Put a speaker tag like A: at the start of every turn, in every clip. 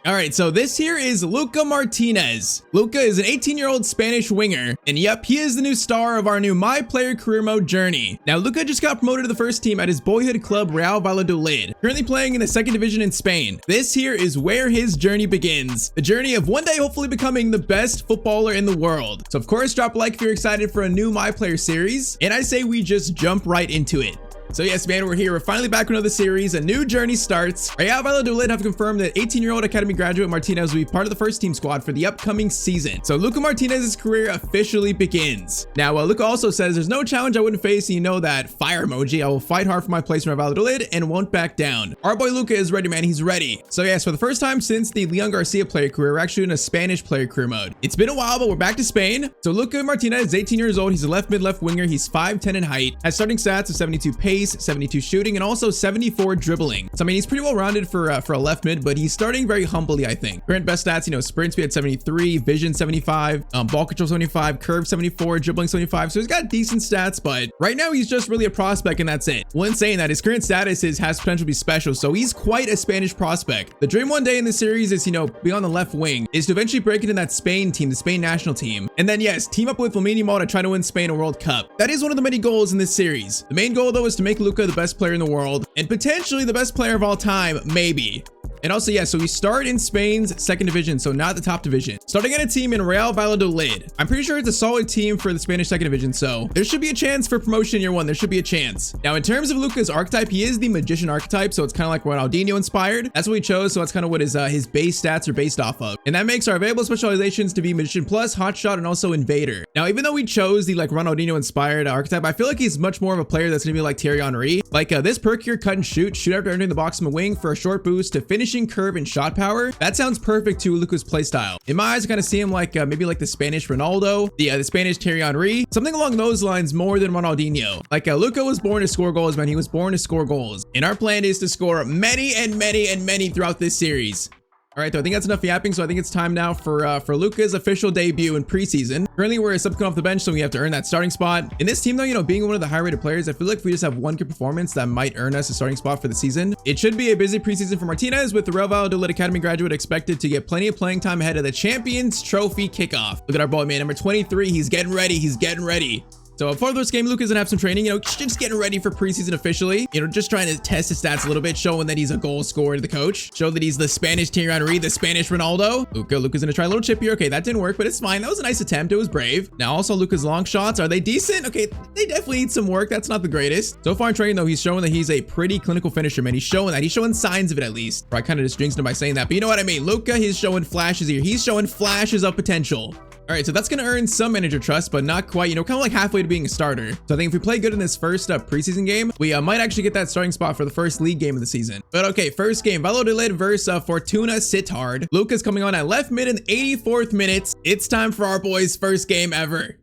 A: All right, so this here is Luka Martinez. Luka is an 18-year-old Spanish winger, and yep, he is the new star of our new My Player Career Mode journey. Now, Luka just got promoted to the first team at his boyhood club, Real Valladolid, currently playing in the second division in Spain. This here is where his journey begins. The journey of one day hopefully becoming the best footballer in the world. So of course, drop a like if you're excited for a new My Player series, and I say we just jump right into it. So yes, man, we're here. We're finally back with another series. A new journey starts. Real Valladolid have confirmed that 18-year-old academy graduate Martinez will be part of the first team squad for the upcoming season. So Luka Martinez's career officially begins. Now, Luka also says there's no challenge I wouldn't face, and you know that fire emoji. I will fight hard for my place in Real Valladolid and won't back down. Our boy Luka is ready, man. He's ready. So yes, for the first time since the Leon Garcia player career, we're actually in a Spanish player career mode. It's been a while, but we're back to Spain. So Luka Martinez is 18 years old. He's a left mid, left winger. He's 5'10" in height. Has starting stats of 72 pace, 72 shooting, and also 74 dribbling. So I mean, he's pretty well rounded for a left mid, but he's starting very humbly, I think. Current best stats, you know, sprint speed at 73, vision 75, ball control 75, curve 74, dribbling 75. So he's got decent stats, but right now he's just really a prospect, and that's it. When saying that, his current status has potential to be special, so he's quite a Spanish prospect. The dream one day in the series is, you know, be on the left wing, is to eventually break into that Spain team, the Spain national team, and then yes, team up with Lamine Yamal to try to win Spain a World Cup. That is one of the many goals in this series. The main goal though is to make Luka the best player in the world, and potentially the best player of all time, maybe. And also, yeah, so we start in Spain's second division, so not the top division. Starting on a team in Real Valladolid. I'm pretty sure it's a solid team for the Spanish second division, so there should be a chance for promotion in year one. There should be a chance. Now, in terms of Luka's archetype, he is the magician archetype, so it's kind of like Ronaldinho inspired. That's what we chose, so that's kind of what his base stats are based off of. And that makes our available specializations to be magician plus, hotshot, and also invader. Now, even though we chose the like Ronaldinho inspired archetype, I feel like he's much more of a player that's gonna be like Thierry Henry. Like this perk here, cut and shoot after entering the box from a wing for a short boost to finishing, curve, and shot power. That sounds perfect to Luka's playstyle. In my eyes, I kind of see him like maybe like the Spanish Ronaldo, the Spanish Thierry Henry, something along those lines more than Ronaldinho. Like Luka was born to score goals, man. He was born to score goals. And our plan is to score many and many and many throughout this series. All right, though, I think that's enough yapping, so I think it's time now for Luka's official debut in preseason. Currently, we're a sub coming off the bench, so we have to earn that starting spot. In this team, though, you know, being one of the high-rated players, I feel like if we just have one good performance, that might earn us a starting spot for the season. It should be a busy preseason for Martinez, with the Real Valladolid Academy graduate expected to get plenty of playing time ahead of the Champions Trophy kickoff. Look at our boy, man, number 23. He's getting ready. He's getting ready. So before this game, Luka's gonna have some training, you know, just getting ready for preseason officially. You know, just trying to test his stats a little bit, showing that he's a goal scorer to the coach. Show that he's the Spanish Thierry Henry, the Spanish Ronaldo. Luka's gonna try a little chip here. Okay, that didn't work, but it's fine. That was a nice attempt. It was brave. Now also Luka's long shots, are they decent? Okay, they definitely need some work. That's not the greatest. So far in training though, he's showing that he's a pretty clinical finisher, man. He's showing that. He's showing signs of it at least. Or I kind of just jinxed him by saying that, but you know what I mean. Luka, he's showing flashes here. He's showing flashes of potential. All right, so that's gonna earn some manager trust, but not quite, you know, kind of like halfway to being a starter. So I think if we play good in this first preseason game, we might actually get that starting spot for the first league game of the season. But okay, first game, Valladolid versus Fortuna Sittard. Luka's coming on at left mid in the 84th minute. It's time for our boys' first game ever.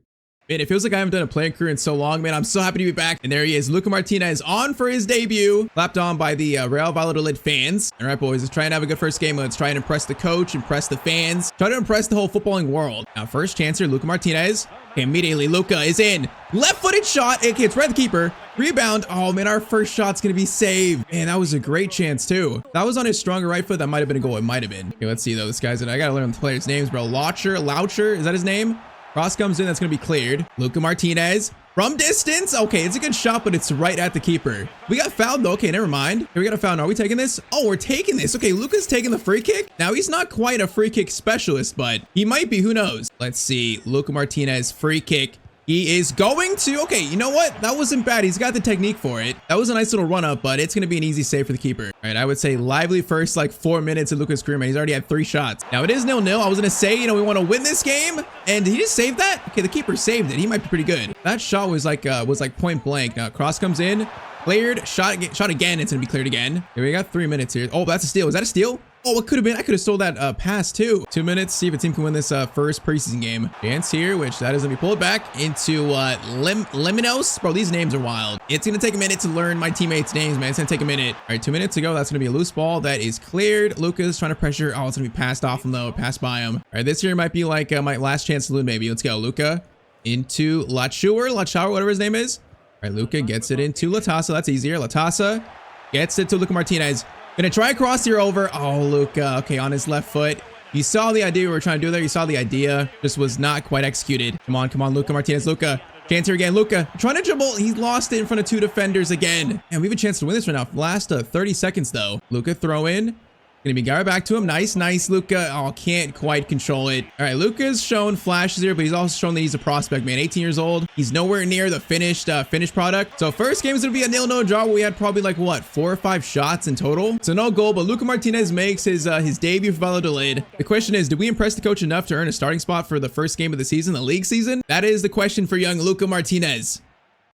A: Man, it feels like I haven't done a playing career in so long, man. I'm so happy to be back. And there he is, Luka Martinez on for his debut. Clapped on by the Real Valladolid fans. All right, boys, let's try and have a good first game. Let's try and impress the coach, impress the fans, try to impress the whole footballing world. Now, first chance here, Luka Martinez. Okay, immediately, Luka is in. Left-footed shot. Okay, it's right at the keeper. Rebound. Oh, man, our first shot's going to be saved. Man, that was a great chance, too. That was on his stronger right foot. That might have been a goal. It might have been. Okay, let's see, though. This guy's in. I got to learn the players' names, bro. Loucher. Is that his name? Cross comes in, that's gonna be cleared. Luka Martinez from distance. Okay, it's a good shot, but it's right at the keeper. We got fouled though. Okay, never mind. Here we got a foul. Are we taking this? Oh, we're taking this. Okay, Luka's taking the free kick. Now he's not quite a free kick specialist, but he might be. Who knows? Let's see. Luka Martinez free kick. He is going to, okay, you know what? That wasn't bad. He's got the technique for it. That was a nice little run up, but it's going to be an easy save for the keeper. All right, I would say lively first like 4 minutes of Luka's career, man. He's already had 3 shots. Now it is 0-0. I was going to say, you know, we want to win this game, and he just saved that. Okay, the keeper saved it. He might be pretty good. That shot was like point blank. Now cross comes in, cleared, shot again. It's going to be cleared again. Here we got 3 minutes here. Oh, that's a steal. Is that a steal? Oh, it could have been. I could have stole that pass too. 2 minutes. See if a team can win this first preseason game. Chance here, which that is going to be pulled back into Liminos. Bro, these names are wild. It's going to take a minute to learn my teammates' names, man. It's going to take a minute. All right, 2 minutes to go. That's going to be a loose ball. That is cleared. Luka's trying to pressure. Oh, it's going to be passed off him though. Passed by him. All right, this here might be like my last chance to lose maybe. Let's go. Luka into Lachauer, whatever his name is. All right, Luka gets it into Latasa. That's easier. Latasa gets it to Luka Martinez. Gonna try cross here over. Oh, Luka. Okay, on his left foot. You saw the idea we were trying to do there. You saw the idea. Just was not quite executed. Come on, Luka Martinez. Luka. Chance here again. Luka trying to dribble. He lost it in front of 2 defenders again. And we have a chance to win this right now. Last 30 seconds, though. Luka throw in. Gonna be guy back to him. Nice, Luka. Oh, can't quite control it. All right, Luka's shown flashes here, but he's also shown that he's a prospect, man. 18 years old. He's nowhere near the finished product. So first game is gonna be a 0-0 draw. We had probably like what, 4 or 5 shots in total. So no goal, but Luka Martinez makes his debut for Valladolid. The question is, did we impress the coach enough to earn a starting spot for the first game of the season, the league season? That is the question for young Luka Martinez.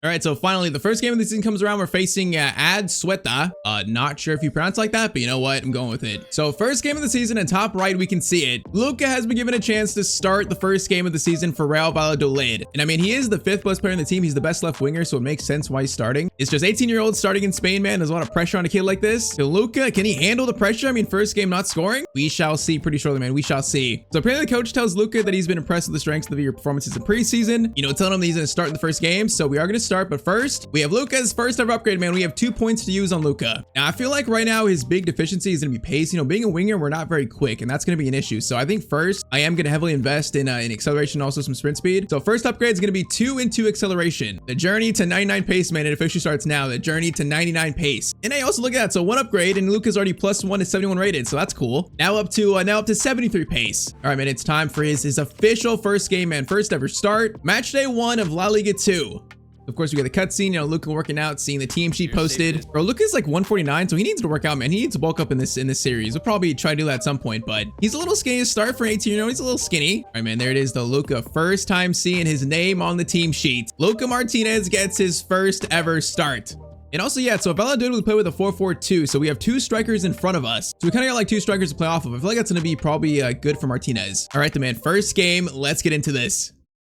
A: All right, so finally, the first game of the season comes around. We're facing Ad Sueta. Not sure if you pronounce like that, but you know what? I'm going with it. So first game of the season, and top right, we can see it. Luka has been given a chance to start the first game of the season for Real Valladolid. And I mean, he is the 5th best player in the team. He's the best left winger, so it makes sense why he's starting. It's just 18-year-old starting in Spain, man. There's a lot of pressure on a kid like this. So Luka, can he handle the pressure? I mean, first game not scoring? We shall see pretty shortly, man. We shall see. So apparently the coach tells Luka that he's been impressed with the strengths of your performances in preseason. You know, telling him that he's going to start in the first game. So we are going to start, but first, we have Luka's first ever upgrade, man. We have 2 points to use on Luka. Now, I feel like right now his big deficiency is going to be pace. You know, being a winger, we're not very quick, and that's going to be an issue. So I think first, I am going to heavily invest in acceleration and also some sprint speed. So first upgrade is going to be 2 and 2 acceleration. The journey to 99 pace, man, it officially starts now. The journey to 99 pace. And I also look at that. So 1 upgrade, and Luka's already +1 to 71 rated. So that's cool. Now up to 73 pace. All right, man, it's time for his official first game, man. First ever start. Match day 1 of La Liga 2. Of course, we got the cutscene, you know, Luka working out, seeing the team sheet posted. Bro, Luka's like 149, so he needs to work out, man. He needs to bulk up in this series. We'll probably try to do that at some point, but he's a little skinny to start for an 18-year-old. He's a little skinny. All right, man, there it is, the Luka. First time seeing his name on the team sheet. Luka Martinez gets his first ever start. And also, yeah, so Valladolid, we play with a 4-4-2, so we have 2 strikers in front of us. So we kind of got like 2 strikers to play off of. I feel like that's going to be probably good for Martinez. All right, then, man, first game. Let's get into this.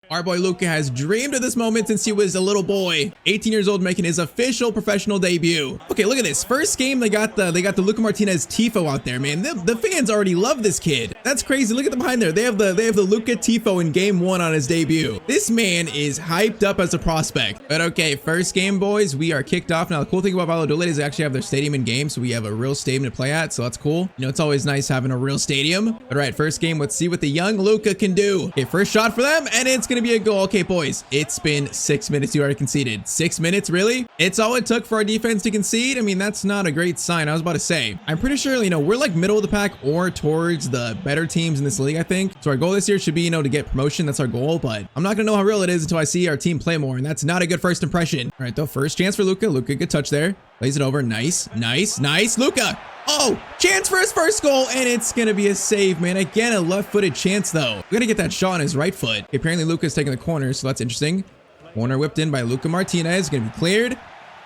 A: Our boy Luka has dreamed of this moment since he was a little boy. 18 years old, making his official professional debut. Okay, look at this. First game, they got the Luka Martinez tifo out there, man. The fans already love this kid. That's crazy. Look at them behind there. They have the Luka tifo in game 1 on his debut. This man is hyped up as a prospect. But okay, first game, boys, we are kicked off. Now, the cool thing about Valladolid is they actually have their stadium in game, so we have a real stadium to play at, so that's cool. You know, it's always nice having a real stadium. All right, first game, let's see what the young Luka can do. Okay, first shot for them, and it's gonna be a goal. Okay, boys, it's been 6 minutes. You already conceded. 6 minutes, really? It's all it took for our defense to concede? I mean, that's not a great sign. I was about to say, I'm pretty sure, you know, we're like middle of the pack or towards the better teams in this league, I think. So our goal this year should be, you know, to get promotion. That's our goal, but I'm not gonna know how real it is until I see our team play more, and that's not a good first impression. All right, though, first chance for Luka. Luka, good touch there. Plays it over. Nice. Luka. Oh, chance for his first goal, and it's gonna be a save, man. Again, a left-footed chance, though. We're gonna get that shot on his right foot. Okay, apparently Luka's taking the corner, so that's interesting. Corner whipped in by Luka Martinez. Gonna be cleared.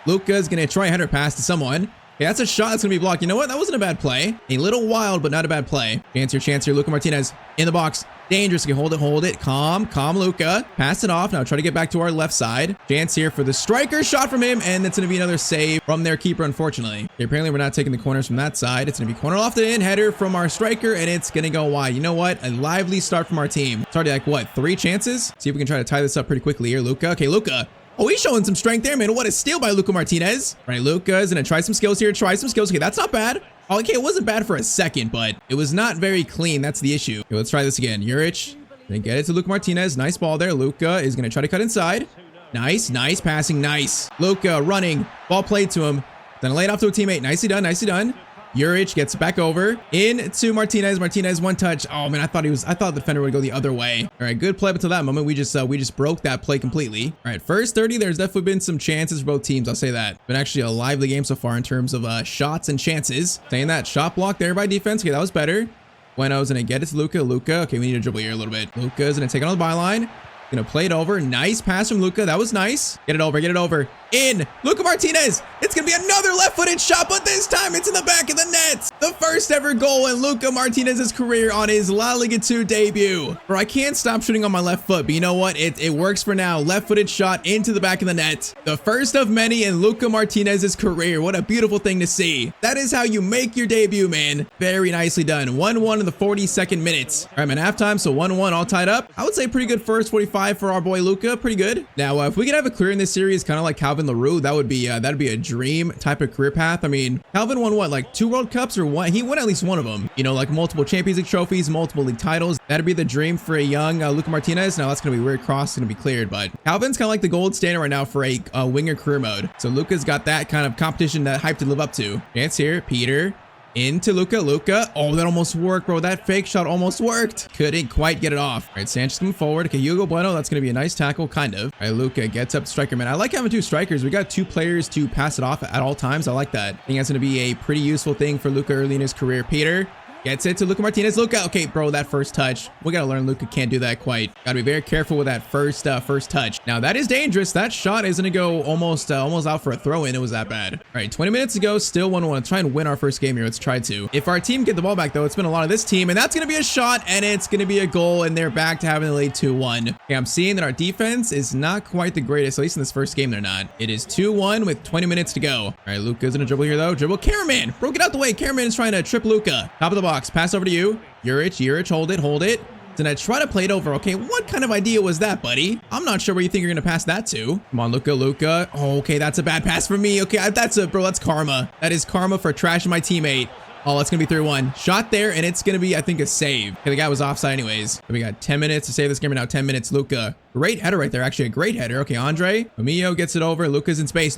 A: Luka's gonna try a header pass to someone. Okay, that's a shot that's gonna be blocked. You know what? That wasn't a bad play. A little wild, but not a bad play. Chance here. Luka Martinez in the box. Dangerous. Okay, hold it. Calm, Luka. Pass it off. Now try to get back to our left side. Chance here for the striker. Shot from him, and it's going to be another save from their keeper, unfortunately. Okay, apparently, we're not taking the corners from that side. It's going to be corner lofted in. Header from our striker, and it's going to go wide. You know what? A lively start from our team. It's already like, what, 3 chances? See if we can try to tie this up pretty quickly here. Luka. Okay, Luka. Oh, he's showing some strength there, man. What a steal by Luka Martinez. All right, Luka is going to try some skills here. Okay, that's not bad. Okay, it wasn't bad for a second, but it was not very clean. That's the issue. Okay, let's try this again. Juric. Then get it to Luka Martinez. Nice ball there. Luka is going to try to cut inside. Nice passing. Nice. Luka running. Ball played to him. Then lay it off to a teammate. Nicely done. Juric gets back over into Martinez. Martinez, one touch. Oh man, I thought the defender would go the other way. All right, good play up until that moment. We just broke that play completely. All right, first 30. There's definitely been some chances for both teams. I'll say that. Been actually a lively game so far in terms of shots and chances. Saying that, shot block there by defense. Okay, that was better. Bueno's gonna get it to Luka. Okay, we need to dribble here a little bit. Luka's gonna take it on the byline. Gonna play it over. Nice pass from Luka. That was nice. Get it over. In. Luka Martinez. It's gonna be another left-footed shot, but this time it's in the back of the net. The first ever goal in Luka Martinez's career on his La Liga 2 debut. Bro, I can't stop shooting on my left foot, but you know what? It works for now. Left-footed shot into the back of the net. The first of many in Luka Martinez's career. What a beautiful thing to see. That is how you make your debut, man. Very nicely done. 1-1 in the 42nd minutes. All right, man, halftime, so 1-1 all tied up. I would say pretty good first 45 5 for our boy Luka. Pretty good. Now, if we could have a career in this series, kind of like Calvin LaRue, that'd be a dream type of career path. I mean, Calvin won what, like 2 World Cups or what? He won at least one of them. You know, like multiple Champions League trophies, multiple league titles. That'd be the dream for a young Luka Martinez. Now, that's going to be weird. Cross is going to be cleared, but Calvin's kind of like the gold standard right now for a winger career mode. So Luka's got that kind of competition, that hype to live up to. Chance here, Peter. Into Luka. Oh, that almost worked, bro. That fake shot almost worked. Couldn't quite get it off. All right, Sanchez coming forward. Okay, Hugo Bueno. That's going to be a nice tackle, kind of. All right, Luka gets up striker, man. I like having 2 strikers. We got 2 players to pass it off at all times. I like that. I think that's going to be a pretty useful thing for Luka early in his career. Peter gets it to Luka Martinez. Luka. Okay, bro, that first touch. We got to learn Luka can't do that quite. Got to be very careful with that first touch. Now, that is dangerous. That shot is going to go almost out for a throw-in. It was that bad. All right, 20 minutes ago, still 1-1. Let's try and win our first game here. Let's try to. If our team get the ball back, though, it's been a lot of this team, and that's going to be a shot, and it's going to be a goal, and they're back to having the lead 2-1. Okay, I'm seeing that our defense is not quite the greatest, at least in this first game, they're not. It is 2-1 with 20 minutes to go. All right, Luka's in a dribble here, though. Dribble. Cameraman. Bro, get out the way. Cameraman is trying to trip Luka. Top of the box. Pass over to you. Juric, hold it. Then I try to play it over. Okay, what kind of idea was that, buddy? I'm not sure where you think you're gonna pass that to. Come on, Luka. Oh, okay, that's a bad pass for me. Okay, that's karma. That is karma for trashing my teammate. Oh, it's gonna be 3-1. Shot there, and it's gonna be, I think, a save. Okay, the guy was offside anyways. We got 10 minutes to save this game right now. 10 minutes, Luka. Great header right there. Actually, a great header. Okay, Andre. Romeo gets it over. Luka's in space.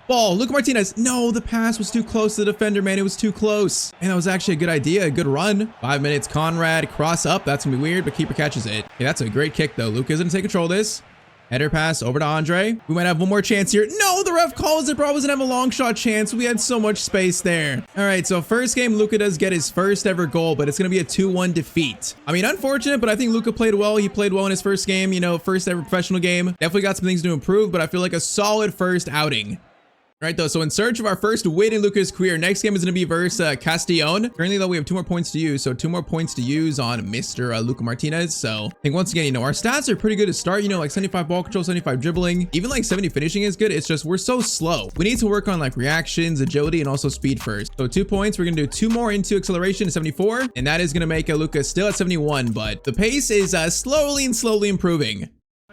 A: Ball. Luka Martinez. No, the pass was too close to the defender, man. It was too close. And that was actually a good idea. A good run. 5 minutes. Conrad. Cross up. That's gonna be weird, but keeper catches it. Okay, that's a great kick, though. Luka's gonna take control of this. Header pass over to Andre. We might have one more chance here. No, the ref calls it, bro. Wasn't have a long shot chance. We had so much space there. All right, so first game, Luka does get his first ever goal, but it's going to be a 2-1 defeat. I mean, unfortunate, but I think Luka played well. He played well in his first game, you know, first ever professional game. Definitely got some things to improve, but I feel like a solid first outing. All right, though, so in search of our first win in Luka's career, next game is going to be versus Castellón. Currently, though, we have 2 more points to use, so 2 more points to use on Mr. Luka Martinez. So I think once again, you know, our stats are pretty good to start, you know, like 75 ball control, 75 dribbling, even like 70 finishing is good. It's just we're so slow. We need to work on like reactions, agility, and also speed first. So 2 points. We're going to do 2 more into acceleration to 74, and that is going to make Luka still at 71, but the pace is slowly improving.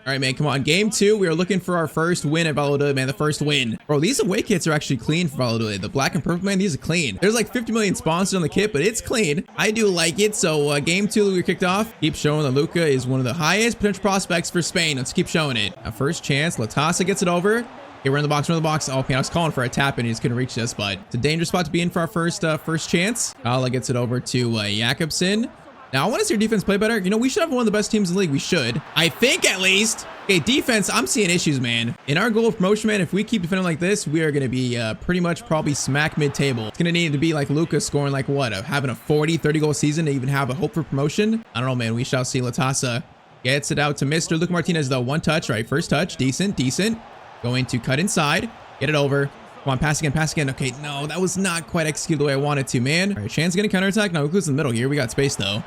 A: All right, man, come on. Game 2, we are looking for our first win at Valladolid, man. The first win. Bro, these away kits are actually clean for Valladolid. The black and purple, man, these are clean. There's like 50 million sponsors on the kit, but it's clean. I do like it. So game 2, we kicked off. Keep showing that Luka is one of the highest potential prospects for Spain. Let's keep showing it. First chance. Latasa gets it over. Okay, we're in the box. Oh, okay, I was calling for a tap and he's couldn't reach this, but it's a dangerous spot to be in for our first chance. Kala gets it over to Jakobsen. Now, I want to see our defense play better. You know, we should have one of the best teams in the league. We should. I think, at least. Okay, defense, I'm seeing issues, man. In our goal of promotion, man, if we keep defending like this, we are going to be pretty much probably smack mid-table. It's going to need to be like Luka scoring like what? Having a 40, 30-goal season to even have a hope for promotion? I don't know, man. We shall see. Latasa gets it out to Mr. Luka Martinez, though. 1 touch, right? First touch. Decent. Going to cut inside. Get it over. Come on, pass again. Okay, no, that was not quite executed the way I wanted to, man. All right, chance getting counterattack. Now Luka's in the middle here. We got space, though.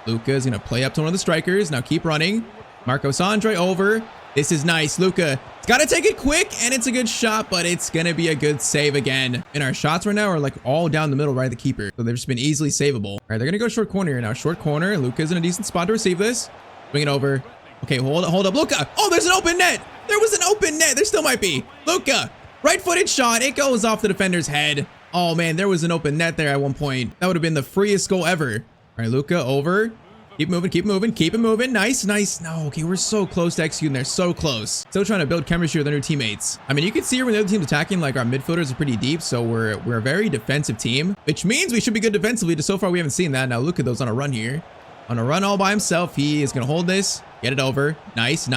A: Luka is going to play up to one of the strikers. Now keep running. Marcos Andre over. This is nice. Luka, it's got to take it quick, and it's a good shot, but it's going to be a good save again. And our shots right now are like all down the middle, right at the keeper. So they've just been easily savable. All right, they're going to go short corner here now. Short corner. Luka's in a decent spot to receive this. Bring it over. Okay, hold up. Luka. Oh, there's an open net. There was an open net. There still might be. Luka, right-footed shot. It goes off the defender's head. Oh, man, there was an open net there at one point. That would have been the freest goal ever. All right, Luka over. Keep it moving. Nice. No, okay, we're so close to executing there. So close. Still trying to build chemistry with our new teammates. I mean, you can see when the other team's attacking, like our midfielders are pretty deep, so we're a very defensive team, which means we should be good defensively. Just so far, we haven't seen that. Now look at those on a run here. On a run all by himself. He is going to hold this. Get it over. Nice.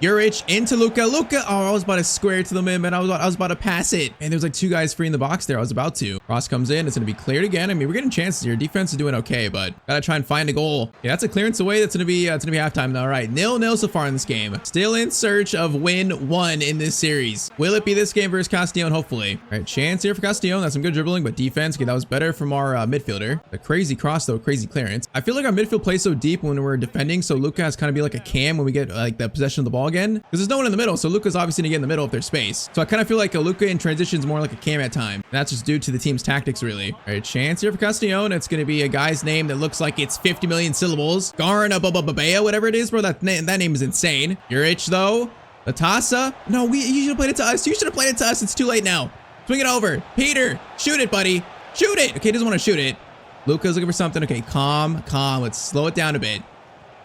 A: Juric into Luka. Oh, I was about to square it to the mid, man. I was about to pass it. And there's like 2 guys free in the box there. I was about to. Cross comes in. It's going to be cleared again. I mean, we're getting chances here. Defense is doing okay, but gotta try and find a goal. Yeah, that's a clearance away. That's going to be halftime now. All right, 0-0 so far in this game. Still in search of win 1 in this series. Will it be this game versus Castellón? Hopefully. All right, chance here for Castellón. That's some good dribbling, but defense. Okay, that was better from our midfielder. The crazy cross though, crazy clearance. I feel like our midfield plays so deep when we're defending, so Luka has kind of be like a cam when we get like the possession of the ball. ball again because there's no one in the middle. So Luka's obviously gonna get in the middle of their space. So I kind of feel like a Luka in transition is more like a Cam at time. And that's just due to the team's tactics, really. All right, chance here for Castellón. It's gonna be a guy's name that looks like it's 50 million syllables. Garnababababea, whatever it is, bro. That name is insane. Juric though. Latasa. No, you should have played it to us. You should have played it to us. It's too late now. Swing it over. Peter, shoot it, buddy. Shoot it. Okay, he doesn't want to shoot it. Luka's looking for something. Okay, calm. Let's slow it down a bit.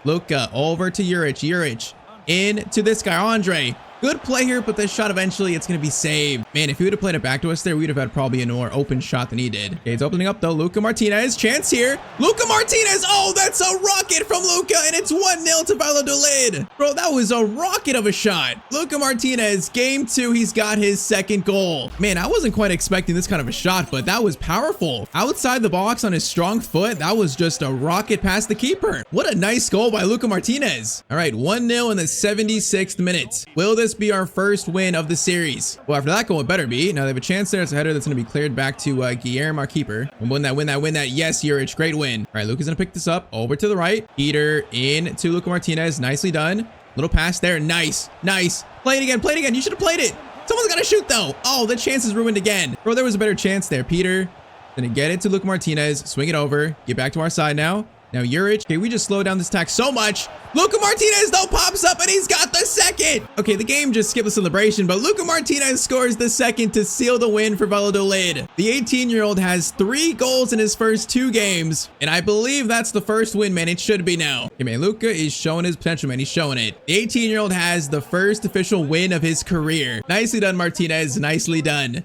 A: Luka over to Juric. Into this guy, Andre. Good play here, but this shot eventually, it's going to be saved. Man, if he would have played it back to us there, we'd have had probably a more open shot than he did. Okay, it's opening up though. Luka Martinez, chance here. Luka Martinez. Oh, that's a rocket from Luka, and it's 1-0 to Valladolid. Bro, that was a rocket of a shot. Luka Martinez, game 2, he's got his second goal. Man, I wasn't quite expecting this kind of a shot, but that was powerful. Outside the box on his strong foot, that was just a rocket past the keeper. What a nice goal by Luka Martinez. All right, 1-0 in the 76th minute. Will this be our first win of the series? Well, after that goal, it better be. Now they have a chance there. It's a header that's going to be cleared back to Guillermo, our keeper. And win that. Yes, Juric, great win. All right, Luka's going to pick this up over to the right. Peter in to Luka Martinez. Nicely done. Little pass there. Nice. Play it again. You should have played it. Someone's got to shoot though. Oh, the chance is ruined again. Bro, there was a better chance there. Peter going to get it to Luka Martinez. Swing it over. Get back to our side now. Now Juric, okay, we just slowed down this attack so much. Luka Martinez though pops up and he's got the second. Okay, the game just skipped the celebration, but Luka Martinez scores the second to seal the win for Valladolid. The 18-year-old has 3 goals in his first 2 games, and I believe that's the first win, man. It should be now. Okay, man, Luka is showing his potential, man. He's showing it. The 18-year-old has the first official win of his career. Nicely done, Martinez. Nicely done.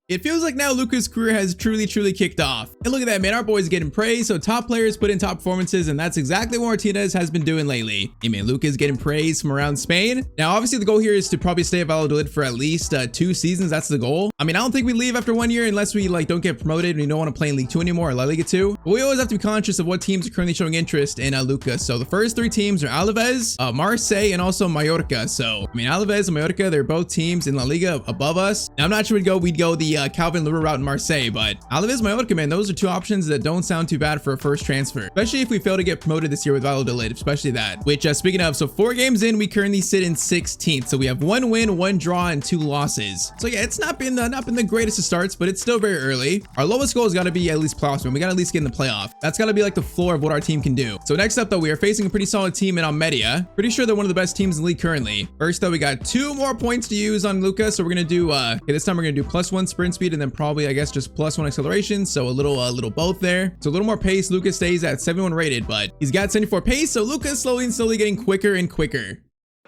A: It feels like now Luka's career has truly kicked off. And look at that, man. Our boy's getting praised. So top players put in top performances, and that's exactly what Martinez has been doing lately. Hey, man, Luka's getting praised from around Spain. Now, obviously, the goal here is to probably stay at Valladolid for at least 2 seasons. That's the goal. I mean, I don't think we leave after 1 year unless we don't get promoted and we don't want to play in League 2 anymore or La Liga 2. But we always have to be conscious of what teams are currently showing interest in Luka. So the first 3 teams are Alaves, Marseille, and also Mallorca. So, I mean, Alaves and Mallorca, they're both teams in La Liga above us. Now, I'm not sure we'd go the Calvin Leroux route in Marseille, but Alaves, Mallorca, man, those are 2 options that don't sound too bad for a first transfer, especially if we fail to get promoted this year with Valladolid, especially that. Which, speaking of, so 4 games in, we currently sit in 16th. So we have 1 win, 1 draw, and 2 losses. So yeah, it's not been the greatest of starts, but it's still very early. Our lowest goal has got to be at least playoffs, man. We got to at least get in the playoff. That's got to be like the floor of what our team can do. So next up, though, we are facing a pretty solid team in Almeria. Pretty sure they're one of the best teams in the league currently. First, though, we got 2 more points to use on Luka. So we're gonna do okay, this time we're gonna do +1 sprint speed and then probably, I guess, just +1 acceleration. So a little both there. So a little more pace. Luka stays at 71 rated, but he's got 74 pace. So Luka's slowly getting quicker and quicker.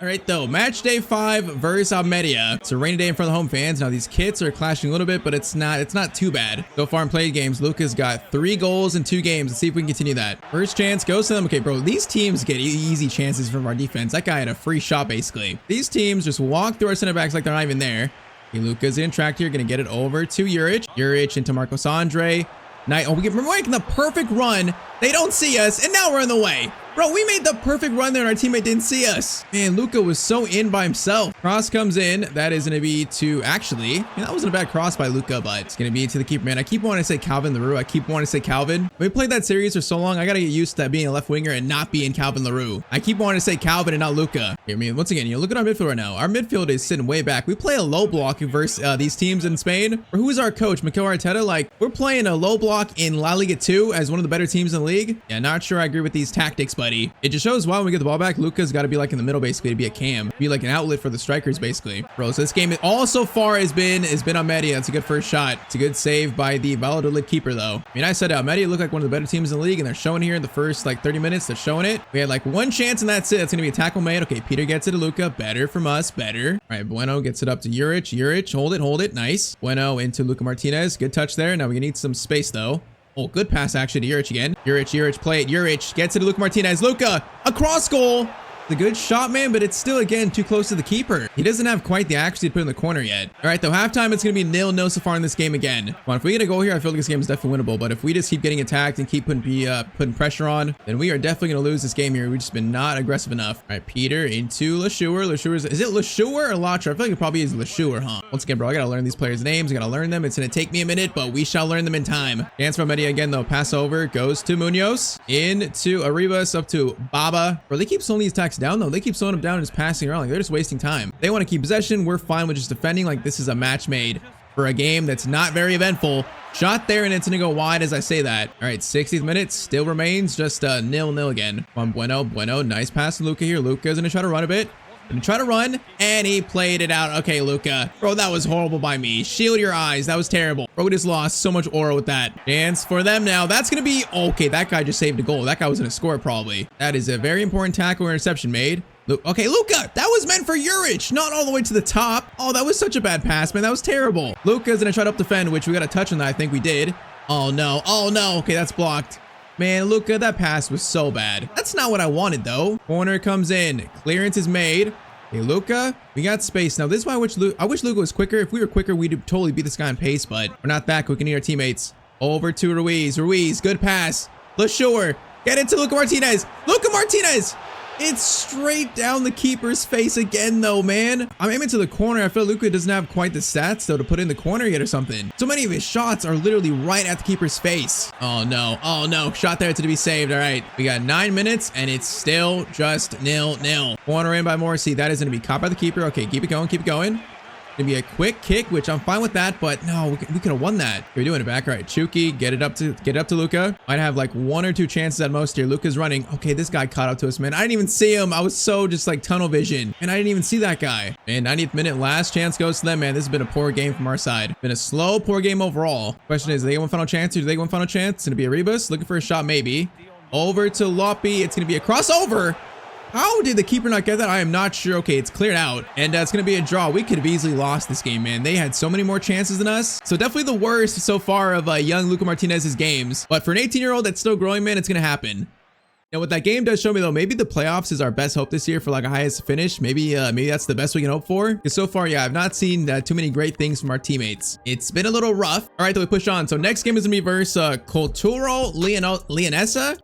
A: All right, though, match day 5 versus Almeria. It's a rainy day in front of the home fans. Now these kits are clashing a little bit, but it's not too bad. So far in played games, Luka's got 3 goals in 2 games. Let's see if we can continue that. First chance goes to them. Okay, bro, these teams get easy chances from our defense. That guy had a free shot, basically. These teams just walk through our center backs like they're not even there. Okay, Luka's in track here, gonna get it over to Juric into Marcos Andre. We're making the perfect run. They don't see us, and now we're in the way. Bro, we made the perfect run there and our teammate didn't see us. Man, Luka was so in by himself. Cross comes in. That is going to be to that wasn't a bad cross by Luka, but it's going to be to the keeper, man. I keep wanting to say Calvin Leroux. I keep wanting to say Calvin. We played that series for so long. I got to get used to that being a left winger and not being Calvin Leroux. I keep wanting to say Calvin and not Luka. I mean, once again, look at our midfield right now. Our midfield is sitting way back. We play a low block versus these teams in Spain. Who is our coach, Mikel Arteta? We're playing a low block in La Liga 2 as one of the better teams in the league. Yeah, not sure I agree with these tactics, buddy. It just shows why when we get the ball back, Luka's got to be in the middle, basically, to be a cam, be like an outlet for the strikers, basically. Bro, so this game all so far has been Almeria. That's a good first shot. It's a good save by the Valladolid keeper, though. I mean, I said Almeria looked like one of the better teams in the league, and they're showing here in the first 30 minutes. They're showing it. We had 1 chance, and that's it. That's gonna be a tackle made. Okay, Peter gets it to Luka. Better from us. Better. All right, Bueno gets it up to Juric. Hold it. Nice. Bueno into Luka Martinez. Good touch there. Now we need some space, though. Oh, good pass actually to Juric again. Juric, play it. Juric gets it to Luka Martinez. Luka, a cross goal. It's a good shot, man, but it's still, again, too close to the keeper. He doesn't have quite the accuracy to put in the corner yet. All right, though, halftime, it's going to be 0-0 so far in this game again. Come on, if we get a goal here, I feel like this game is definitely winnable. But if we just keep getting attacked and keep putting pressure on, then we are definitely going to lose this game here. We've just been not aggressive enough. All right, Peter into Lashur. Is it Lashur or Latra? I feel like it probably is Lashur, huh? Once again, bro, I got to learn these players' names. I got to learn them. It's going to take me a minute, but we shall learn them in time. Chance from Media again, though. Pass over. Goes to Munoz. Into Arribas. Up to Baba. Bro, they keep slowing these attacks locks down though. They keep slowing him down and just passing around. Like they're just wasting time. They want to keep possession. We're fine with just defending. Like this is a match made for a game that's not very eventful. Shot there and it's gonna go wide as I say that. All right, 60th minute still remains just 0-0 again. Come on, Bueno. Nice pass to Luka here. Luka's gonna try to run a bit. Gonna try to run, and he played it out. Okay, Luka. Bro, that was horrible by me. Shield your eyes. That was terrible. Bro, we just lost so much aura with that. Chance for them now. That's gonna be... Okay, that guy just saved a goal. That guy was gonna score probably. That is a very important tackle or interception made. Okay, Luka, that was meant for Juric, not all the way to the top. Oh, that was such a bad pass, man. That was terrible. Luka's gonna try to up defend, which we got a touch on that. I think we did. Oh, no. Oh, no. Okay, that's blocked. Man, Luka, that pass was so bad. That's not what I wanted, though. Corner comes in. Clearance is made. Hey, Luka, we got space. Now, this is why I wish Luka was quicker. If we were quicker, we'd totally beat this guy on pace, but we're not that quick. We need our teammates. Over to Ruiz. Ruiz, good pass. LeSure, get it to Luka Martinez. Luka Martinez! It's straight down the keeper's face again, though, man. I'm aiming to the corner. I feel Luka doesn't have quite the stats, though, to put in the corner yet or something. So many of his shots are literally right at the keeper's face. Oh, no. Oh, no. Shot there to be saved. All right. We got 9 minutes, and it's still just 0-0. Corner in by Morrissey. That is going to be caught by the keeper. Okay, keep it going. Keep it going. Gonna be a quick kick, which I'm fine with that, but no, we could have won that. We're doing it back. All right, Chucky, get it up to Luka. Might have like 1 or 2 chances at most here. Luka's running. Okay, this guy caught up to us, man. I didn't even see him. I was so just like tunnel vision, and I didn't even see that guy. And 90th minute, last chance goes to them, man. This has been a poor game from our side. Been a slow, poor game overall. Question is, do they get one final chance or do they get one final chance? It's gonna be a Rebus looking for a shot, maybe. Over to Loppy. It's gonna be a crossover. How did the keeper not get that? I am not sure. Okay, it's cleared out, and it's going to be a draw. We could have easily lost this game, man. They had so many more chances than us. So definitely the worst so far of young Luka Martinez's games. But for an 18-year-old that's still growing, man, it's going to happen. Now, what that game does show me, though, maybe the playoffs is our best hope this year for like a highest finish. Maybe that's the best we can hope for. Because so far, yeah, I've not seen too many great things from our teammates. It's been a little rough. All right, then we push on. So next game is gonna be versus Cultural Leonessa,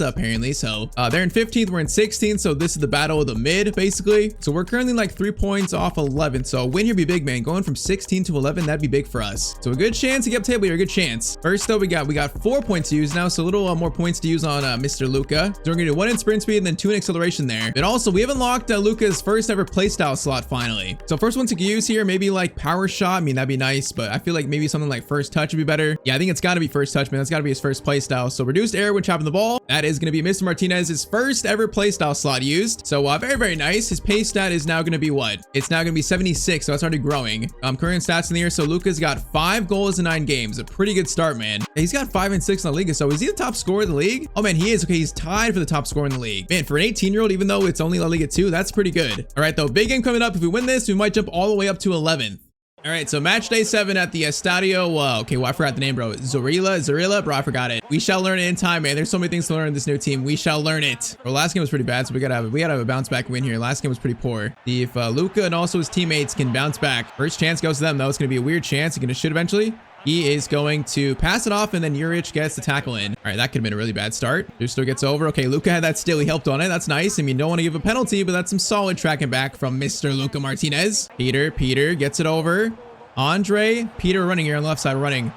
A: apparently. So they're in 15th, we're in 16th. So this is the battle of the mid, basically. So we're currently like 3 points off 11. So a win here be big, man. Going from 16 to 11, that'd be big for us. So a good chance to get up table here, a good chance. First, though, we got 4 points to use now. So a little more points to use on Mr. Luka. So we're gonna do 1 in sprint speed and then 2 in acceleration there. And also, we have unlocked Luka's first ever playstyle slot finally. So first one to use here, maybe like power shot. I mean, that'd be nice, but I feel like maybe something like first touch would be better. Yeah, I think it's gotta be first touch, man. That's gotta be his first playstyle. So reduced air when chopping the ball. That is gonna be Mr. Martinez's first ever playstyle slot used. So very, very nice. His pace stat is now gonna be what? It's now gonna be 76, so that's already growing. Current stats in the year. So Luka's got 5 goals in 9 games. A pretty good start, man. He's got 5 and 6 in the league. So is he the top scorer in the league? Oh man, he is. Okay, he's tied for the top scorer in the league. Man, for an 18-year-old, even though it's only La Liga 2, that's pretty good. All right, though, big game coming up. If we win this, we might jump all the way up to 11th. All right, so match day 7 at the Estadio. Okay, well, I forgot the name, bro. Zorilla, bro, I forgot it. We shall learn it in time, man. There's so many things to learn in this new team. We shall learn it. Our last game was pretty bad, so we gotta have a bounce back win here. Last game was pretty poor. See if Luka and also his teammates can bounce back. First chance goes to them, though. It's gonna be a weird chance. He's gonna shoot eventually. He is going to pass it off, and then Juric gets the tackle in. All right, that could have been a really bad start. Justo gets over. Okay, Luka had that steal. He helped on it. That's nice. I mean, don't want to give a penalty, but that's some solid tracking back from Mr. Luka Martinez. Peter gets it over. Andre, Peter running here on the left side, running.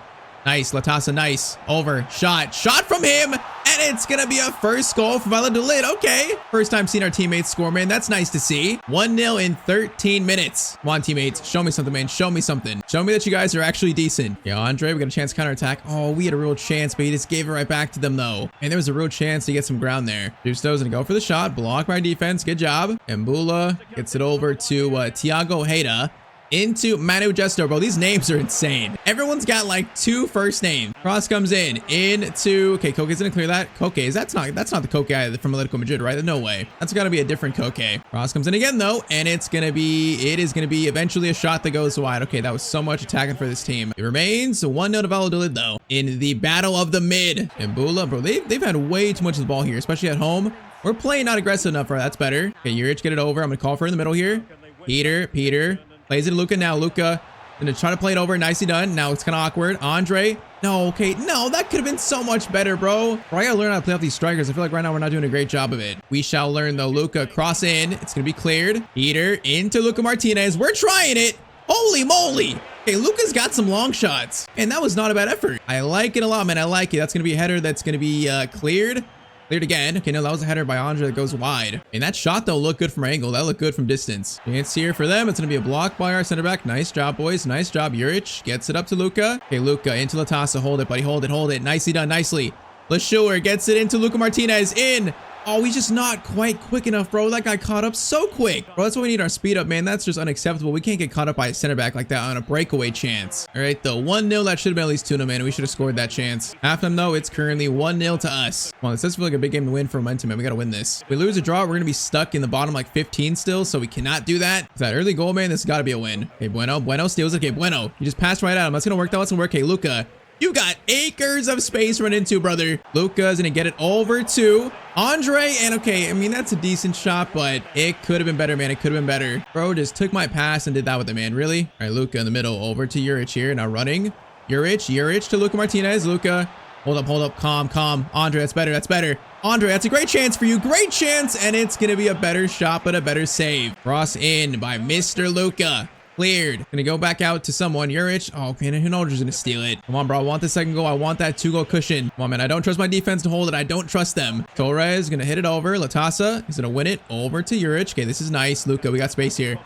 A: Nice, Latasa, nice. Over, shot from him, and it's gonna be a first goal for Valladolid. Okay, first time seeing our teammates score, man. That's nice to see. 1-0 in 13 minutes. Come on, teammates, show me something, man. Show me something. Show me that you guys are actually decent. Yeah, Andre, we got a chance to counterattack. Oh, we had a real chance, but he just gave it right back to them, though. And there was a real chance to get some ground there. Justo's gonna go for the shot, blocked by defense. Good job. Mbula gets it over to Thiago Heda. Into Manu Gesto, bro. These names are insane. Everyone's got like 2 first names. Cross comes into okay, Koke's gonna clear that. Koke, that's not the Koke from Atletico Madrid, right? No way. That's gotta be a different Koke. Cross comes in again though, and it is gonna be eventually a shot that goes wide. Okay, that was so much attacking for this team. It remains 1-0 to Valladolid though in the battle of the mid. And Bula, bro, they've had way too much of the ball here, especially at home. We're playing not aggressive enough, right? That's better. Okay, Juric, get it over. I'm gonna call for it in the middle here. Peter. Plays it to Luka now. Luka gonna try to play it over. Nicely done. Now it's kind of awkward. Andre. No, okay. No, that could have been so much better, bro. I gotta learn how to play off these strikers. I feel like right now we're not doing a great job of it. We shall learn though. Luka cross in. It's gonna be cleared. Peter into Luka Martinez. We're trying it. Holy moly. Okay, Luka's got some long shots. And that was not a bad effort. I like it a lot, man. I like it. That's gonna be a header that's gonna be cleared. Cleared again. Okay, no, that was a header by Andre that goes wide. And that shot, though, looked good from our angle. That looked good from distance. Chance here for them. It's going to be a block by our center back. Nice job, boys. Nice job. Juric gets it up to Luka. Okay, Luka into Latasa. Hold it, buddy. Hold it, hold it. Nicely done, nicely. LeSure gets it into Luka Martinez. In. Oh, he's just not quite quick enough, bro. That guy caught up so quick. Bro, that's why we need our speed up, man. That's just unacceptable. We can't get caught up by a center back like that on a breakaway chance. All right, though. 1-0. That should have been at least 2-0, man. We should have scored that chance. Halftime, though, it's currently 1-0 to us. Come on, this does feel like a big game to win for momentum, man. We got to win this. If we lose a draw, we're going to be stuck in the bottom like 15 still, so we cannot do that. That early goal, man, this has got to be a win. Okay, Bueno. Bueno steals it. Okay, Bueno. You just passed right at him. That's going to work. That's going to work. Okay, Luka. You got acres of space to run into, brother. Luka's gonna get it over to Andre. And okay, I mean, that's a decent shot, but it could have been better, man. It could have been better. Bro just took my pass and did that with it, man. Really? All right, Luka in the middle over to Juric here. Now running. Juric to Luka Martinez. Luka, hold up. Calm. Andre, that's better. That's better. Andre, that's a great chance for you. Great chance. And it's gonna be a better shot, but a better save. Cross in by Mr. Luka. Cleared. Gonna go back out to someone. Juric. Oh, man, Hinolder's gonna steal it. Come on, bro. I want the second goal. I want that 2-goal cushion. Come on, man. I don't trust my defense to hold it. I don't trust them. Torres gonna hit it over. Latasa is gonna win it over to Juric. Okay, this is nice. Luka, we got space here.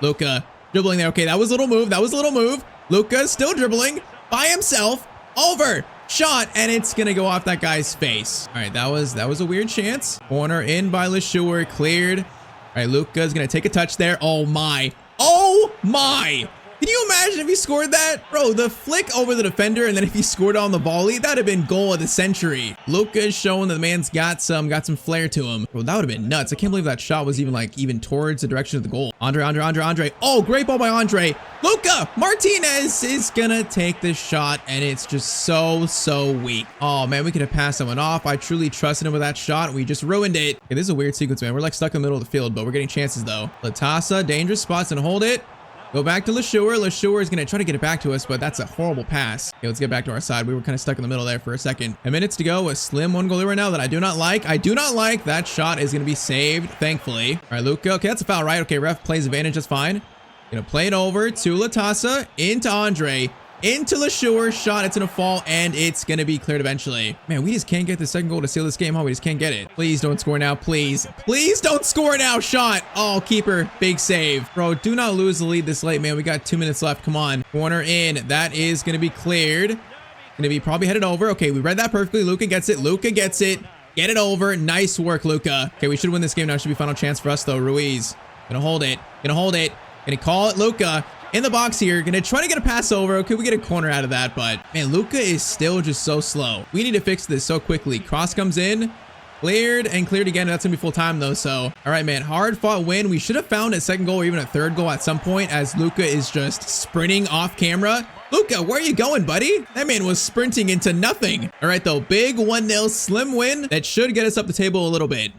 A: Luka dribbling there. Okay, that was a little move. Luka still dribbling by himself. Over. Shot, and it's gonna go off that guy's face. All right, that was a weird chance. Corner in by LeSure. Cleared. All right, Luka's gonna take a touch there. Oh my. Can you imagine if he scored that? Bro, the flick over the defender, and then if he scored on the volley, that'd have been goal of the century. Luka's showing that the man's got some flair to him. Bro, that would have been nuts. I can't believe that shot was even towards the direction of the goal. Andre. Oh, great ball by Andre. Luka Martinez is gonna take this shot, and it's just so weak. Oh man, we could have passed that one off. I truly trusted him with that shot. We just ruined it. Okay, this is a weird sequence, man. We're like stuck in the middle of the field, but we're getting chances though. Latasa, dangerous spots, and hold it. Go back to LeSure. LeSure is going to try to get it back to us, but that's a horrible pass. Okay, let's get back to our side. We were kind of stuck in the middle there for a second. 10 minutes to go. A slim one goalie right now that I do not like. That shot is going to be saved, thankfully. All right, Luka. Okay, that's a foul, right? Okay, ref plays advantage. That's fine. Going to play it over to Latasa, into Andre, into LeSure. Shot. It's going to fall, and it's going to be cleared eventually. Man, we just can't get the second goal to seal this game, huh? We just can't get it. Please don't score now, please. Please don't score now. Shot. Oh, keeper. Big save. Bro, do not lose the lead this late, man. We got 2 minutes left. Come on. Corner in. That is going to be cleared. Going to be probably headed over. Okay, we read that perfectly. Luka gets it. Get it over. Nice work, Luka. Okay, we should win this game now. Should be final chance for us, though. Ruiz. Gonna hold it. Gonna call it Luka. In the box here, gonna try to get a pass over. Okay, we get a corner out of that, but man, Luka is still just so slow. We need to fix this so quickly. Cross comes in, cleared again. That's gonna be full time though. So, all right, man, hard fought win. We should have found a second goal or even a third goal at some point, as Luka is just sprinting off camera. Luka, where are you going, buddy? That man was sprinting into nothing. All right, though, big 1-0 slim win that should get us up the table a little bit.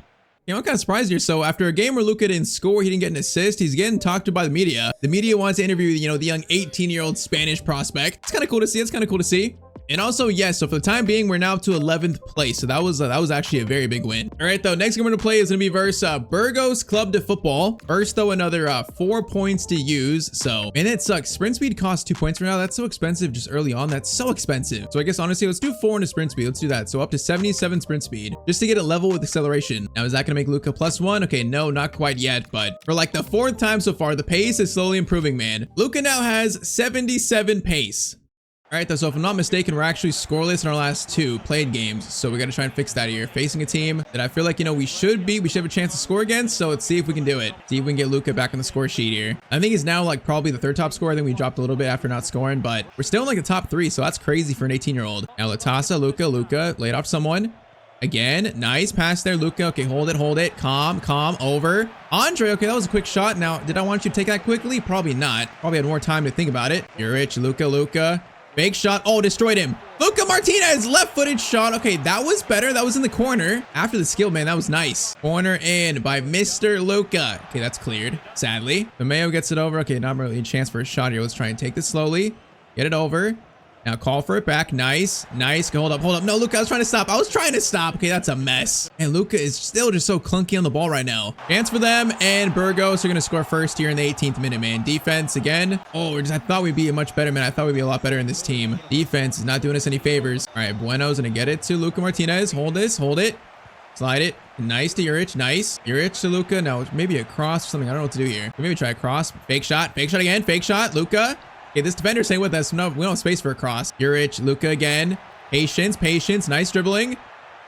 A: You know, I'm kind of surprised here. So after a game where Luka didn't score, he didn't get an assist, he's getting talked to by the media. The media wants to interview, you know, the young 18-year-old Spanish prospect. It's kind of cool to see. And also, yes, so for the time being, we're now up to 11th place. So that was actually a very big win. All right, though, next game we're going to play is going to be versus Burgos Club de Football. First, though, another 4 points to use. So, man, it sucks. Sprint speed costs 2 points for now. That's so expensive just early on. That's so expensive. So I guess, honestly, let's do 4 into sprint speed. Let's do that. So up to 77 sprint speed just to get it level with acceleration. Now, is that going to make Luka +1? Okay, no, not quite yet. But for like the 4th time so far, the pace is slowly improving, man. Luka now has 77 pace. All right, though, so if I'm not mistaken, we're actually scoreless in our last 2 played games. So we got to try and fix that here. Facing a team that I feel like, you know, we should have a chance to score against. So let's see if we can do it. See if we can get Luka back on the score sheet here. I think he's now like probably the 3rd top scorer. I think we dropped a little bit after not scoring, but we're still in like the top 3. So that's crazy for an 18-year-old. Now Latasa, Luka, laid off someone. Again, nice pass there, Luka. Okay, hold it. Calm, over. Andre, okay, that was a quick shot. Now, did I want you to take that quickly? Probably not. Probably had more time to think about it. Juric, Luka. Big shot. Oh, destroyed him. Luka Martinez, left-footed shot. Okay, that was better. That was in the corner. After the skill, man, that was nice. Corner in by Mr. Luka. Okay, that's cleared, sadly. Mayo gets it over. Okay, not really a chance for a shot here. Let's try and take this slowly. Get it over. Now call for it back. Nice. Hold up. No, Luka, I was trying to stop. Okay, that's a mess. And Luka is still just so clunky on the ball right now. Chance for them, and Burgos are going to score first here in the 18th minute, man. Defense again. Oh, I thought we'd be much better, man. I thought we'd be a lot better in this team. Defense is not doing us any favors. All right, Bueno's going to get it to Luka Martinez. Hold it. Slide it. Nice to Juric. Nice. Juric to Luka. Now, maybe a cross or something. I don't know what to do here. Maybe try a cross. Fake shot. Fake shot again. Fake shot. Luka. Okay, this defender's staying with us. No, we don't have space for a cross. Juric. Luka again. Patience. Patience. Nice dribbling.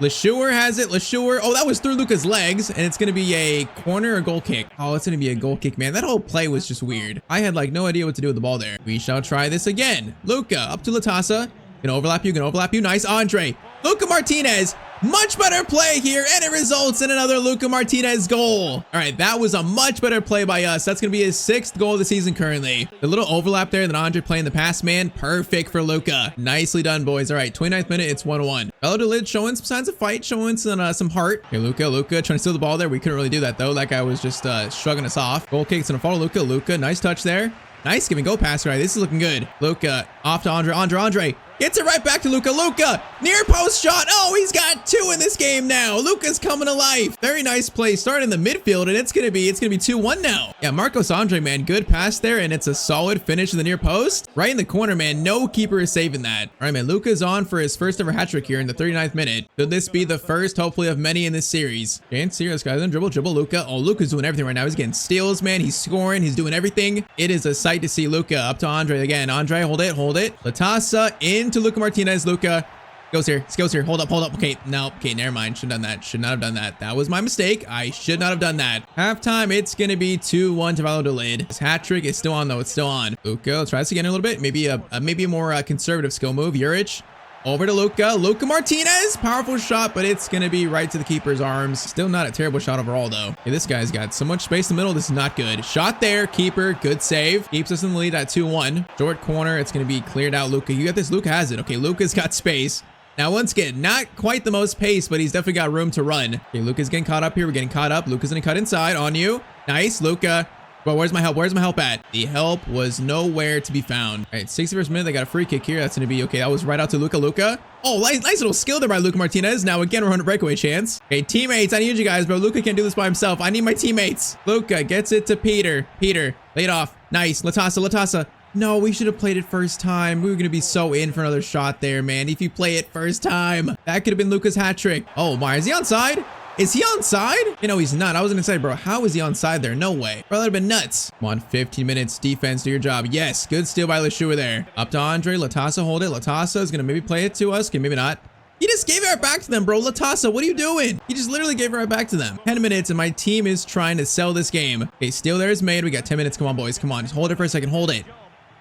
A: LeSure has it. LeSure. Oh, that was through Luka's legs. And it's going to be a corner or goal kick. Oh, it's going to be a goal kick, man. That whole play was just weird. I had like no idea what to do with the ball there. We shall try this again. Luka up to Latasa. Gonna overlap you. Gonna overlap you. Nice. Andre. Luka Martinez. Much better play here, and it results in another Luka Martinez goal. All right, that was a much better play by us. That's going to be his 6th goal of the season currently. The little overlap there, then Andre playing the pass, man. Perfect for Luka. Nicely done, boys. All right, 29th minute, it's 1-1. Valladolid showing some signs of fight, showing some heart. Okay, Luka trying to steal the ball there. We couldn't really do that, though. That guy was just shrugging us off. Goal kick's going to follow Luka. Luka, nice touch there. Nice give and go pass. All right, this is looking good. Luka off to Andre. Gets it right back to Luka. Luka, near post shot. Oh, he's got 2 in this game now. Luka's coming to life. Very nice play. Starting in the midfield, and it's gonna be 2-1 now. Yeah, Marcos Andre, man, good pass there, and it's a solid finish in the near post. Right in the corner, man. No keeper is saving that. All right, man. Luka's on for his first ever hat trick here in the 39th minute. Could this be the first, hopefully, of many in this series? Chance here. This guy's on dribble. Luka. Oh, Luka's doing everything right now. He's getting steals, man. He's scoring. He's doing everything. It is a sight to see. Luka up to Andre again. Andre, hold it. Latasa into Luka Martinez. Luka goes here. Hold up. Okay, no. Okay, never mind. Should not have done that. That was my mistake. I should not have done that. Halftime, it's gonna be 2-1 to Valladolid. His hat trick is still on, though. It's still on. Luka, let's try this again a little bit. Maybe a more conservative skill move. Juric. Over to Luka Martinez. Powerful shot, but it's going to be right to the keeper's arms. Still not a terrible shot overall, though. Okay, this guy's got so much space in the middle. This is not good. Shot there. Keeper. Good save. Keeps us in the lead at 2-1. Short corner. It's going to be cleared out. Luka, you got this. Luka has it. Okay, Luka's got space. Now, once again, not quite the most pace, but he's definitely got room to run. Okay, Luka's getting caught up here. We're getting caught up. Luka's going to cut inside on you. Nice, Luka. But where's my help at? The help was nowhere to be found. All right, 61st minute, they got a free kick here. That's going to be okay. That was right out to Luka. Oh, nice little skill there by Luka Martinez. Now again, we're on a breakaway chance. Okay, teammates, I need you guys, bro. Luka can't do this by himself. I need my teammates. Luka gets it to Peter. Lay it off. Nice. Latasa. No, we should have played it first time. We were going to be so in for another shot there, man. If you play it first time, that could have been Luka's hat trick. Oh my, is he onside? Is he onside? You know, he's not. I wasn't inside, bro. How is he onside there? No way. Bro, that'd have been nuts. Come on, 15 minutes. Defense, do your job. Yes, good steal by LeSure there. Up to Andre. Latasa, hold it. Latasa is going to maybe play it to us. Okay, maybe not. He just gave it right back to them, bro. Latasa, what are you doing? He just literally gave it right back to them. 10 minutes, and my team is trying to sell this game. Okay, steal there is made. We got 10 minutes. Come on, boys. Come on. Just hold it for a second. Hold it.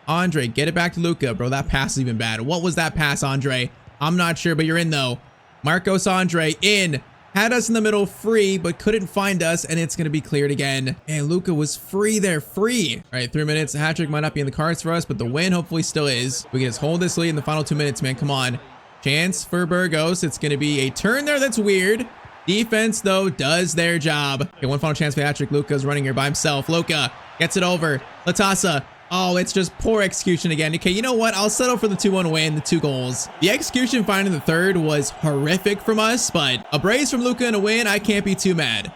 A: Andre, get it back to Luka. Bro, that pass is even bad. What was that pass, Andre? I'm not sure, but you're in, though. Marcos Andre in. Had us in the middle free, but couldn't find us, and it's going to be cleared again. And Luka was free there, free. All right, 3 minutes. A hat trick might not be in the cards for us, but the win hopefully still is. We can just hold this lead in the final 2 minutes, man. Come on. Chance for Burgos. It's going to be a turn there that's weird. Defense, though, does their job. Okay, one final chance for the hat trick. Luka's running here by himself. Luka gets it over. Latasa. Oh, it's just poor execution again. Okay, you know what? I'll settle for the 2-1 win, the 2 goals. The execution finding the third was horrific from us, but a brace from Luka and a win, I can't be too mad.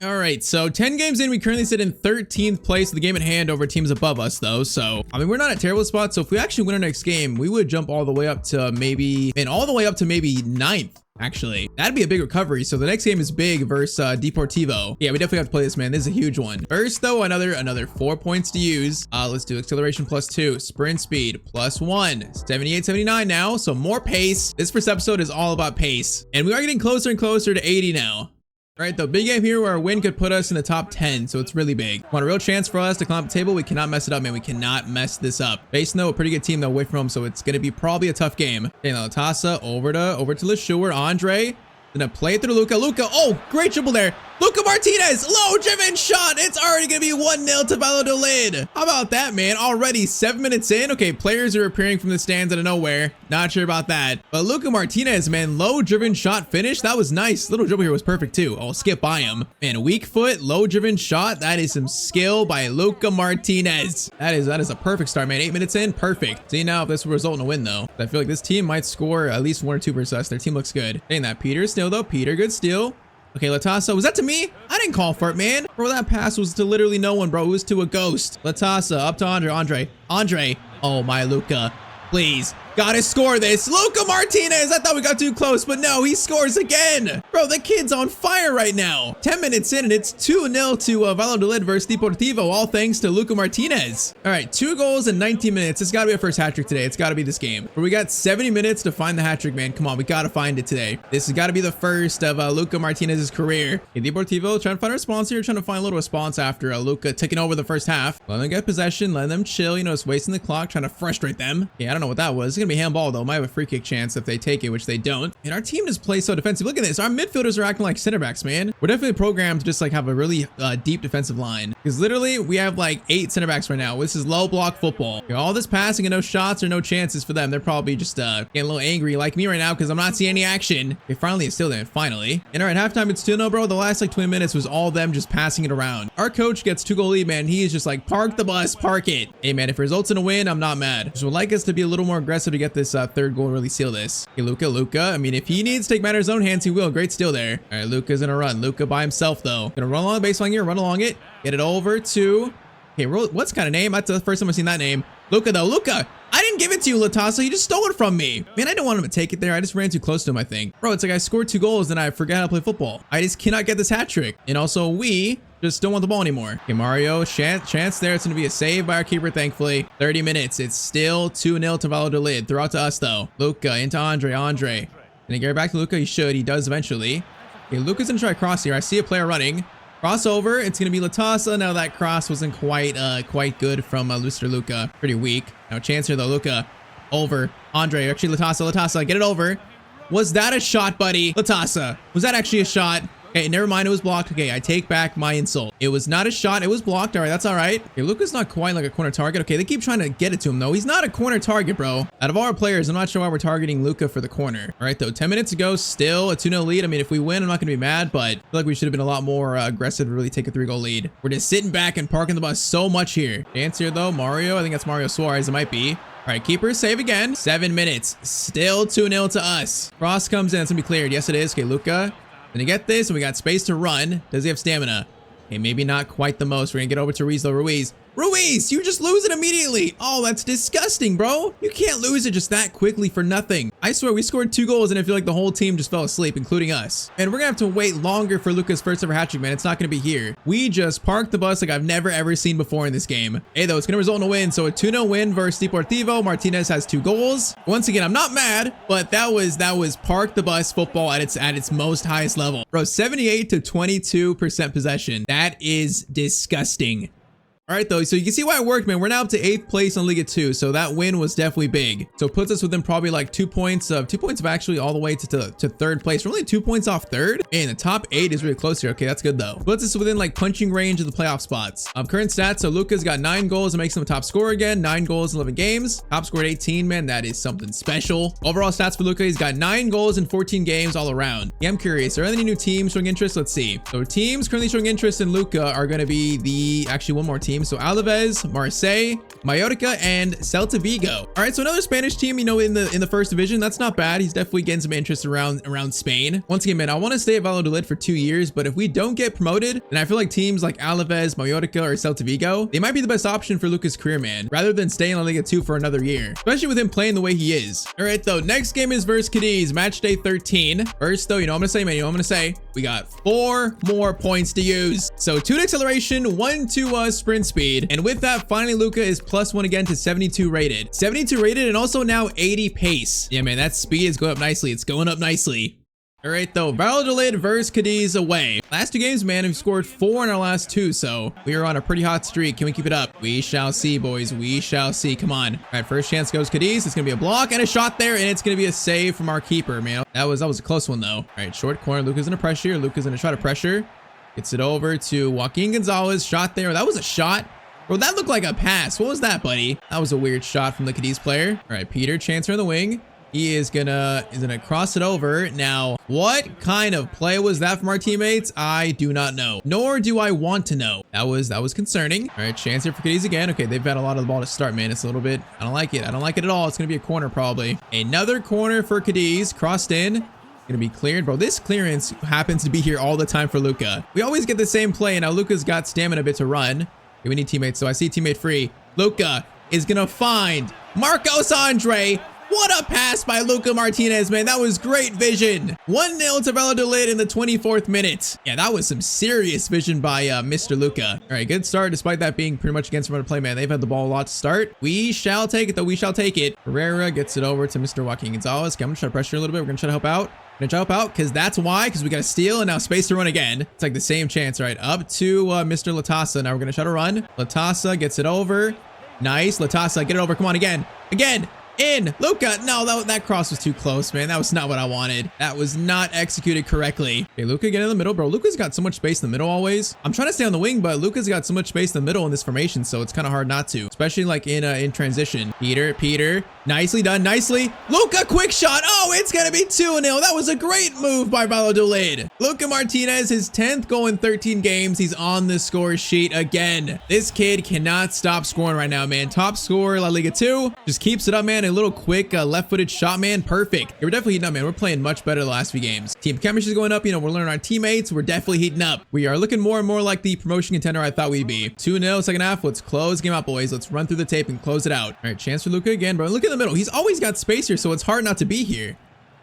A: All right, so 10 games in, we currently sit in 13th place of the game at hand over teams above us, though. So, I mean, we're not at a terrible spot. So if we actually win our next game, we would jump all the way up to maybe 9th. Actually, that'd be a big recovery. So the next game is big versus Deportivo. Yeah, we definitely have to play this, man. This is a huge one. First, though, another 4 points to use. Let's do acceleration +2, sprint speed +1, 78, 79 now. So more pace. This first episode is all about pace, and we are getting closer and closer to 80 now. All right, the big game here where a win could put us in the top 10, so it's really big. Want a real chance for us to climb up the table. We cannot mess it up, man. We cannot mess this up. Facing, though, a pretty good team, though, away from home, so it's going to be probably a tough game. Okay, now Latasa over to LeSure. Andre. Gonna play it through Luka. Oh, great dribble there. Luka Martinez, low driven shot. It's already gonna be 1-0 to Valladolid. How about that, man? Already 7 minutes in. Okay, players are appearing from the stands out of nowhere. Not sure about that. But Luka Martinez, man, low driven shot finish. That was nice. Little dribble here was perfect too. I'll skip by him. Man, weak foot, low driven shot. That is some skill by Luka Martinez. That is a perfect start, man. 8 minutes in, perfect. See now if this will result in a win though. I feel like this team might score at least 1 or 2 versus us. Their team looks good. Dang, that Peter still though. Peter, good steal. Okay, Latasa, was that to me? I didn't call for it, man. Bro, that pass was to literally no one, bro. It was to a ghost. Latasa, up to Andre. Oh, my Luka. Please. Gotta score this. Luka Martinez. I thought we got too close, but no, he scores again. Bro, the kid's on fire right now. 10 minutes in, and it's 2-0 to Valladolid versus Deportivo, all thanks to Luka Martinez. All right, 2 goals in 19 minutes. It's got to be a first hat trick today. It's got to be this game. But we got 70 minutes to find the hat trick, man. Come on, we got to find it today. This has got to be the first of Luka Martinez's career. Okay, Deportivo trying to find a response here, trying to find a little response after Luka taking over the first half. Let them get possession, let them chill. You know, it's wasting the clock, trying to frustrate them. Yeah, I don't know what that was. It's going to be handball, though. Might have a free kick chance if they take it, which they don't. And our team just plays so defensive. Look at this. Our midfielders are acting like center backs, man. We're definitely programmed to just like have a really deep defensive line. Because literally, we have like 8 center backs right now. This is low block football. Okay, all this passing and no shots or no chances for them. They're probably just getting a little angry like me right now because I'm not seeing any action. Okay, finally, it's still there. Finally. And all right, halftime, it's 2-0, bro. The last like 20 minutes was all them just passing it around. Our coach gets 2-goal lead, man. He is just like, park the bus, park it. Hey, man, if it results in a win, I'm not mad. Just would like us to be a little more aggressive to get this third goal and really seal this. Okay, Luka. I mean, if he needs to take matters in his own hands, he will. Great steal there. All right, Luka's gonna run. Luka by himself, though. Gonna run along the baseline here, run along it. Get it over to... Okay, what's kind of name? That's the first time I've seen that name. Luka, though. Luka, I didn't give it to you, Latasa. You just stole it from me. Man, I didn't want him to take it there. I just ran too close to him, I think. Bro, it's like I scored 2 goals and I forgot how to play football. I just cannot get this hat trick. And also, we just don't want the ball anymore. Okay, Mario, chance there. It's going to be a save by our keeper, thankfully. 30 minutes. It's still 2-0 to Valladolid. Throw out to us, though. Luka into Andre. Can he get it back to Luka? He should. He does eventually. Okay, Luka's going to try a cross here. I see a player running. Crossover, it's going to be Latasa. Now that cross wasn't quite good from Mr. Luka. Pretty weak. Now chance here though, Luka. Over. Andre, actually Latasa, get it over. Was that a shot, buddy? Latasa, was that actually a shot? Okay, never mind, it was blocked. Okay, I take back my insult. It was not a shot, it was blocked. All right, that's all right. Okay, Luka's not quite like a corner target. Okay, they keep trying to get it to him though. He's not a corner target, bro. Out of all our players, I'm not sure why we're targeting Luka for the corner. All right, though, 10 minutes ago, still a 2-0 lead. I mean, if we win, I'm not gonna be mad, but I feel like we should have been a lot more aggressive to really take a 3-goal lead. We're just sitting back and parking the bus so much here. Chance here though, Mario. I think that's Mario Suarez. It might be. All right, keeper save again. 7 minutes, still 2-0 to us. Cross comes in, it's gonna be cleared. Yes, it is. Okay, Luka. Gonna get this, and we got space to run. Does he have stamina? Okay, maybe not quite the most. We're gonna get over to Ruiz, though. Ruiz, you just lose it immediately. Oh, that's disgusting, bro. You can't lose it just that quickly for nothing. I swear, we scored 2 goals, and I feel like the whole team just fell asleep, including us. And we're gonna have to wait longer for Luka's first ever hat trick, man. It's not gonna be here. We just parked the bus like I've never ever seen before in this game. Hey, though, it's gonna result in a win. So a 2-0 win versus Deportivo. Martinez has 2 goals. Once again, I'm not mad, but that was park the bus football at its most highest level. Bro, 78 to 22% possession. That is disgusting. All right, though, so you can see why it worked, man. We're now up to 8th place on Liga 2, so that win was definitely big. So it puts us within probably like 2 points of actually all the way to 3rd place. We're only 2 points off 3rd. And the top 8 is really close here. Okay, that's good though. Puts us within like punching range of the playoff spots. Current stats, so Luka's got 9 goals and makes him a top scorer again. 9 goals in 11 games. Top scored 18, man. That is something special. Overall stats for Luka, he's got 9 goals in 14 games all around. Yeah, I'm curious. Are there any new teams showing interest? Let's see. So teams currently showing interest in Luka are going to be actually one more team. So Alaves, Marseille, Mallorca, and Celta Vigo. All right, so another Spanish team, you know, in the first division. That's not bad. He's definitely getting some interest around Spain. Once again, man, I want to stay at Valladolid for 2 years, but if we don't get promoted, then I feel like teams like Alaves, Mallorca, or Celta Vigo, they might be the best option for Luka's career, man, rather than staying on Liga 2 for another year, especially with him playing the way he is. All right, though, next game is versus Cadiz, match day 13. First, though, you know what I'm gonna say, man. You know what I'm gonna say? We got 4 more points to use. So 2 to acceleration, 1 to sprint speed, and with that, finally, Luka is +1 again to 72 rated. 72 rated, and also now 80 pace. Yeah, man, that speed is going up nicely. It's going up nicely. All right, though, Valladolid versus Cadiz away. Last 2 games, man, we've scored 4 in our last 2, so we are on a pretty hot streak. Can we keep it up? We shall see, boys. We shall see. Come on. All right, first chance goes Cadiz. It's gonna be a block and a shot there, and it's gonna be a save from our keeper, man. That was a close one, though. All right, short corner. Luka's gonna pressure. Luka's gonna try to pressure. Gets it over to Joaquin Gonzalez. Shot there. That was a shot. Bro, that looked like a pass. What was that, buddy? That was a weird shot from the Cadiz player. All right, Peter, chancer on the wing. He is gonna cross it over. Now, what kind of play was that from our teammates? I do not know, nor do I want to know. That was concerning. All right, chance here for Cadiz again. Okay, they've got a lot of the ball to start, man. It's a little bit, I don't like it. I don't like it at all. It's gonna be a corner probably. Another corner for Cadiz, crossed in. Gonna be cleared, bro. This clearance happens to be here all the time for Luka. We always get the same play, and now Luka's got stamina a bit to run. Okay, we need teammates, so I see teammate free. Luka is gonna find Marcos Andre. What a pass by Luka Martinez, man. That was great vision. 1-0 to Valladolid in the 24th minute. Yeah, that was some serious vision by Mr. Luka. All right, good start despite that being pretty much against run of play, man. They've had the ball a lot to start. We shall take it, though. We shall take it. Herrera gets it over to Mr. Joaquin Gonzalez. Okay, I'm going to try to pressure a little bit. We're going to try to help out. Gonna jump out because that's why, because we got a steal and now space to run again. It's like the same chance, right? Up to Mr. Latasa. Now we're gonna try to run. Latasa gets it over. Nice. Latasa, get it over. Come on, again. In. Luka. No, that cross was too close, man. That was not what I wanted. That was not executed correctly. Okay, Luka, get in the middle, bro. Luka's got so much space in the middle always. I'm trying to stay on the wing, but Luka's got so much space in the middle in this formation, so it's kind of hard not to, especially like in transition. Peter. Nicely done. Nicely. Luka, quick shot. Oh, it's going to be 2-0. That was a great move by Valladolid. Luka Martinez, his 10th goal in 13 games. He's on the score sheet again. This kid cannot stop scoring right now, man. Top scorer, La Liga 2. Just keeps it up, man. A little quick left-footed shot, man. Perfect. Yeah, we're definitely heating up, man. We're playing much better the last few games. Team chemistry is going up. You know, we're learning our teammates. We're definitely heating up. We are looking more and more like the promotion contender I thought we'd be. 2-0, second half. Let's close the game out, boys. Let's run through the tape and close it out. All right, chance for Luka again, bro. Look in the middle. He's always got space here, so it's hard not to be here.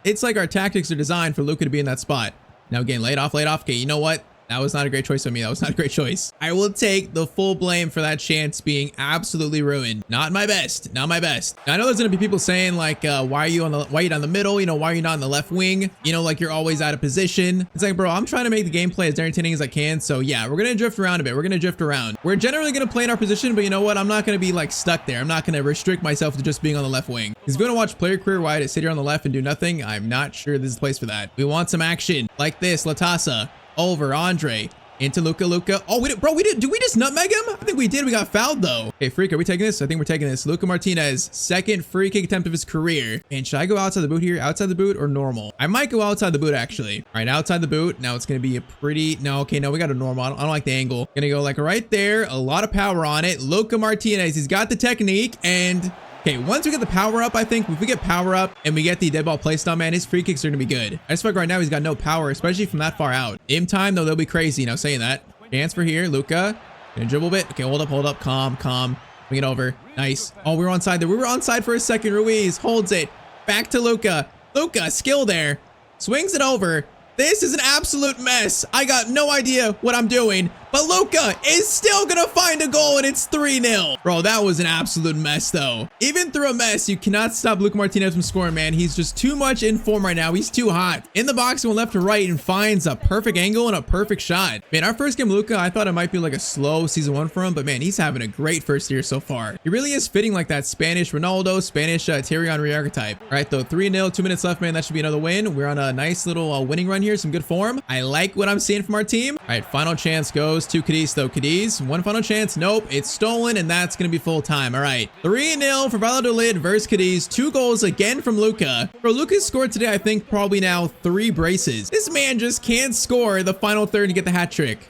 A: It's like our tactics are designed for Luka to be in that spot. Now again, laid off. Okay, you know what? That was not a great choice for me. That was not a great choice. I will take the full blame for that chance being absolutely ruined. Not my best. Now, I know there's gonna be people saying like, why are you down the middle? You know, why are you not on the left wing? You know, like you're always out of position. It's like, bro, I'm trying to make the gameplay as entertaining as I can. So yeah, we're gonna drift around a bit. We're generally gonna play in our position, but you know what? I'm not gonna be like stuck there. I'm not gonna restrict myself to just being on the left wing. He's gonna watch player career wide to sit here on the left and do nothing. I'm not sure this is the place for that. We want some action like this. Latasa. Over Andre into Luka. Oh, did we just nutmeg him? I think we did. We got fouled though. Okay, freak, are we taking this? I think we're taking this. Luka Martinez, second free kick attempt of his career. And should I go outside the boot here? Outside the boot or normal? I might go outside the boot actually. All right, outside the boot. Now it's gonna be a pretty, no, we got a normal. I don't like the angle. Gonna go like right there. A lot of power on it. Luka Martinez, he's got the technique and okay, once we get the power up, I think if we get power up and we get the dead ball play style, man, his free kicks are going to be good. I just feel like right now he's got no power, especially from that far out. In time, though, they'll be crazy. Now, saying that. Chance for here. Luka. Gonna dribble a bit. Okay, hold up. Calm. Bring it over. Nice. Oh, we were onside there. We were onside for a second. Ruiz holds it. Back to Luka. Luka, skill there. Swings it over. This is an absolute mess. I got no idea what I'm doing, but Luka is still gonna find a goal and it's 3-0. Bro, that was an absolute mess though. Even through a mess, you cannot stop Luka Martinez from scoring, man. He's just too much in form right now. He's too hot. In the box, going left to right and finds a perfect angle and a perfect shot. Man, our first game, Luka, I thought it might be like a slow season 1 for him, but man, he's having a great first year so far. He really is fitting like that Spanish Ronaldo, Spanish Thierry Henry archetype. All right, though, 3-0, 2 minutes left, man. That should be another win. We're on a nice little winning run here. Some good form. I like what I'm seeing from our team. All right, final chance goes to Cadiz, though. Cadiz, one final chance. Nope, it's stolen, and that's going to be full time. All right, 3-0 for Valladolid versus Cadiz. 2 goals again from Luka. Bro, Luka scored today, I think, probably now 3 braces. This man just can't score the final third to get the hat trick.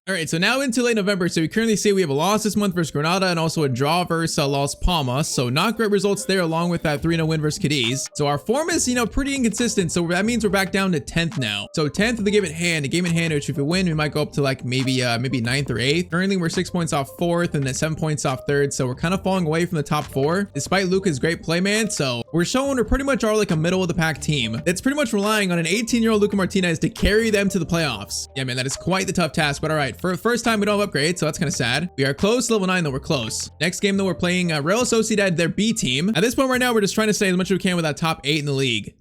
A: All right, so now into late November. So we currently see we have a loss this month versus Granada and also a draw versus Las Palmas. So not great results there along with that 3-0 win versus Cadiz. So our form is, you know, pretty inconsistent. So that means we're back down to 10th now. So 10th of the game at hand, which if we win, we might go up to like maybe 9th or 8th. Currently, we're 6 points off 4th and then 7 points off 3rd. So we're kind of falling away from the top 4 despite Luka's great play, man. So we're showing we pretty much are like a middle of the pack team that's pretty much relying on an 18-year-old Luka Martinez to carry them to the playoffs. Yeah, man, that is quite the tough task. But all right, for the first time, we don't have upgrades, so that's kind of sad. We are close to level 9, though. We're close. Next game, though, we're playing Real Sociedad, their B team. At this point right now, we're just trying to stay as much as we can with that top 8 in the league.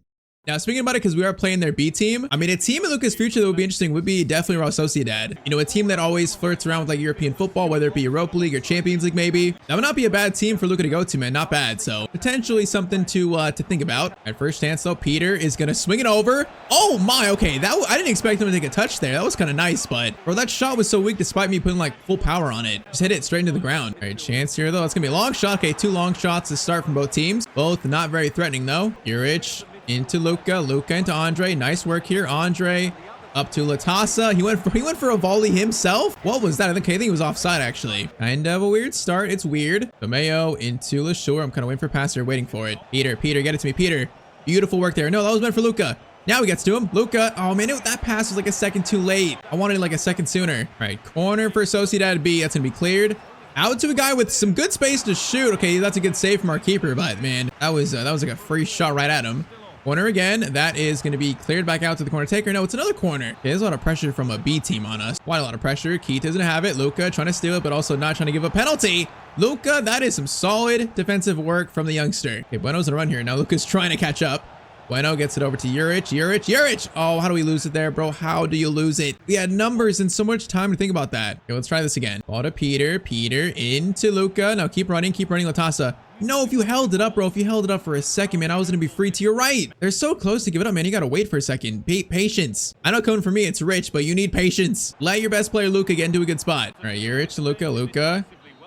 A: Now, speaking about it, because we are playing their B team, I mean, a team in Luka's future that would be interesting would be definitely Real Sociedad. You know, a team that always flirts around with like European football, whether it be Europa League or Champions League, maybe. That would not be a bad team for Luka to go to, man. Not bad. So potentially something to think about. At first chance, though, Peter is going to swing it over. Oh my, okay. I didn't expect him to take a touch there. That was kind of nice, but bro, that shot was so weak despite me putting like full power on it. Just hit it straight into the ground. All right, chance here, though. It's going to be a long shot. Okay, 2 long shots to start from both teams. Both not very threatening, though. Juric into Luka into Andre. Nice work here. Andre up to Latasa. He went for a volley himself. What was that? I think he was offside actually. Kind of a weird start. It's weird. Tomeo into LaSure. I'm kind of waiting for a pass here, waiting for it. Peter, get it to me. Peter, beautiful work there. No, that was meant for Luka. Now he gets to him. Luka. Oh man, that pass was like a second too late. I wanted like a second sooner. All right, corner for Sociedad B. That's gonna be cleared. Out to a guy with some good space to shoot. Okay, that's a good save from our keeper, but man, that was like a free shot right at him. Corner again. That is going to be cleared back out to the corner taker. No, it's another corner. Okay, there's a lot of pressure from a B team on us. Quite a lot of pressure. Keith doesn't have it. Luka trying to steal it, but also not trying to give a penalty. Luka, that is some solid defensive work from the youngster. Okay, Bueno's on a run here. Now Luka's trying to catch up. Bueno gets it over to Juric. Oh, how do we lose it there, bro? How do you lose it? We had numbers and so much time to think about that. Okay, let's try this again. Ball to Peter. Peter into Luka. Now keep running, Latasa. No, if you held it up, bro, if you held it up for a second, man, I was going to be free to your right. They're so close to give it up, man. You got to wait for a second. Patience. I know coming for me, it's Rich, but you need patience. Let your best player, Luka, get into a good spot. All right, Juric to Luka.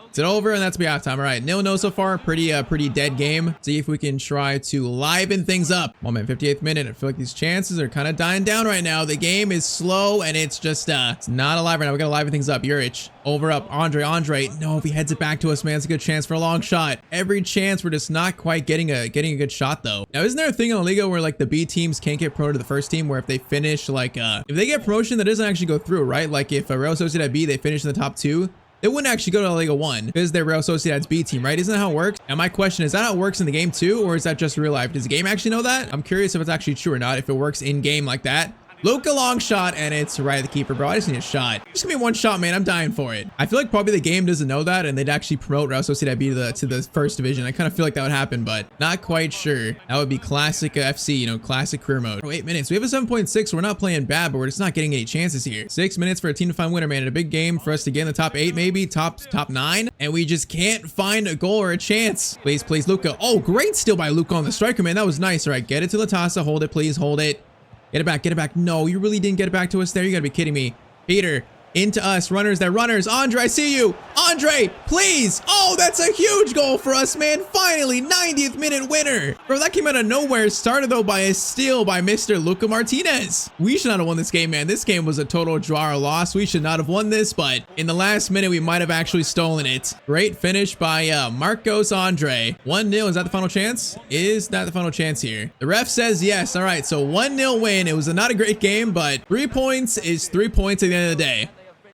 A: It's over, and that's be halftime. All right, 0-0 so far. Pretty dead game. See if we can try to liven things up. 58th minute. I feel like these chances are kind of dying down right now. The game is slow, and it's just it's not alive right now. We gotta liven things up. Juric over up. Andre. No, if he heads it back to us, man, it's a good chance for a long shot. Every chance, we're just not quite getting a good shot though. Now, isn't there a thing in La Liga where like the B teams can't get promoted to the first team, where if they finish like if they get promotion, that doesn't actually go through, right? Like if Real Sociedad B they finish in the top 2. They wouldn't actually go to La Liga 1 because they're Real Sociedad's B team, right? Isn't that how it works? And my question is that how it works in the game too, or is that just real life? Does the game actually know that? I'm curious if it's actually true or not, if it works in game like that. Luka long shot, and it's right at the keeper, bro. I just need a shot. Just give me one shot, man. I'm dying for it. I feel like probably the game doesn't know that, and they'd actually promote Real Sociedad B to the first division. I kind of feel like that would happen, but not quite sure. That would be classic FC, you know, classic career mode. Oh, 8 minutes. We have a 7.6, so we're not playing bad, but we're just not getting any chances here. 6 minutes for a team to find winner, man. And a big game for us to get in the top 8, maybe top 9, and we just can't find a goal or a chance. Please, Luka. Oh, great steal by Luka on the striker, man. That was nice. All right, get it to Latasa. Hold it, please. Hold it. Get it back. No, you really didn't get it back to us there. You gotta be kidding me. Peter, into us. Runners. Andre, I see you. Andre, please. Oh, that's a huge goal for us, man. Finally, 90th minute winner. Bro, that came out of nowhere. Started, though, by a steal by Mr. Luka Martinez. We should not have won this game, man. This game was a total draw or loss. We should not have won this, but in the last minute, we might have actually stolen it. Great finish by Marcos Andre. 1-0. Is that the final chance? Is that the final chance here? The ref says yes. All right, so 1-0 win. It was not a great game, but 3 points is 3 points at the end of the day.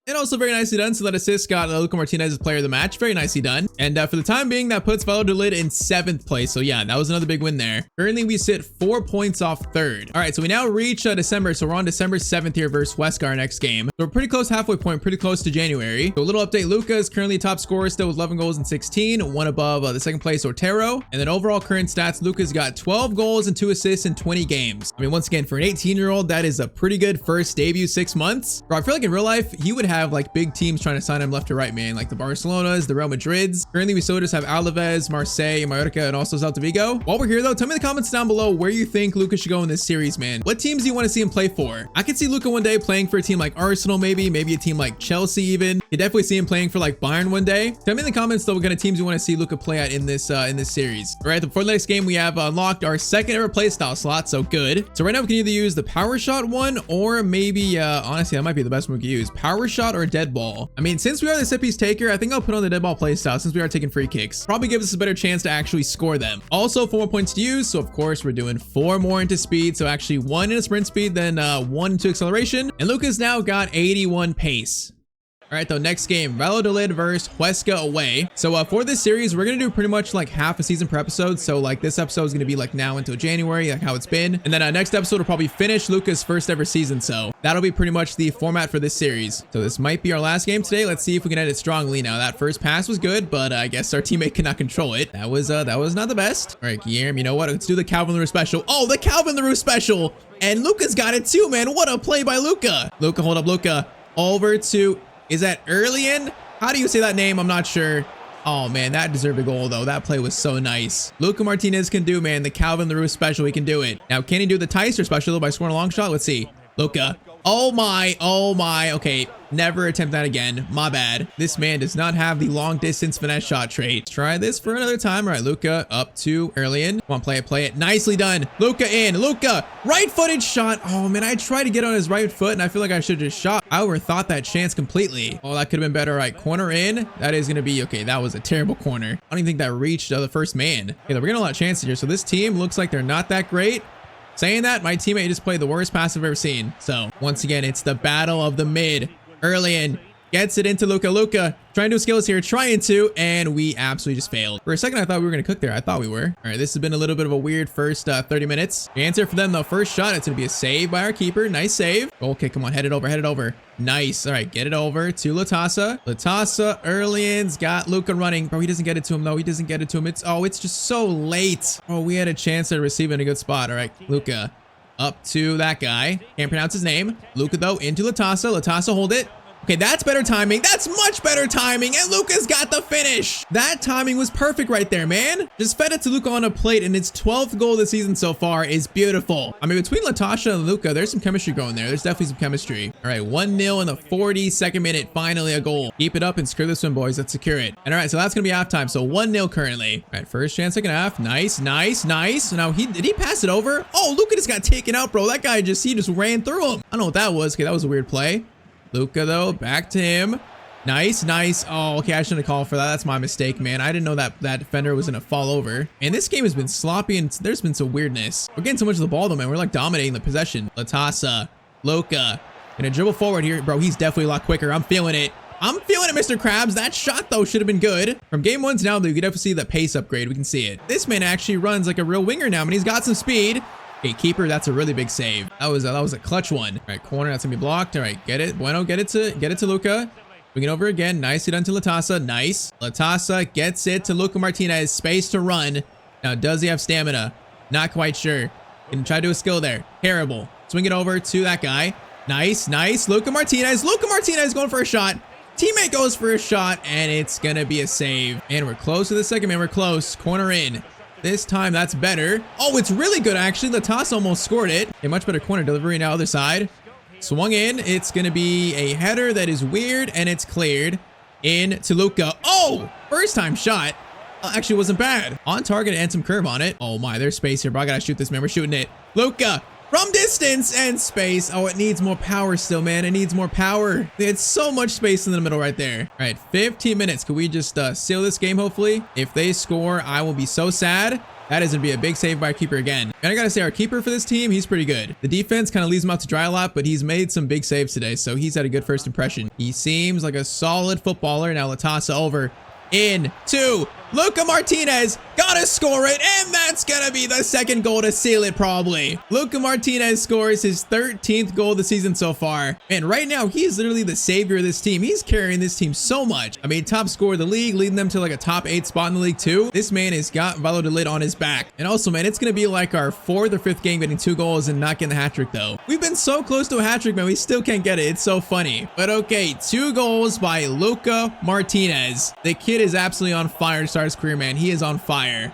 A: And also very nicely done. So that assist got Luka Martinez as player of the match. Very nicely done. And for the time being, that puts Valladolid in 7th place. So yeah, that was another big win there. Currently, we sit 4 points off 3rd. All right, so we now reach December. So we're on December 7th here versus Huesca next game. So we're pretty close halfway point, pretty close to January. So a little update. Luka is currently top scorer still with 11 goals and 16. One above the second place Otero. And then overall current stats, Luka's got 12 goals and 2 assists in 20 games. I mean, once again, for an 18-year-old, that is a pretty good first debut 6 months. Bro, I feel like in real life, he would have like big teams trying to sign him left to right, man, like the Barcelonas, the Real Madrids. Currently, we still just have Alaves, Marseille, Mallorca, and also Celta Vigo. While we're here, though, tell me in the comments down below where you think Luka should go in this series, man. What teams do you want to see him play for? I could see Luka one day playing for a team like Arsenal, maybe a team like Chelsea even. You definitely see him playing for like Bayern one day. Tell me in the comments, though, what kind of teams you want to see Luka play at in this series. All right, before the next game, we have unlocked our second ever playstyle slot, so good. So right now, we can either use the power shot one, or maybe, honestly, that might be the best one we could use. Power shot or dead ball. I mean, since we are the set piece taker, I think I'll put on the dead ball playstyle since we are taking free kicks. Probably gives us a better chance to actually score them. Also, 4 more points to use, so of course, we're doing 4 more into speed. So actually 1 into sprint speed, then 1 into acceleration. And Luka's now got 81 pace. All right, though, next game, Valladolid versus Huesca away. So for this series, we're going to do pretty much like half a season per episode. So like this episode is going to be like now until January, like how it's been. And then next episode will probably finish Luka's first ever season. So that'll be pretty much the format for this series. So this might be our last game today. Let's see if we can end it strongly. Now that first pass was good, but I guess our teammate cannot control it. That was not the best. All right, Guillermo, you know what? Let's do the Calvin Leroux special. Oh, the Calvin Leroux special. And Luka's got it too, man. What a play by Luka. Luka, hold up, Luka. Over to... Is that Erlian? How do you say that name? I'm not sure. Oh, man, that deserved a goal, though. That play was so nice. Luka Martinez can do, man. The Calvin Leroux special, he can do it. Now, can he do the Tyztir special, though, by scoring a long shot? Let's see. Luka. Oh, my. Okay, never attempt that again. My bad. This man does not have the long-distance finesse shot trait. Let's try this for another time. All right, Luka up to Erlian. Come on, play it. Nicely done. Luka in. Luka. Right-footed shot. Oh, man, I tried to get on his right foot, and I feel like I should have just shot. I overthought that chance completely. Oh, that could have been better. All right, corner in. That is going to be... Okay, that was a terrible corner. I don't even think that reached the first man. Okay, we're getting a lot of chances here. So this team looks like they're not that great. Saying that, my teammate just played the worst pass I've ever seen. So, once again, it's the battle of the mid. Erlian Gets it into Luka. Luka trying to do skills here, and we absolutely just failed. For a second, I thought we were going to cook there. I thought we were. All right, this has been a little bit of a weird first 30 minutes. The answer for them, though, first shot, it's going to be a save by our keeper. Nice save. Okay, come on, head it over. Nice. All right, get it over to Latasa. Latasa, Erlian's got Luka running. Bro, he doesn't get it to him, though. It's just so late. Oh, we had a chance to receive it in a good spot. All right, Luka up to that guy. Can't pronounce his name. Luka, though, into Latasa. Latasa, hold it. Okay, that's better timing. That's much better timing. And Luka's got the finish. That timing was perfect right there, man. Just fed it to Luka on a plate, and its 12th goal this season so far is beautiful. I mean, between Latasha and Luka, there's some chemistry going there. There's definitely some chemistry. All right, 1-0 in the 42nd minute. Finally a goal. Keep it up and screw this one, boys. Let's secure it. And all right, so that's going to be halftime. So 1-0 currently. All right, first chance, second half. Nice. Now, did he pass it over? Oh, Luka just got taken out, bro. That guy he just ran through him. I don't know what that was. Okay, that was a weird play. Luka, though, back to him. Nice. Oh, okay, I shouldn't have called for that. That's my mistake, man. I didn't know that defender was going to fall over. And this game has been sloppy, and there's been some weirdness. We're getting so much of the ball, though, man. We're, like, dominating the possession. Latasa, Luka, gonna dribble forward here. Bro, he's definitely a lot quicker. I'm feeling it, Mr. Krabs. That shot, though, should have been good. From game 1 to now, though, you can definitely see the pace upgrade. We can see it. This man actually runs like a real winger now, and he's got some speed. Okay, keeper, that's a really big save. That was a clutch one. All right, corner, that's gonna be blocked. All right, get it. Bueno, get it to Luka. Bring it over again. Nicely done to Latasa. Nice. Latasa gets it to Luka Martinez. Space to run. Now, does he have stamina? Not quite sure. Can try to do a skill there. Terrible. Swing it over to that guy. Nice. Luka Martinez going for a shot. Teammate goes for a shot, and it's gonna be a save. And we're close to the second man. We're close. Corner in. This time, that's better. Oh, it's really good, actually. The toss almost scored it. A much better corner delivery now, other side. Swung in. It's going to be a header that is weird, and it's cleared in to Luka. Oh, first time shot. Actually, wasn't bad. On target and some curve on it. Oh, my, there's space here, bro. I got to shoot this, man. We're shooting it. Luka from distance and space. Oh, it needs more power still, man. It needs more power. They had so much space in the middle right there. All right, 15 minutes. Can we just seal this game, hopefully? If they score, I will be so sad. That is going to be a big save by our keeper again. And I got to say, our keeper for this team, he's pretty good. The defense kind of leaves him out to dry a lot, but he's made some big saves today, so he's had a good first impression. He seems like a solid footballer. Now Latasa over into Luka Martinez, gotta score it, and that's gonna be the second goal to seal it probably. Luka Martinez scores his 13th goal of the season so far, and right now he's literally the savior of this team. He's carrying this team so much. I mean, top scorer of the league, leading them to like a top 8 spot in the league too. This man has got Valladolid on his back. And also, man, it's gonna be like our 4th or 5th game getting 2 goals and not getting the hat trick though. We've been so close to a hat trick, man, we still can't get it. It's so funny. But okay, 2 goals by Luka Martinez. The kid is absolutely on fire to start his career, man. He is on fire.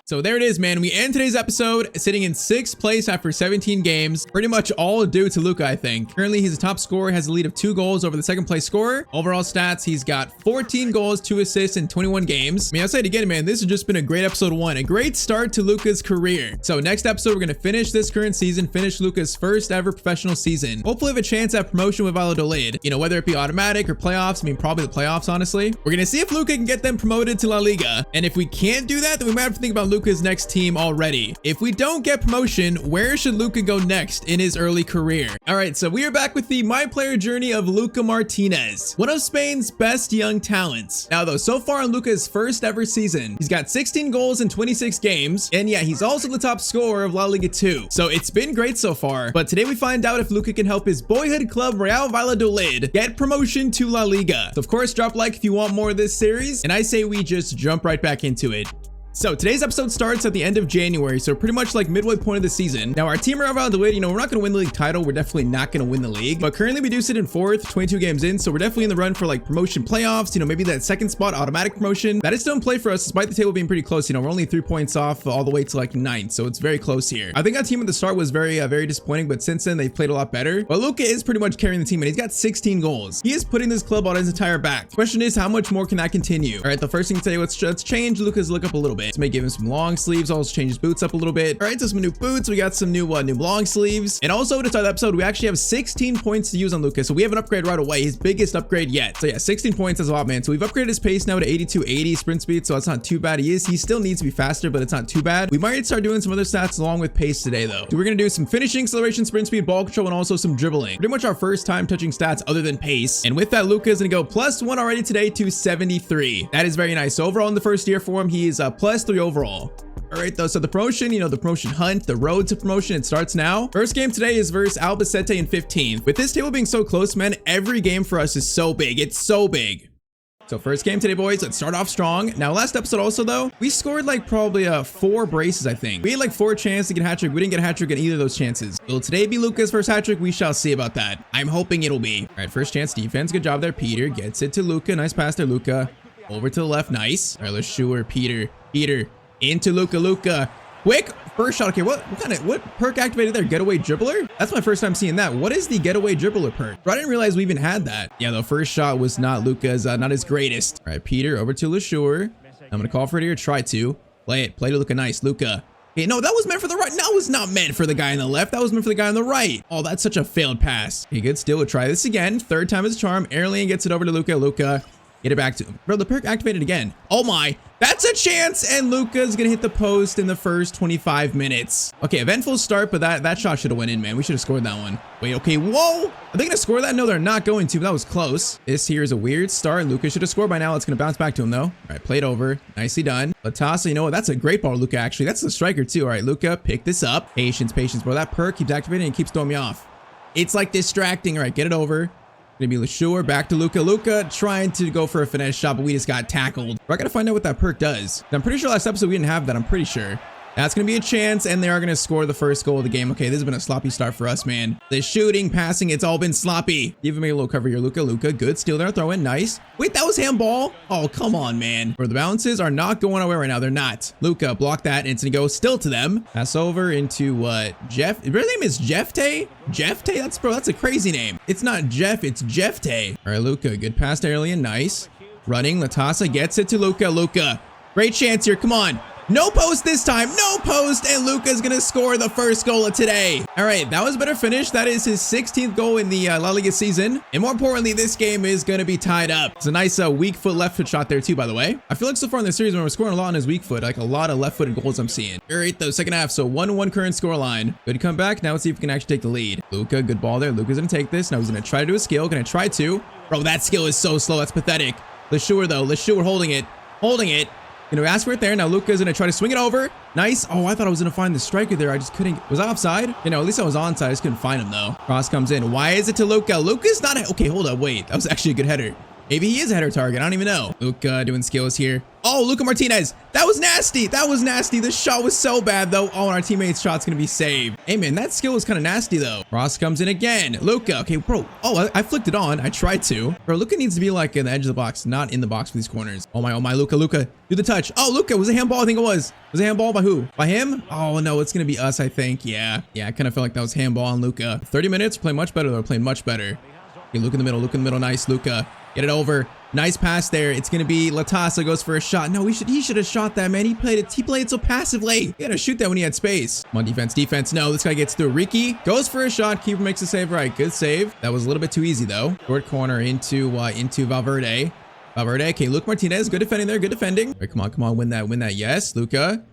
A: So there it is, man. We end today's episode sitting in 6th place after 17 games. Pretty much all due to Luka, I think. Currently, he's a top scorer, has a lead of 2 goals over the 2nd place scorer. Overall stats, he's got 14 goals, 2 assists in 21 games. I mean, I'll say it again, man. This has just been a great episode 1. A great start to Luka's career. So next episode, we're going to finish this current season, finish Luka's first ever professional season. Hopefully have a chance at promotion with Valladolid. You know, whether it be automatic or playoffs. I mean, probably the playoffs, honestly. We're going to see if Luka can get them promoted to La Liga. And if we can't do that, then we might have to think about Luka's next team already. If we don't get promotion, where should Luka go next in his early career? All right, so we are back with the My Player journey of Luka Martinez, one of Spain's best young talents. Now though, so far in Luka's first ever season, he's got 16 goals in 26 games, and yeah, he's also the top scorer of La Liga 2. So it's been great so far, but today we find out if Luka can help his boyhood club Real Valladolid get promotion to La Liga. So of course, drop a like if you want more of this series, and I say we just jump right back into it. So today's episode starts at the end of January, so pretty much like midway point of the season. Now our team Real Valladolid, you know, we're not going to win the league title. We're definitely not going to win the league, but currently we do sit in 4th, 22 games in. So we're definitely in the run for like promotion playoffs, you know, maybe that 2nd spot automatic promotion. That is still in play for us, despite the table being pretty close. You know, we're only 3 points off all the way to like 9th. So it's very close here. I think our team at the start was very disappointing, but since then they've played a lot better. But Luka is pretty much carrying the team, and he's got 16 goals. He is putting this club on his entire back. Question is, how much more can that continue? All right, the first thing to say, let's change Luka's look up a little bit. bit. So may give him some long sleeves, also change his boots up a little bit. All right, so some new boots. We got some new long sleeves. And also to start the episode, we actually have 16 points to use on Luka. So we have an upgrade right away, his biggest upgrade yet. So yeah, 16 points is a lot, man. So we've upgraded his pace now to 8280 sprint speed. So that's not too bad. He still needs to be faster, but it's not too bad. We might start doing some other stats along with pace today though. So we're going to do some finishing, acceleration, sprint speed, ball control, and also some dribbling. Pretty much our first time touching stats other than pace. And with that, Luka is going to go +1 already today to 73. That is very nice. So overall in the first year for him, he is +3 overall. All right, though, so the promotion, the promotion hunt, the road to promotion, it starts now. First game today is versus Albacete in 15th. With this table being so close, man, every game for us is so big. It's so big. So first game today, boys. Let's start off strong. Now, last episode also, though, we scored like probably 4 braces, I think. We had like 4 chances to get a hat trick. We didn't get a hat trick in either of those chances. Will today be Luka's first hat trick? We shall see about that. I'm hoping it'll be. All right, first chance defense. Good job there. Peter gets it to Luka. Nice pass there, Luka. Over to the left. Nice. All right, let's shoot her. Peter into Luka. Quick first shot. Okay, what perk activated there? Getaway dribbler? That's my first time seeing that. What is the getaway dribbler perk? Bro, I didn't realize we even had that. Yeah, the first shot was not Luka's, not his greatest. All right, Peter over to LeSure. I'm gonna call for it here. Try to play to Luka. Nice, Luka. Okay, no, that was meant for the right. That was not meant for the guy on the left. That was meant for the guy on the right. Oh, that's such a failed pass. Okay, good steal. We'll try this again. Third time is a charm. Airlane gets it over to Luka. Luka, get it back to him. Bro, the perk activated again. Oh my. That's a chance, and Luka's gonna hit the post in the first 25 minutes. Okay, eventful start, but that shot should have went in, man. We should have scored that one. Wait, okay, whoa! Are they gonna score that? No, they're not going to, but that was close. This here is a weird start. Luka should have scored by now. It's gonna bounce back to him, though. All right, played over. Nicely done. Latasa, you know what? That's a great ball, Luka, actually. That's the striker, too. All right, Luka, pick this up. Patience, bro. That perk keeps activating and keeps throwing me off. It's like distracting. All right, get it over. Gonna be LeSure, back to Luka. Luka trying to go for a finesse shot, but we just got tackled. I gotta find out what that perk does. I'm pretty sure last episode we didn't have that. I'm pretty sure. That's gonna be a chance, and they are gonna score the first goal of the game. Okay, this has been a sloppy start for us, man. The shooting, passing, it's all been sloppy. Give me a little cover here, Luka. Good steal there, throw in, nice. Wait, that was handball? Oh, come on, man. Bro, the bounces are not going away right now. They're not. Luka, block that, and it's gonna go still to them. Pass over into Jeff. His real name is Jefte? Jefte? That's a crazy name. It's not Jeff, it's Jefte. All right, Luka, good pass to Alien, nice. Running, Latasa gets it to Luka. Great chance here, come on. No post this time, no post, and Luka's gonna score the first goal of today. All right, that was a better finish. That is his 16th goal in the La Liga season. And more importantly, this game is gonna be tied up. It's a nice weak foot left foot shot there too, by the way. I feel like so far in the series, when we're scoring a lot on his weak foot, like a lot of left footed goals I'm seeing. All right, though, second half, so 1-1 current score line. Good comeback. Now let's see if we can actually take the lead. Luka, good ball there. Luka's gonna take this. Now he's gonna try to do a skill. Gonna try to. Bro, that skill is so slow. That's pathetic. LeSure, though. LeSure holding it. Gonna ask for it there. Now Luka's gonna try to swing it over. Nice. Oh, I thought I was gonna find the striker there. I just couldn't. Was I offside? At least I was onside. I just couldn't find him though. Cross comes in. Why is it to Luka? Luka's not. Okay, hold up. Wait. That was actually a good header. Maybe he is a header target. I don't even know. Luka doing skills here. Oh, Luka Martinez. That was nasty. The shot was so bad though. Oh, and our teammate's shot's gonna be saved. Hey man, that skill was kind of nasty though. Cross comes in again. Luka. Okay, bro. Oh, I flicked it on. I tried to. Bro, Luka needs to be like in the edge of the box, not in the box for these corners. Oh my, Luka. Do the touch. Oh, Luka, was a handball. I think it was. Was a handball by who? By him? Oh no, it's gonna be us, I think. Yeah, I kind of felt like that was handball on Luka. 30 minutes, playing much better though. Playing much better. Okay, Luka in the middle. Nice, Luka. Get it over. Nice pass there. It's gonna be Latasa goes for a shot. No, he should have shot that, man. He played it so passively. He had to shoot that when he had space. Come on, defense. No, this guy gets through. Ricky goes for a shot. Keeper makes a save. Right, good save. That was a little bit too easy though. Short corner into Valverde. Okay, Luka Martinez, good defending there. Good defending. All right, come on, win that. Yes, Luka.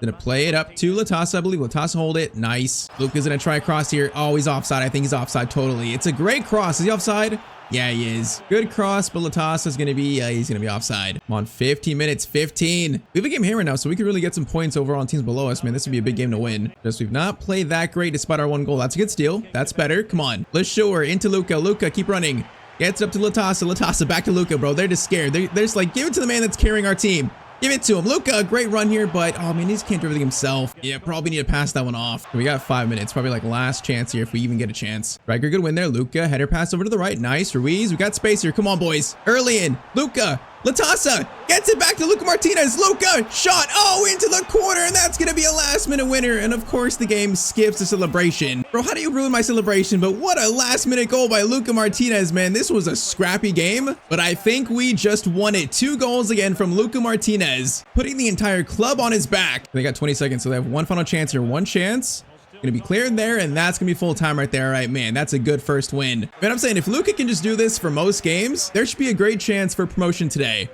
A: Gonna play it up to Latasa, I believe. Latasa hold it. Nice. Luka's gonna try a cross here. Oh, he's offside. I think he's offside totally. It's a great cross. Is he offside? Yeah, he is. Good cross, but Latasa's gonna be, he's gonna be offside. Come on, 15 minutes, 15. We have a game here right now, so we can really get some points overall on teams below us, man. This would be a big game to win. Just we've not played that great despite our 1 goal. That's a good steal. That's better. Come on. LeSure into Luka. Luka, keep running. Gets it up to Latasa. Latasa back to Luka, bro. They're just scared. They're just like, give it to the man that's carrying our team. Give it to him. Luka, great run here, but oh man, he just can't do everything himself. Yeah, probably need to pass that one off. We got 5 minutes, probably like last chance here if we even get a chance. Striker, good win there. Luka, header pass over to the right. Nice. Ruiz, we got space here. Come on, boys. Early in. Luka. Latasa gets it back to Luka Martinez. Luka shot. Oh, into the corner. And that's going to be a last-minute winner. And of course, the game skips the celebration. Bro, how do you ruin my celebration? But what a last-minute goal by Luka Martinez, man. This was a scrappy game, but I think we just won it. 2 goals again from Luka Martinez, putting the entire club on his back. They got 20 seconds, so they have one final chance here. One chance. Gonna be cleared there, and that's gonna be full time right there. All right, man, that's a good first win. Man, I'm saying if Luka can just do this for most games, there should be a great chance for promotion today.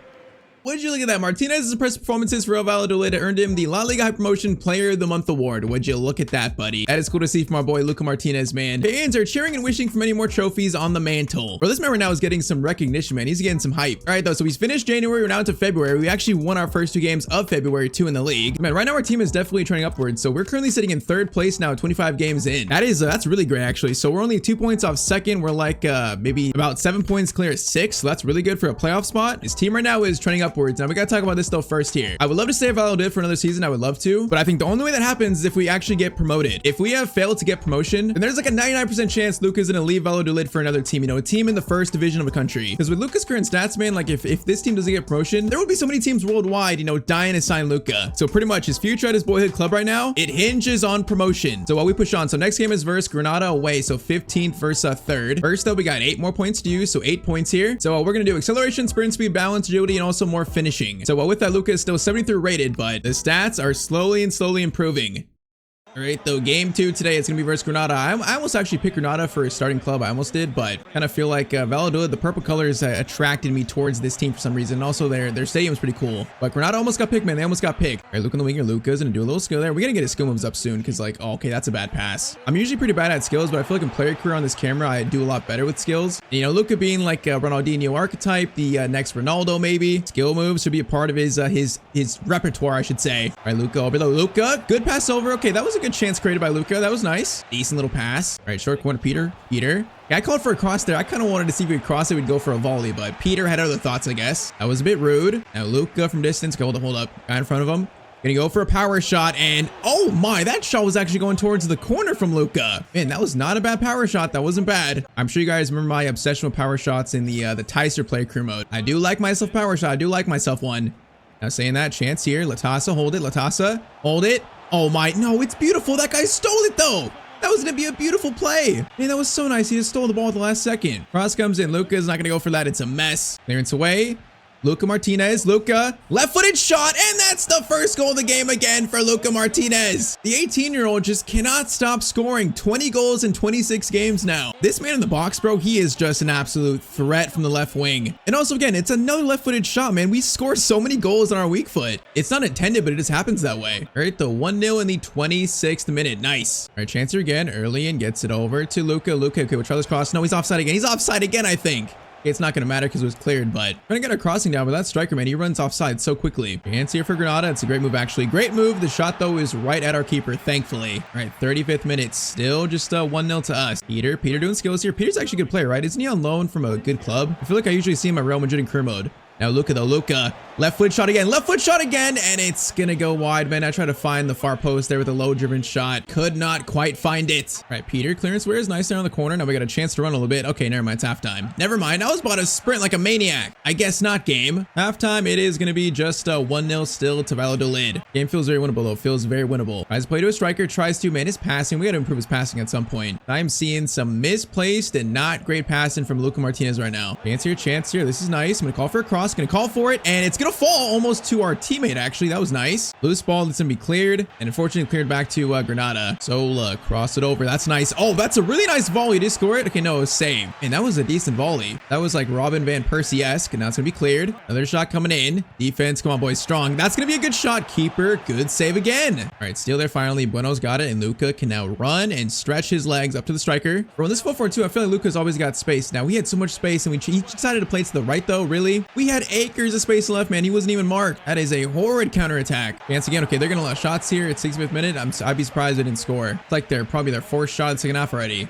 A: What did you look at that? Martinez's impressive performances for Real Valladolid earned him the La Liga High Promotion Player of the Month award. Would you look at that, buddy? That is cool to see from our boy Luka Martinez, man. Fans are cheering and wishing for many more trophies on the mantle. Bro, this man right now is getting some recognition, man. He's getting some hype. All right, though, so he's finished January. We're now into February. We actually won our first 2 games of February, 2 in the league. Man, right now our team is definitely trending upwards. So we're currently sitting in 3rd place now, 25 games in. That's really great, actually. So we're only 2 points off second. We're like maybe about 7 points clear at 6th. So that's really good for a playoff spot. His team right now is trending upwards. Now we gotta talk about this though first here. I would love to stay at Valladolid for another season. I would love to, but I think the only way that happens is if we actually get promoted. If we have failed to get promotion, then there's like a 99% chance Luka's gonna leave Valladolid for another team, you know, a team in the 1st division of a country. Because with Luka's current stats, man, like if this team doesn't get promotion, there would be so many teams worldwide, you know, dying to sign Luka. So pretty much his future at his boyhood club right now, it hinges on promotion. So while we push on, so next game is versus Granada away, so 15th versus 3rd. First though, we got 8 more points to use, so 8 points here. So we're gonna do acceleration, sprint speed, balance, agility, and also more finishing. So with that, Luka is still 73 rated, but the stats are slowly improving. All right, though, game 2 today, it's gonna be versus Granada. I almost actually picked Granada for a starting club. I almost did, but kind of feel like Valladolid, the purple colors attracted me towards this team for some reason. And also their stadium's pretty cool. But Granada almost got picked, man. They almost got picked. All right, Luka on the winger. Luka's gonna do a little skill there. We're gonna get his skill moves up soon because like, oh, okay, that's a bad pass. I'm usually pretty bad at skills, but I feel like in player career on this camera, I do a lot better with skills. And, you know, Luka being like a Ronaldinho archetype, the next Ronaldo maybe. Skill moves should be a part of his repertoire, I should say. All right, Luka, below Luka. Good pass over. Okay, that was a good chance created by Luka. That was nice. Decent little pass. All right, short corner, Peter. Yeah, I called for a cross there. I kind of wanted to see if we could cross it, we'd go for a volley, but Peter had other thoughts, I guess. That was a bit rude. Now Luka from distance. Hold up. Guy in front of him. Gonna go for a power shot, and oh my, that shot was actually going towards the corner from Luka. Man, that was not a bad power shot. That wasn't bad. I'm sure you guys remember my obsession with power shots in the Tyztir player crew mode. I do like myself power shot. I do like myself one. Now saying that, chance here. Latasa, hold it. Latasa, hold it. Oh my, no, it's beautiful. That guy stole it though. That was gonna be a beautiful play. Man, that was so nice. He just stole the ball at the last second. Cross comes in. Luka's not gonna go for that. It's a mess. Clearance away. Luka Martinez, Luka, left-footed shot, and that's the first goal of the game again for Luka Martinez. The 18-year-old just cannot stop scoring. 20 goals in 26 games now. This man in the box, bro, he is just an absolute threat from the left wing. And also, again, it's another left-footed shot, man. We score so many goals on our weak foot. It's not intended, but it just happens that way. All right, the 1-0 in the 26th minute. Nice. All right, chancer again, early, and gets it over to Luka. Luka, okay, we'll try this cross. No, he's offside again. He's offside again, I think. It's not going to matter because it was cleared, but we're going to get a crossing down, but that striker, man, he runs offside so quickly. Chance here for Granada. It's a great move, actually. Great move. The shot, though, is right at our keeper, thankfully. All right, 35th minute. Still just 1-0 to us. Peter doing skills here. Peter's actually a good player, right? Isn't he on loan from a good club? I feel like I usually see him at Real Madrid in career mode. Now Luka though, Luka, left foot shot again, and it's gonna go wide, man. I tried to find the far post there with a low driven shot. Could not quite find it. All right, Peter, clearance where is nice there on the corner. Now we got a chance to run a little bit. Okay, never mind, it's halftime. Never mind, I was about to sprint like a maniac. I guess not game. Halftime, it is gonna be just 1-0 still to Valladolid. Game feels very winnable though, feels very winnable. Tries to play to a striker, tries to, man, his passing. We gotta improve his passing at some point. I'm seeing some misplaced and not great passing from Luka Martinez right now. Chance here, this is nice. I'm gonna call for a cross. Gonna call for it, and it's gonna fall almost to our teammate, actually. That was nice. Loose ball that's gonna be cleared, and unfortunately cleared back to Granada. So cross it over. That's nice. Oh, that's a really nice volley. Did he score it? Okay, no, it was saved. And that was a decent volley. That was like Robin Van Persie-esque, and now it's gonna be cleared. Another shot coming in. Defense, come on, boys, strong. That's gonna be a good shot. Keeper, good save again. All right, steal there finally. Bueno's got it, and Luka can now run and stretch his legs up to the striker. Bro, in this 4-4-2, I feel like Luka's always got space. Now, we had so much space, and he decided to play to the right, though, really? We had acres of space left, man. He wasn't even marked. That is a horrid counterattack. Chance again. Okay, they're gonna allow shots here at 65th minute. I'd be surprised they didn't score. It's like they're probably their fourth shot in the second half already.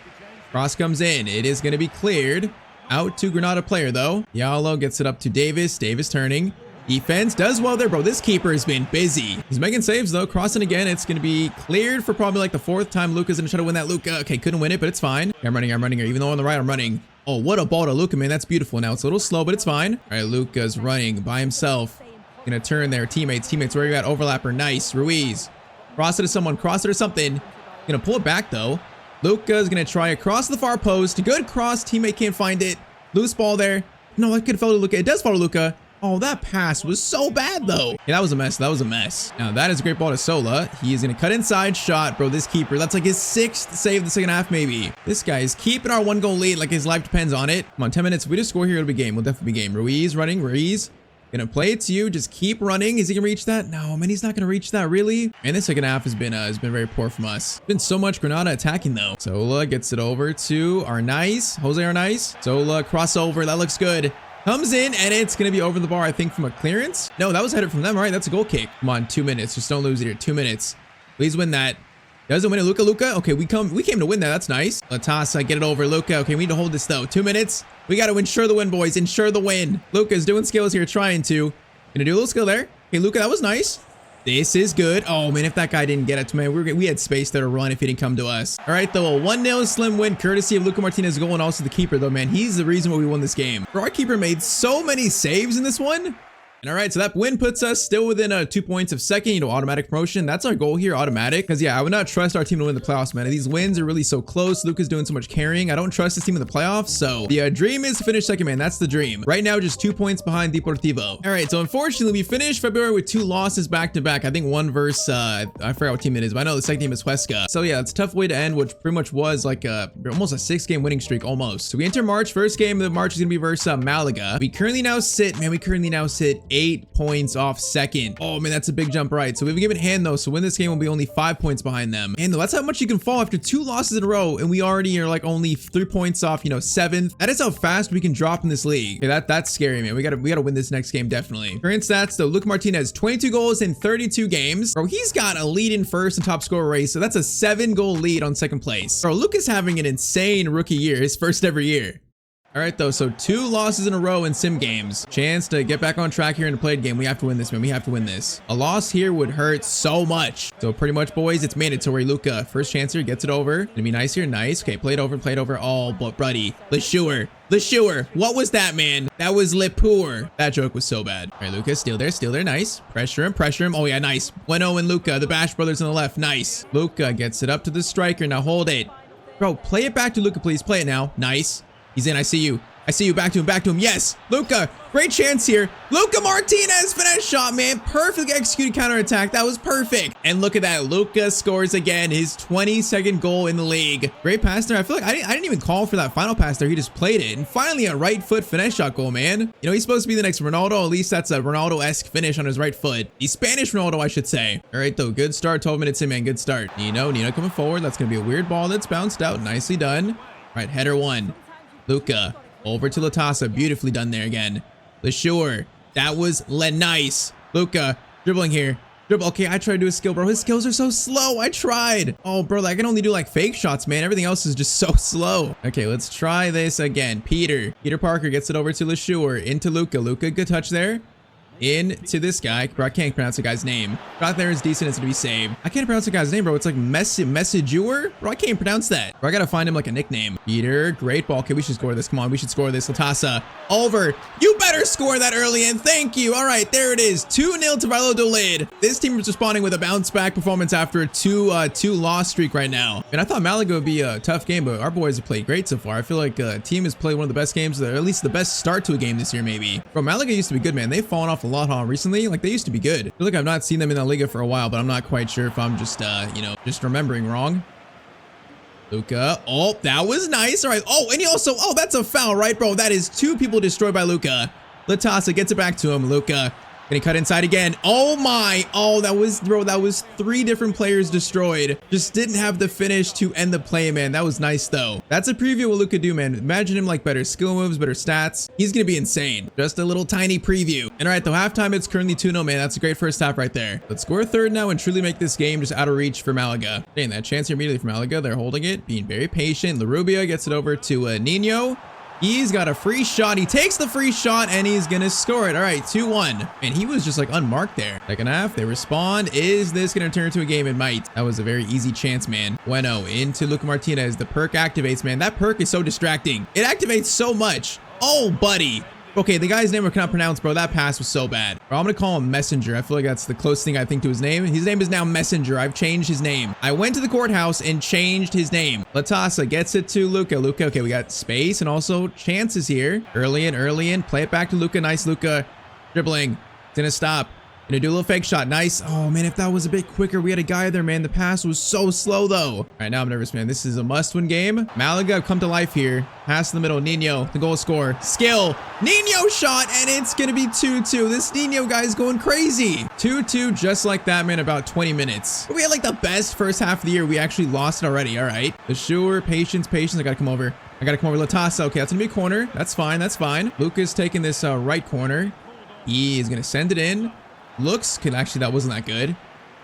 A: Cross comes in. It is gonna be cleared. Out to Granada player, though. Yalo gets it up to Davis. Davis turning. Defense does well there, bro. This keeper has been busy. He's making saves, though. Crossing again. It's going to be cleared for probably like the fourth time. Luka's going to try to win that. Luka, okay, couldn't win it, but it's fine. I'm running here. Even though on the right, I'm running. Oh, what a ball to Luka, man. That's beautiful. Now it's a little slow, but it's fine. All right, Luka's running by himself. Gonna turn there. Teammates, where you at? Overlapper. Nice. Ruiz. Cross it to someone. Cross it or something. Gonna pull it back, though. Luka's gonna try across the far post. Good cross. Teammate can't find it. Loose ball there. No, that could fall to Luka. It does fall to Luka. Oh, that pass was so bad, though. Yeah, that was a mess. That was a mess. Now, that is a great ball to Sola. He is going to cut inside shot. Bro, this keeper, that's like his 6th save of the second half, maybe. This guy is keeping our 1-goal lead like his life depends on it. Come on, 10 minutes. If we just score here, it'll be game. We'll definitely be game. Ruiz running. Ruiz. Gonna play it to you. Just keep running. Is he gonna reach that? No, man, he's not gonna reach that, really. And the second half has been very poor from us. Been so much Granada attacking, though. Sola gets it over to Arnaiz. Jose Arnaiz. Sola crossover. That looks good. Comes in, and it's going to be over the bar, I think, from a clearance. No, that was headed from them. All right, that's a goal kick. Come on, 2 minutes. Just don't lose it here. 2 minutes. Please win that. Doesn't win it. Luka. Okay, we came to win that. That's nice. Latasa, get it over. Luka. Okay, we need to hold this, though. 2 minutes. We got to ensure the win, boys. Ensure the win. Luka's doing skills here, trying to. Gonna do a little skill there. Okay, Luka, that was nice. This is good. Oh, man, if that guy didn't get it to me, we had space there to run if he didn't come to us. All right, though, a 1-0 slim win courtesy of Luka Martinez goal and also the keeper, though, man. He's the reason why we won this game. Our keeper made so many saves in this one. And all right, so that win puts us still within 2 points of second, automatic promotion. That's our goal here, automatic. Because, yeah, I would not trust our team to win the playoffs, man. These wins are really so close. Luka's doing so much carrying. I don't trust this team in the playoffs. So the dream is to finish second, man. That's the dream. Right now, just 2 points behind Deportivo. All right, so unfortunately, we finished February with 2 losses back-to-back. I think one versus, I forgot what team it is, but I know the second team is Huesca. So, yeah, it's a tough way to end, which pretty much was like almost a 6-game winning streak, almost. So we enter March. First game of March is going to be versus Malaga. We currently now sit 8 points off second. Oh man, that's a big jump, right? So we've given hand though, so win this game will be only 5 points behind them. And that's how much you can fall after 2 losses in a row, and we already are like only 3 points off, 7th. That is how fast we can drop in this league. Okay, that's scary, man. We gotta win this next game, definitely. Current stats though, Luka Martinez, 22 goals in 32 games. Bro, he's got a lead in first and top scorer race, so that's a 7-goal lead on second place. Bro, Luka's having an insane rookie year, his first ever year. All right, though, so 2 losses in a row in sim games. Chance to get back on track here in a played game. We have to win this, man. We have to win this. A loss here would hurt so much. So pretty much, boys, it's mandatory. Luka, first chance here, gets it over. Gonna be nice here. Nice. Okay, played over. Oh, but buddy. Le Shoer. What was that, man? That was Le Pour. That joke was so bad. All right, Luka, still there. Nice. Pressure him. Oh, yeah, nice. Bueno and Luka, the Bash brothers on the left. Nice. Luka gets it up to the striker. Now hold it. Bro, play it back to Luka, please. Play it now. Nice. He's in. I see you. Back to him. Yes. Luka. Great chance here. Luka Martinez. Finesse shot, man. Perfect executed counterattack. That was perfect. And look at that. Luka scores again. His 22nd goal in the league. Great pass there. I feel like I didn't even call for that final pass there. He just played it. And finally, a right foot finesse shot goal, man. He's supposed to be the next Ronaldo. At least that's a Ronaldo-esque finish on his right foot. The Spanish Ronaldo, I should say. All right, though. Good start. 12 minutes in, man. Good start. Nino coming forward. That's going to be a weird ball that's bounced out. Nicely done. All right, header 1. Luka. Over to Latasa. Beautifully done there again. Le Shoer. That was nice. Luka. Dribbling here. Okay, I tried to do a skill, bro. His skills are so slow. I tried. Oh, bro, I can only do like fake shots, man. Everything else is just so slow. Okay, let's try this again. Peter Parker gets it over to Le Shoer. Into Luka. Good touch there. Into this guy. Bro, I can't pronounce the guy's name. Shot there is decent. It's going to be saved. I can't pronounce the guy's name, bro. It's like Messager? Bro, I can't pronounce that. Bro, I got to find him like a nickname. Peter, great ball. Okay, we should score this. Come on, we should score this. Latasa, over. You better score that early, and thank you. All right, there it is. 2-0 to Valladolid. This team is responding with a bounce-back performance after a 2-loss streak right now. And I thought Malaga would be a tough game, but our boys have played great so far. I feel like team has played one of the best games, or at least the best start to a game this year, maybe. Bro, Malaga used to be good, man. They've fallen off a lot, huh, recently. Like, they used to be good. I feel like I've not seen them in La Liga for a while, but I'm not quite sure if I'm just, just remembering wrong. Luka. Oh, that was nice. All right. Oh, and he also, that's a foul, right, bro? That is 2 people destroyed by Luka. Latasa gets it back to him. Luka. Gonna cut inside again. Oh my. Oh, that was 3 different players destroyed. Just didn't have the finish to end the play, man. That was nice, though. That's a preview of what Luka do, man. Imagine him like better skill moves, better stats. He's gonna be insane. Just a little tiny preview. And all right, though, halftime, it's currently 2-0, man. That's a great first half right there. Let's score a third now and truly make this game just out of reach for Malaga. Dang, that chance here immediately for Malaga. They're holding it, being very patient. Larubia gets it over to Nino. He's got a free shot. He takes the free shot and he's gonna score it. All right, 2-1. And he was just like unmarked there. Second half, they respond. Is this gonna turn into a game? It might. That was a very easy chance, man. Bueno into Luka Martinez. The perk activates, man. That perk is so distracting. It activates so much. Oh, buddy. Okay, the guy's name I cannot pronounce, bro. That pass was so bad. Bro, I'm gonna call him Messenger. I feel like that's the closest thing I think to his name. His name is now Messenger. I've changed his name. I went to the courthouse and changed his name. Latasa gets it to Luka. Luka, okay, we got space and also chances here. Early in. Play it back to Luka. Nice, Luka. Dribbling. It's gonna stop. Gonna do a little fake shot. Nice. Oh, man, if that was a bit quicker, we had a guy there, man. The pass was so slow, though. All right, now I'm nervous, man. This is a must-win game. Malaga come to life here. Pass in the middle. Nino, the goal scorer. Skill. Nino shot, and it's gonna be 2-2. This Nino guy's going crazy. 2-2, just like that, man, about 20 minutes. We had, like, the best first half of the year. We actually lost it already. All right. The sure, patience. I gotta come over. Latasa. Okay, that's gonna be a corner. That's fine. Luka's taking this right corner. He is gonna send it in. Actually, that wasn't that good.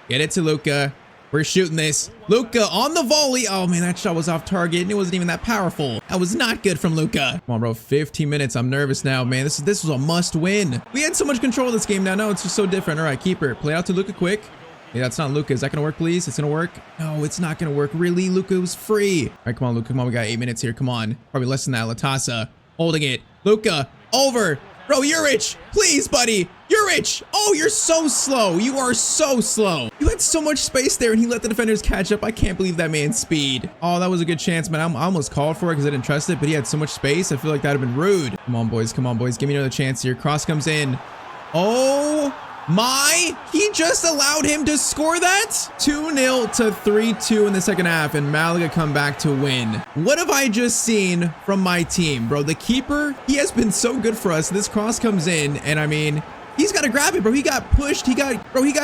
A: Get it to Luka. We're shooting this. Luka on the volley. Oh, man, that shot was off target, and it wasn't even that powerful. That was not good from Luka. Come on, bro. 15 minutes. I'm nervous now, man. This was a must win. We had so much control of this game now. No, it's just so different. All right, keeper. Play out to Luka quick. Hey, that's not Luka. Is that going to work, please? It's going to work. No, it's not going to work. Really? Luka was free. All right, come on, Luka. Come on. We got 8 minutes here. Come on. Probably less than that. Latasa holding it. Luka over. Bro, Juric, please, buddy. Juric. Oh, you're so slow. You are so slow. You had so much space there, and he let the defenders catch up. I can't believe that man's speed. Oh, that was a good chance, man. I almost called for it because I didn't trust it, but he had so much space. I feel like that would have been rude. Come on, boys. Give me another chance here. Cross comes in. Oh, my. He just allowed him to score that? 2-0 to 3-2 in the second half, and Malaga come back to win. What have I just seen from my team, bro? The keeper, he has been so good for us. This cross comes in, and I mean, he's got to grab it, bro. He got pushed. He got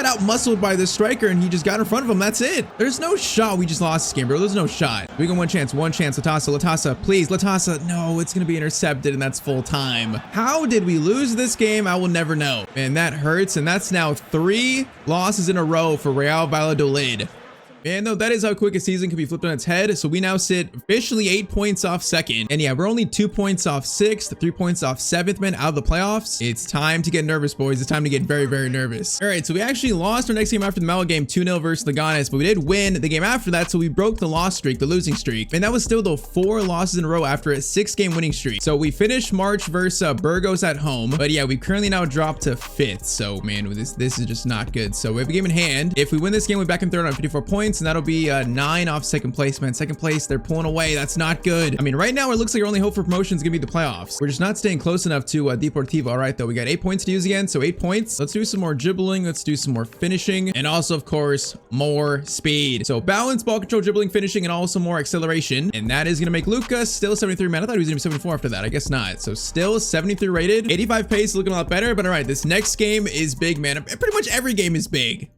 A: out muscled by the striker, and he just got in front of him. That's it. There's no shot. We just lost this game, bro. There's no shot. We got one chance. Latasa, please. Latasa. No, it's going to be intercepted, and that's full time. How did we lose this game? I will never know. Man, that hurts, and that's now 3 losses in a row for Real Valladolid. Man, though, that is how quick a season can be flipped on its head. So we now sit officially 8 points off second. And yeah, we're only 2 points off 6th, 3 points off 7th, man, out of the playoffs. It's time to get nervous, boys. It's time to get very, very nervous. All right, so we actually lost our next game after the Malaga game 2-0 versus Leganes, but we did win the game after that. So we broke the loss streak, the losing streak. And that was still the 4 losses in a row after a 6-game winning streak. So we finished March versus Burgos at home. But yeah, we currently now dropped to 5th. So man, this is just not good. So we have a game in hand. If we win this game, we're back in third on 54 points. And that'll be 9 off second place, man. Second place, they're pulling away. That's not good. I mean, right now, it looks like our only hope for promotion is gonna be the playoffs. We're just not staying close enough to Deportivo. All right, though, we got 8 points to use again, so 8 points. Let's do some more dribbling. Let's do some more finishing, and also, of course, more speed. So balance, ball control, dribbling, finishing, and also more acceleration. And that is gonna make Luka still 73, man. I thought he was gonna be 74 after that. I guess not. So still 73 rated. 85 pace, looking a lot better. But all right, this next game is big, man. Pretty much every game is big.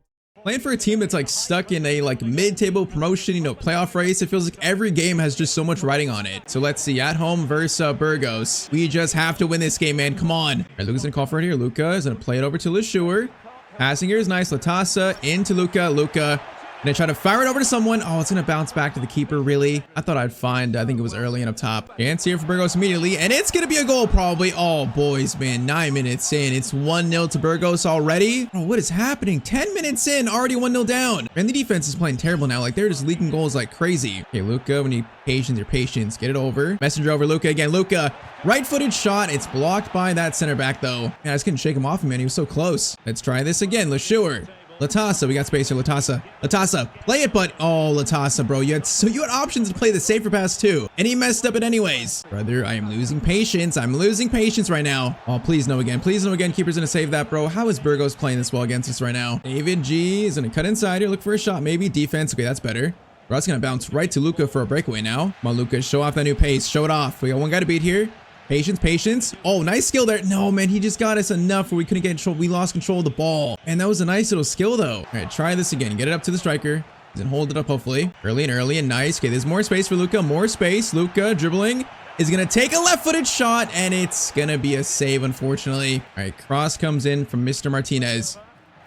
A: Playing for a team that's like stuck in a like mid-table promotion, you know, playoff race, it feels like every game has just so much riding on it. So let's see, at home versus Burgos. We just have to win this game, man. Come on. All right, Luka's gonna call for it here. Luka is gonna play it over to Leshure. Passing here is nice. Latasa into Luka. Gonna try to fire it over to someone. Oh, it's gonna bounce back to the keeper, really. I thought I'd find, I think it was early and up top. Chance here for Burgos immediately, and it's gonna be a goal probably. Oh, boys, man, 9 minutes in. It's 1-0 to Burgos already. Oh, what is happening? 10 minutes in, already 1-0 down. And the defense is playing terrible now. Like, they're just leaking goals like crazy. Okay, Luka, we need patience. Get it over. Messenger over Luka again. Luka, right-footed shot. It's blocked by that center back, though. Man, I just couldn't shake him off, man. He was so close. Let's try this again. Leshure. Latasa, we got space here. Latasa, play it, but oh, Latasa, bro, you had options to play the safer pass too, and he messed up it anyways. Brother, I am losing patience. I'm losing patience right now. Oh, please no again. Keeper's gonna save that, bro. How is Burgos playing this well against us right now? David G is gonna cut inside here, look for a shot, maybe defense. Okay, that's better. Bro, that's gonna bounce right to Luka for a breakaway now. Come on, Luka, show off that new pace. Show it off. We got one guy to beat here. Patience. Oh, nice skill there. No, man, he just got us enough where we couldn't get control. We lost control of the ball. And that was a nice little skill, though. All right, try this again. Get it up to the striker. Then hold it up, hopefully. Early and nice. Okay, there's more space for Luka. More space. Luka dribbling is going to take a left-footed shot, and it's going to be a save, unfortunately. All right, cross comes in from Mr. Martinez.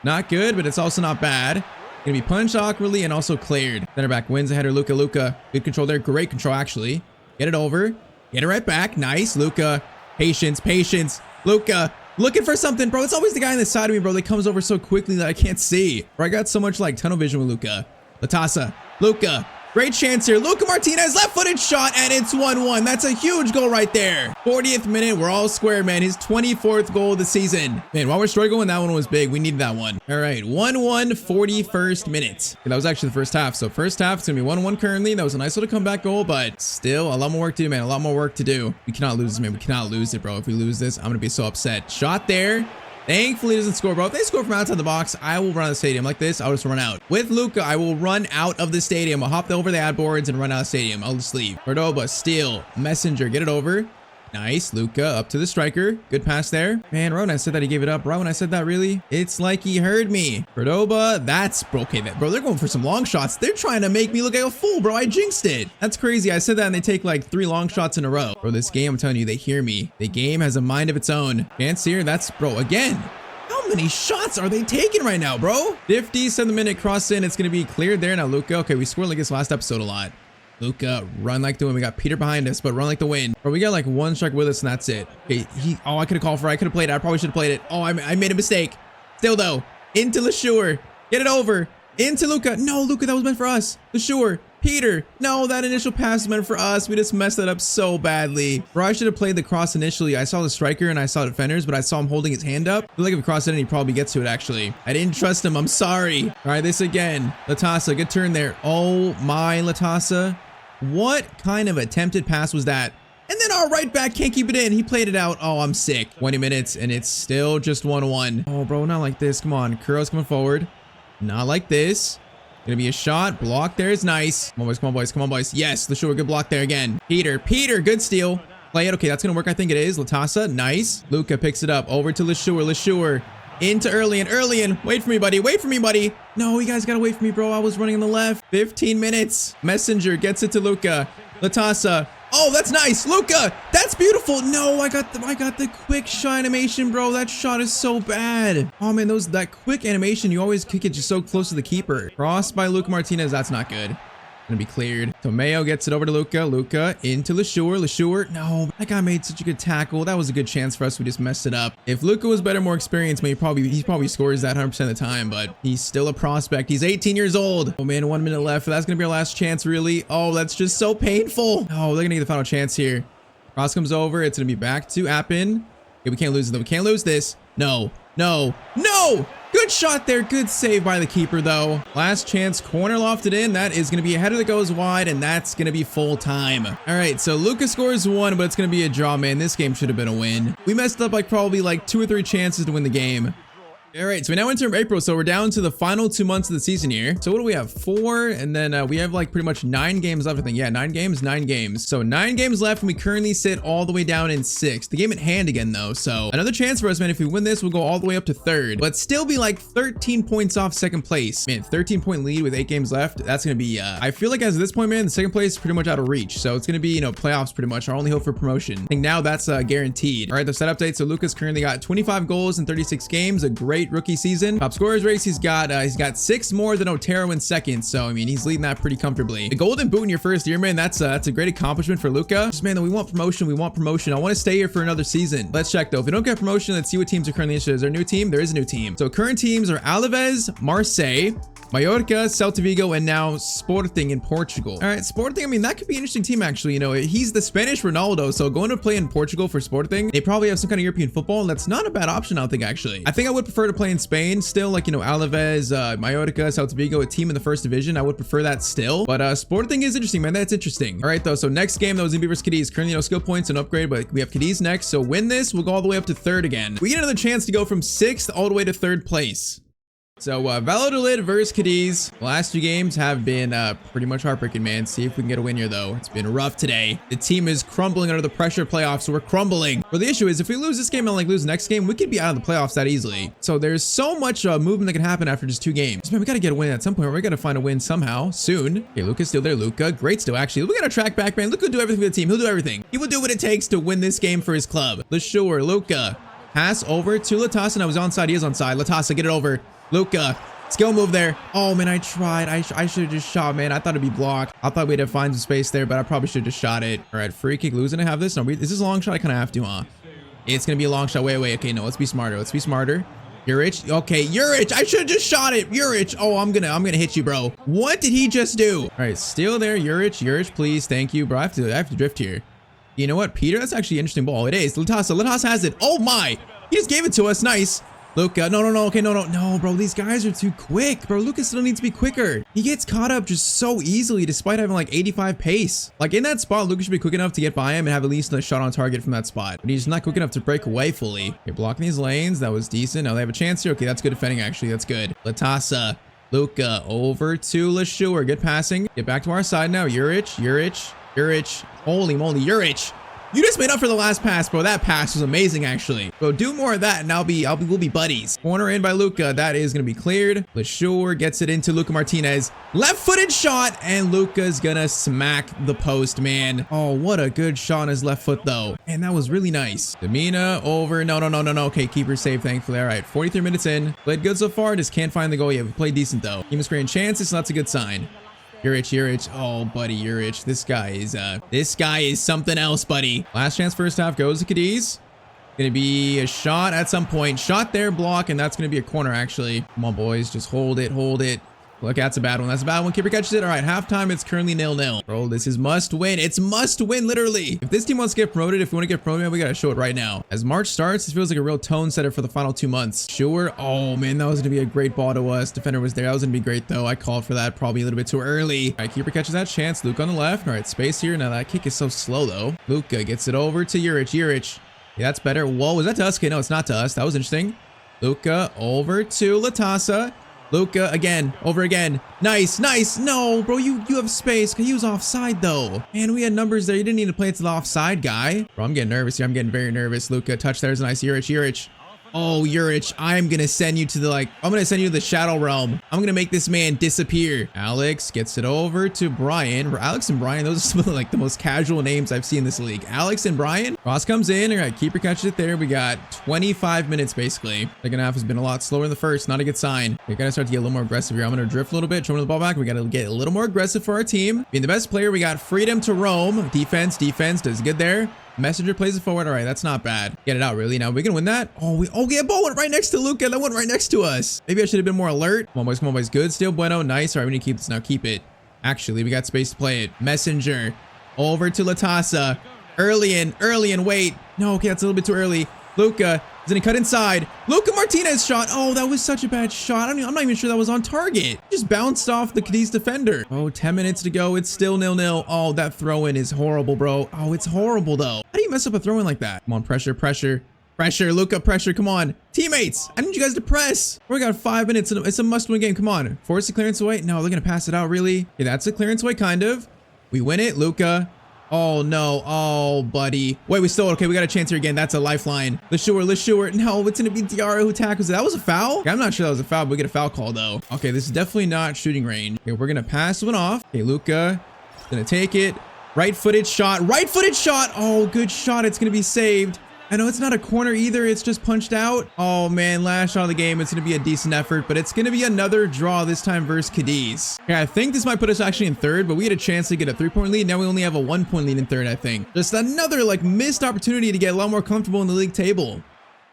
A: Not good, but it's also not bad. Going to be punched awkwardly and also cleared. Center back wins the header. Luka. Good control there. Great control, actually. Get it over. Get it right back. Nice. Luka. Patience. Patience. Luka. Looking for something, bro. It's always the guy on the side of me, bro, that comes over so quickly that I can't see. Bro, I got so much like tunnel vision with Luka. Latasa. Luka. Great chance here. Luka Martinez, left-footed shot, and it's 1-1. That's a huge goal right there. 40th minute, we're all square, man. His 24th goal of the season. Man, while we're struggling, that one was big. We needed that one. All right, 1-1, 41st minute. Okay, that was actually the first half. So first half, it's going to be 1-1 currently. That was a nice little comeback goal, but still a lot more work to do, man. A lot more work to do. We cannot lose this, man. We cannot lose it, bro. If we lose this, I'm going to be so upset. Shot there. Thankfully, it doesn't score, bro. If they score from outside the box, I will run out of the stadium like this. I'll just run out. With Luka, I will run out of the stadium. I'll hop over the ad boards and run out of the stadium. I'll just leave. Cordoba, steal. Messenger, get it over. Nice. Luka up to the striker. Good pass there. Man, right when I said that, he gave it up. Right when I said that, really? It's like he heard me. Cordoba, that's okay. Bro, they're going for some long shots. They're trying to make me look like a fool, bro. I jinxed it. That's crazy. I said that and they take like 3 long shots in a row. Bro, this game, I'm telling you, they hear me. The game has a mind of its own. Tyztir, that's, bro, again. How many shots are they taking right now, bro? 57th minute cross in. It's going to be cleared there. Now, Luka. Okay, we scored like this last episode a lot. Luka, run like the wind. We got Peter behind us, but run like the wind. Bro, we got like 1 strike with us, and that's it. Okay, oh, I could have called for it. I could have played it. I probably should have played it. Oh, I made a mistake. Still, though. Into LeSure. Get it over. Into Luka. No, Luka, that was meant for us. LeSure. Peter. No, that initial pass was meant for us. We just messed that up so badly. Bro, I should have played the cross initially. I saw the striker and I saw defenders, but I saw him holding his hand up. I feel like if he crossed it in, he probably gets to it, actually. I didn't trust him. I'm sorry. All right, this again. Latasa, good turn there. Oh, my Latasa. What kind of attempted pass was that? And then our right back can't keep it in. He played it out. Oh, I'm sick. 20 minutes, and it's still just 1-1. Oh, bro, not like this. Come on. Kuro's coming forward. Not like this. Gonna be a shot. Block there is nice. Come on, boys. Come on, boys. Come on, boys. Yes, LeSure, good block there again. Peter, good steal. Play it. Okay, that's gonna work. I think it is. Latasa, nice. Luka picks it up. Over to LeSure. Into Erlian. Wait for me, buddy. Wait for me, buddy. No, you guys gotta wait for me, bro. I was running on the left. 15 minutes. Messenger gets it to Luka. Latasa. Oh, that's nice. Luka, that's beautiful. No, I got the quick shot animation, bro. That shot is so bad. Oh man, that quick animation, you always kick it just so close to the keeper. Crossed by Luka Martinez. That's not good. Gonna be cleared. Tomeo gets it over to Luka. Luka into LeSure. No, that guy made such a good tackle. That was a good chance for us. We just messed it up. If Luka was better, more experienced, he probably scores that 100% of the time, but he's still a prospect. He's 18 years old. Oh man, 1 minute left. That's gonna be our last chance, really. Oh, that's just so painful. Oh, they're gonna get the final chance here. Cross comes over. It's gonna be back to Appin. Okay, we can't lose it though. We can't lose this. No. Good shot there. Good save by the keeper, though. Last chance. Corner lofted in. That is going to be a header that goes wide, and that's going to be full time. All right, so Luka scores 1, but it's going to be a draw, man. This game should have been a win. We messed up probably 2 or 3 chances to win the game. All right, so we now enter April, so we're down to the final 2 months of the season here. So what do we have? 4, and then we have pretty much 9 games left, I think. Yeah, 9 games. So 9 games left, and we currently sit all the way down in 6th. The game at hand again, though, so another chance for us, man. If we win this, we'll go all the way up to 3rd, but still be 13 points off 2nd place. Man, 13-point lead with 8 games left. That's gonna be, I feel like as of this point, man, the 2nd place is pretty much out of reach. So it's gonna be, playoffs pretty much. Our only hope for promotion. I think now that's guaranteed. All right, the set update. So Luka's currently got 25 goals in 36 games. A great rookie season. Top scorers race, he's got 6 more than Otero in 2nd. So I mean, he's leading that pretty comfortably. The golden boot in your 1st year, man. That's a great accomplishment for Luka. Just man, we want promotion. I want to stay here for another season. Let's check though. If we don't get promotion, let's see what teams are currently interested. Is there a new team? There is a new team. So current teams are Alaves, Marseille, Mallorca, Celta Vigo, and now Sporting in Portugal. All right, Sporting, I mean, that could be an interesting team, actually. He's the Spanish Ronaldo, so going to play in Portugal for Sporting, they probably have some kind of European football, and that's not a bad option, I don't think, actually. I think I would prefer to play in Spain still, Alaves, Mallorca, Celta Vigo, a team in the 1st division. I would prefer that still, but Sporting is interesting, man. That's interesting. All right, though, so next game, that was Invi versus Cadiz. Currently, no skill points and upgrade, but we have Cadiz next, so win this, we'll go all the way up to 3rd again. We get another chance to go from 6th all the way to 3rd place. So Valladolid versus Cadiz. The last 2 games have been pretty much heartbreaking, man. See if we can get a win here, though. It's been rough today. The team is crumbling under the pressure of playoffs, so we're crumbling. But the issue is, if we lose this game and lose the next game, we could be out of the playoffs that easily. So there's so much movement that can happen after just 2 games. Man, we got to get a win at some point. We got to find a win somehow soon. Okay, Luka's still there. Luka, great still, actually. We got to track back, man. Luka will do everything for the team. He'll do everything. He will do what it takes to win this game for his club. LeSure, Luka. Pass over to Latasa. Now he's onside. He is onside. Latasa, get it over. Luka. Skill move there. Oh, man, I tried. I should have just shot, man. I thought it'd be blocked. I thought we'd have find some space there, but I probably should have just shot it. All right, free kick. Lou's gonna have this. No, this is a long shot. I kind of have to, huh? It's gonna be a long shot. Wait. Okay, no, let's be smarter. Let's be smarter. Juric. Okay, Juric. I should have just shot it. Juric. Oh, I'm gonna hit you, bro. What did he just do? All right, still there. Juric, please. Thank you, bro. I have to drift here. You know what, Peter? That's actually an interesting ball. It is. Latasa has it. Oh my! He just gave it to us. Nice. Luka, no, okay, no, bro, these guys are too quick, bro. Luka still needs to be quicker. He gets caught up just so easily despite having like 85 pace. Like in that spot, Luka should be quick enough to get by him and have at least a shot on target from that spot, but he's not quick enough to break away fully. Okay, blocking these lanes, that was decent. Now they have a chance here. Okay, that's good defending actually, that's good. Latasa, Luka over to Lashur, good passing. Get back to our side now. Juric. Holy moly, Juric. You just made up for the last pass, bro. That pass was amazing, actually. Bro, do more of that, and we'll be buddies. Corner in by Luka. That is gonna be cleared. Lashur gets it into Luka Martinez. Left-footed shot, and Luka's gonna smack the post, man. Oh, what a good shot on his left foot, though. And that was really nice. Demina over. No. Okay, keeper save, thankfully. All right, 43 minutes in. Played good so far. Just can't find the goal yet. We played decent, though. Team is creating chances, so that's a good sign. Juric. Oh, buddy, Juric. This guy is something else, buddy. Last chance first half goes to Cadiz. Gonna be a shot at some point. Shot there, block, and that's gonna be a corner, actually. Come on, boys. Just hold it. Look, that's a bad one. Keeper catches it. All right, halftime, it's currently 0-0. Bro, this is must win. It's must win, literally. If this team wants to get promoted, if we want to get promoted, we got to show it right now. As March starts, this feels like a real tone setter for the final 2 months. Sure. Oh, man, that was going to be a great ball to us. Defender was there. That was going to be great, though. I called for that probably a little bit too early. All right, keeper catches that chance. Luke on the left. All right, space here. Now, that kick is so slow, though. Luka gets it over to Juric. Yeah, that's better. Whoa, was that to us? Okay, no, it's not to us. That was interesting. Luka over to Latasa. Luka again, over again. Nice. No, bro, you have space. He was offside, though. Man, we had numbers there. You didn't need to play it to the offside guy. Bro, I'm getting nervous here. I'm getting very nervous. Luka, touch there's nice. Juric. Oh, Juric, I'm gonna send you to the shadow realm. I'm gonna make this man disappear. Alex gets it over to Brian. Alex and Brian, those are some of like the most casual names I've seen in this league. Alex and Brian. Cross comes in. All right, keeper catches it there. We got 25 minutes basically. Second half has been a lot slower than the first. Not a good sign. We gotta start to get a little more aggressive here. I'm gonna drift a little bit, throw the ball back. We gotta get a little more aggressive for our team. Being the best player, we got freedom to roam. Defense does good there. Messenger plays it forward. All right, that's not bad. Get it out, really. Now we can win that. Oh, yeah, ball went right next to Luka. That went right next to us. Maybe I should have been more alert. Come on, boys. Good. Still bueno. Nice. All right, we need to keep this now. Keep it. Actually, we got space to play it. Messenger over to Latasa. Early in. Wait. No, okay, that's a little bit too early. Luka is gonna cut inside. Luka Martinez shot. Oh, that was such a bad shot. I'm not even sure that was on target. Just bounced off the Cadiz defender. Oh, 10 minutes to go. It's still 0-0. Oh, that throw-in is horrible, bro. Oh, it's horrible, though. How do you mess up a throw-in like that? Come on, pressure. Luka, pressure. Come on. Teammates, I need you guys to press. We got 5 minutes. It's a must-win game. Come on. Force the clearance away. No, they're gonna pass it out, really? Yeah, that's a clearance away, kind of. We win it, Luka. Oh, no. Oh, buddy. Wait, okay, we got a chance here again. That's a lifeline. Lashur. No, it's going to be Diarra who tackles it. That was a foul? Okay, I'm not sure that was a foul, but we get a foul call, though. Okay, this is definitely not shooting range. Okay, we're going to pass one off. Okay, Luka is going to take it. Right-footed shot. Oh, good shot. It's going to be saved. I know it's not a corner either. It's just punched out. Oh, man. Last shot of the game. It's going to be a decent effort, but it's going to be another draw this time versus Cadiz. Okay, I think this might put us actually in third, but we had a chance to get a 3-point lead. Now we only have a 1-point lead in third, I think. Just another like missed opportunity to get a lot more comfortable in the league table.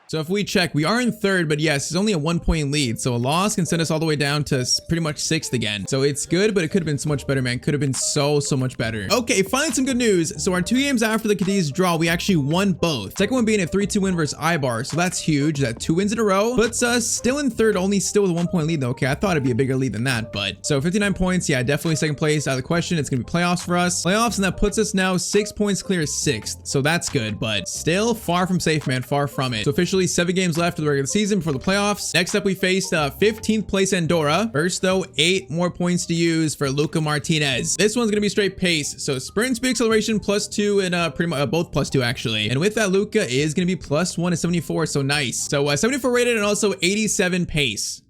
A: So if we check, we are in third, but yes, it's only a 1-point lead. So a loss can send us all the way down to pretty much 6th again. So it's good, but it could have been so much better, man. Could have been so much better. Okay, finally some good news. So our 2 games after the Cadiz draw, we actually won both. Second one being a 3-2 win versus Ibar. So that's huge. That 2 wins in a row puts us still in third, still with a 1-point lead though. Okay, I thought it'd be a bigger lead than that, but so 59 points. Yeah, definitely second place out of the question. It's gonna be playoffs for us. Playoffs, and that puts us now 6 points clear 6th. So that's good, but still far from safe, man. Far from it. So officially 7 games left of the regular season before the playoffs. Next up, we faced 15th place Andorra. First, though, 8 more points to use for Luka Martinez. This one's gonna be straight pace. So sprint, speed, acceleration +2, and pretty much both +2 actually. And with that, Luka is gonna be +1 to 74. So nice. So 74 rated and also 87 pace.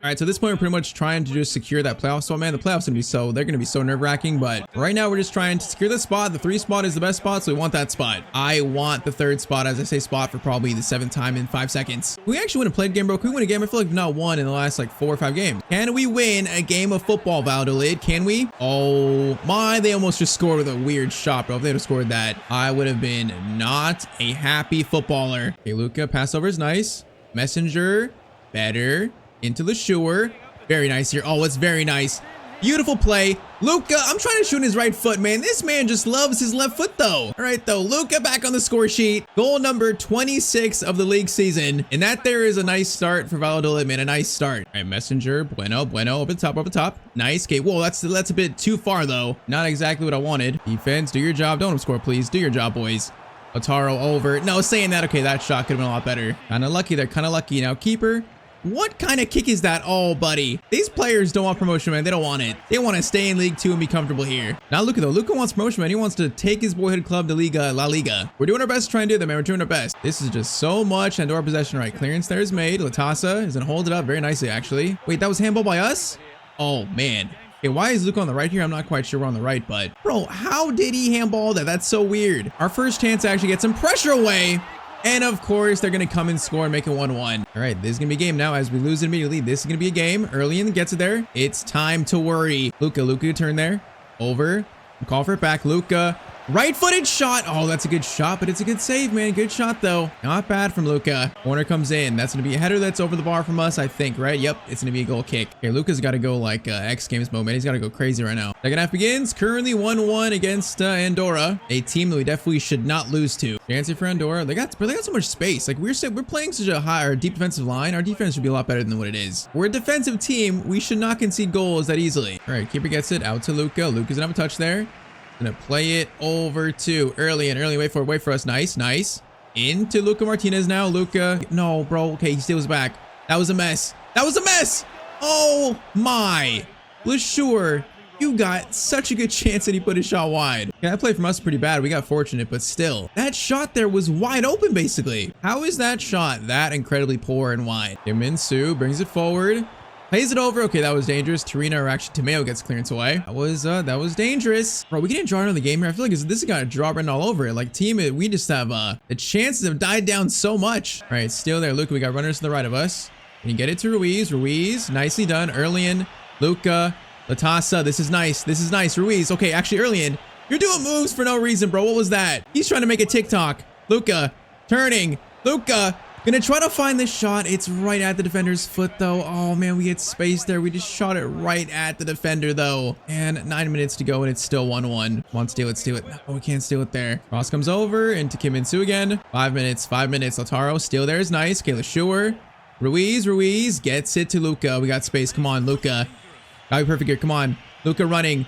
A: All right, so at this point, we're pretty much trying to just secure that playoff spot, man. The playoffs they're gonna be so nerve-wracking, but right now we're just trying to secure the spot. The 3 spot is the best spot, so we want that spot. I want the 3rd spot, as I say spot, for probably the 7th time in 5 seconds. We actually win a played game, bro. Can we win a game? I feel like we've not won in the last like 4 or 5 games. Can we win a game of football, Valladolid? Can we? Oh my, they almost just scored with a weird shot, bro. If they'd have scored that, I would have been not a happy footballer. Okay, Luka, pass over is nice. Messenger, better, into the shore. Very nice here. Oh, it's very nice. Beautiful play. Luka, I'm trying to shoot in his right foot, man. This man just loves his left foot, though. All right, though. Luka back on the score sheet. Goal number 26 of the league season. And that there is a nice start for Valladolid, man. A nice start. All right, Messenger. Bueno. Over the top. Nice. Okay, whoa, that's a bit too far, though. Not exactly what I wanted. Defense, do your job. Don't score, please. Do your job, boys. Lautaro over. No, saying that. Okay, that shot could have been a lot better. Kind of lucky there. Kind of lucky. Now, keeper. What kind of kick is that? Oh, buddy. These players don't want promotion, man. They don't want it. They want to stay in League 2 and be comfortable here. Now, Luka, though. Luka wants promotion, man. He wants to take his boyhood club to La Liga. We're doing our best to try and do that, man. We're doing our best. This is just so much Andorra possession, right? Clearance there is made. Latasa is going to hold it up very nicely, actually. Wait, that was handball by us? Oh, man. Okay, why is Luka on the right here? I'm not quite sure we're on the right, but... Bro, how did he handball that? That's so weird. Our first chance to actually get some pressure away. And of course, they're going to come and score and make it 1-1. All right, this is going to be a game now as we lose it immediately. This is going to be a game. Early in gets it there. It's time to worry. Luka, turn there. Over. Call for it back. Luka. Right-footed shot. Oh, that's a good shot, but it's a good save, man. Good shot, though. Not bad from Luka. Corner comes in. That's going to be a header that's over the bar from us, I think, right? Yep, it's going to be a goal kick. Okay, Luka's got to go like X Games mode, man. He's got to go crazy right now. Second half begins. Currently 1-1 against Andorra, a team that we definitely should not lose to. Chance for Andorra. They got so much space. Like, we're playing such a high or deep defensive line. Our defense should be a lot better than what it is. We're a defensive team. We should not concede goals that easily. All right, keeper gets it out to Luka. Luka's going to have a touch there. Gonna play it over to early. Wait for us. Nice. Into Luka Martinez now. Luka. No, bro. Okay, he steals back. That was a mess. Oh my. LeSure, you got such a good chance that he put his shot wide. Yeah, that play from us pretty bad. We got fortunate, but still. That shot there was wide open, basically. How is that shot that incredibly poor and wide? Minsu brings it forward. Plays it over. Okay, that was dangerous. Torino, or actually Tomeo, gets clearance away. That was dangerous. Bro, we can draw another game here. I feel like this has got a draw written all over it. Like, team, we just have the chances have died down so much. All right, still there. Luka, we got runners to the right of us. Can you get it to Ruiz? Nicely done. Erlian, Luka, Latasa. This is nice. Ruiz. Okay, actually, Erlian, you're doing moves for no reason, bro. What was that? He's trying to make a TikTok. Luka, turning. Luka. Gonna try to find this shot. It's right at the defender's foot, though. Oh, man, we had space there. We just shot it right at the defender, though. And 9 minutes to go, and it's still 1-1. Come on, steal it. No, we can't steal it there. Cross comes over into Kim Min-soo again. 5 minutes. Lautaro, still there is nice. Kayla Schuer. Ruiz gets it to Luka. We got space. Come on, Luka. Gotta be perfect here. Come on. Luka running.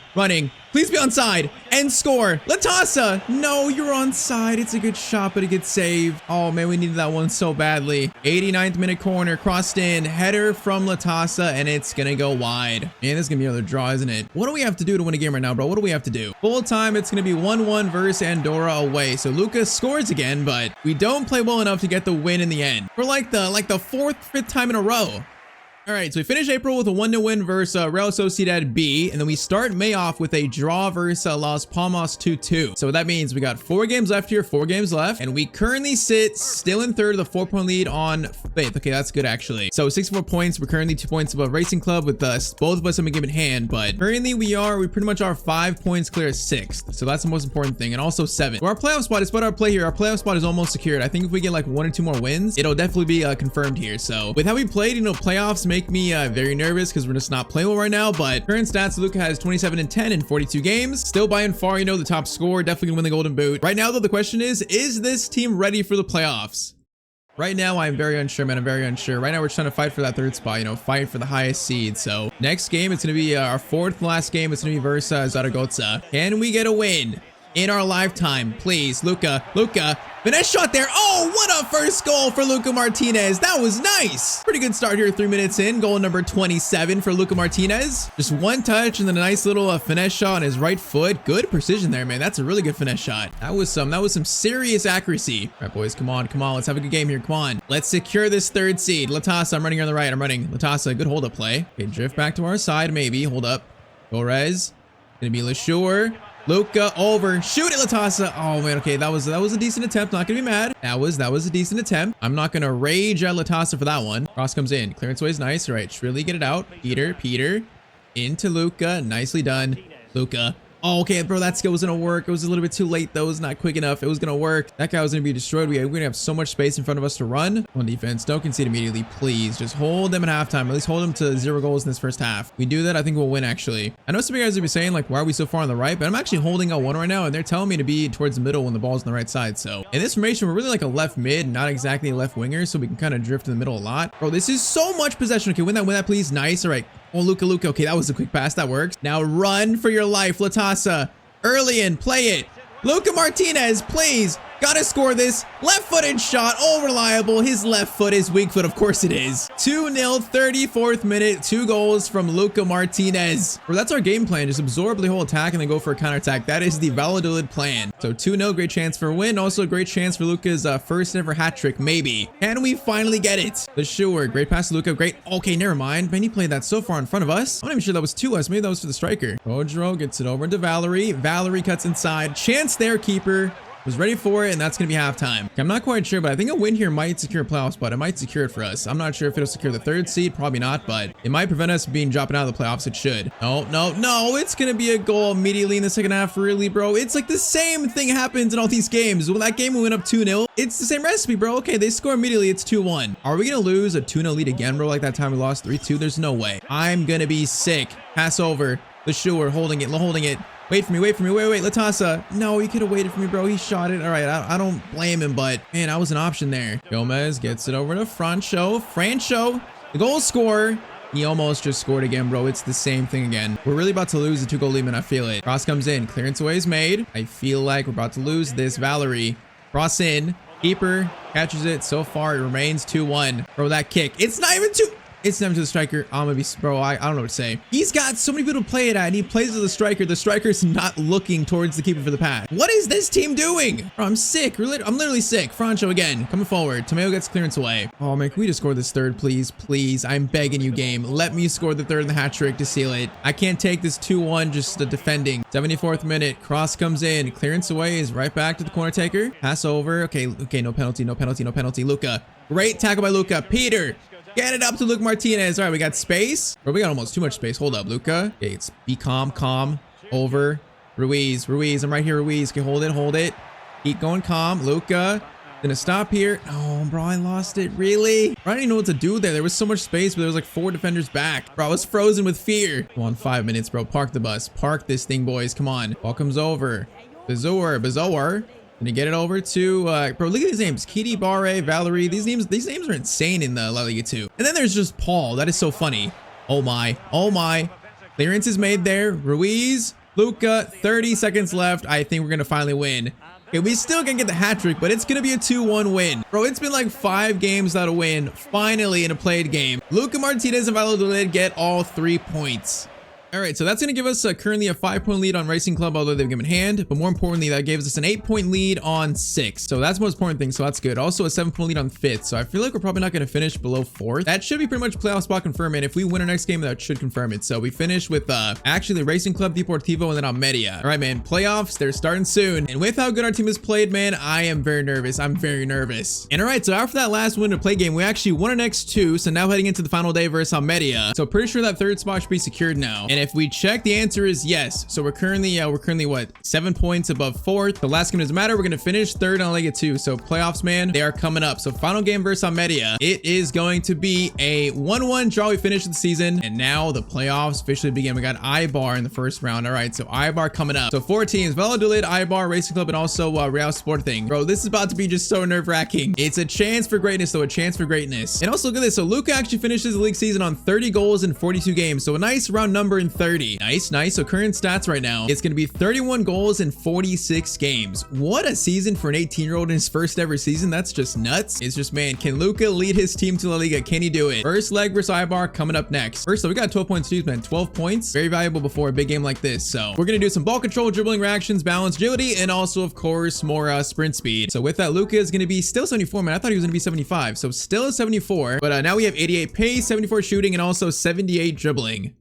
A: Please be onside and score. Latasa. No, you're onside. It's a good shot, but it gets saved. Oh, man, we needed that one so badly. 89th minute corner, crossed in, header from Latasa, and it's going to go wide. Man, this is going to be another draw, isn't it? What do we have to do to win a game right now, bro? What do we have to do? Full time, it's going to be 1-1 versus Andorra away. So Lucas scores again, but we don't play well enough to get the win in the end. For like the 4th, 5th time in a row. All right, so we finish April with a 1-0 win versus Real Sociedad B, and then we start May off with a draw versus Las Palmas 2-2. So what that means, we got 4 games left here, 4 games left, and we currently sit still in third with a 4-point lead on 5th. Okay, that's good, actually. So 64 points. We're currently 2 points above Racing Club with us. Both of us have a game in hand, but currently we pretty much are 5 points clear of 6th. So that's the most important thing, and also 7th. So our playoff spot is what our play here. Our playoff spot is almost secured. I think if we get like 1 or 2 more wins, it'll definitely be confirmed here. So with how we played, playoffs make me very nervous because we're just not playing well right now. But current stats, Luka has 27-10 in 42 games, still by and far the top scorer, definitely gonna win the golden boot. Right now though, the question is this team ready for the playoffs? Right now, I'm very unsure, man. I'm very unsure. Right now, we're trying to fight for that 3rd spot, fight for the highest seed. So next game, it's going to be our 4th and last game. It's going to be versus Zaragoza. Can we get a win? in our lifetime. Please, Luka. Finesse shot there. Oh, what a first goal for Luka Martinez. That was nice. Pretty good start here 3 minutes in. Goal number 27 for Luka Martinez. Just one touch and then a nice little finesse shot on his right foot. Good precision there, man. That's a really good finesse shot. That was some serious accuracy. All right, boys, come on. Let's have a good game here. Come on. Let's secure this third seed. Latasa, I'm running on the right. Latasa, good hold up play. Okay, drift back to our side, maybe. Hold up. Torres. Gonna be LeSure. Luka over. Shoot it, Latasa. Oh man, okay, that was a decent attempt. Not gonna be mad. That was a decent attempt. I'm not gonna rage at Latasa for that one. Cross comes in. Clearance away is nice. All right, Shrilly, get it out. Peter. Into Luka. Nicely done. Luka. Oh, okay, bro, that skill was gonna work. It was a little bit too late though. It was not quick enough. It was gonna work. That guy was gonna be destroyed. We're gonna have so much space in front of us to run. On defense, don't concede immediately, please. Just hold them at halftime. At least hold them to 0 goals in this first half. We do that, I think we'll win actually. I know some of you guys will be saying like, why are we so far on the right? But I'm actually holding L1 right now, and they're telling me to be towards the middle when the ball's on the right side. So in this formation, we're really like a left mid, not exactly a left winger, so we can kind of drift in the middle a lot. Bro, this is so much possession. Okay, win that, please. Nice. All right. Oh, Luka. Okay, that was a quick pass. That works. Now run for your life, Latasa. Early in, play it. Luka Martinez, please. Gotta score this. Left-footed shot, all reliable. His left foot is weak foot, of course it is. 2-0, 34th minute, 2 goals from Luka Martinez. Well, that's our game plan. Just absorb the whole attack and then go for a counterattack. That is the Valladolid plan. So 2-0, great chance for a win. Also a great chance for Luka's first ever hat trick, maybe. Can we finally get it? The sure, great pass to Luka, great. Okay, never mind. Man, he played that so far in front of us. I'm not even sure that was to us. Maybe that was for the striker. Ojiro gets it over to Valerie. Valerie cuts inside. Chance there, keeper. Was ready for it, and that's gonna be halftime. Okay, I'm not quite sure, but I think a win here might secure a playoff spot. It might secure it for us. I'm not sure if it'll secure the 3rd seed, probably not, but it might prevent us from being dropping out of the playoffs. It should. No, it's gonna be a goal immediately in the second half, really, bro. It's like the same thing happens in all these games. Well, that game we went up 2-0. It's the same recipe, bro. Okay, they score immediately. It's 2-1. Are we gonna lose a 2-0 lead again, bro? Like that time we lost 3-2? There's no way. I'm gonna be sick. Pass over. The sure, holding it. Wait for me. Wait, Latasa. No, he could have waited for me, bro. He shot it. All right, I don't blame him, but man, that was an option there. Gomez gets it over to Francho, the goal scorer. He almost just scored again, bro. It's the same thing again. We're really about to lose the 2-goal lead, man. I feel it. Cross comes in. Clearance away is made. I feel like we're about to lose this. Valerie. Cross in. Keeper catches it. So far, it remains 2-1. Bro, that kick. It's not even 2. It's them to the striker. I'm gonna be, bro, I don't know what to say. He's got so many people to play it at, and he plays with the striker. The striker's not looking towards the keeper for the pass. What is this team doing? Bro, I'm sick. I'm literally sick. Francho again, coming forward. Tomeo gets clearance away. Oh man, can we just score this 3rd, please? Please, I'm begging you, game. Let me score the 3rd in the hat trick to seal it. I can't take this 2-1 just defending. 74th minute, cross comes in. Clearance away is right back to the corner taker. Pass over. Okay, no penalty. Luka. Great tackle by Luka. Peter. Get it up to Luka Martinez. All right, we got space. Bro, we got almost too much space. Hold up, Luka. Okay, it's be calm. Over. Ruiz. I'm right here, Ruiz. Okay, hold it. Keep going calm. Luka. Gonna stop here. Oh, bro, I lost it. Really? I didn't even know what to do there. There was so much space, but there was like 4 defenders back. Bro, I was frozen with fear. Come on, 5 minutes, bro. Park the bus. Park this thing, boys. Come on. Ball comes over. Bazoer. Gonna get it over to, bro, look at these names. Kitty, Barre, Valerie. These names are insane in the La Liga 2. And then there's just Paul. That is so funny. Oh my. Clearance is made there. Ruiz, Luka, 30 seconds left. I think we're gonna finally win. Okay, we still can get the hat trick, but it's gonna be a 2-1 win. Bro, it's been like 5 games without a win. Finally in a played game. Luka Martinez and Valladolid get all 3 points. All right, so that's going to give us currently a 5-point lead on Racing Club, although they've given hand. But more importantly, that gives us an 8-point lead on 6th. So that's the most important thing. So that's good. Also a 7-point lead on 5th. So I feel like we're probably not going to finish below 4th. That should be pretty much playoff spot confirmed. And if we win our next game, that should confirm it. So we finish with actually Racing Club, Deportivo, and then Almeria. All right, man. Playoffs, they're starting soon. And with how good our team has played, man, I am very nervous. I'm very nervous. And all right, so after that last win to play game, we actually won our next 2. So now heading into the final day versus Almeria. So pretty sure that 3rd spot should be secured now. And if we check, the answer is yes. So we're currently what, 7 points above 4th. The last game doesn't matter. We're gonna finish 3rd on Liga 2. So playoffs, man, they are coming up. So final game versus Almeria. It is going to be a 1-1 draw. We finished the season, and now the playoffs officially begin. We got Ibar in the first round. All right, so Ibar coming up. So 4 teams: Valladolid, Ibar, Racing Club, and also Real Sporting. Bro, this is about to be just so nerve-wracking. It's a chance for greatness, though. A chance for greatness. And also look at this. So Luka actually finishes the league season on 30 goals in 42 games. So a nice round number in 30. Nice, nice. So current stats right now, it's going to be 31 goals in 46 games. What a season for an 18-year-old in his first ever season. That's just nuts. It's just, man, can Luka lead his team to La Liga? Can he do it? First leg versus Ibar coming up next. First, so we got 12 points, man. 12 points. Very valuable before a big game like this. So we're going to do some ball control, dribbling reactions, balance, agility, and also, of course, more sprint speed. So with that, Luka is going to be still 74, man. I thought he was going to be 75. So still 74. But now we have 88 pace, 74 shooting, and also 78 dribbling.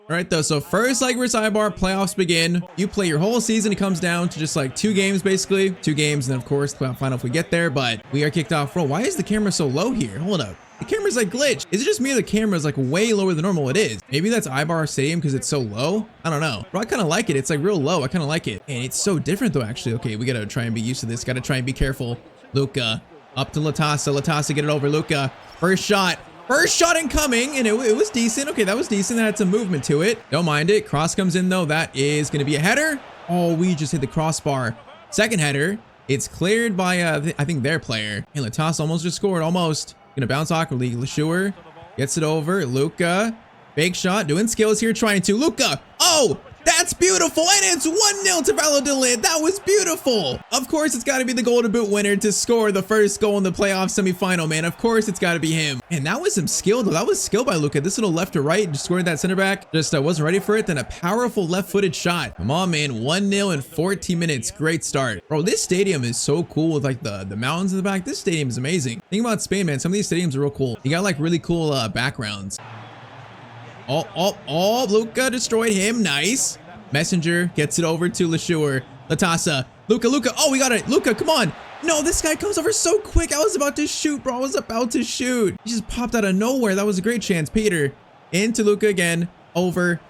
A: All right, though, so first leg versus Ibar, playoffs begin. You play your whole season. It comes down to just like 2 games, basically. 2 games, and then, of course, playoff final if we get there. But we are kicked off. Bro, why is the camera so low here? Hold up. The camera's like glitched. Is it just me or the camera's like way lower than normal? It is. Maybe that's Ibar Stadium because it's so low. I don't know. Bro, I kind of like it. It's like real low. I kind of like it. And it's so different, though, actually. Okay, we got to try and be used to this. Got to try and be careful. Luka up to Latasa. Latasa, get it over. Luka. First shot. First shot incoming, and it was decent. Okay, that was decent. That had some movement to it. Don't mind it. Cross comes in, though. That is going to be a header. Oh, we just hit the crossbar. Second header. It's cleared by, I think, their player. And Latas almost just scored. Almost. Going to bounce awkwardly. Lashur gets it over. Luka. Big shot. Doing skills here. Trying to. Luka. Oh! That's beautiful, and it's 1-0 to Valladolid. That was beautiful. Of course, it's got to be the Golden Boot winner to score the first goal in the playoff semifinal, man. Of course, it's got to be him. And that was some skill, though. That was skill by Luka. This little left to right, just scoring that center back. Just wasn't ready for it. Then a powerful left-footed shot. Come on, man. 1-0 in 14 minutes. Great start. Bro, this stadium is so cool with like the mountains in the back. This stadium is amazing. Think about Spain, man. Some of these stadiums are real cool. You got like really cool backgrounds. Oh, Luka destroyed him. Nice. Messenger gets it over to Lashur. Latasa. Luka. Oh, we got it. Luka, come on. No, this guy comes over so quick. I was about to shoot, bro. I was about to shoot. He just popped out of nowhere. That was a great chance. Peter into Luka again. Over.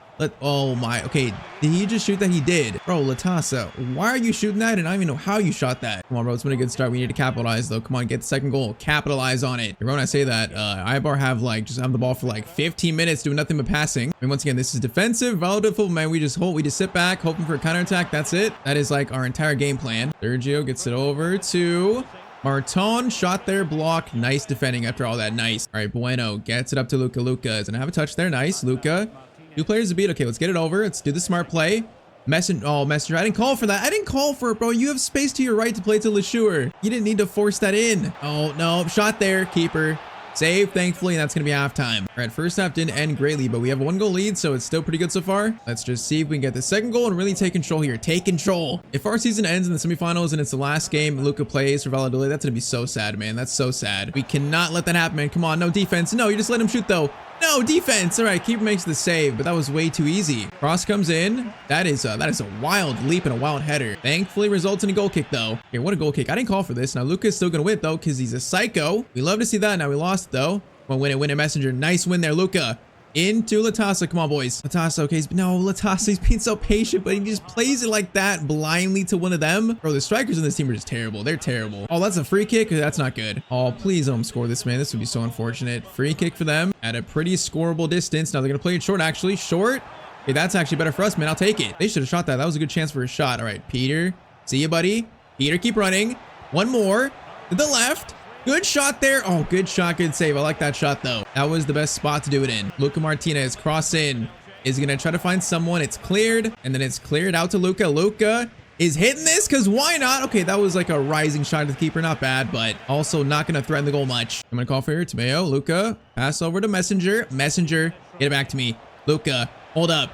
A: Oh my. Okay. Did he just shoot that? He did. Bro, Latasa, why are you shooting that? And I don't even know how you shot that. Come on, bro. It's been a good start. We need to capitalize, though. Come on, get the second goal. Capitalize on it. When I say that, Ibar have like just have the ball for like 15 minutes doing nothing but passing. And once again, this is defensive, relative football, man. We just sit back, hoping for a counterattack. That's it. That is like our entire game plan. Sergio gets it over to Marton. Shot there, block. Nice defending after all that. Nice. All right, Bueno gets it up to Luka. Luka is gonna have a touch there. Nice. Luka. 2 players to beat. Okay, let's get it over. Let's do the smart play. Messenger. I didn't call for that. I didn't call for it, bro. You have space to your right to play to Lashur. You didn't need to force that in. Oh, no. Shot there. Keeper. Save, thankfully, and that's going to be halftime. All right, first half didn't end greatly, but we have a 1-goal lead, so it's still pretty good so far. Let's just see if we can get the second goal and really take control here. Take control. If our season ends in the semifinals and it's the last game Luka plays for Valladolid, that's going to be so sad, man. That's so sad. We cannot let that happen, man. Come on, no defense. No, you just let him shoot, though. No defense. All right, keeper makes the save, but that was way too easy. Cross comes in. That is a wild leap and a wild header. Thankfully results in a goal kick, though. Okay, what a goal kick. I didn't call for this. Now Luka's still gonna win, though, because he's a psycho. We love to see that. Now we lost, though. Well, win it, Messenger. Nice win there, Luka. Into Latasa. Come on, boys. Latasa, okay. Latasa, he's being so patient, but he just plays it like that blindly to one of them. Bro, the strikers in this team are just terrible. They're terrible. Oh, that's a free kick. That's not good. Oh, please don't score this, man. This would be so unfortunate. Free kick for them at a pretty scoreable distance. Now they're going to play it short, actually. Short. Okay, that's actually better for us, man. I'll take it. They should have shot that. That was a good chance for a shot. All right, Peter. See you, buddy. Peter, keep running. One more. To the left. Good shot there. Oh, good shot, good save. I like that shot, though. That was the best spot to do it in. Luka Martinez, cross in. Is going to try to find someone. It's cleared, and then it's cleared out to Luka. Luka is hitting this, because why not? Okay, that was like a rising shot to the keeper. Not bad, but also not going to threaten the goal much. I'm going to call for here. Tomeo, Luka. Pass over to Messenger. Messenger, get it back to me. Luka, hold up.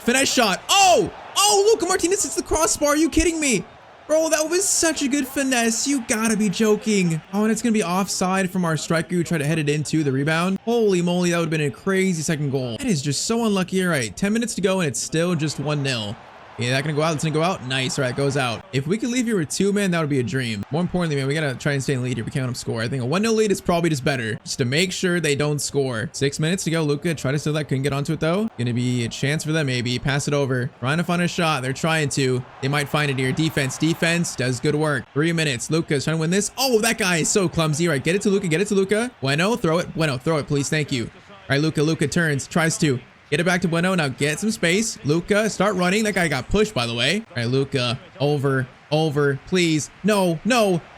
A: Finesse shot. Oh, Luka Martinez hits the crossbar. Are you kidding me? Bro, that was such a good finesse. You gotta be joking. Oh, and it's gonna be offside from our striker who tried to head it into the rebound. Holy moly, that would have been a crazy second goal. That is just so unlucky. All right, 10 minutes to go, and it's still just 1-0. Yeah, that gonna go out. It's gonna go out. Nice. All right, goes out. If we could leave here with 2, man, that would be a dream. More importantly, man, we gotta try and stay in the lead here. We can't let them score. I think a 1-0 lead is probably just better, just to make sure they don't score. 6 minutes to go. Luka try to steal that. Couldn't get onto it, though. Gonna be a chance for them, maybe. Pass it over. Trying to find a shot. They're trying to. They might find it here. Defense does good work. 3 minutes. Luka's trying to win this. Oh, that guy is so clumsy. All right, get it to Luka. Bueno, throw it. Bueno, throw it, please. Thank you. All right, Luka turns. Tries to. Get it back to Bueno. Now get some space. Luka, start running. That guy got pushed, by the way. All right, Luka. Over, please. No.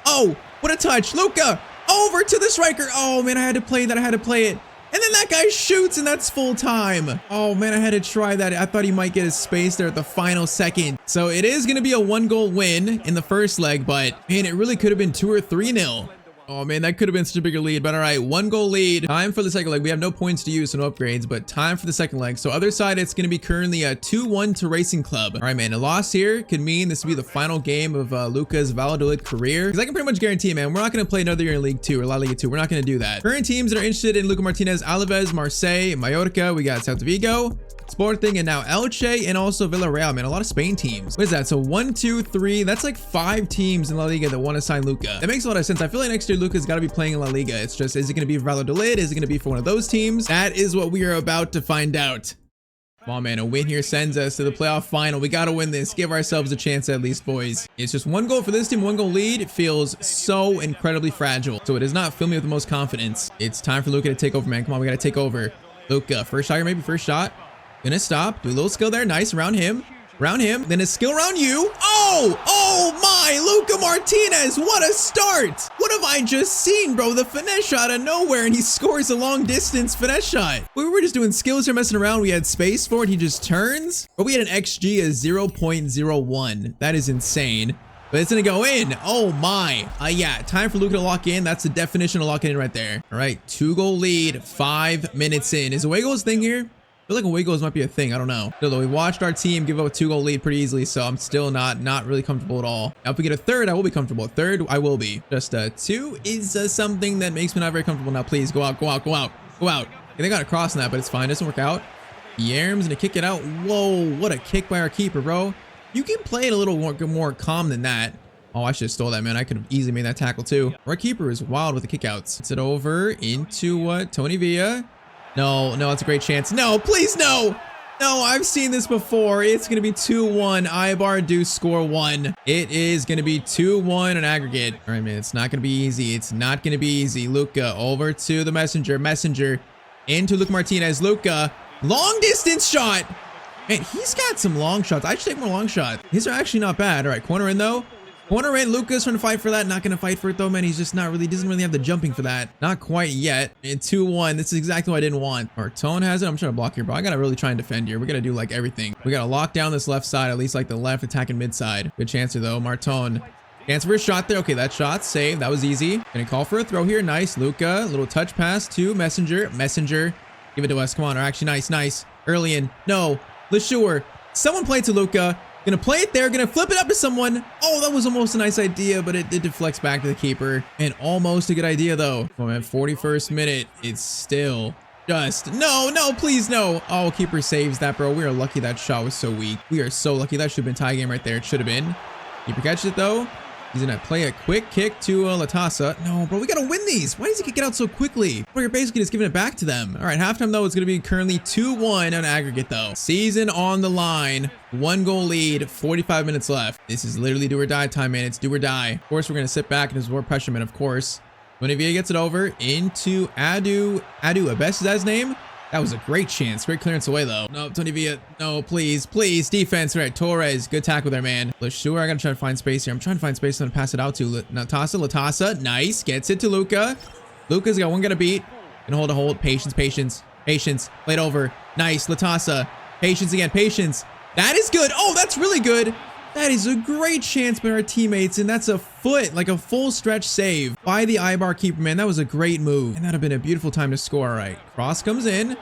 A: Oh, what a touch. Luka, over to the striker. Oh, man, I had to play that. And then that guy shoots, and that's full time. Oh man, I had to try that. I thought he might get his space there at the final second. So it is going to be a 1-goal win in the first leg, but man, it really could have been 2 or 3-0. Oh man, that could have been such a bigger lead, but all right, 1-goal lead. Time for the second leg. We have no points to use, so no upgrades, but time for the second leg. So other side, it's going to be currently a 2-1 to Racing Club. All right, man, a loss here could mean this will be the final game of Luka's Valladolid career. Because I can pretty much guarantee, man, we're not going to play another year in League 2 or La Liga 2. We're not going to do that. Current teams that are interested in Luka Martinez: Alaves, Marseille, Mallorca. We got Celta Vigo, Sporting, and now Elche, and also Villarreal, man. A lot of Spain teams. What is that? So 1, 2, 3. That's like 5 teams in La Liga that want to sign Luka. That makes a lot of sense. I feel like next year Luka's got to be playing in La Liga. It's just, is it going to be Valladolid? Is it going to be for one of those teams? That is what we are about to find out. Come on, man. A win here sends us to the playoff final. We got to win this. Give ourselves a chance at least, boys. It's just 1 goal for this team, 1-goal lead. It feels so incredibly fragile. So it does not fill me with the most confidence. It's time for Luka to take over, man. Come on, we got to take over. Luka, first shot here, maybe first shot. Gonna stop, do a little skill there, nice, around him, then a skill around you. Oh my, Luka Martinez, what a start. What have I just seen, bro? The finesse shot out of nowhere, and he scores a long distance finesse shot. We were just doing skills here, messing around. We had space for it, he just turns. But we had an XG of 0.01. That is insane. But it's gonna go in. Oh my. Yeah, time for Luka to lock in. That's the definition of locking in right there. All right, 2-goal lead, 5 minutes in. Is away goals thing here? I feel like away goals might be a thing. I don't know. Still though, we watched our team give up a 2-goal lead pretty easily, so I'm still not really comfortable at all. Now, if we get a third, I will be comfortable. A third, I will be. Just 2 is something that makes me not very comfortable. Now, please go out, go out, go out, go out. Okay, they got a cross in that, but it's fine. It doesn't work out. Yerm's gonna kick it out. Whoa, what a kick by our keeper, bro. You can play it a little more calm than that. Oh, I should have stole that, man. I could have easily made that tackle too. Our keeper is wild with the kickouts. It's it over into Tony Villa. No, it's a great chance. No, please, no. No, I've seen this before. It's going to be 2-1. Ibar do score 1. It is going to be 2-1 on aggregate. All right, man. It's not going to be easy. It's not going to be easy. Luka over to the messenger. Messenger into Luka Martinez. Luka, long distance shot. Man, he's got some long shots. I should take more long shots. These are actually not bad. All right, corner in though. Corner in. Luka's trying to fight for that. Not going to fight for it though, man. He's just not really, doesn't really have the jumping for that. Not quite yet. And 2-1. This is exactly what I didn't want. Martone has it. I'm trying to block here, bro. I got to really try and defend here. We got to do like everything. We got to lock down this left side, at least like the left attacking mid side. Good chance here though. Martone. Chance for a shot there. Okay, that shot saved. That was easy. Gonna call for a throw here. Nice. Luka. Little touch pass to Messenger. Messenger. Give it to us. Come on. Or actually, nice. Early in. No. LeSure. Someone play to Luka. Gonna play it there, gonna flip it up to someone. Oh, that was almost a nice idea, but it deflects back to the keeper. And almost a good idea though. Oh man, 41st minute, it's still just, no, please, no. Oh, keeper saves that, bro. We are lucky that shot was so weak. We are so lucky. That should have been tie game right there. It should have been. Keeper catches it though. He's gonna play a quick kick to Latasa. No, bro, we gotta win these. Why does he kick it out so quickly? Bro, you're basically just giving it back to them. All right, halftime though, it's gonna be currently 2-1 on aggregate though. Season on the line. 1-goal lead, 45 minutes left. This is literally do or die time, man. It's do or die. Of course, we're gonna sit back and absorb pressure, man, of course. Bonavia gets it over into Adu. Abes is that his name? That was a great chance. Great clearance away, though. No, Tony Villa. No, please. Defense. Right. Torres. Good tackle there, man. LeSure, I gotta try to find space here. I'm trying to find space to pass it out to Latasa. Nice. Gets it to Luka. Luka's got one got to beat. Gonna hold. Patience. Played over. Nice. Latasa. Patience again. Patience. That is good. Oh, that's really good. That is a great chance by our teammates, and that's a foot, like a full stretch save by the Ibar keeper, man. That was a great move, and that would have been a beautiful time to score. All right, cross comes in.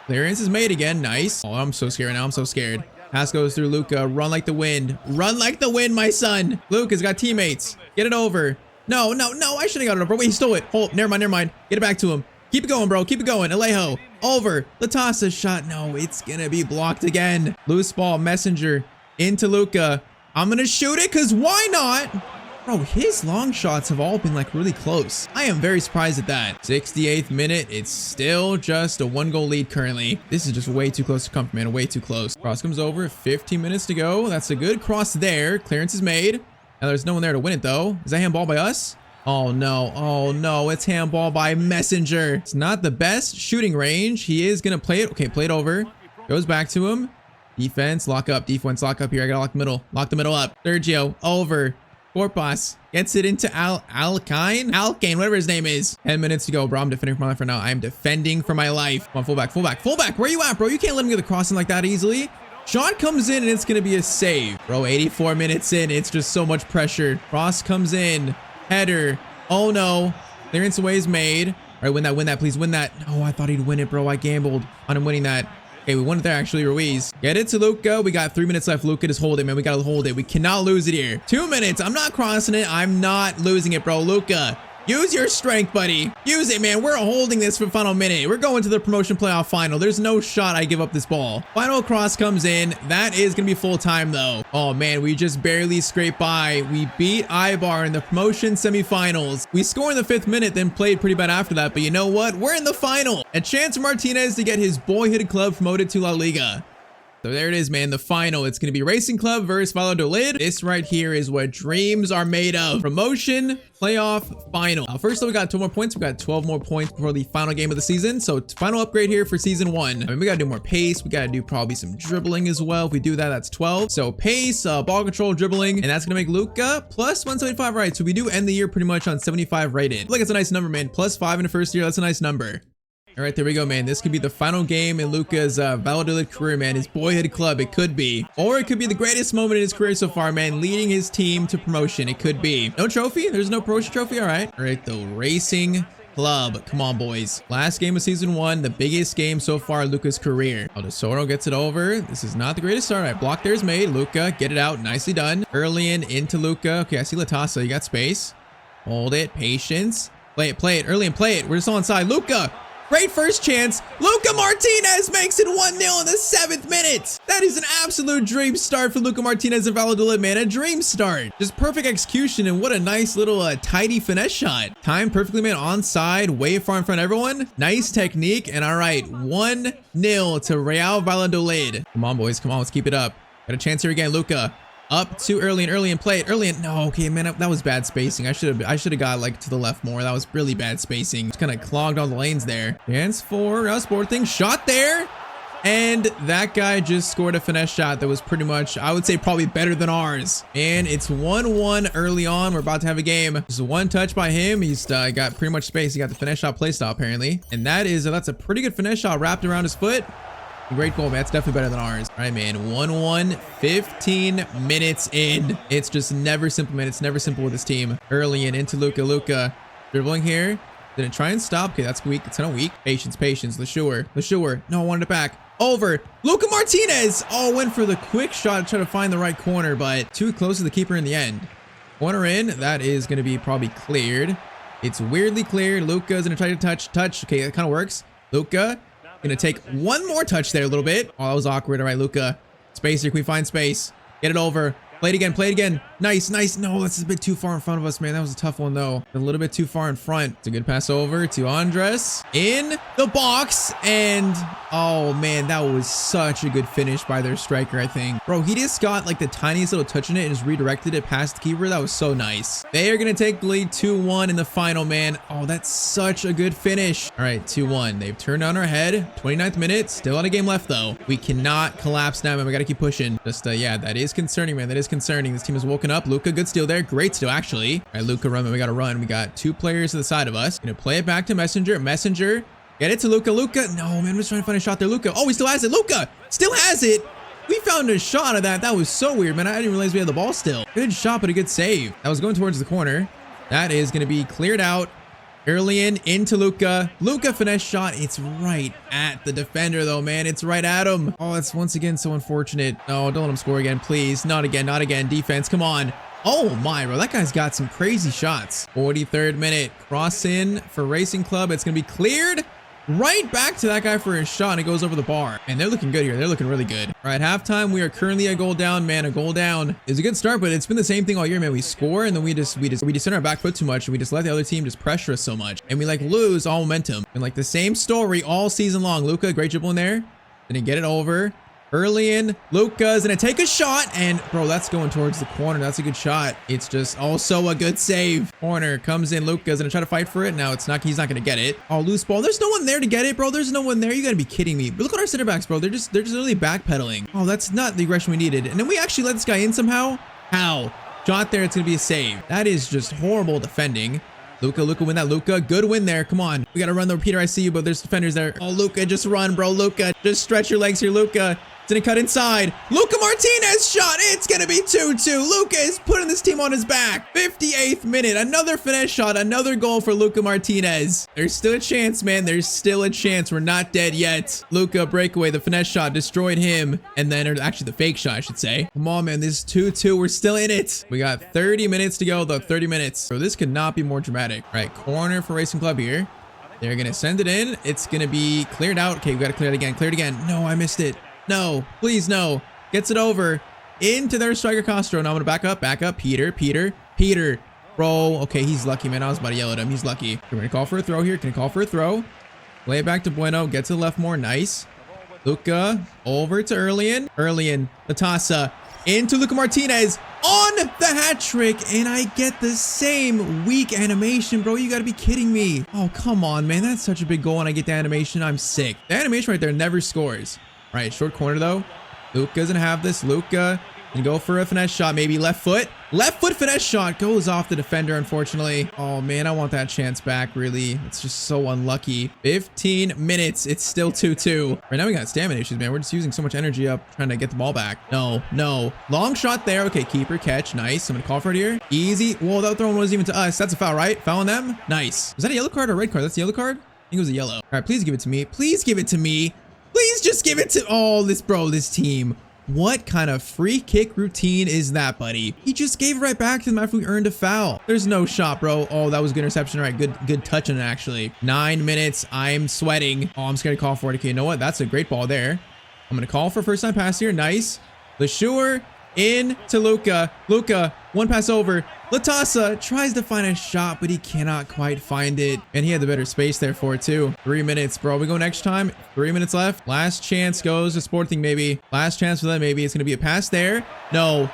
A: Clearance is made again. Nice. Oh, I'm so scared now. I'm so scared. Pass goes through Luka. Run like the wind. Run like the wind, my son. Luka's got teammates. Get it over. No. I should have got it over. Wait, he stole it. Oh, never mind. Get it back to him. Keep it going, bro. Keep it going. Alejo. Over. Latasa shot. No, it's going to be blocked again. Loose ball. Messenger. Into Luka. I'm going to shoot it because why not? Bro, his long shots have all been like really close. I am very surprised at that. 68th minute. It's still just a 1-goal lead currently. This is just way too close to comfort, man. Way too close. Cross comes over. 15 minutes to go. That's a good cross there. Clearance is made. Now there's no one there to win it though. Is that handball by us? Oh no. It's handball by Messenger. It's not the best shooting range. He is going to play it. Okay, play it over. Goes back to him. Defense, lock up. Defense, lock up here. I gotta lock the middle. Lock the middle up. Sergio, over. Corpus gets it into Alkane, whatever his name is. 10 minutes to go, bro. I'm defending for my life right now. I am defending for my life. Come on, fullback, fullback, fullback. Where you at, bro? You can't let him get the crossing like that easily. Shot comes in and it's going to be a save. Bro, 84 minutes in. It's just so much pressure. Cross comes in. Header. Oh, no. Clearance away is made. All right, win that, please. Win that. Oh, I thought he'd win it, bro. I gambled on him winning that. Okay, we won it there, actually. Ruiz. Get it to Luka. We got 3 minutes left. Luka, just hold it, man. We got to hold it. We cannot lose it here. 2 minutes. I'm not crossing it. I'm not losing it, bro. Luka, use your strength, buddy. Use it, man. We're holding this for the final minute. We're going to the promotion playoff final. There's no shot I give up this ball. Final cross comes in. That is going to be full time, though. Oh, man. We just barely scraped by. We beat Ibar in the promotion semifinals. We scored in the 5th minute, then played pretty bad after that. But you know what? We're in the final. A chance for Martinez to get his boyhood club promoted to La Liga. So there it is, man. The final. It's going to be Racing Club versus Valladolid. This right here is what dreams are made of. Promotion playoff final. First, we got 2 more points. We got 12 more points for the final game of the season. So final upgrade here for season 1. I mean, we got to do more pace. We got to do probably some dribbling as well. If we do that, that's 12. So pace, ball control, dribbling, and that's going to make Luka plus 175, right? So we do end the year pretty much on 75 rated. Like, it's a nice number, man. Plus 5 in the first year. That's a nice number. All right, there we go, man. This could be the final game in Luka's Valladolid career, man. His boyhood club, it could be. Or it could be the greatest moment in his career so far, man. Leading his team to promotion, it could be. No trophy? There's no promotion trophy? All right. All right, the Racing Club. Come on, boys. Last game of season 1, the biggest game so far in Luka's career. Aldesoro gets it over. This is not the greatest start. All right, block there is made. Luka, get it out. Nicely done. Early into Luka. Okay, I see Latasa. You got space. Hold it. Patience. Play it. Early and play it. We're just on side. Luka. Great first chance. Luka Martinez makes it 1-0 in the 7th minute. That is an absolute dream start for Luka Martinez and Valladolid, man. A dream start. Just perfect execution, and what a nice little tidy finesse shot. Timed perfectly, man. Onside, way far in front of everyone. Nice technique. And all right, 1-0 to Real Valladolid. Come on, boys. Come on, let's keep it up. Got a chance here again. Luka. Up too early and play it. No, okay, man, that was bad spacing. I should have got like to the left more. That was really bad spacing. Just kind of clogged all the lanes there. Chance for Real Sporting. Shot there. And that guy just scored a finesse shot that was pretty much, I would say, probably better than ours. And it's 1-1 early on. We're about to have a game. Just one touch by him. He's got pretty much space. He got the finesse shot playstyle, apparently. And that's a pretty good finesse shot wrapped around his foot. Great goal, man. That's definitely better than ours. All right, man. 1-1, 15 minutes in. It's just never simple, man. It's never simple with this team. Early and into Luka. Luka dribbling here. Didn't try and stop. Okay, that's weak. It's kind of weak. Patience. LeSure. No, I wanted it back. Over. Luka Martinez. Oh, went for the quick shot to try to find the right corner, but too close to the keeper in the end. Corner in. That is going to be probably cleared. It's weirdly cleared. Luka's going to try to touch. Okay, that kind of works. Luka. Gonna take one more touch there a little bit. Oh, that was awkward. All right, Luka. Space here. Can we find space? Get it over. Play it again. Nice. No, that's a bit too far in front of us, man. That was a tough one, though. A little bit too far in front. It's a good pass over to Andres. In the box. And, oh, man, that was such a good finish by their striker, I think. Bro, he just got, like, the tiniest little touch in it and just redirected it past the keeper. That was so nice. They are going to take the lead 2-1 in the final, man. Oh, that's such a good finish. All right, 2-1. They've turned on our head. 29th minute. Still on a game left, though. We cannot collapse now, man. We got to keep pushing. Just, yeah, that is concerning, man. That is concerning. This team has woken up. Luka, good steal there. Great steal, actually. All right, Luka, run, man. We got to run. We got 2 players to the side of us. Gonna play it back to Messenger. Get it to Luka. No, man, I'm just trying to find a shot there. Luka. Oh, he still has it. Luka still has it. We found a shot of that. That was so weird, man. I didn't realize we had the ball still. Good shot, but a good save. That was going towards the corner. That is going to be cleared out. Early into Luka. Luka finesse shot. It's right at the defender, though, man. It's right at him. Oh, it's once again so unfortunate. No, don't let him score again, please. Not again. Defense, come on. Oh, my, bro. That guy's got some crazy shots. 43rd minute. Cross in for Racing Club. It's going to be cleared. Right back to that guy for his shot, and it goes over the bar. And they're looking good here. They're looking really good. All right, halftime, we are currently a goal down, man. A goal down is a good start, but it's been the same thing all year, man. We score, and then we just sit on our back foot too much, and we just let the other team just pressure us so much, and we like lose all momentum. And like the same story all season long. Luka, great dribble in there. Didn't get it over. Early in, Luka's gonna take a shot, and bro, that's going towards the corner. That's a good shot. It's just also a good save. Corner comes in, Luka's gonna try to fight for it. Now it's not, he's not gonna get it. Oh, loose ball. There's no one there to get it, bro. There's no one there. You gotta be kidding me. But look at our center backs, bro. They're just really backpedaling. Oh, that's not the aggression we needed. And then we actually let this guy in somehow. How? shot there. It's going to be a save. That is just horrible defending. Luka win that. Luka, good win there. Come on. We got to run though. Peter, I see you, but there's defenders there. Oh, Luka, just run, bro. Luka, just stretch your legs here, Luka. It's gonna cut inside. Luka Martinez shot. It's gonna be 2-2. Luka is putting this team on his back. 58th minute. Another finesse shot. Another goal for Luka Martinez. There's still a chance, man. There's still a chance. We're not dead yet. Luka breakaway. The finesse shot destroyed him. And then, or actually the fake shot, I should say. Come on, man. This is 2-2. We're still in it. We got 30 minutes to go, though. 30 minutes. So this could not be more dramatic. All right, corner for Racing Club here. They're gonna send it in. It's gonna be cleared out. Okay, we gotta clear it again. Clear it again. No, I missed it. No, please no. Gets it over into their striker Castro. Now I'm gonna back up. Peter. Bro, okay, he's lucky, man. I was about to yell at him. He's lucky. We're gonna call for a throw here. Can I call for a throw? Play it back to Bueno. Get to the left more. Nice. Luka over to Erlian. Latasa into Luka Martinez on the hat trick, and I get the same weak animation, bro. You gotta be kidding me. Oh, come on, man. That's such a big goal, and I get the animation. I'm sick. The animation right there never scores. All right, short corner though. Luka doesn't have this. Luka can go for a finesse shot, maybe left foot finesse shot goes off the defender, unfortunately. Oh man, I want that chance back, really. It's just so unlucky. 15 minutes. It's still 2-2. Right now we got stamina issues, man. We're just using so much energy up trying to get the ball back. No. Long shot there. Okay, keeper catch. Nice. I'm gonna call for it here. Easy. Whoa, that throw wasn't even to us. That's a foul, right? Foul on them. Nice. Was that a yellow card or a red card? That's a yellow card? I think it was a yellow. All right, please give it to me. Please give it to me. Please just give it to, oh, this team. What kind of free kick routine is that, buddy? He just gave it right back to them after we earned a foul. There's no shot, bro. Oh, that was a good interception. All right, good touch on it, actually. 9 minutes. I'm sweating. Oh, I'm scared to call for it. Okay, you know what? That's a great ball there. I'm going to call for first time pass here. Nice. LeSure in to Luka. Luka, one pass over. Latasa tries to find a shot, but he cannot quite find it. And he had the better space there for it too. 3 minutes, bro. We go next time. 3 minutes left. Last chance goes to Sporting, maybe. Last chance for them, maybe. It's going to be a pass there. No.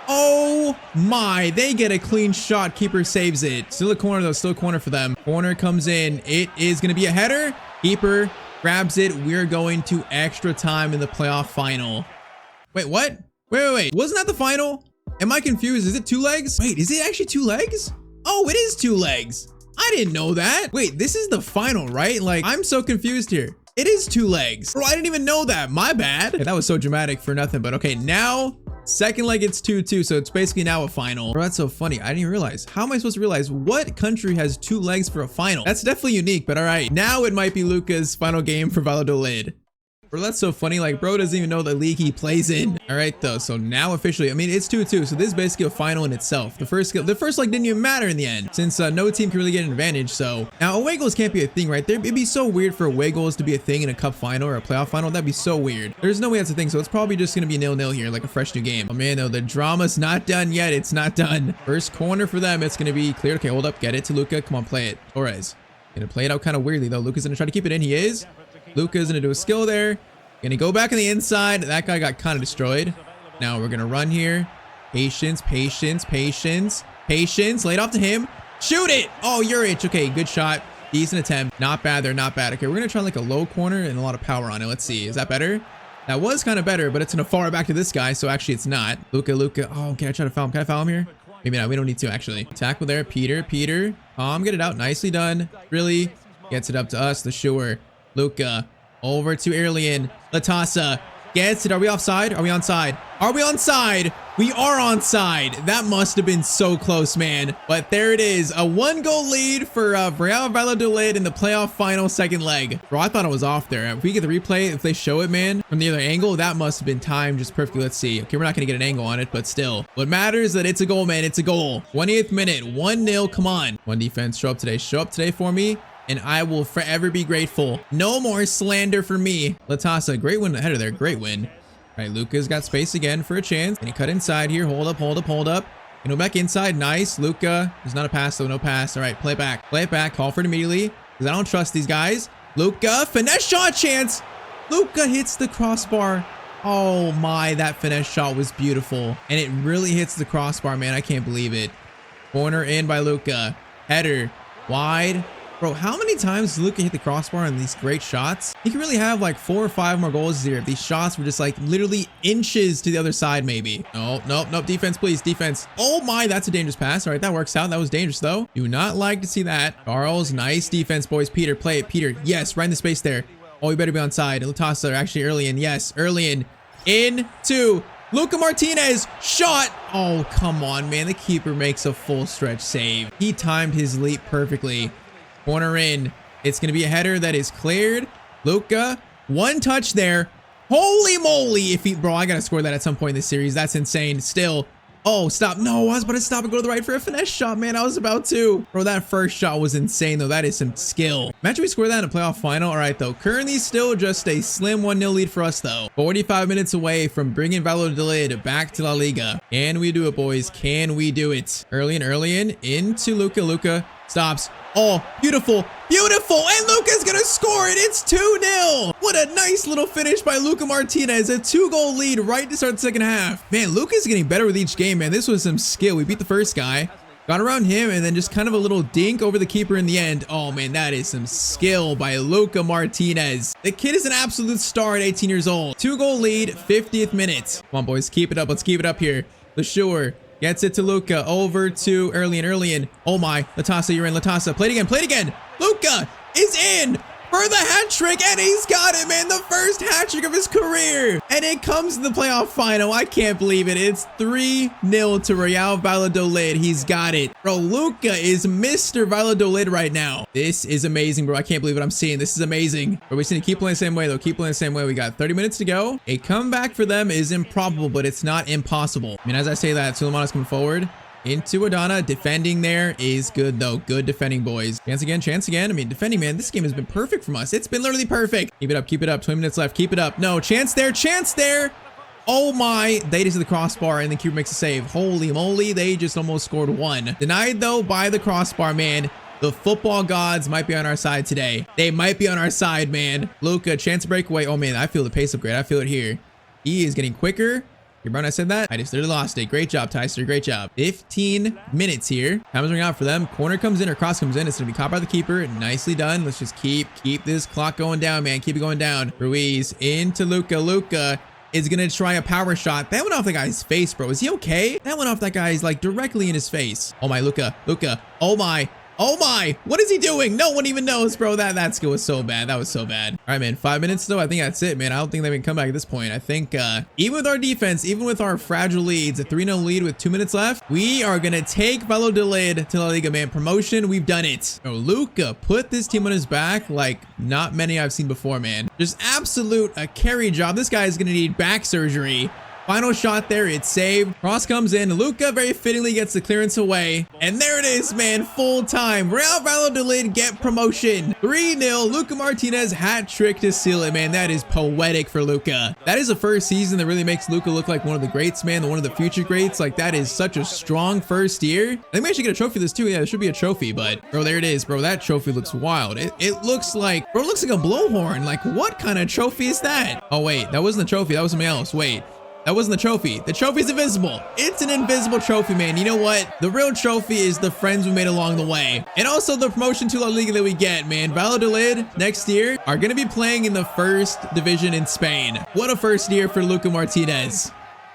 A: Oh my. They get a clean shot. Keeper saves it. Still a corner though. Still a corner for them. Corner comes in. It is going to be a header. Keeper grabs it. We're going to extra time in the playoff final. Wait, what? Wait. Wasn't that the final? Am I confused? Is it 2 legs? Wait, is it actually 2 legs? Oh, it is 2 legs. I didn't know that. Wait, this is the final, right? Like, I'm so confused here. It is 2 legs. Bro, I didn't even know that. My bad. Okay, that was so dramatic for nothing. But okay, now second leg, it's 2-2. So it's basically now a final. Bro, that's so funny. I didn't even realize. How am I supposed to realize what country has 2 legs for a final? That's definitely unique, but all right. Now it might be Luka's final game for Valladolid. Bro, that's so funny. Like, bro doesn't even know the league he plays in. All right, though. So now officially, I mean, it's 2-2. So this is basically a final in itself. The first leg didn't even matter in the end, since no team can really get an advantage. So now away goals can't be a thing, right there. It'd be so weird for away goals to be a thing in a cup final or a playoff final. That'd be so weird. There's no way that's a thing. So it's probably just gonna be 0-0 here, like a fresh new game. Oh man, though, the drama's not done yet. It's not done. First corner for them. It's gonna be cleared. Okay, hold up. Get it to Luka. Come on, play it. Torres gonna play it out kind of weirdly though. Luka's gonna try to keep it in. He is. Luka's gonna do a skill there. Gonna go back on the inside. That guy got kind of destroyed. Now we're gonna run here. Patience. Lay it off to him. Shoot it. Oh, Juric. Okay, good shot. Decent attempt. Not bad there. Not bad. Okay, we're gonna try like a low corner and a lot of power on it. Let's see. Is that better? That was kind of better, but it's gonna far back to this guy. So actually it's not. Luka. Oh, can I try to foul him? Can I foul him here? Maybe not. We don't need to actually. Tackle there. Peter. Get it out. Nicely done. Really gets it up to us. The sure. Luka. Over to Erlian. Latasa gets it. Are we offside? Are we onside? We are onside. That must have been so close, man. But there it is. A 1-goal lead for Real Valladolid in the playoff final second leg. Bro, I thought it was off there. If we get the replay, if they show it, man, from the other angle, that must have been timed just perfectly. Let's see. Okay, we're not going to get an angle on it, but still. What matters is that it's a goal, man. It's a goal. 20th minute. 1-0. Come on. One defense. Show up today for me. And I will forever be grateful. No more slander for me. Latasa, great win header there. Great win. All right, Luka's got space again for a chance. And he cut inside here. Hold up. And go back inside. Nice. Luka. There's not a pass, though. No pass. All right, play it back. Call for it immediately. Because I don't trust these guys. Luka, finesse shot chance. Luka hits the crossbar. Oh my, that finesse shot was beautiful. And it really hits the crossbar, man. I can't believe it. Corner in by Luka. Header. Wide. Bro, how many times does Luka hit the crossbar on these great shots? He could really have like 4 or 5 more goals here if these shots were just like literally inches to the other side maybe. No, nope, nope. Defense, please. Defense. Oh my, that's a dangerous pass. All right, that works out. That was dangerous though. Do not like to see that. Charles, nice defense, boys. Peter, play it. Peter, yes, right in the space there. Oh, you better be on side. Latasa actually early in. Yes, early in. Into Luka Martinez. Shot. Oh, come on, man. The keeper makes a full stretch save. He timed his leap perfectly. Corner in. It's going to be a header that is cleared. Luka, one touch there. Holy moly. Bro, I got to score that at some point in this series. That's insane. Still. Oh, stop. No, I was about to stop and go to the right for a finesse shot, man. I was about to. Bro, that first shot was insane, though. That is some skill. Imagine we score that in a playoff final. All right, though. Currently still just a slim 1-0 lead for us, though. 45 minutes away from bringing Valladolid back to La Liga. Can we do it, boys? Can we do it? Early in. Into Luka. Luka stops. Oh, beautiful. Beautiful. And Luka's going to score it. It's 2-0. What a nice little finish by Luka Martinez. A 2-goal lead right to start the second half. Man, Luka's getting better with each game, man. This was some skill. We beat the first guy. Got around him and then just kind of a little dink over the keeper in the end. Oh, man, that is some skill by Luka Martinez. The kid is an absolute star at 18 years old. 2-goal lead, 50th minute. Come on, boys. Keep it up. Let's keep it up here. LeSure gets it to Luka. Over to early in. Oh my, Latasa, you're in. Latasa, play it again. Luka is in for the hat trick, and he's got it, man. The first hat trick of his career. And it comes to the playoff final. I can't believe it. It's 3-0 to Real Valladolid. He's got it. Bro, Luka is Mr. Valladolid right now. This is amazing, bro. I can't believe what I'm seeing. This is amazing. But we just need to keep playing the same way, though. Keep playing the same way. We got 30 minutes to go. A comeback for them is improbable, but it's not impossible. I mean, as I say that, Suleimana's coming forward. Into Adana. Defending there is good, though. Good defending, boys. Chance again. I mean, defending, man. This game has been perfect from us. It's been literally perfect. Keep it up. Keep it up. 20 minutes left. Keep it up. No, chance there. Chance there. Oh my. They just hit the crossbar and the keeper makes a save. Holy moly. They just almost scored one. Denied, though, by the crossbar, man. The football gods might be on our side today. They might be on our side, man. Luka, chance breakaway. Oh, man. I feel the pace upgrade. I feel it here. He is getting quicker. Your bro, I said that. I just literally lost it. Great job, Tyztir. Great job. 15 minutes here. Time is running out for them. Corner comes in or cross comes in. It's going to be caught by the keeper. Nicely done. Let's just keep this clock going down, man. Keep it going down. Ruiz into Luka. Luka is going to try a power shot. That went off the guy's face, bro. Is he okay? That went off that guy's like directly in his face. Oh my, Luka. Luka. Oh my. Oh my, what is he doing? No one even knows, bro. That skill was so bad. That was so bad. All right, man, 5 minutes though. I think that's it, man. I don't think they can come back at this point. I think even with our defense, even with our fragile leads, a 3-0 lead with 2 minutes left, we are going to take Valladolid to La Liga, man. Promotion, we've done it. Bro, Luka put this team on his back like not many I've seen before, man. Just absolute a carry job. This guy is going to need back surgery. Final shot there, it's saved. Cross comes in. Luka very fittingly gets the clearance away. And there it is, man. Full time. Real Valladolid get promotion. 3-0. Luka Martinez hat trick to seal it, man. That is poetic for Luka. That is the first season that really makes Luka look like one of the greats, man. One of the future greats. Like, that is such a strong first year. I think we actually get a trophy this too. Yeah, there should be a trophy, but bro, there it is, bro. That trophy looks wild. It looks like, bro, it looks like a blowhorn. Like, what kind of trophy is that? Oh, wait, that wasn't a trophy. That was something else. Wait. That wasn't the trophy. The trophy's invisible. It's an invisible trophy, man. You know what? The real trophy is the friends we made along the way. And also the promotion to La Liga that we get, man. Valladolid next year are going to be playing in the first division in Spain. What a first year for Luka Martinez.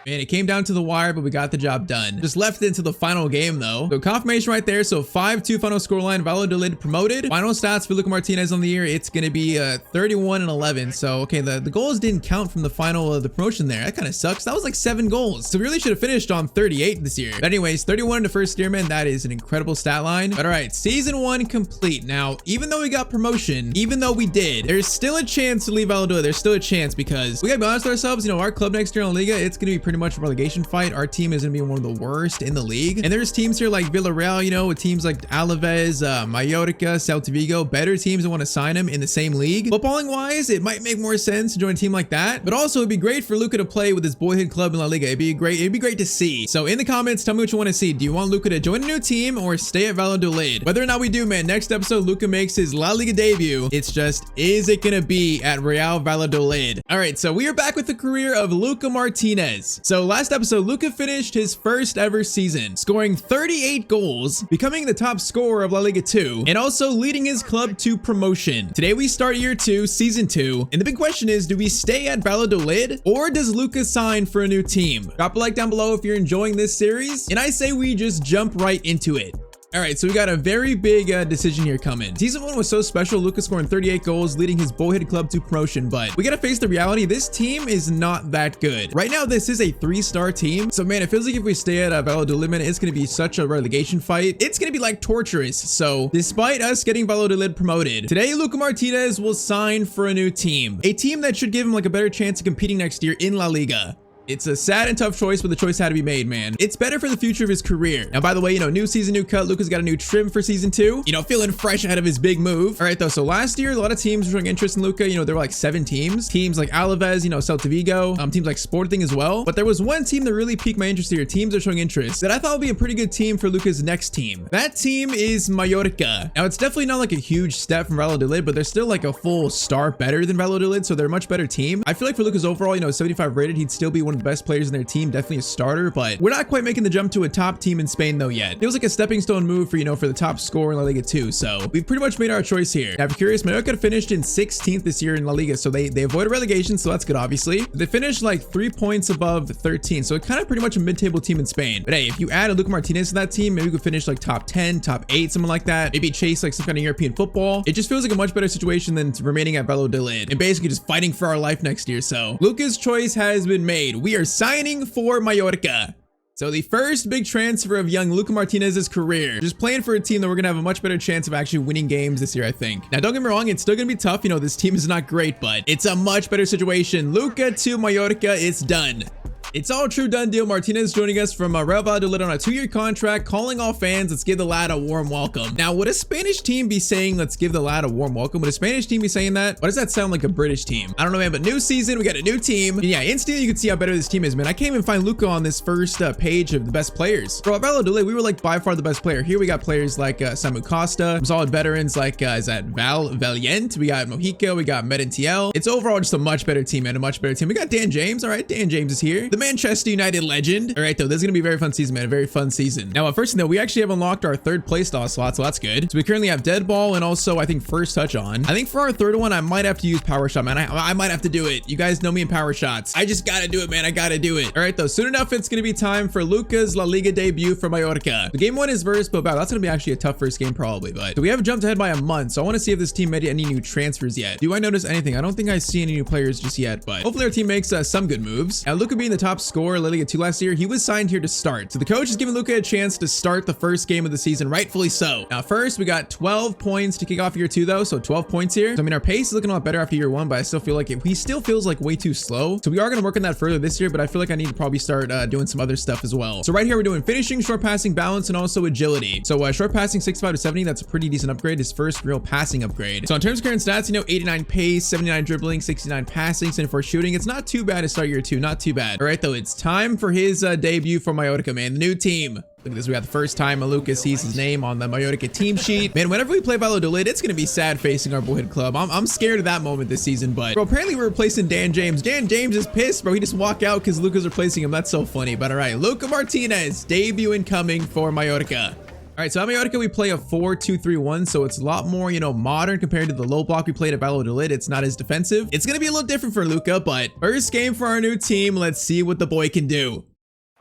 A: Man, it came down to the wire, but we got the job done. Just left it into the final game, though. So confirmation right there. So 5-2 final scoreline. Valladolid promoted. Final stats for Luka Martinez on the year. It's going to be 31-11. So, okay, the goals didn't count from the final of the promotion there. That kind of sucks. That was like 7 goals. So we really should have finished on 38 this year. But anyways, 31 in the first year, man. That is an incredible stat line. But all right, season 1 complete. Now, even though we got promotion, even though we did, there's still a chance to leave Valladolid. There's still a chance because we got to be honest with ourselves. You know, our club next year in La Liga, it's going to be pretty much a relegation fight. Our team is gonna be one of the worst in the league, and there's teams here like Villarreal, you know, with teams like Alaves, Mallorca, Celta Vigo, better teams that want to sign him in the same league. Footballing wise, it might make more sense to join a team like that, but also it'd be great for Luka to play with his boyhood club in La Liga. It'd be great to see. So in the comments, tell me what you want to see. Do you want Luka to join a new team or stay at Valladolid? Whether or not we do, man, next episode Luka makes his La Liga debut. It's just, is it gonna be at Real Valladolid? All right, so we are back with the career of Luka Martinez. So last episode, Luka finished his first ever season, scoring 38 goals, becoming the top scorer of La Liga 2, and also leading his club to promotion. Today we start year 2, season 2, and the big question is, do we stay at Valladolid, or does Luka sign for a new team? Drop a like down below if you're enjoying this series, and I say we just jump right into it. All right, so we got a very big decision here coming. Season 1 was so special, Luka scoring 38 goals, leading his boyhood club to promotion, but we gotta face the reality, this team is not that good. Right now, this is a 3-star team, so man, it feels like if we stay at Valladolid, man, it's gonna be such a relegation fight. It's gonna be like torturous, so despite us getting Valladolid promoted, today Luka Martinez will sign for a new team. A team that should give him like a better chance of competing next year in La Liga. It's a sad and tough choice, but the choice had to be made, man. It's better for the future of his career. Now, by the way, new season, new cut. Luka's got a new trim for season 2. Feeling fresh ahead of his big move. All right, though. So last year, a lot of teams were showing interest in Luka. There were like 7 teams. Teams like Alaves, Celta Vigo, teams like Sporting as well. But there was one team that really piqued my interest here. Teams are showing interest that I thought would be a pretty good team for Luka's next team. That team is Mallorca. Now, it's definitely not like a huge step from Valladolid, but they're still like a full star better than Valladolid, so they're a much better team. I feel like for Luka's overall, 75 rated, he'd still be one of the best players in their team. Definitely a starter, but we're not quite making the jump to a top team in Spain though yet. It was like a stepping stone move for, for the top scorer in La Liga 2. So we've pretty much made our choice here. Now, if you're curious, Mallorca finished in 16th this year in La Liga. So they avoided relegation. So that's good, obviously. They finished like 3 points above 13. So it's kind of pretty much a mid-table team in Spain. But hey, if you add a Luka Martinez to that team, maybe we could finish like top 10, top 8, something like that. Maybe chase like some kind of European football. It just feels like a much better situation than remaining at Valladolid and basically just fighting for our life next year. So Luka's choice has been made. We are signing for Mallorca. So the first big transfer of young Luka Martinez's career, just playing for a team that we're gonna have a much better chance of actually winning games this year, I think. Now, don't get me wrong, it's still gonna be tough. This team is not great, but it's a much better situation. Luka to Mallorca, it's done. It's all true, done deal. Martinez joining us from Real Valladolid on a 2-year contract, calling all fans, let's give the lad a warm welcome. Now, would a Spanish team be saying, let's give the lad a warm welcome? Would a Spanish team be saying that? Why does that sound like a British team? I don't know, man, but new season, we got a new team. And yeah, instantly you can see how better this team is, man. I can't even find Luka on this first page of the best players. Bro, at Valladolid, we were like by far the best player. Here we got players like Samu Costa, some solid veterans like, is that Valiant? We got Mojica, we got Medintiel. It's overall just a much better team, man, a much better team. We got Dan James, all right, Dan James is here. The Manchester United legend. All right, though, this is gonna be a very fun season, man. A very fun season. Now, first thing though, we actually have unlocked our 3rd playstyle slot, so that's good. So we currently have dead ball and also I think first touch on. I think for our 3rd one, I might have to use power shot, man. I might have to do it. You guys know me in power shots. I just gotta do it, man. I gotta do it. All right, though, soon enough, it's gonna be time for Luka's La Liga debut for Mallorca. The game 1 is versus Bilbao. That's gonna be actually a tough first game probably, but so we have jumped ahead by a month. So I want to see if this team made any new transfers yet. Do I notice anything? I don't think I see any new players just yet, but hopefully our team makes some good moves. Now, Luka being the top scorer La Liga 2 last year, he was signed here to start. So the coach is giving Luka a chance to start the first game of the season, rightfully so. Now, first, we got 12 points to kick off year 2 though, so 12 points here. So I mean, our pace is looking a lot better after year 1, but I still feel like he still feels like way too slow. So we are going to work on that further this year, but I feel like I need to probably start doing some other stuff as well. So right here, we're doing finishing, short passing, balance, and also agility. So short passing 65 to 70, that's a pretty decent upgrade. His first real passing upgrade. So in terms of current stats, 89 pace, 79 dribbling, 69 passing, 74 shooting. It's not too bad to start year 2, not too bad. All right, though, it's time for his debut for Mallorca, man. The new team. Look at this. We got the first time Luka sees his name on the Mallorca team sheet. Man, whenever we play Valladolid, it's going to be sad facing our boyhood club. I'm scared of that moment this season, but bro, apparently we're replacing Dan James. Dan James is pissed, bro. He just walked out because Luka's replacing him. That's so funny. But all right, Luka Martinez, debut incoming for Mallorca. All right, so at Mallorca, we play a 4-2-3-1, so it's a lot more, modern compared to the low block we played at Valladolid. It's not as defensive. It's going to be a little different for Luka, but first game for our new team. Let's see what the boy can do.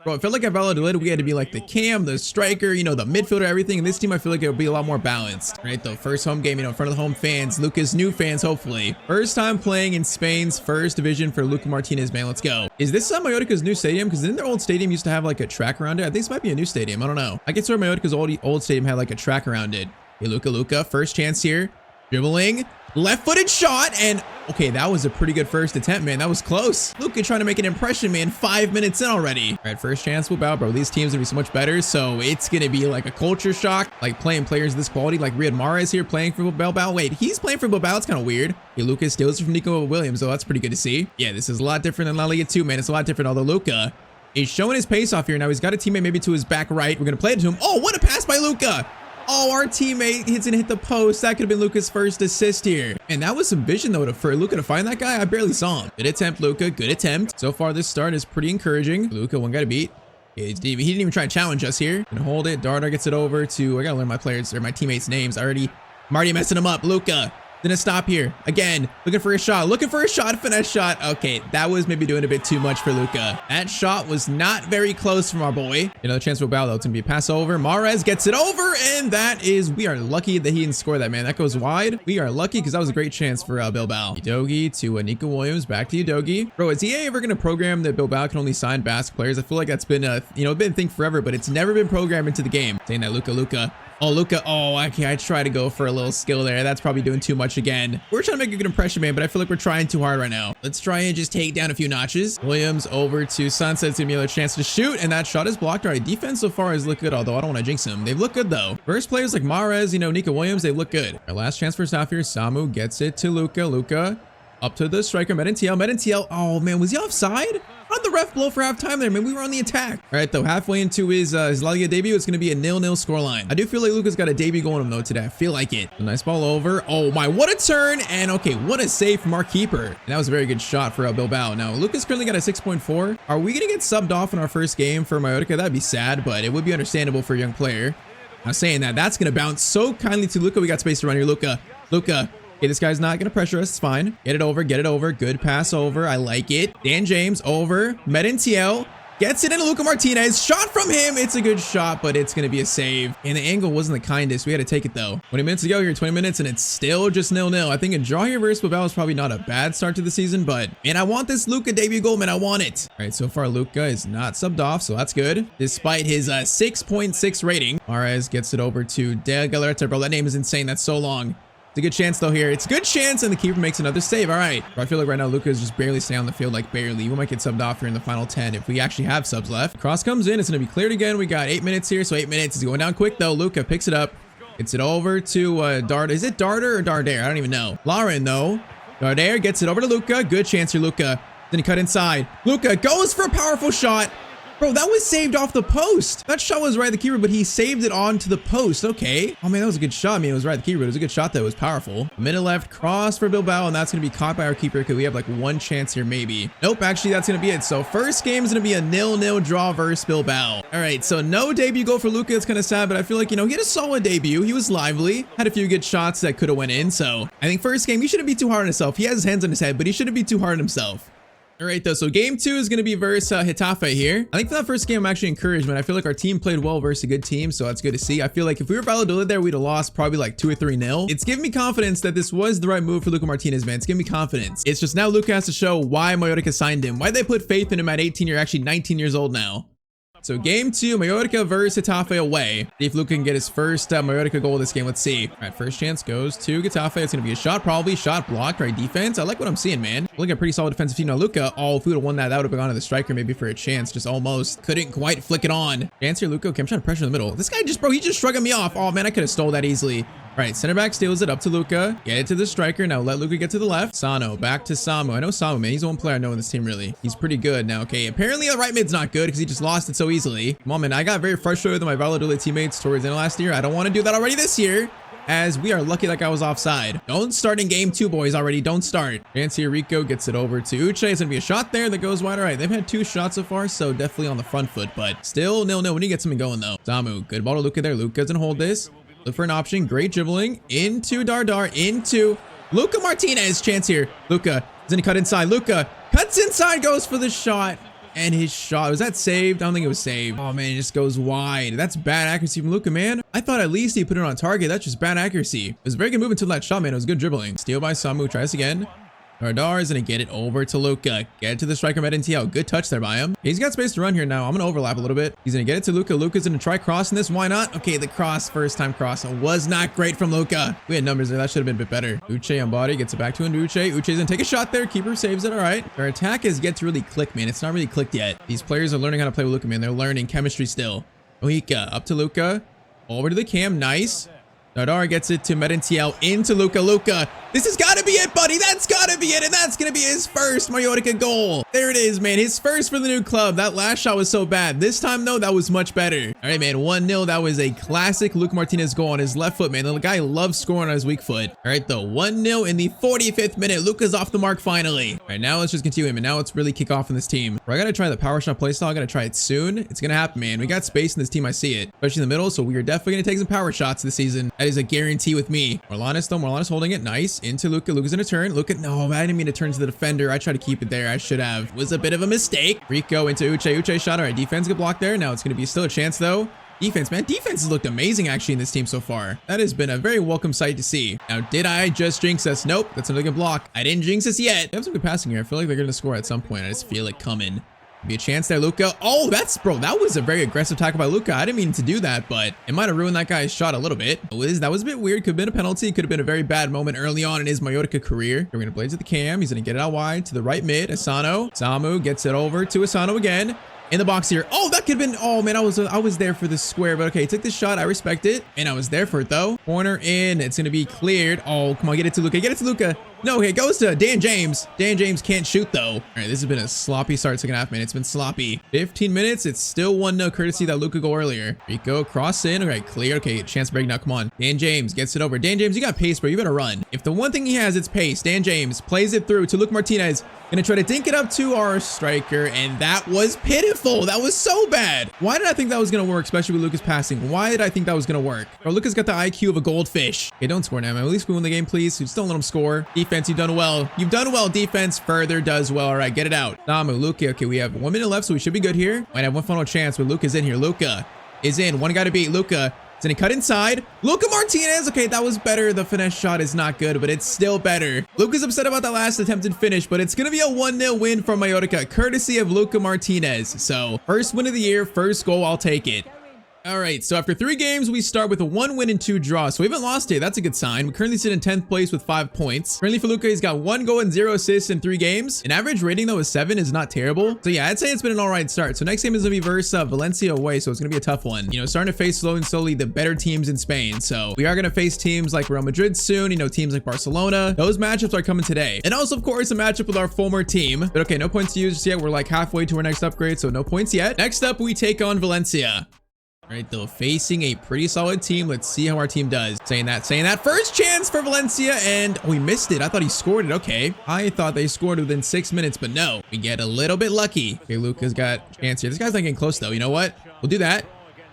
A: Bro, I felt like at Valladolid, we had to be like the cam, the striker, the midfielder, everything. In this team, I feel like it would be a lot more balanced. Right, though, first home game, in front of the home fans, Luka's new fans, hopefully. First time playing in Spain's first division for Luka Martinez, man. Let's go. Is this Mallorca's new stadium? Because didn't their old stadium used to have like a track around it? I think this might be a new stadium. I don't know. I guess Mallorca's old stadium had like a track around it. Hey, Luka, first chance here. Dribbling. Left-footed shot, and okay, that was a pretty good first attempt, man. That was close. Luka trying to make an impression, man. 5 minutes in already. All right, first chance will bow, bro. These teams are gonna be so much better, so it's gonna be like a culture shock, like playing players of this quality, like Riyad Mahrez here playing for Bilbao. Wait, he's playing for Bilbao. It's kind of weird. Hey, Luka steals it from Nico Williams, so that's pretty good to see. Yeah, this is a lot different than La Liga 2, man. It's a lot different, although Luka is showing his pace off here. Now he's got a teammate maybe to his back right. We're gonna play it to him. Oh, what a pass by Luka. Oh, our teammate hit the post. That could have been Luka's first assist here. And that was some vision though for Luka to find that guy. I barely saw him. Good attempt, Luka. Good attempt. So far, this start is pretty encouraging. Luka, one guy to beat. He didn't even try to challenge us here. Gonna hold it. Darter gets it over to, I gotta learn my players or my teammates' names. I'm already messing them up. Luka. Gonna stop here. Again, looking for a shot. Looking for a shot. Finesse shot. Okay, that was maybe doing a bit too much for Luka. That shot was not very close from our boy. Another chance for Bilbao though. It's gonna be a pass over. Mahrez gets it over, and that is, we are lucky that he didn't score that, man. That goes wide. We are lucky because that was a great chance for Bilbao. Udogie to Nico Williams. Back to Udogie. Bro, is EA ever gonna program that Bilbao can only sign Basque players? I feel like that's been a, been a thing forever, but it's never been programmed into the game. Saying that Luka. Oh, Luka. Oh, okay. I try to go for a little skill there. That's probably doing too much again. We're trying to make a good impression, man, but I feel like we're trying too hard right now. Let's try and just take down a few notches. Williams over to Sunset. It's gonna be another chance to shoot, and that shot is blocked. All right, defense so far has looked good, although I don't want to jinx them. They've looked good, though. First players like Mahrez, Nico Williams, they look good. Our last chance for South here. Samu gets it to Luka. Luka up to the striker, Medintiel. Oh, man, was he offside? How did the ref blow for halftime there, man? We were on the attack. All right, though, halfway into his La Liga debut, it's going to be a 0-0 scoreline. I do feel like Luka's got a debut going him, though, today. I feel like it. A nice ball over. Oh, my, what a turn. And, okay, what a save from our keeper. And that was a very good shot for Bilbao. Now, Luka's currently got a 6.4. Are we going to get subbed off in our first game for Mallorca? That'd be sad, but it would be understandable for a young player. I'm saying that. That's going to bounce so kindly to Luka. We got space to run here. Luka. Okay, this guy's not going to pressure us. It's fine. Get it over. Good pass over. I like it. Dan James over. Medintiel gets it into Luka Martinez. Shot from him. It's a good shot, but it's going to be a save. And the angle wasn't the kindest. We had to take it, though. 20 minutes to go here. 20 minutes, and it's still just 0-0. I think a draw here versus Bilbao is probably not a bad start to the season, but, man, I want this Luka debut goal, man. I want it. All right, so far, Luka is not subbed off, so that's good. Despite his 6.6 rating. Mahrez gets it over to De Galerta. Bro, that name is insane. That's so long. It's a good chance, though, here. It's a good chance, and the keeper makes another save. All right. I feel like right now Luka is just barely staying on the field, like barely. We might get subbed off here in the final 10 if we actually have subs left. Cross comes in. It's going to be cleared again. We got 8 minutes here, so 8 minutes is going down quick, though. Luka picks it up. Gets it over to Dart. Is it Darter or Darder? I don't even know. Lauren, though. Darder gets it over to Luka. Good chance here, Luka. Then he cut inside. Luka goes for a powerful shot. Bro, that was saved off the post. That shot was right at the keeper, but he saved it onto the post. Okay. Oh, man, that was a good shot. I mean, it was right at the keeper, but it was a good shot, though. It was powerful. Minute left. Cross for Bilbao, and that's going to be caught by our keeper because we have, like, one chance here, maybe. Nope, actually, that's going to be it. So, first game is going to be a 0-0 draw versus Bilbao. All right, so no debut goal for Luka. It's kind of sad, but I feel like, he had a solid debut. He was lively. Had a few good shots that could have went in. So, I think first game, he shouldn't be too hard on himself. He has his hands on his head, but he shouldn't be too hard on himself. All right, though, so game 2 is going to be versus Getafe here. I think for that first game, I'm actually encouraged, man. I feel like our team played well versus a good team, so that's good to see. I feel like if we were Valladolid there, we'd have lost probably like 2 or 3-0. It's giving me confidence that this was the right move for Luka Martinez, man. It's giving me confidence. It's just now Luka has to show why Mallorca signed him. Why they put faith in him at 18. You're actually 19 years old now. So game 2, Mallorca versus Getafe away. See if Luka can get his first Mallorca goal this game. Let's see. All right, first chance goes to Getafe. It's going to be a shot, probably. Shot blocked. Right, defense. I like what I'm seeing, man. Look at a pretty solid defensive team. Now, Luka, oh, if we would have won that, that would have gone to the striker maybe for a chance. Just almost. Couldn't quite flick it on. Chance here, Luka. Okay, I'm trying to pressure in the middle. This guy just, bro, he just shrugging me off. Oh, man, I could have stole that easily. All right, center back steals it up to Luka. Get it to the striker. Now let Luka get to the left. Sano, back to Samu. I know Samu, man. He's the one player I know in this team, really. He's pretty good. Now, okay, apparently the right mid's not good because he just lost it so easily. Come on, man. I got very frustrated with my Valladolid teammates towards the end of last year. I don't want to do that already this year, as we are lucky that guy was offside. Don't start in game 2, boys, already. Don't start. Chance here, Rico gets it over to Uche. It's going to be a shot there that goes wide. All right, they've had 2 shots so far, so definitely on the front foot, but still 0-0. We need to get something going, though. Samu, good ball to Luka there. Luka doesn't hold this. Look for an option. Great dribbling into Dardar, into Luka Martinez. Chance here. Luka is going to cut inside. Luka cuts inside, goes for the shot. And his shot, was that saved? I don't think it was saved. Oh, man, it just goes wide. That's bad accuracy from Luka, man. I thought at least he put it on target. That's just bad accuracy. It was a very good move until that shot, man. It was good dribbling. Steal by Samu. Tries again. Dardar is going to get it over to Luka. Get it to the striker, Medintiel. Good touch there by him. He's got space to run here now. I'm going to overlap a little bit. He's going to get it to Luka. Luka's going to try crossing this. Why not? Okay, the cross, first time cross, was not great from Luka. We had numbers there. That should have been a bit better. Uche on body. Gets it back to Uche. Uche's going to take a shot there. Keeper saves it. All right. Our attack is yet to really click, man. It's not really clicked yet. These players are learning how to play with Luka, man. They're learning chemistry still. Oika up to Luka. Over to the cam. Nice. Dardar gets it to Medintiel into Luka. Luka This has got to be it, buddy. That's got to be it. And that's going to be his first Mallorca goal. There it is, man. His first for the new club. That last shot was so bad. This time, though, that was much better. All right, man. 1-0. That was a classic Luka Martinez goal on his left foot, man. The guy loves scoring on his weak foot. All right, though. 1-0 in the 45th minute. Luka's off the mark finally. All right, now let's just continue him. And now let's really kick off in this team. I got to try the power shot playstyle. I got to try it soon. It's going to happen, man. We got space in this team. I see it, especially in the middle. So we are definitely going to take some power shots this season. That is a guarantee with me. Marlanes, though. Marlanes holding it. Nice. Into Luka. Luka's in a turn. Look at, no, I didn't mean to turn to the defender. I tried to keep it there. I should have. It was a bit of a mistake. Rico into Uche. Uche shot. All right, defense get blocked there. Now it's going to be still a chance, though. Defense, man. Defense has looked amazing, actually, in this team so far. That has been a very welcome sight to see. Now, did I just jinx us? Nope. That's another good block. I didn't jinx us yet. They have some good passing here. I feel like they're going to score at some point. I just feel it coming. Be a chance there, Luka. Oh, bro, that was a very aggressive tackle by Luka. I didn't mean to do that, but it might have ruined that guy's shot a little bit. That was a bit weird. Could have been a penalty. Could have been a very bad moment early on in his Mallorca career. We're going to blaze at the cam. He's going to get it out wide to the right mid. Asano. Samu gets it over to Asano again. In the box here. Oh, that could have been, oh man, I was there for the square, but okay, took the shot. I respect it. And I was there for it though. Corner in. It's going to be cleared. Oh, come on, get it to Luka. Get it to Luka. No, okay, it goes to Dan James. Dan James can't shoot though. All right, this has been a sloppy start, second half, man. It's been sloppy. 15 minutes. It's still 1-0 courtesy of that Luka goal earlier. Rico cross in. Okay, clear. Okay, chance break now. Come on. Dan James gets it over. Dan James, you got pace, bro. You better run. If the one thing he has, it's pace. Dan James plays it through to Luka Martinez. Gonna try to dink it up to our striker, and that was pitiful. That was so bad. Why did I think that was gonna work, especially with Luka's passing? Why did I think that was gonna work? Bro, Luka's got the IQ of a goldfish. Okay, don't score now, man. At least we win the game, please. Just don't let him score. Defense, you've done well. You've done well, defense. Further does well. All right, get it out. Samu, Luka. Okay, we have 1 minute left, so we should be good here. Might have one final chance, but Luka's in here. Luka is in. One guy to beat. Luka. Then he cut inside. Luka Martinez. Okay, that was better. The finesse shot is not good, but it's still better. Luka's upset about that last attempted finish, but it's going to be a 1-0 win for Mallorca, courtesy of Luka Martinez. So, first win of the year, first goal, I'll take it. All right, so after 3 games, we start with a 1 win and 2 draws. So we haven't lost it. That's a good sign. We currently sit in 10th place with 5 points. Currently for Luka, he's got 1 goal and 0 assists in 3 games. An average rating, though, is 7 is not terrible. So yeah, I'd say it's been an all right start. So next game is going to be versus Valencia away, so it's going to be a tough one. You know, starting to face slowly the better teams in Spain. So we are going to face teams like Real Madrid soon, you know, teams like Barcelona. Those matchups are coming today. And also, of course, a matchup with our former team. But okay, no points to use just yet. We're like halfway to our next upgrade, so no points yet. Next up, we take on Valencia. All right, though, facing a pretty solid team. Let's see how our team does. Saying that. First chance for Valencia, and oh, he missed it. I thought he scored it. Okay. I thought they scored within 6 minutes, but no. We get a little bit lucky. Okay, Luka's got a chance here. This guy's not getting close, though. You know what? We'll do that.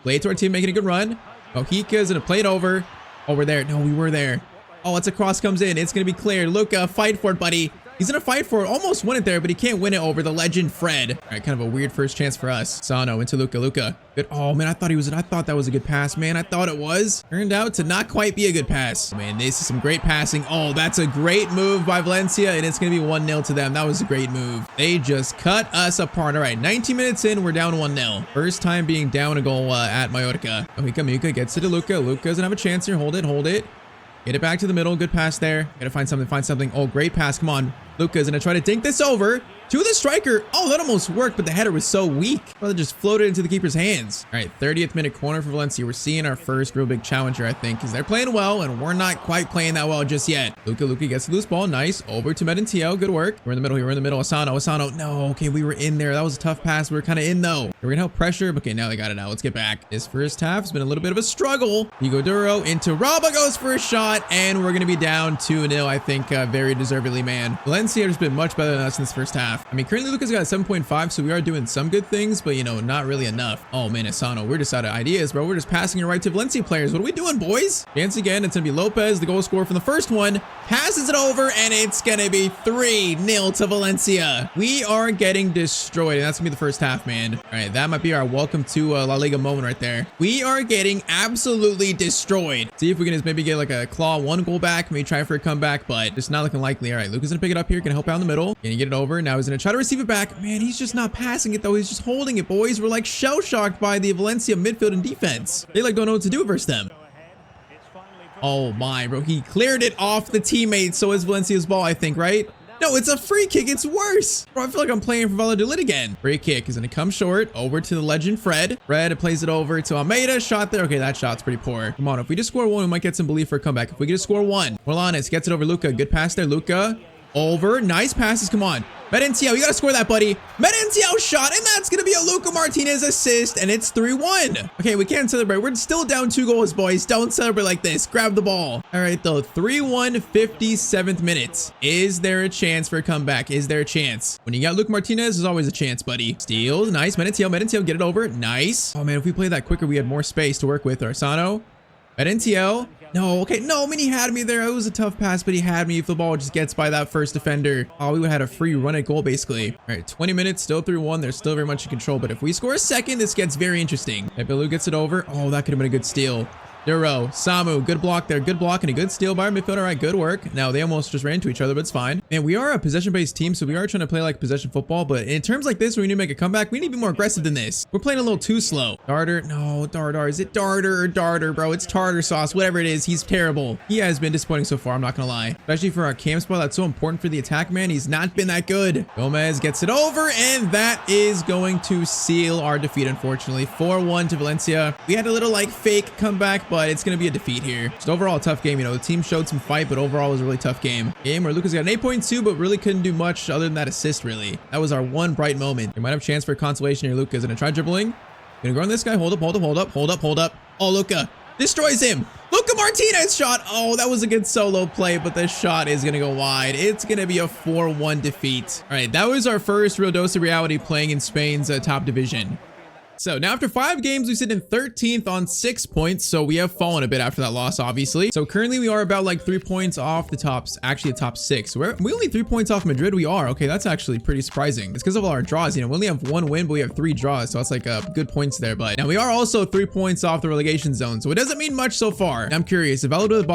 A: Play it to our team, making a good run. Mohika's going to play it over. Over there. No, we were there. Oh, it's a cross comes in. It's going to be cleared. Luka, fight for it, buddy. He's gonna fight for it. Almost won it there, but he can't win it over the legend Fred. All right, kind of a weird first chance for us. Sano into Luka. Luka. Good. Oh man, I thought that was a good pass, man. I thought it was. Turned out to not quite be a good pass. Man, this is some great passing. Oh, that's a great move by Valencia, and it's gonna be 1-0 to them. That was a great move. They just cut us apart. All right, 19 minutes in, we're down 1-0. First time being down a goal at Mallorca. Mika gets it to Luka. Luka doesn't have a chance here. Hold it. Get it back to the middle. Good pass there. Gotta find something. Oh, great pass. Come on. Luka's gonna try to dink this over to the striker. Oh, that almost worked, but the header was so weak. Brother just floated into the keeper's hands. All right, 30th minute corner for Valencia. We're seeing our first real big challenger, I think, because they're playing well, and we're not quite playing that well just yet. Luka gets the loose ball. Nice. Over to Medintio. Good work. We're in the middle here. Asano. No, okay, we were in there. That was a tough pass. We were kind of in, though. We're gonna help pressure. Okay, now they got it out. Let's get back. This first half has been a little bit of a struggle. Hugo Duro into Raba goes for a shot, and we're gonna be down 2-0, I think, very deservedly, man. Valencia has been much better than us in this first half. I mean, currently Luka's got a 7.5, so we are doing some good things, but, you know, not really enough. Oh, man, Asano, we're just out of ideas, bro. We're just passing it right to Valencia players. What are we doing, boys? Chance again. It's going to be Lopez, the goal scorer from the first one. Passes it over, and it's going to be 3-0 to Valencia. We are getting destroyed, and that's going to be the first half, man. All right, that might be our welcome to La Liga moment right there. We are getting absolutely destroyed. See if we can just maybe get like a claw 1 goal back, maybe try for a comeback, but it's not looking likely. All right, Luka's going to pick it up here, going to help out in the middle. Gonna get it over. Now he's gonna try to receive it back. Man, he's just not passing it though. He's just holding it, boys. We're like shell-shocked by the Valencia midfield and defense. They like don't know what to do versus them. Oh my, bro. He cleared it off the teammate. So is Valencia's ball, I think, right? No, it's a free kick. It's worse. Bro, I feel like I'm playing for Valladolid again. Free kick is going to come short over to the legend Fred. Fred plays it over to Almeida. Shot there. Okay, that shot's pretty poor. Come on, if we just score one, we might get some belief for a comeback. If we can just score one. Morlanes gets it over Luka. Good pass there, Luka. Over. Nice passes. Come on. Medenciel, you got to score that, buddy. Medenciel shot, and that's going to be a Luka Martinez assist, and it's 3-1. Okay, we can't celebrate. We're still down 2 goals, boys. Don't celebrate like this. Grab the ball. All right, though. 3-1, 57th minute. Is there a chance for a comeback? Is there a chance? When you got Luka Martinez, there's always a chance, buddy. Steals. Nice. Medenciel, get it over. Nice. Oh, man, if we play that quicker, we had more space to work with. Arsano. Medenciel. No, okay, no, I mean, he had me there. It was a tough pass, but he had me. If the ball just gets by that first defender, oh, we would have had a free run at goal, basically. All right, 20 minutes, still 3-1. They're still very much in control, but if we score a second, this gets very interesting. Epilu gets it over. Oh, that could have been a good steal. Duro, Samu, good block there. Good block and a good steal by our midfielder. All right, good work. Now, they almost just ran into each other, but it's fine. Man, we are a possession-based team, so we are trying to play like possession football, but in terms like this, where we need to make a comeback, we need to be more aggressive than this. We're playing a little too slow. Darter, no, Darter. Is it Darter or Darter, bro? It's tartar sauce, whatever it is. He's terrible. He has been disappointing so far, I'm not gonna lie. Especially for our camp spot, that's so important for the attack, man. He's not been that good. Gomez gets it over, and that is going to seal our defeat, unfortunately. 4-1 to Valencia. We had a little like fake comeback, but it's gonna be a defeat here. Just overall a tough game. You know, the team showed some fight, but overall it was a really tough game. Game where Lucas got an 8.2, but really couldn't do much other than that assist, really. That was our one bright moment. We might have a chance for consolation here. Lucas gonna try dribbling. Gonna go on this guy. Hold up. Oh, Luka destroys him. Luka Martinez shot. Oh, that was a good solo play, but the shot is gonna go wide. It's gonna be a 4-1 defeat. All right, that was our first real dose of reality playing in Spain's top division. So now after 5 games, we sit in 13th on 6 points. So we have fallen a bit after that loss, obviously. So currently we are about like 3 points off the tops, actually the top 6. We're only 3 points off Madrid. We are. Okay, that's actually pretty surprising. It's because of all our draws. You know, we only have 1 win, but we have 3 draws. So that's like good points there. But now we are also 3 points off the relegation zone. So it doesn't mean much so far. I'm curious. If Valladolid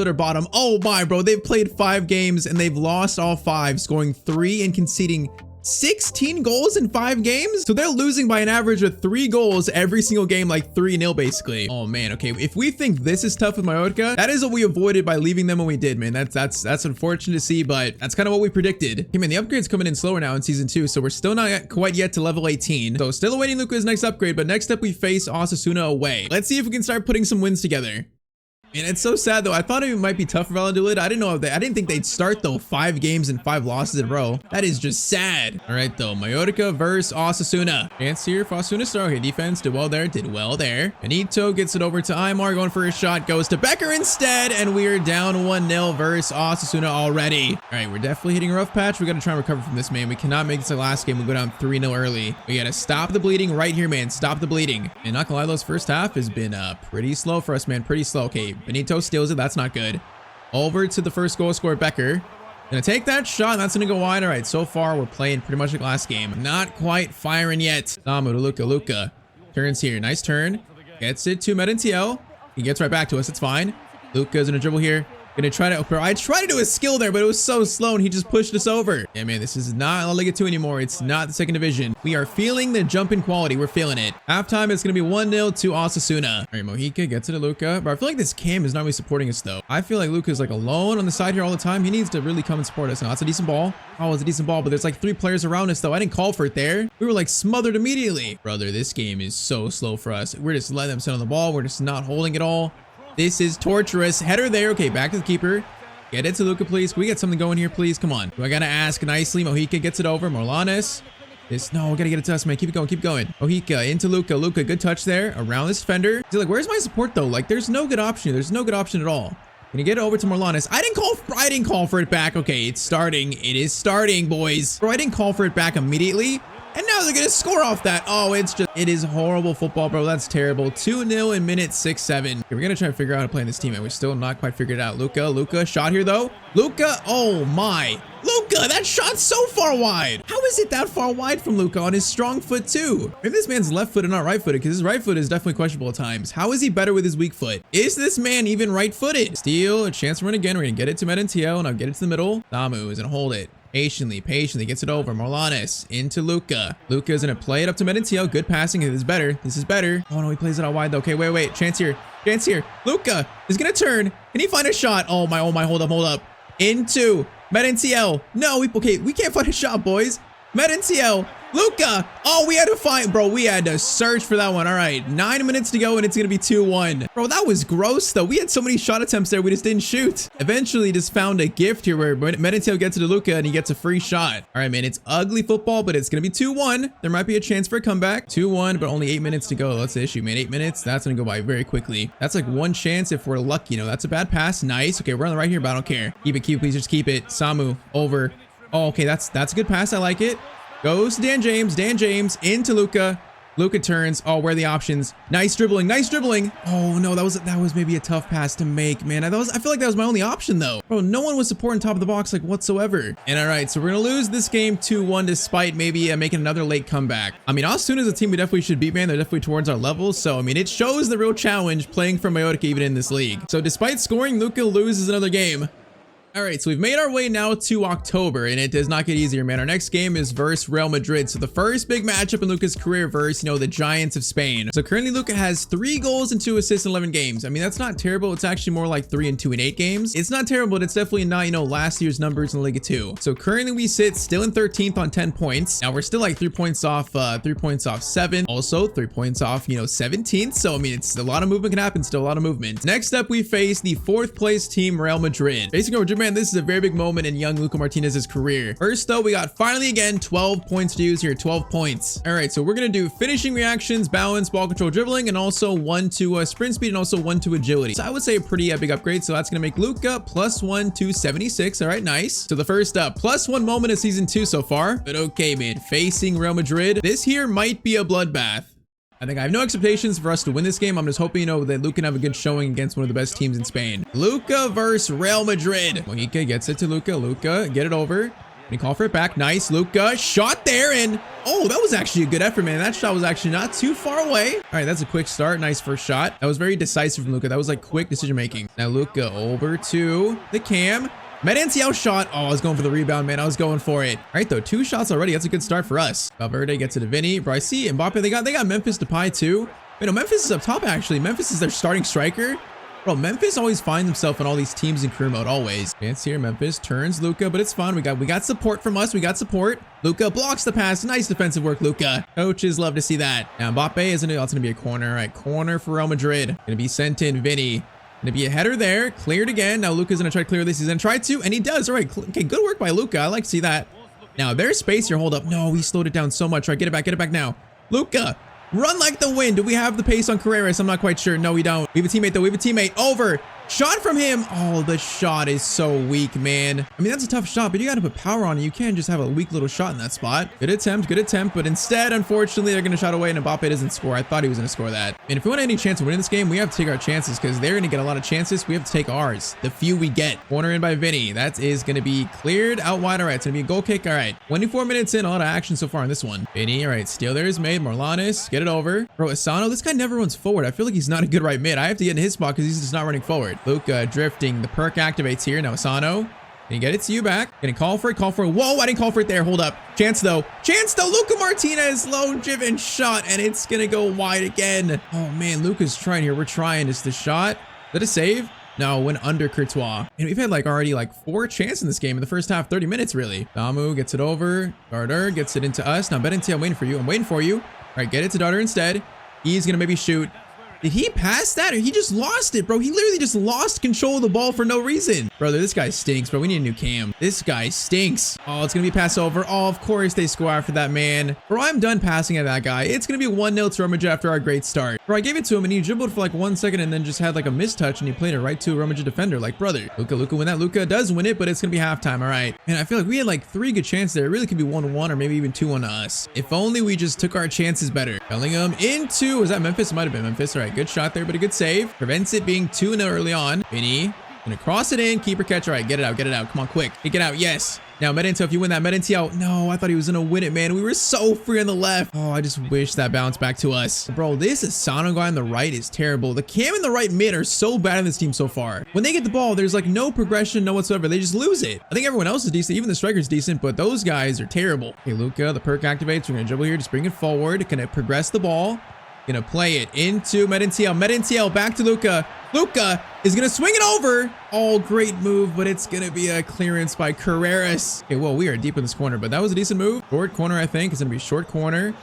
A: are bottom. Oh my, bro. They've played 5 games and they've lost all 5, scoring 3 and conceding 16 goals in 5 games. So they're losing by an average of 3 goals every single game, like 3-0 basically. Oh man, okay. If we think this is tough with Mallorca, that is what we avoided by leaving them when we did, man. That's unfortunate to see, but that's kind of what we predicted. Hey man, the upgrade's coming in slower now in season 2, so we're still not quite yet to level 18. So still awaiting Luka's next upgrade, but next up we face Osasuna away. Let's see if we can start putting some wins together. And it's so sad though. I thought it might be tough for Valladolid. I didn't think they'd start though 5 games and 5 losses in a row. That is just sad. All right though, Mallorca versus Osasuna. Chance here for Osasuna. Star. Okay, defense did well there. Benito gets it over to Aymar, going for a shot, goes to Becker instead, and we are down 1-0 versus Osasuna already. All right, we're definitely hitting a rough patch. We got to try and recover from this, man. We cannot make this the last game. We go down 3-0 early. We got to stop the bleeding right here, man. Stop the bleeding. And not gonna lie, those first half has been pretty slow for us, man. Pretty slow. Okay, Benito steals it. That's not good. Over to the first goal scorer, Becker. Gonna take that shot. And that's gonna go wide. All right, so far we're playing pretty much like last game. Not quite firing yet. Samu to Luka. Turns here. Nice turn. Gets it to Medenciel. He gets right back to us. It's fine. Luka's gonna dribble here. Gonna try to, I tried to do a skill there, but it was so slow and he just pushed us over. Yeah, man, this is not La Liga 2 anymore. It's not the second division. We are feeling the jump in quality. We're feeling it. Halftime, it's gonna be 1-0 to Osasuna. All right, Mojica gets it to Luka. But I feel like this cam is not really supporting us though. I feel like Luka's like alone on the side here all the time. He needs to really come and support us. Now, that's a decent ball. Oh, it's a decent ball, but there's like 3 players around us though. I didn't call for it there. We were like smothered immediately. Brother, this game is so slow for us. We're just letting them sit on the ball. We're just not holding it all. This is torturous. Header there. Okay, back to the keeper. Get it to Luka, please. Can we get something going here, please? Come on. Do I gotta ask nicely? Mojica gets it over. Morlanes. No, we gotta get it to us, man. Keep it going. Mojica into Luka. Luka, good touch there. Around this defender. He's like, where's my support, though? Like, there's no good option. There's no good option at all. Can you get it over to Morlanes? I didn't call for it back. Okay, it's starting. It is starting, boys. Bro, I didn't call for it back immediately. And now they're gonna score off that. Oh, it is horrible football, bro. That's terrible. 2-0 in minute 6-7. Okay, we're gonna try and figure out how to play in this team, and we're still not quite figured it out. Luka, shot here though. Luka, oh my. Luka, that shot's so far wide. How is it that far wide from Luka on his strong foot too? Maybe this man's left footed, not right footed, because his right foot is definitely questionable at times. How is he better with his weak foot? Is this man even right footed? Steal, a chance to run again. We're gonna get it to Medenciel, and I'll get it to the middle. Samu is gonna hold it. Patiently gets it over. Morlanes into Luka. Luka is gonna play it up to Medenciel. Good passing. This is better. Oh no, he plays it out wide though. Okay, wait. Chance here. Luka is gonna turn. Can he find a shot? Oh my, hold up. into Medenciel. No, we can't find a shot, boys. Medenciel. Luka. Oh, we had to find, bro. We had to search for that one. All right, 9 minutes to go, and it's gonna be 2-1. Bro, that was gross, though. We had so many shot attempts there, we just didn't shoot. Eventually, just found a gift here where Medenciel gets it to Luka, and he gets a free shot. All right, man, it's ugly football, but it's gonna be 2-1. There might be a chance for a comeback. 2-1, but only 8 minutes to go. That's the issue, man. 8 minutes. That's gonna go by very quickly. That's like one chance if we're lucky. You know, that's a bad pass. Nice. Okay, we're on the right here, but I don't care. Keep it, please. Just keep it. Samu over. Oh, okay, that's a good pass. I like it. Goes to Dan James into Luka. Luka turns. Oh, where are the options? Nice dribbling. Oh no, that was maybe a tough pass to make, man. I feel like that was my only option though. Bro, no one was supporting top of the box like whatsoever. And all right, so we're gonna lose this game 2-1 despite maybe making another late comeback. I mean, as soon as a team we definitely should beat, man, they're definitely towards our level. So I mean, it shows the real challenge playing for Mallorca even in this league. So despite scoring, Luka loses another game. All right, so we've made our way now to October, and it does not get easier, man. Our next game is versus Real Madrid. So the first big matchup in Luka's career versus, you know, the Giants of Spain. So currently Luka has 3 goals and 2 assists in 11 games. I mean, that's not terrible. It's actually more like 3 and 2 in 8 games. It's not terrible, but it's definitely not, you know, last year's numbers in Liga 2. So currently we sit still in 13th on 10 points. Now we're still like 3 points off 7. Also 3 points off, you know, 17th. So I mean, it's a lot of movement can happen, still a lot of movement. Next up, we face the 4th place team, Real Madrid. Facing Real Madrid, man, this is a very big moment in young Luka Martinez's career. First though, we got finally again 12 points to use here. 12 points. All right, so we're gonna do finishing reactions, balance, ball control, dribbling, and also 1 to sprint speed, and also 1 to agility. So I would say a pretty big upgrade. So that's gonna make Luka +1 to 76. All right, nice. So the first +1 moment of season 2 so far. But okay, man, facing Real Madrid, this here might be a bloodbath. I think I have no expectations for us to win this game. I'm just hoping, you know, that Luka can have a good showing against one of the best teams in Spain. Luka versus Real Madrid. Mojica gets it to Luka. Luka, get it over. And he call for it back. Nice. Luka, shot there, and oh, that was actually a good effort, man. That shot was actually not too far away. All right, that's a quick start. Nice first shot. That was very decisive from Luka. That was like quick decision making. Now Luka over to the cam. Medenciel shot. Oh, I was going for the rebound, man. I was going for it. All right, though, 2 shots already. That's a good start for us. Valverde gets it to Vinny. Bro, I see Mbappe. They got Memphis Depay too. Wait, no, Memphis is up top actually. Memphis is their starting striker. Bro, Memphis always finds himself in all these teams in career mode, always. It's here. Memphis turns Luka, but it's fun. We got support from us. We got support. Luka blocks the pass. Nice defensive work, Luka. Coaches love to see that. Now Mbappe isn't it? Oh, it's gonna be a corner. All right, corner for Real Madrid. Gonna be sent in. Vinny. Gonna be a header there, cleared again. Now Luka's gonna try to clear this. He's gonna try to, and he does. All right, okay, good work by Luka. I like to see that. Now there's space here. Hold up. No, he slowed it down so much. All right, get it back now. Luka, run like the wind. Do we have the pace on Carreras? I'm not quite sure. No, we don't. We have a teammate though. We have a teammate. Over. Shot from him. Oh, the shot is so weak, man. I mean, that's a tough shot, but you got to put power on it. You can't just have a weak little shot in that spot. Good attempt, but instead, unfortunately, they're going to shot away and Mbappe doesn't score. I thought he was going to score that. And if we want any chance of winning this game, we have to take our chances because they're going to get a lot of chances. We have to take ours, the few we get. Corner in by Vinny. That is going to be cleared out wide. All right, it's going to be a goal kick. All right, 24 minutes in, a lot of action so far in this one. Vinny, all right, steal there is made. Morlanes, get it over. Bro, Asano, this guy never runs forward. I feel like he's not a good right mid. I have to get in his spot because he's just not running forward. Luka drifting. The perk activates here. Now Asano. Can you get it to you back? Gonna call for it. Whoa, I didn't call for it there. Hold up. Chance though. Luka Martinez, low driven shot, and it's gonna go wide again. Oh man, Luka's trying here. We're trying. Is the shot? Is that a save? No, went under Courtois. And we've had like already like 4 chances in this game in the first half, 30 minutes really. Damu gets it over. Darder gets it into us. Now Bedentia, I'm waiting for you. All right, get it to Darder instead. He's gonna maybe shoot. Did he pass that or he just lost it, bro? He literally just lost control of the ball for no reason. Brother, this guy stinks, bro. We need a new cam. This guy stinks. Oh, it's going to be pass over. Oh, of course they score after that, man. Bro, I'm done passing at that guy. It's going to be 1-0 to Real Madrid after our great start. Bro, I gave it to him and he dribbled for like 1 second and then just had like a mistouch and he played it right to a Real Madrid defender. Like, brother, Luka win that. Luka does win it, but it's going to be halftime. All right. And I feel like we had like 3 good chances there. It really could be 1-1 or maybe even 2-1 to us. If only we just took our chances better. Bellingham into, was that Memphis? It might have been Memphis. All right, good shot there, but a good save. Prevents it being 2-0 early on. Vinny gonna cross it in. Keeper catch. All right, get it out. Come on, quick. Get it out. Yes. Now, Medenciel, if you win that, Medenciel. No, I thought he was gonna win it, man. We were so free on the left. Oh, I just wish that bounced back to us. Bro, this Asano guy on the right is terrible. The cam and the right mid are so bad in this team so far. When they get the ball, there's like no progression, no whatsoever. They just lose it. I think everyone else is decent. Even the striker's decent, but those guys are terrible. Okay, Luka, the perk activates. We're gonna dribble here. Just bring it forward. Can it progress the ball? Gonna play it into Medintiel. Medintiel back to Luka. Luka is gonna swing it over. Oh, great move, but it's gonna be a clearance by Carreras. Okay, well, we are deep in this corner, but that was a decent move. Short corner, I think. It's gonna be short corner.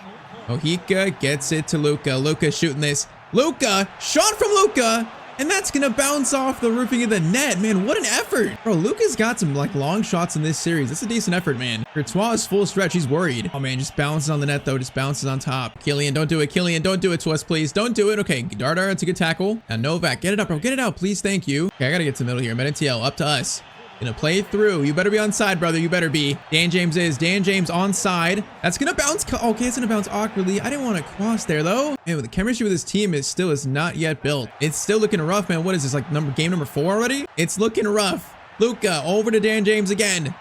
A: Mojica gets it to Luka. Luka shooting this. Luka, shot from Luka. And that's gonna bounce off the roofing of the net. Man, what an effort. Bro, Luka's got some like long shots in this series. That's a decent effort, man. Courtois is full stretch. He's worried. Oh man, just bounces on the net though. Just bounces on top. Killian, don't do it. Killian, don't do it to us, please. Don't do it. Okay, Dardar, it's a good tackle. Now Novak, get it up, bro. Get it out, please. Thank you. Okay, I gotta get to the middle here. Medintiel, up to us. Gonna play it through. You better be on side, brother. You better be. Dan James on side. That's gonna bounce. Okay, it's gonna bounce awkwardly. I didn't want to cross there though. Man, the chemistry with this team is not yet built. It's still looking rough, man. What is this, like game number 4 already? It's looking rough. Luka over to Dan James again.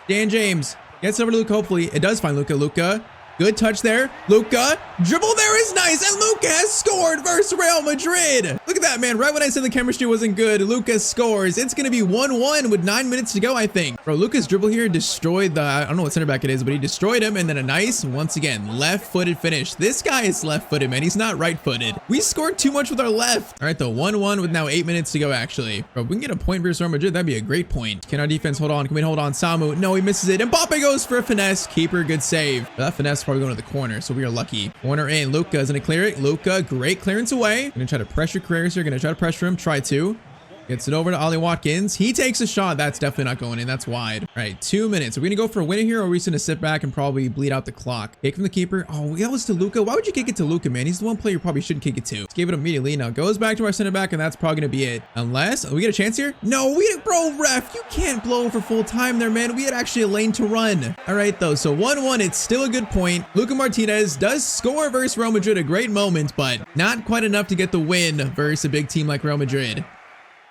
A: Dan James gets over to Luka. Hopefully it does find Luka. Luka. Good touch there. Luka. Dribble there is nice. And Luka has scored versus Real Madrid. Look at that, man. Right when I said the chemistry wasn't good, Luka scores. It's going to be 1-1 with 9 minutes to go, I think. Bro, Luka's dribble here destroyed the, I don't know what center back it is, but he destroyed him. And then a nice, once again, left-footed finish. This guy is left-footed, man. He's not right-footed. We scored too much with our left. All right, though. 1-1 with now 8 minutes to go, actually. Bro, if we can get a point versus Real Madrid, that'd be a great point. Can our defense hold on? Can we hold on? Samu. No, he misses it. Mbappe goes for a finesse. Keeper, good save. But that finesse probably going to the corner, so we are lucky. Corner in. Luka is gonna clear it. Luka, great clearance away. Gonna try to pressure Carreras here. Gonna try to pressure him. Try to. Gets it over to Ollie Watkins. He takes a shot. That's definitely not going in. That's wide. All right, 2 minutes. Are we gonna go for a winner here, or are we just gonna sit back and probably bleed out the clock? Kick from the keeper. Oh, that was to Luka. Why would you kick it to Luka, man? He's the one player you probably shouldn't kick it to. Just gave it immediately. Now goes back to our center back, and that's probably gonna be it. Unless we get a chance here. No, bro, ref, you can't blow for full time there, man. We had actually a lane to run. All right, though. So 1-1. It's still a good point. Luka Martinez does score versus Real Madrid. A great moment, but not quite enough to get the win versus a big team like Real Madrid.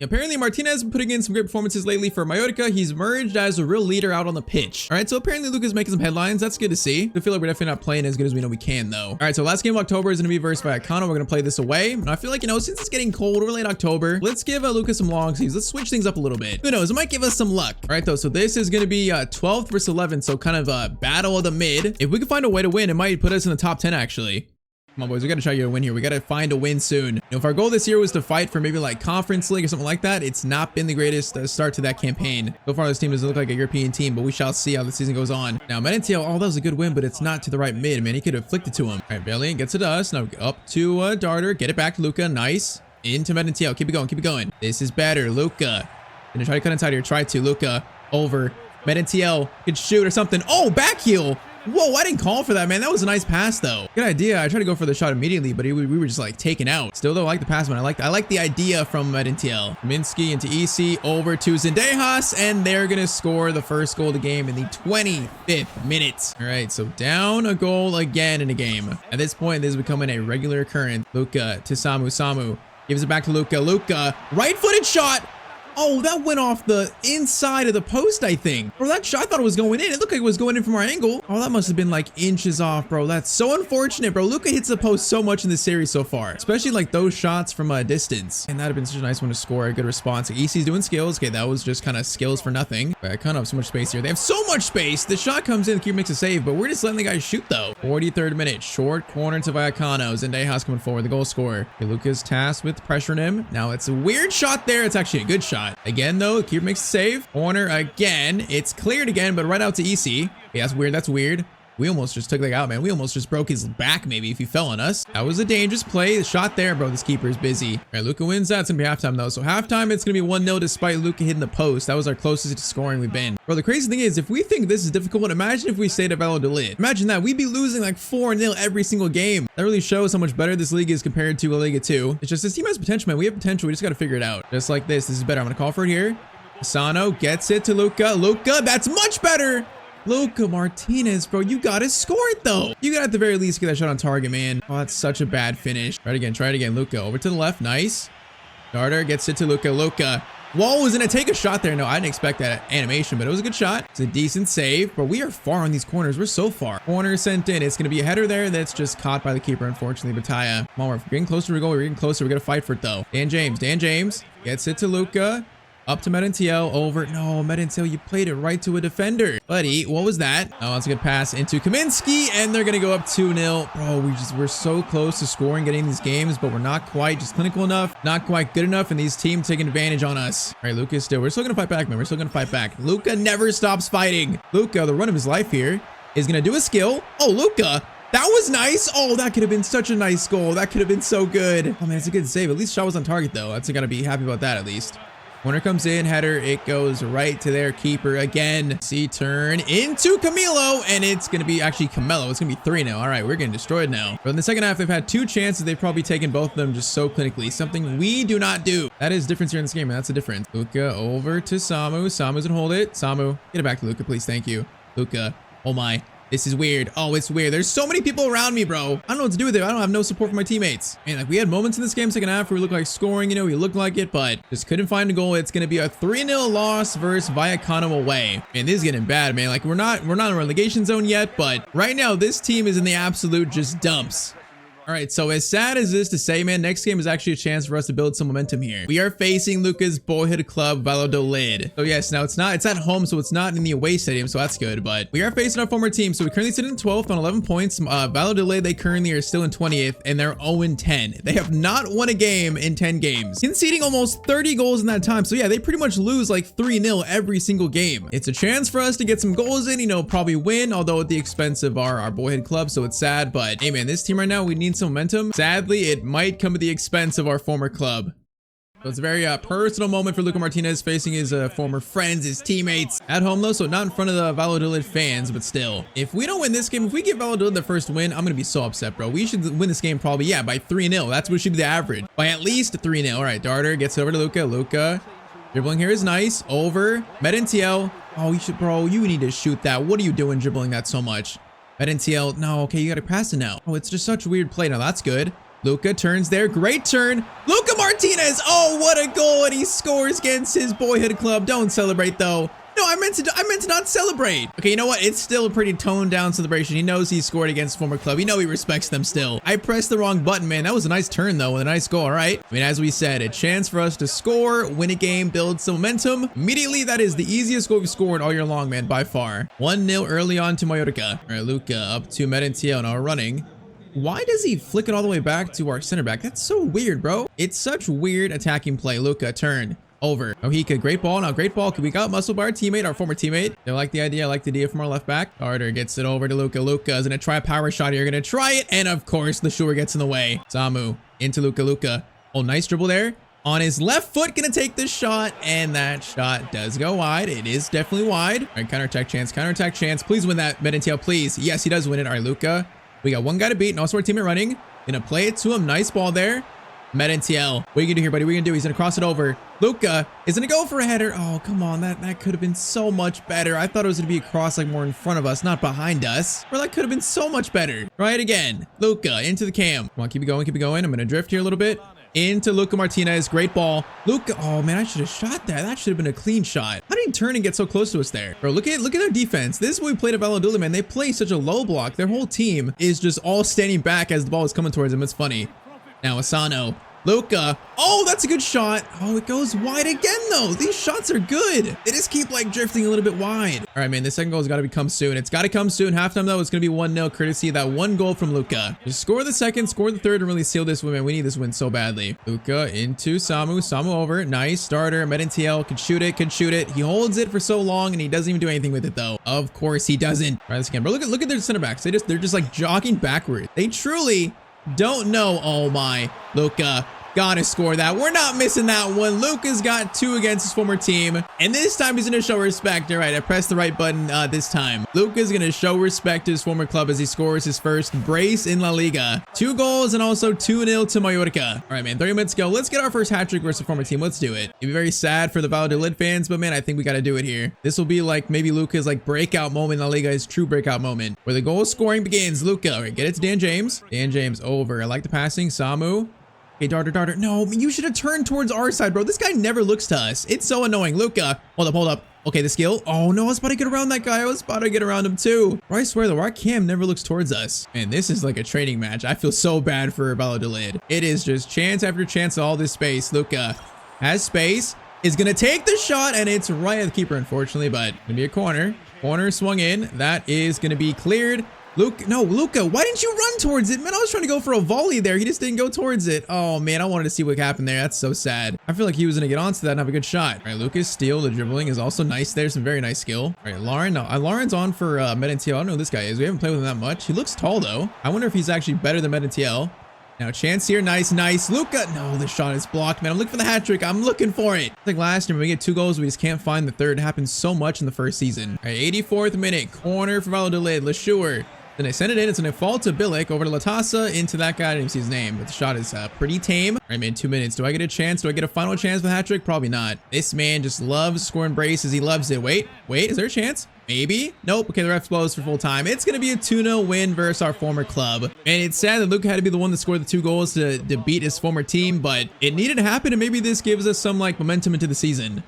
A: Apparently, Martinez has been putting in some great performances lately for Mallorca. He's emerged as a real leader out on the pitch. All right, so apparently Luka's making some headlines. That's good to see. I feel like we're definitely not playing as good as we know we can, though. All right, so last game of October is going to be versus Vallecano. We're going to play this away. And I feel like, since it's getting cold, we're late October, let's give Luka some long sleeves. Let's switch things up a little bit. Who knows? It might give us some luck. All right, though, so this is going to be 12th versus 11th, so kind of a battle of the mid. If we can find a way to win, it might put us in the top 10, actually. Come on, boys. We got to try to get a win here. We got to find a win soon. If our goal this year was to fight for maybe like Conference League or something like that, it's not been the greatest start to that campaign. So far, this team doesn't look like a European team, but we shall see how the season goes on. Now, Medintiel, oh, that was a good win, but it's not to the right mid, man. He could have flicked it to him. All right, Valiant gets it to us. Now up to Darter. Get it back to Luka. Nice. Into Medintiel. Keep it going. Keep it going. This is better. Luka. Gonna try to cut inside here. Try to. Luka. Over. Medintiel could shoot or something. Oh, back heel. Whoa, I didn't call for that, man. That was a nice pass, though. Good idea. I tried to go for the shot immediately, but we were just like taken out. Still, though, I like the pass, man. I like the idea from Medintiel. Minsky into EC over to Zendejas, and they're gonna score the first goal of the game in the 25th minute. All right, so down a goal again in a game. At this point, this is becoming a regular occurrence. Luka to Samu. Samu gives it back to Luka. Luka, right-footed shot. Oh, that went off the inside of the post, I think. Bro, that shot, I thought it was going in. It looked like it was going in from our angle. Oh, that must have been like inches off, bro. That's so unfortunate, bro. Luka hits the post so much in this series so far, especially like those shots from a distance. And that'd have been such a nice one to score. A good response. EC's doing skills. Okay, that was just kind of skills for nothing. But I kind of have so much space here. They have so much space. The shot comes in, the keeper makes a save, but we're just letting the guys shoot, though. 43rd minute. Short corner to Vallecano. Zendejas coming forward, the goal scorer. Okay, Luka's tasked with pressuring him. Now it's a weird shot there. It's actually a good shot. Again, though, the keeper makes a save. Corner again. It's cleared again, but right out to EC. Okay, that's weird. That's weird. We almost just took that out, man. We almost just broke his back, maybe, if he fell on us. That was a dangerous play. The shot there, bro. This keeper is busy. All right, Luka wins that. It's going to be halftime, though. So halftime, it's going to be 1-0 despite Luka hitting the post. That was our closest to scoring we've been. Bro, the crazy thing is, if we think this is difficult, imagine if we stayed at Valladolid. Imagine that. We'd be losing like 4-0 every single game. That really shows how much better this league is compared to La Liga 2. It's just this team has potential, man. We have potential. We just got to figure it out. Just like this. This is better. I'm going to call for it here. Sano gets it to Luka. Luka, that's much better. Luka Martinez, bro, you gotta score it, though. You gotta at the very least get that shot on target, man. Oh, that's such a bad finish. Try it again. Try it again. Luka over to the left. Nice. Darter gets it to Luka. Luka. Whoa, was gonna take a shot there. No, I didn't expect that animation, but it was a good shot. It's a decent save, but we are far on these corners. We're so far. Corner sent in. It's gonna be a header there that's just caught by the keeper, unfortunately. Bataya. Come on, we're getting closer to a goal. We're getting closer. We gotta fight for it, though. Dan James. Dan James gets it to Luka. Up to Medintiel, over. No, Medintiel, you played it right to a defender. Buddy, what was that? Oh, that's a good pass into Kaminsky, and they're gonna go up 2-0. Bro, we're so close to scoring, getting these games, but we're not quite just clinical enough, not quite good enough, and these teams taking advantage on us. All right, Luka still, we're still gonna fight back, man. We're still gonna fight back. Luka never stops fighting. Luka, the run of his life here, is gonna do a skill. Oh, Luka. That was nice. Oh, that could have been such a nice goal. That could have been so good. Oh man, it's a good save. At least shot was on target though. That's gotta be happy about that at least. Corner comes in, header, it goes right to their keeper again. C-turn into Camilo, and it's going to be actually Camelo. It's going to be 3 now. All right, we're getting destroyed now. But in the second half, they've had 2 chances. They've probably taken both of them just so clinically. Something we do not do. That is difference here in this game, man. That's the difference. Luka over to Samu. Samu's going to hold it. Samu, get it back to Luka, please. Thank you. Luka, oh my. This is weird. Oh, it's weird. There's so many people around me, bro. I don't know what to do with it. I don't have no support from my teammates. Man, like we had moments in this game, second half, where we looked like scoring, you know, we looked like it, but just couldn't find a goal. It's going to be a 3-0 loss versus Vallecano away. Man, this is getting bad, man. Like we're not in relegation zone yet, but right now this team is in the absolute just dumps. All right, so as sad as this to say, man, next game is actually a chance for us to build some momentum here. We are facing Luka's boyhood club, Valladolid. So yes, now it's at home, so it's not in the away stadium, so that's good. But we are facing our former team, so we currently sit in 12th on 11 points. Valladolid, they currently are still in 20th, and they're 0-10. They have not won a game in 10 games, conceding almost 30 goals in that time. So yeah, they pretty much lose like 3-0 every single game. It's a chance for us to get some goals in, you know, probably win, although at the expense of our boyhood club, so it's sad. But hey, man, this team right now, we need some momentum. Sadly, it might come at the expense of our former club. So it's a very personal moment for Luka Martinez facing his former friends, his teammates at home though, so not in front of the Valladolid fans, but still. If we don't win this game, if we give Valladolid the first win, I'm gonna be so upset, bro. We should win this game probably, yeah, by 3-0. That's what should be the average. By at least 3-0. All right, Darter gets it over to Luka. Luka, dribbling here is nice. Over. Medintiel. Oh, you should, bro, you need to shoot that. What are you doing dribbling that so much? Medintiel, no, okay, you gotta pass it now. Oh, it's just such a weird play. Now that's good. Luka turns there, great turn. Luka Martinez, oh, what a goal, and he scores against his boyhood club. Don't celebrate though. No, I meant to not celebrate. Okay, you know what? It's still a pretty toned down celebration. He knows he scored against former club. You know he respects them still. I pressed the wrong button, man. That was a nice turn though, with a nice goal, all right? I mean, as we said, a chance for us to score, win a game, build some momentum. Immediately, that is the easiest goal we've scored all year long, man, by far. 1-0 early on to Mallorca. All right, Luka up to Medintiel, now running. Why does he flick it all the way back to our center back? That's so weird, bro. It's such weird attacking play. Luka, turn. Over. Ohika, great ball. Now, great ball. We got muscle by our teammate, our former teammate. They like the idea. I like the idea from our left back. Carter gets it over to Luka. Luka is going to try a power shot here. Going to try it. And of course, the shore gets in the way. Samu into Luka. Luka. Oh, nice dribble there. On his left foot, going to take this shot. And that shot does go wide. It is definitely wide. All right, counterattack chance. Counterattack chance. Please win that, Medintiel, please. Yes, he does win it. All right, Luka. We got one guy to beat. And also our teammate running. Going to play it to him. Nice ball there. Medintiel. What are you gonna do here, buddy? What are you gonna do? He's gonna cross it over. Luka is gonna go for a header. Oh, come on. That could have been so much better. I thought it was gonna be a cross like more in front of us, not behind us. Or that could have been so much better. Try it again. Luka into the cam. Come on, keep it going, keep it going. I'm gonna drift here a little bit. Into Luka Martinez. Great ball. Luka. Oh, man, I should have shot that. That should have been a clean shot. How did he turn and get so close to us there? Bro, look at their defense. This is what we played at Valladolid, man. They play such a low block. Their whole team is just all standing back as the ball is coming towards them. It's funny. Now, Asano. Luka. Oh, that's a good shot. Oh, it goes wide again, though. These shots are good. They just keep, like, drifting a little bit wide. All right, man, the second goal has got to come soon. It's got to come soon. Halftime, though, it's going to be 1-0 courtesy of that one goal from Luka. Just score the second, score the third, and really seal this win, man. We need this win so badly. Luka into Samu. Samu over. Nice starter. Medintiel can shoot it, can shoot it. He holds it for so long, and he doesn't even do anything with it, though. Of course, he doesn't. All right, this again. Bro, look at their center backs. They're just like, jogging backward. They truly don't know. Oh, my. Luka. Gotta score that. We're not missing that one. Luka's got 2 against his former team. And this time he's gonna show respect. All right, I pressed the right button this time. Luka's gonna show respect to his former club as he scores his first brace in La Liga. 2 goals and also 2-0 to Mallorca. All right, man, 30 minutes ago. Let's get our first hat trick versus the former team. Let's do it. It'd be very sad for the Valladolid fans, but man, I think we gotta do it here. This will be like maybe Luka's like breakout moment in La Liga, his true breakout moment, where the goal scoring begins. Luka, all right, get it to Dan James. Dan James over. I like the passing. Samu. Okay, Darter. No, you should have turned towards our side, bro. This guy never looks to us. It's so annoying. Luka, hold up. Okay, the skill. Oh, no, I was about to get around that guy. I was about to get around him, too. Bro, I swear, though, our cam never looks towards us. Man, this is like a training match. I feel so bad for Valladolid. It is just chance after chance, all this space. Luka has space. is going to take the shot, and it's right at the keeper, unfortunately, but going to be a corner. Corner swung in. That is going to be cleared. Luka, why didn't you run towards it? Man, I was trying to go for a volley there. He just didn't go towards it. Oh, man, I wanted to see what happened there. That's so sad. I feel like he was going to get onto that and have a good shot. All right, Luka's steal. The dribbling is also nice there. Some very nice skill. All right, Lauren. No, Lauren's on for Medintiel. I don't know who this guy is. We haven't played with him that much. He looks tall, though. I wonder if he's actually better than Medintiel. Now, chance here. Nice. Luka. No, the shot is blocked, man. I'm looking for the hat trick. I'm looking for it. Like last year, when we get 2 goals, we just can't find the third. It happens so much in the first season. All right, 84th minute. Corner for Valladolid. LeSure. Then they send it in. It's going to fall to Bilic over to Latasa into that guy. I didn't even see his name, but the shot is pretty tame. All right, man, 2 minutes. Do I get a chance? Do I get a final chance with a hat trick? Probably not. This man just loves scoring braces. He loves it. Wait, is there a chance? Maybe. Nope. Okay, the ref blows for full time. It's going to be a 2-0 win versus our former club. And it's sad that Luka had to be the one that scored the 2 goals to beat his former team, but it needed to happen, and maybe this gives us some like momentum into the season.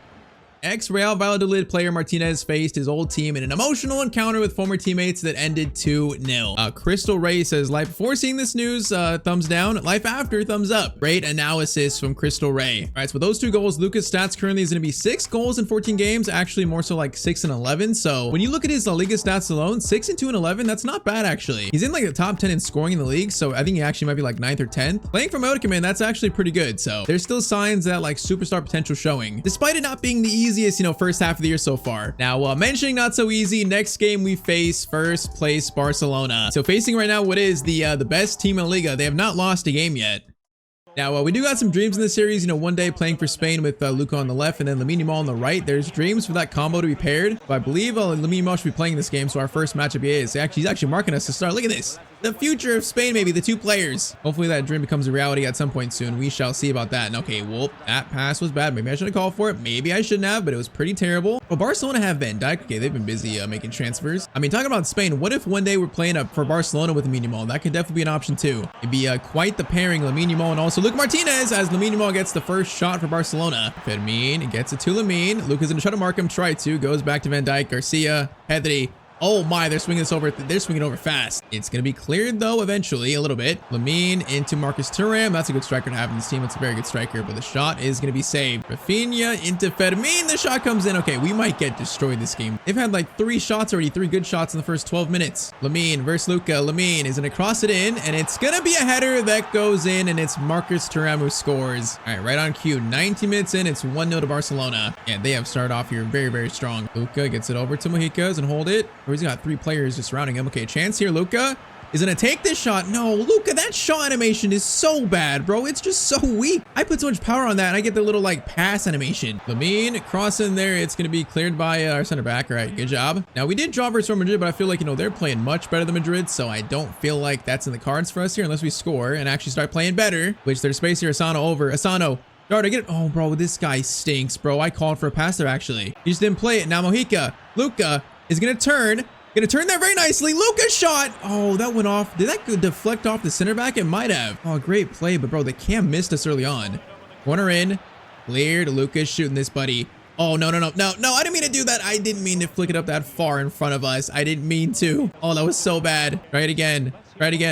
A: Ex-Real Valladolid player Martinez faced his old team in an emotional encounter with former teammates that ended 2-0. Crystal Ray says, life before seeing this news, thumbs down. Life after, thumbs up. Great analysis from Crystal Ray. All right, so with those 2 goals, Luka's stats currently is going to be 6 goals in 14 games. Actually, more so like 6 and 11. So when you look at his La Liga stats alone, 6 and 2 and 11, that's not bad, actually. He's in like the top 10 in scoring in the league. So I think he actually might be like 9th or 10th. Playing for Modica, man, that's actually pretty good. So there's still signs that like superstar potential showing, despite it not being the easiest, first half of the year so far. Now, mentioning not so easy, next game we face first place Barcelona. So facing right now what is the best team in La Liga. They have not lost a game yet. Now, we do got some dreams in this series, one day playing for Spain with Luka on the left and then Lamine Yamal on the right. There's dreams for that combo to be paired, but I believe Lamine Yamal should be playing this game, so our first matchup is he's actually marking us to start. Look at this. The future of Spain, maybe the 2 players. Hopefully that dream becomes a reality at some point soon. We shall see about that. And okay, well, that pass was bad. Maybe I should have called for it. Maybe I shouldn't have, but it was pretty terrible. Well, Barcelona have Van Dijk. Okay, they've been busy making transfers. I mean, talking about Spain, what if one day we're playing up for Barcelona with Lamine Yamal? That could definitely be an option too. It'd be quite the pairing, Lamine Yamal and also Luka Martinez, as Lamine Yamal gets the first shot for Barcelona. Fermin gets it to Lamine. Luka's gonna try to mark him, try to, goes back to Van Dijk, Garcia, Pedri. Oh my, they're swinging this over. They're swinging over fast. It's going to be cleared though, eventually, a little bit. Lamine into Marcus Thuram. That's a good striker to have in this team. It's a very good striker, but the shot is going to be saved. Rafinha into Fermin. The shot comes in. Okay, we might get destroyed this game. They've had like 3 shots already, 3 good shots in the first 12 minutes. Lamine versus Luka. Lamine is going to cross it in, and it's going to be a header that goes in, and it's Marcus Thuram who scores. All right, right on cue. 90 minutes in, it's 1-0 to Barcelona. And they have started off here very, very strong. Luka gets it over to Mojica and hold it. Or he's got 3 players just surrounding him. Okay, chance here. Luka is gonna take this shot. No, Luka, that shot animation is so bad, bro. It's just so weak. I put so much power on that, and I get the little like pass animation. Lamine cross in there. It's gonna be cleared by our center back. All right, good job. Now we did draw versus Real Madrid, but I feel like they're playing much better than Madrid, so I don't feel like that's in the cards for us here unless we score and actually start playing better. Which there's space here. Asano over. Asano. Darter, get it. Oh, bro, this guy stinks, bro. I called for a pass there actually. He just didn't play it. Now Mojica. Luka is gonna turn. Gonna turn that very nicely. Luka's shot. Oh, that went off. Did that deflect off the center back? It might have. Oh, great play. But bro, the cam missed us early on. Corner in. Cleared. Luka's shooting this, buddy. Oh, no. I didn't mean to do that. I didn't mean to flick it up that far in front of us. I didn't mean to. Oh, that was so bad. Try it again.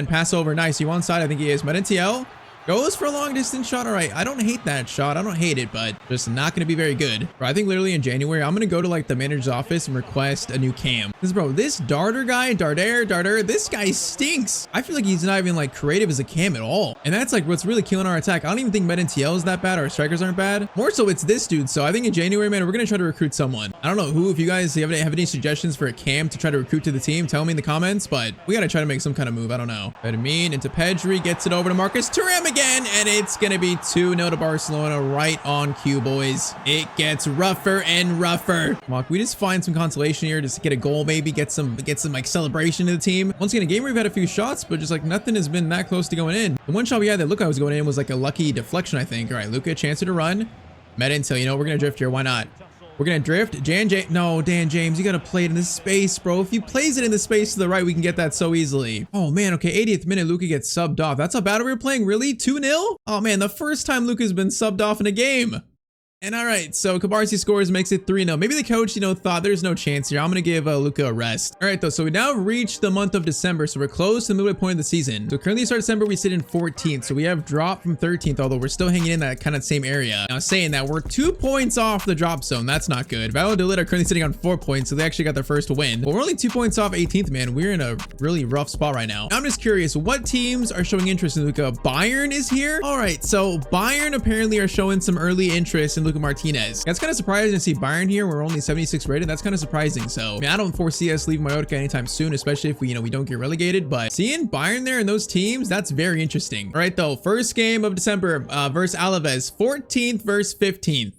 A: Pass over. Nice. You onside? I think he is. Medintiel goes for a long distance shot. All right, I don't hate that shot. I don't hate it, but just not going to be very good. Bro, I think literally in January, I'm going to go to like the manager's office and request a new cam. Because bro, this Darter guy, Darter, this guy stinks. I feel like he's not even like creative as a cam at all. And that's like what's really killing our attack. I don't even think Medintiel is that bad. Our strikers aren't bad. More so it's this dude. So I think in January, man, we're going to try to recruit someone. I don't know who. If you guys have any suggestions for a cam to try to recruit to the team, tell me in the comments, but we got to try to make some kind of move. I don't know. Fermin into Pedri, gets it over to Marcus Thuram again, and it's gonna be 2-0 to Barcelona right on cue, boys. It gets rougher and rougher. Come on, can we just find some consolation here, just to get a goal, maybe get some like celebration to the team. Once again, a game where we've had a few shots, but just like nothing has been that close to going in. The one shot we had that Luka was going in was like a lucky deflection, I think. All right, Luka, chance to run. Medintiel, we're gonna drift here. Why not? We're gonna drift. Dan James, you gotta play it in this space, bro. If he plays it in the space to the right, we can get that so easily. Oh man, okay, 80th minute, Luka gets subbed off. That's how bad we were playing, really? 2-0? Oh man, the first time Luka's been subbed off in a game. And all right, so Kabarsi scores, makes it 3-0. Maybe the coach, thought there's no chance here. I'm going to give Luka a rest. All right, though, so we now reached the month of December, so we're close to the midway point of the season. So currently start December, we sit in 14th, so we have dropped from 13th, although we're still hanging in that kind of same area. Now, saying that, we're 2 points off the drop zone. That's not good. Valladolid are currently sitting on 4 points, so they actually got their first win. But we're only 2 points off 18th, man. We're in a really rough spot right now. I'm just curious, what teams are showing interest in Luka? Bayern is here? All right, so Bayern apparently are showing some early interest in Luka Martinez. That's kind of surprising to see Bayern here. We're only 76 rated. That's kind of surprising. So, I don't foresee us leaving Mallorca anytime soon, especially if we don't get relegated. But seeing Bayern there in those teams, that's very interesting. All right, though, first game of December versus Alaves, 14th versus 15th.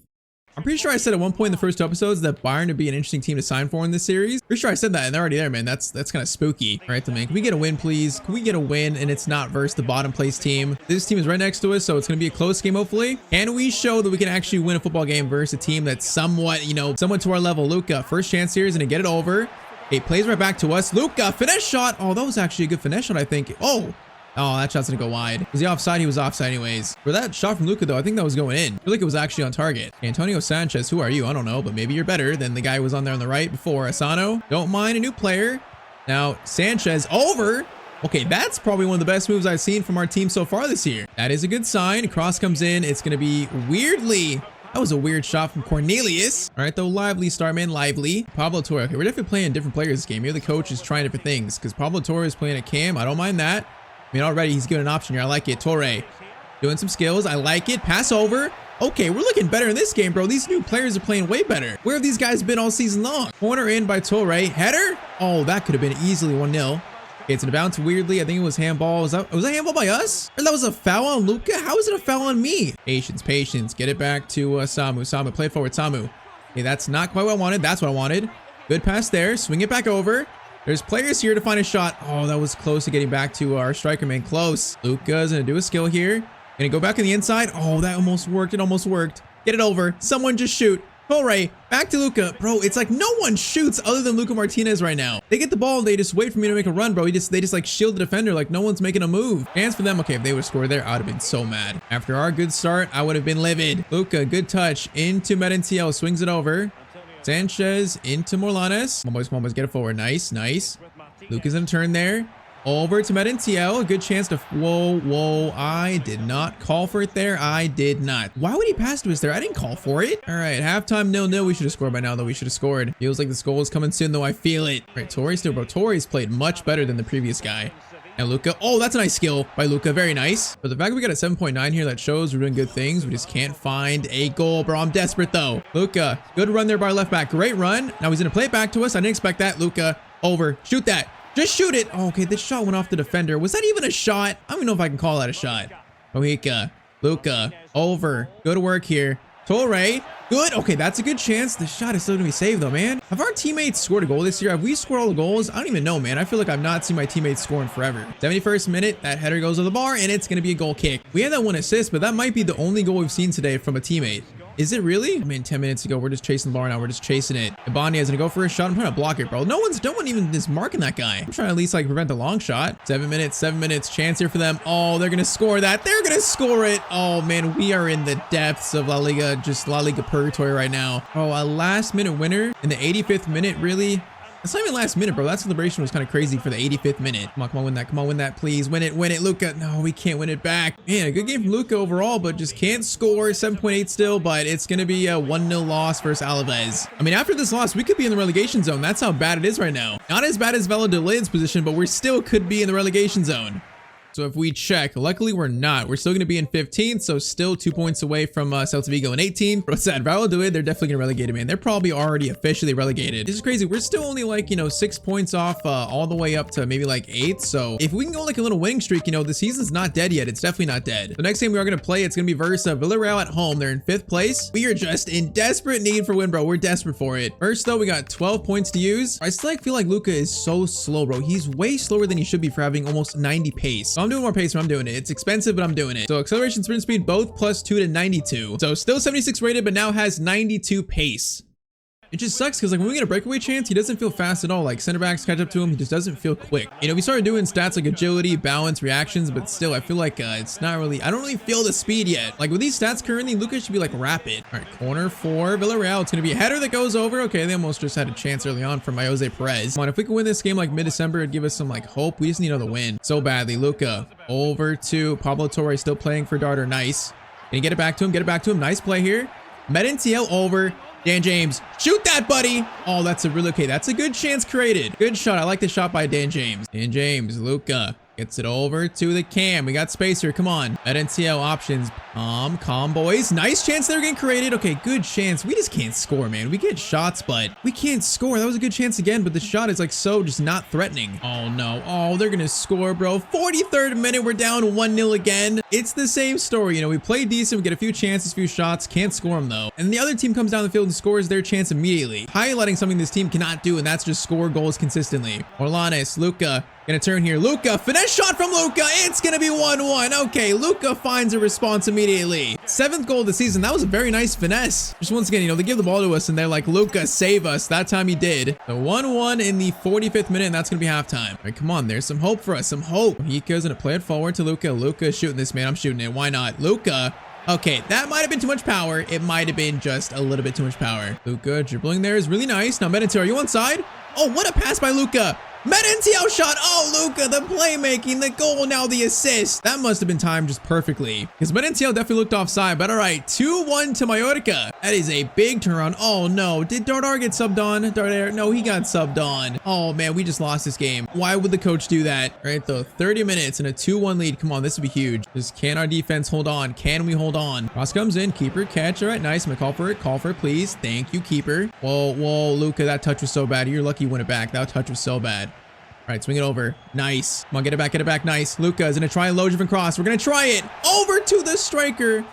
A: I'm pretty sure I said at one point in the first 2 episodes that Bayern would be an interesting team to sign for in this series. Pretty sure I said that, and they're already there, man. That's kind of spooky. All right, then, man, can we get a win, please? Can we get a win, and it's not versus the bottom place team? This team is right next to us, so it's going to be a close game, hopefully. Can we show that we can actually win a football game versus a team that's somewhat, somewhat to our level? Luka, first chance here is going to get it over. It plays right back to us. Luka, finesse shot. Oh, that was actually a good finesse shot, I think. Oh, that shot's gonna go wide. Was he offside? He was offside anyways. For that shot from Luka, though, I think that was going in. I feel like it was actually on target. Antonio Sanchez, who are you? I don't know, but maybe you're better than the guy who was on there on the right before. Asano, don't mind a new player. Now, Sanchez over. Okay, that's probably one of the best moves I've seen from our team so far this year. That is a good sign. Cross comes in. It's gonna be weirdly... That was a weird shot from Cornelius. All right, though, lively start, man, lively. Pablo Torre. Okay, we're definitely playing different players this game. Maybe the coach is trying different things because Pablo Torre is playing a cam. I don't mind that. I mean, already he's given an option here. I like it. Torre doing some skills. I like it. Pass over. Okay, we're looking better in this game, bro. These new players are playing way better. Where have these guys been all season long? Corner in by Torre. Header. Oh, that could have been easily 1-0. Okay, it's gonna bounce weirdly. I think it was handball. Was that handball by us? Or that was a foul on Luka? How is it a foul on me? Patience, patience. Get it back to Samu. Samu, play it forward. Samu. Okay, that's not quite what I wanted. That's what I wanted. Good pass there. Swing it back over. There's players here to find a shot. Oh, that was close to getting back to our striker, man. Close. Luka's gonna do a skill here. Gonna go back on the inside. Oh, that almost worked. It almost worked. Get it over. Someone just shoot. Torre, back to Luka. Bro, it's like no one shoots other than Luka Martinez right now. They get the ball, they just wait for me to make a run, bro. They just like shield the defender like no one's making a move. Chance for them. Okay, if they would score there, I would have been so mad. After our good start, I would have been livid. Luka, good touch into Merentiel, swings it over. Sanchez into Morlanes. Come on, boys, get it forward. Nice, nice. Luka's in a turn there. Over to Merentiel. A good chance to... Whoa. I did not call for it there. I did not. Why would he pass to us there? I didn't call for it. All right, halftime 0-0. We should have scored by now, though. We should have scored. Feels like this goal is coming soon, though. I feel it. All right, Torres still, bro. Torres played much better than the previous guy. And Luka. Oh, that's a nice skill by Luka. Very nice. But the fact that we got a 7.9 here, that shows we're doing good things. We just can't find a goal, bro. I'm desperate, though. Luka. Good run there by left back. Great run. Now he's going to play it back to us. I didn't expect that. Luka. Over. Shoot that. Just shoot it. Oh, okay, this shot went off the defender. Was that even a shot? I don't even know if I can call that a shot. Mojica. Luka. Over. Go to work here. Torre. Good. Okay, that's a good chance. The shot is still going to be saved, though, man. Have our teammates scored a goal this year? Have we scored all the goals? I don't even know, man. I feel like I've not seen my teammates scoring forever. 71st minute. That header goes to the bar, and it's going to be a goal kick. We had that 1 assist, but that might be the only goal we've seen today from a teammate. Is it really? I mean, 10 minutes ago, we're just chasing the bar now. We're just chasing it. Ibanez is gonna go for a shot. I'm trying to block it, bro. No one even is marking that guy. I'm trying to at least like prevent the long shot. 7 minutes. Chance here for them. Oh, they're gonna score that. They're gonna score it. Oh man, we are in the depths of La Liga, just La Liga purgatory right now. Oh, a last minute winner in the 85th minute, really? It's not even last minute, bro. That celebration was kind of crazy for the 85th minute. Come on, win that. Come on, win that, please. Win it, Luka. No, we can't win it back. Man, a good game from Luka overall, but just can't score. 7.8 still, but it's going to be a 1-0 loss versus Alaves. I mean, after this loss, we could be in the relegation zone. That's how bad it is right now. Not as bad as Valladolid's position, but we still could be in the relegation zone. So if we check, luckily we're not. We're still going to be in 15th, so still 2 points away from Celta Vigo in 18th. But what's that? Valladolid, they're definitely going to relegate it, man. They're probably already officially relegated. This is crazy. We're still only like, 6 points off all the way up to maybe like 8th. So if we can go like a little winning streak, the season's not dead yet. It's definitely not dead. The next game we are going to play, it's going to be versus Villarreal at home. They're in 5th place. We are just in desperate need for win, bro. We're desperate for it. First, though, we got 12 points to use. I still feel like Luka is so slow, bro. He's way slower than he should be for having almost 90 pace. So I'm doing more pace when I'm doing it. It's expensive, but I'm doing it. So acceleration, sprint speed, both +2 to 92. So still 76 rated, but now has 92 pace. It just sucks because like when we get a breakaway chance, he doesn't feel fast at all. Like center backs catch up to him, he just doesn't feel quick. You know, we started doing stats like agility, balance, reactions, but still I feel like it's not really, I don't really feel the speed yet. Like with these stats currently, Luka should be like rapid. All right, corner for Villarreal. It's gonna be a header that goes over. Okay, they almost just had a chance early on from Jose Perez. Come on, if we can win this game like mid-December, it'd give us some like hope. We just need another win so badly. Luka over to Pablo Torre, still playing for Darter. Nice. Can you get it back to him? Get it back to him. Nice play here. Merentiel over. Dan James, shoot that, buddy. Oh, that's a really, okay, that's a good chance created. Good shot. I like the shot by Dan James. Dan James, Luka gets it over to the cam. We got space here. Come on. Merentiel options. Calm, boys. Nice chance they're getting created. Okay, good chance. We just can't score, man. We get shots, but we can't score. That was a good chance again, but the shot is like so just not threatening. Oh, no. Oh, they're going to score, bro. 43rd minute. We're down 1-0 again. It's the same story. You know, we play decent. We get a few chances, a few shots. Can't score them, though. And the other team comes down the field and scores their chance immediately, highlighting something this team cannot do, and that's just score goals consistently. Orlanes, Luka. Gonna turn here. Luka, finesse shot from Luka. It's gonna be 1-1. Okay, Luka finds a response immediately. 7th goal of the season. That was a very nice finesse. Just once again, you know, they give the ball to us and they're like, Luka, save us. That time he did. The 1-1 in the 45th minute, and that's gonna be halftime. All right, come on. There's some hope for us. Some hope. Hika's gonna play it forward to Luka. Luka shooting this, man. I'm shooting it. Why not? Luka. Okay, that might have been too much power. It might have been just a little bit too much power. Luka dribbling there is really nice. Now, Merentiel, are you onside? Oh, what a pass by Luka. Merentiel shot. Oh, Luka, the playmaking, the goal, now the assist. That must have been timed just perfectly because Merentiel definitely looked offside. But all right, 2-1 to Mallorca. That is a big turnaround. Oh, no. Did Darter get subbed on? Darter, no, he got subbed on. Oh, man, we just lost this game. Why would the coach do that? All right, though, 30 minutes and a 2-1 lead. Come on, this would be huge. Just can our defense hold on? Can we hold on? Cross comes in. Keeper catch. All right, nice. I'm going to call for it. Call for it, please. Thank you, keeper. Whoa, Luka, that touch was so bad. You're lucky you win it back. That touch was so bad. All right, swing it over. Nice. Come on, get it back. Nice. Luka is going to try a low driven cross. We're going to try it. Over to the striker.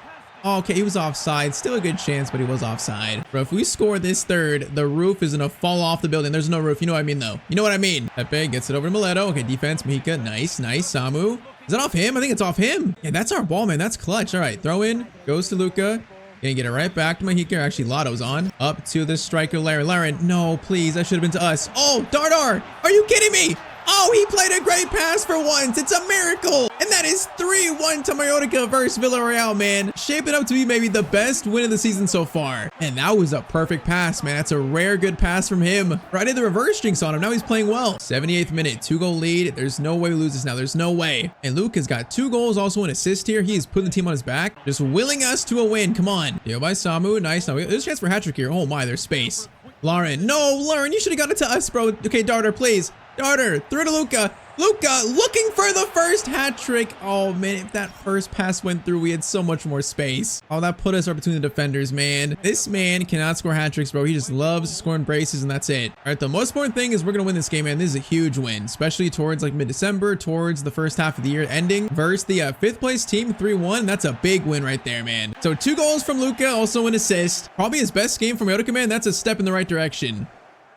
A: Oh, okay, he was offside. Still a good chance, but he was offside. Bro, if we score this third, the roof is going to fall off the building. There's no roof. You know what I mean, though. You know what I mean. Pepe gets it over to Mileto. Okay, defense. Mika. Nice. Samu. Is that off him? I think it's off him. Yeah, that's our ball, man. That's clutch. All right, throw in. Goes to Luka. Gonna get it right back to Mahika. Actually, Lotto's on. Up to the striker, Laren. No, please. That should have been to us. Oh, Darter. Are you kidding me? Oh, he played a great pass for once. It's a miracle. And that is 3-1 to Mallorca versus Villarreal, man. Shaping up to be maybe the best win of the season so far. And that was a perfect pass, man. That's a rare good pass from him. Right in the reverse jinx on him. Now he's playing well. 78th minute, 2-goal lead. There's no way we lose this now. There's no way. And Luka's got 2 goals, also an assist here. He's putting the team on his back, just willing us to a win. Come on. Deal by Samu. Nice. Now there's a chance for a hat trick here. Oh my, there's space. Lauren. No, Lauren, you should have got it to us, bro. Okay, Darter, please. Darter, through to Luka. Luka looking for the first hat trick. Oh, man, if that first pass went through, we had so much more space. Oh, that put us right between the defenders, man. This man cannot score hat tricks, bro. He just loves scoring braces, and that's it. All right, the most important thing is we're going to win this game, man. This is a huge win, especially towards like mid-December, towards the first half of the year ending versus the 5th place team, 3-1. That's a big win right there, man. So 2 goals from Luka, also an assist. Probably his best game from Mallorca, man. That's a step in the right direction.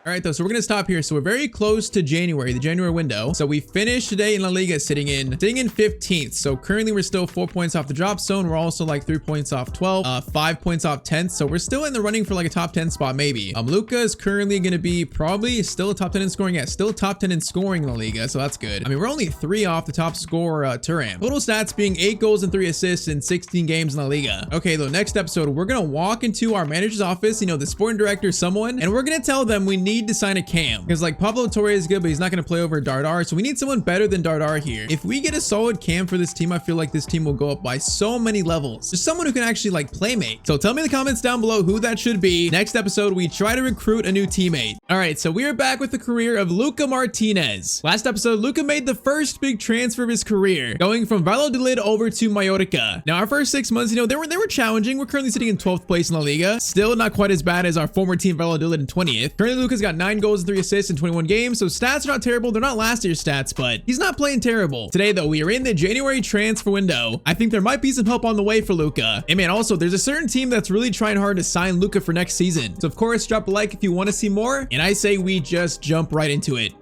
A: All right, though, so we're going to stop here. So we're very close to January, the January window. So we finished today in La Liga sitting in 15th. So currently we're still 4 points off the drop zone. We're also like 3 points off 12, 5 points off 10th. So we're still in the running for like a top 10 spot, maybe. Luka is currently going to be probably still a top 10 in scoring. Yeah, still top 10 in scoring in La Liga. So that's good. I mean, we're only 3 off the top scorer, Thuram. Total stats being 8 goals and 3 assists in 16 games in La Liga. Okay, though, next episode, we're going to walk into our manager's office, you know, the sporting director, someone, and we're going to tell them we need to sign a cam. Because like Pablo Torre is good, but he's not going to play over Darter. So we need someone better than Darter here. If we get a solid cam for this team, I feel like this team will go up by so many levels. Just someone who can actually like play make. So tell me in the comments down below who that should be. Next episode, we try to recruit a new teammate. All right, so we are back with the career of Luka Martinez. Last episode, Luka made the first big transfer of his career, going from Valladolid over to Mallorca. Now, our first 6 months, you know, they were challenging. We're currently sitting in 12th place in La Liga. Still not quite as bad as our former team Valladolid in 20th. Currently, Luka's got 9 goals and 3 assists in 21 games, so stats are not terrible. They're not last year's stats, but he's not playing terrible. Today, though, we are in the January transfer window. I think there might be some help on the way for Luka. And man, also, there's a certain team that's really trying hard to sign Luka for next season. So, of course, drop a like if you want to see more. And I say we just jump right into it.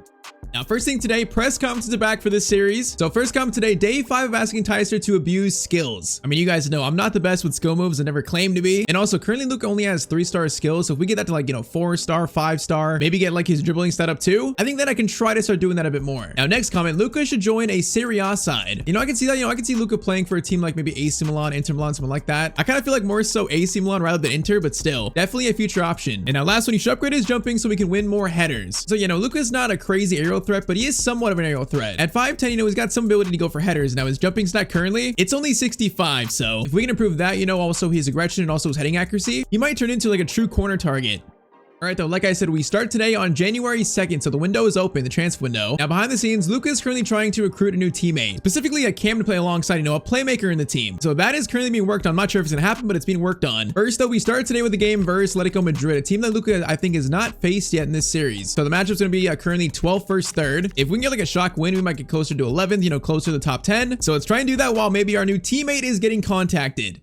A: Now, first thing today, press conferences are back for this series. So first comment today, day 5 of asking Tyztir to abuse skills. I mean, you guys know I'm not the best with skill moves. I never claimed to be. And also currently Luka only has 3-star skills. So if we get that to like, 4-star, 5-star, maybe get like his dribbling stat up too, I think that I can try to start doing that a bit more. Now, next comment, Luka should join a Serie A side. I can see that, I can see Luka playing for a team like maybe AC Milan, Inter Milan, something like that. I kind of feel like more so AC Milan rather than Inter, but still, definitely a future option. And now last one, you should upgrade his jumping so we can win more headers. So, Luka's not a crazy aerial threat, but he is somewhat of an aerial threat. At 5'10", he's got some ability to go for headers. Now his jumping stat currently, it's only 65. So if we can improve that, also his aggression and also his heading accuracy, he might turn into like a true corner target. All right, though, like I said, we start today on January 2nd, so the window is open, the transfer window. Now, behind the scenes, Luka is currently trying to recruit a new teammate, specifically a cam to play alongside, a playmaker in the team. So that is currently being worked on. I'm not sure if it's gonna happen, but it's being worked on. First, though, we start today with the game versus Atletico Madrid, a team that Luka, I think, is not faced yet in this series. So the matchup's gonna be currently 12th versus 3rd. If we can get like a shock win, we might get closer to 11th, closer to the top 10. So let's try and do that while maybe our new teammate is getting contacted.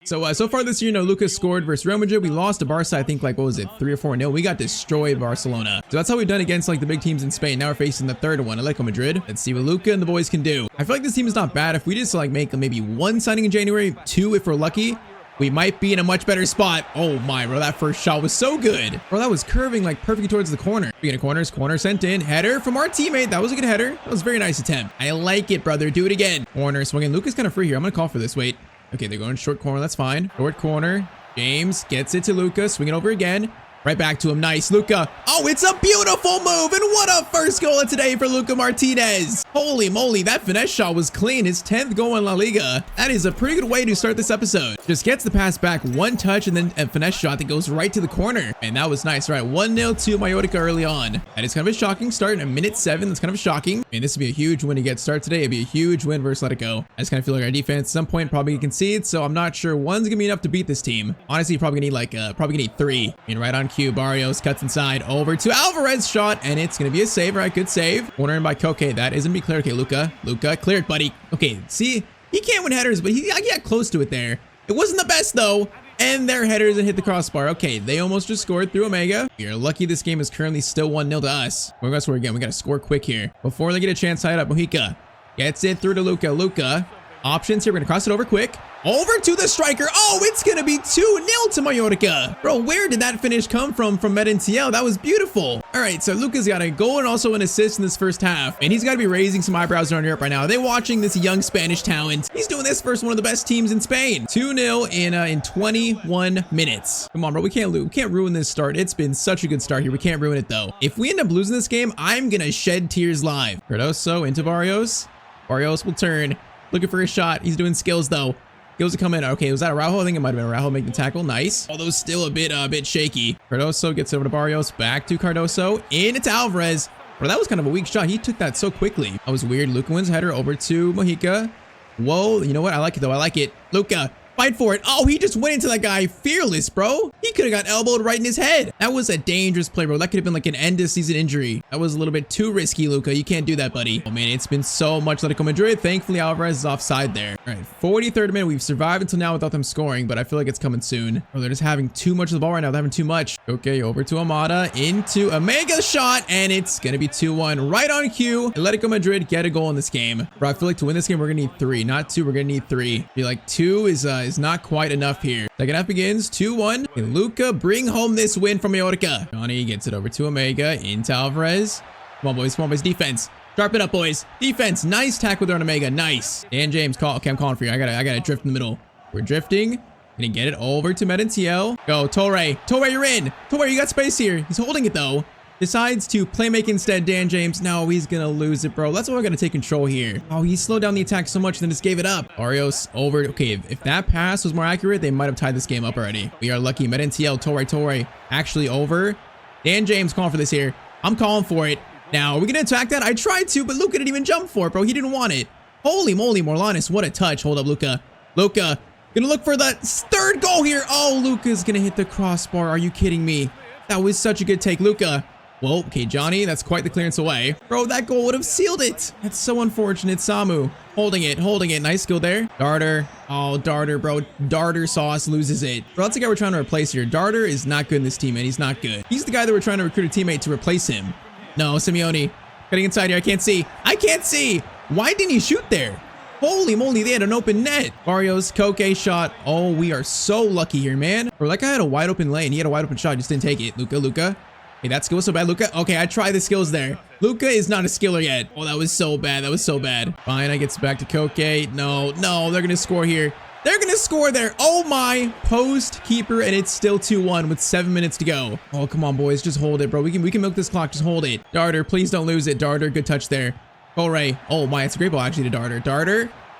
A: So far this year, Luka scored versus Real Madrid. We lost to Barca, I think, like, what was it, 3 or 4-0. We got destroyed Barcelona. So that's how we've done against, like, the big teams in Spain. Now we're facing the third one, Atletico Madrid. Let's see what Luka and the boys can do. I feel like this team is not bad. If we just, like, make maybe 1 signing in January, 2 if we're lucky, we might be in a much better spot. Oh my, bro, that first shot was so good. Bro, that was curving, like, perfectly towards the corner. Speaking of corners, corner sent in. Header from our teammate. That was a good header. That was a very nice attempt. I like it, brother. Do it again. Corner swinging. Luka's kind of free here. I'm going to call for this. Wait. Okay, they're going short corner. That's fine. Short corner. James gets it to Luka. Swing it over again. Right back to him. Nice. Luka. Oh, it's a beautiful move. And what a first goal of today for Luka Martinez. Holy moly. That finesse shot was clean. His 10th goal in La Liga. That is a pretty good way to start this episode. Just gets the pass back. 1 touch and then a finesse shot that goes right to the corner. And that was nice. All right. 1-0 to Mallorca early on. That is kind of a shocking start in minute 7. That's kind of shocking. And this would be a huge win to get started today. It'd be a huge win versus Atletico. I just kind of feel like our defense at some point probably concede. So I'm not sure one's gonna be enough to beat this team. Honestly, probably gonna need 3. Right on cue. Barrios cuts inside over to Alvarez, shot, and it's gonna be a save. All right, good save. Corner in by Koke. That isn't be clear. Okay, Luka cleared, buddy. Okay, see, he can't win headers, but he got close to it there. It wasn't the best though. And their headers and hit the crossbar. Okay, they almost just scored through Omega. You're lucky this game is currently still 1-0 to us. We're gonna score again. We gotta score quick here before they get a chance to tie it up. Mojica gets it through to Luka. Luka, options here. We're gonna cross it over quick. Over to the striker. Oh, it's gonna be 2-0 to Mallorca. Bro, where did that finish come from Medintiel? That was beautiful. All right, so Luka's got a goal and also an assist in this first half. And he's got to be raising some eyebrows around Europe right now. Are they watching this young Spanish talent? He's doing this versus one of the best teams in Spain. 2-0 in 21 minutes. Come on, bro. We can't lose. We can't ruin this start. It's been such a good start here. We can't ruin it, though. If we end up losing this game, I'm gonna shed tears live. Cardoso into Barrios. Barrios will turn. Looking for a shot. He's doing skills, though. Skills to come in. Okay, was that Araujo? I think it might have been Araujo making the tackle. Nice. Although still a bit shaky. Cardoso gets over to Barrios. Back to Cardoso. In it's Alvarez. Bro, that was kind of a weak shot. He took that so quickly. That was weird. Luka wins header over to Mojica. Whoa, you know what? I like it, though. I like it. Luka. Fight for it. Oh, he just went into that guy fearless, bro. He could have got elbowed right in his head. That was a dangerous play, bro. That could have been like an end of season injury. That was a little bit too risky, Luka. You can't do that, buddy. Oh, man, it's been so much Atletico Madrid. Thankfully, Alvarez is offside there. All right, 43rd minute. We've survived until now without them scoring, but I feel like it's coming soon. Oh, they're just having too much of the ball right now. They're having too much. Okay, over to Amada. Into a mega shot, and it's going to be 2-1. Right on cue. Atletico Madrid get a goal in this game. Bro, I feel like to win this game, we're going to need 3. Not 2. We're going to need 3. I feel like 2 is not quite enough here. Second half begins. 2-1. And Luka bring home this win from Mallorca. Johnny gets it over to Omega. Into Alvarez. Come on, boys. Come on, boys. Defense. Sharp it up, boys. Defense. Nice tackle there on Omega. Nice. Dan James, call. Okay, I'm calling for you. I gotta drift in the middle. We're drifting. Gonna get it over to Medintiel. Go, Torre. Torre, you're in. Torre, you got space here. He's holding it, though. Decides to play make instead. Dan James. No, he's gonna lose it, bro. That's why we're gonna take control here. Oh, he slowed down the attack so much and then just gave it up. Barrios over. Okay, if that pass was more accurate, they might have tied this game up already. We are lucky. Medintiel, Torre actually over. Dan James calling for this here. I'm calling for it. Now, are we gonna attack that? I tried to, but Luka didn't even jump for it, bro. He didn't want it. Holy moly, Morlanes. What a touch. Hold up, Luka. Luka gonna look for the 3rd goal here. Oh, Luka's gonna hit the crossbar. Are you kidding me? That was such a good take, Luka. Whoa, okay, Johnny, that's quite the clearance away. Bro, that goal would have sealed it. That's so unfortunate. Samu, holding it. Nice skill there. Darter. Oh, Darter, bro. Darter sauce loses it. Bro, that's the guy we're trying to replace here. Darter is not good in this team, man. He's not good. He's the guy that we're trying to recruit a teammate to replace him. No, Simeone. Getting inside here. I can't see. I can't see. Why didn't he shoot there? Holy moly, they had an open net. Barrios, Koke shot. Oh, we are so lucky here, man. Or like I had a wide open lane. He had a wide open shot. Just didn't take it. Luka. Hey, that skill was so bad, Luka. Okay, I tried the skills there. Luka is not a skiller yet. Oh, that was so bad. That was so bad. Fine, I gets back to Koke. No, they're going to score here. They're going to score there. Oh my, post keeper, and it's still 2-1 with 7 minutes to go. Oh, come on, boys. Just hold it, bro. We can milk this clock. Just hold it. Darter, please don't lose it. Darter, good touch there. Ray. Oh my, it's a great ball actually to Darter.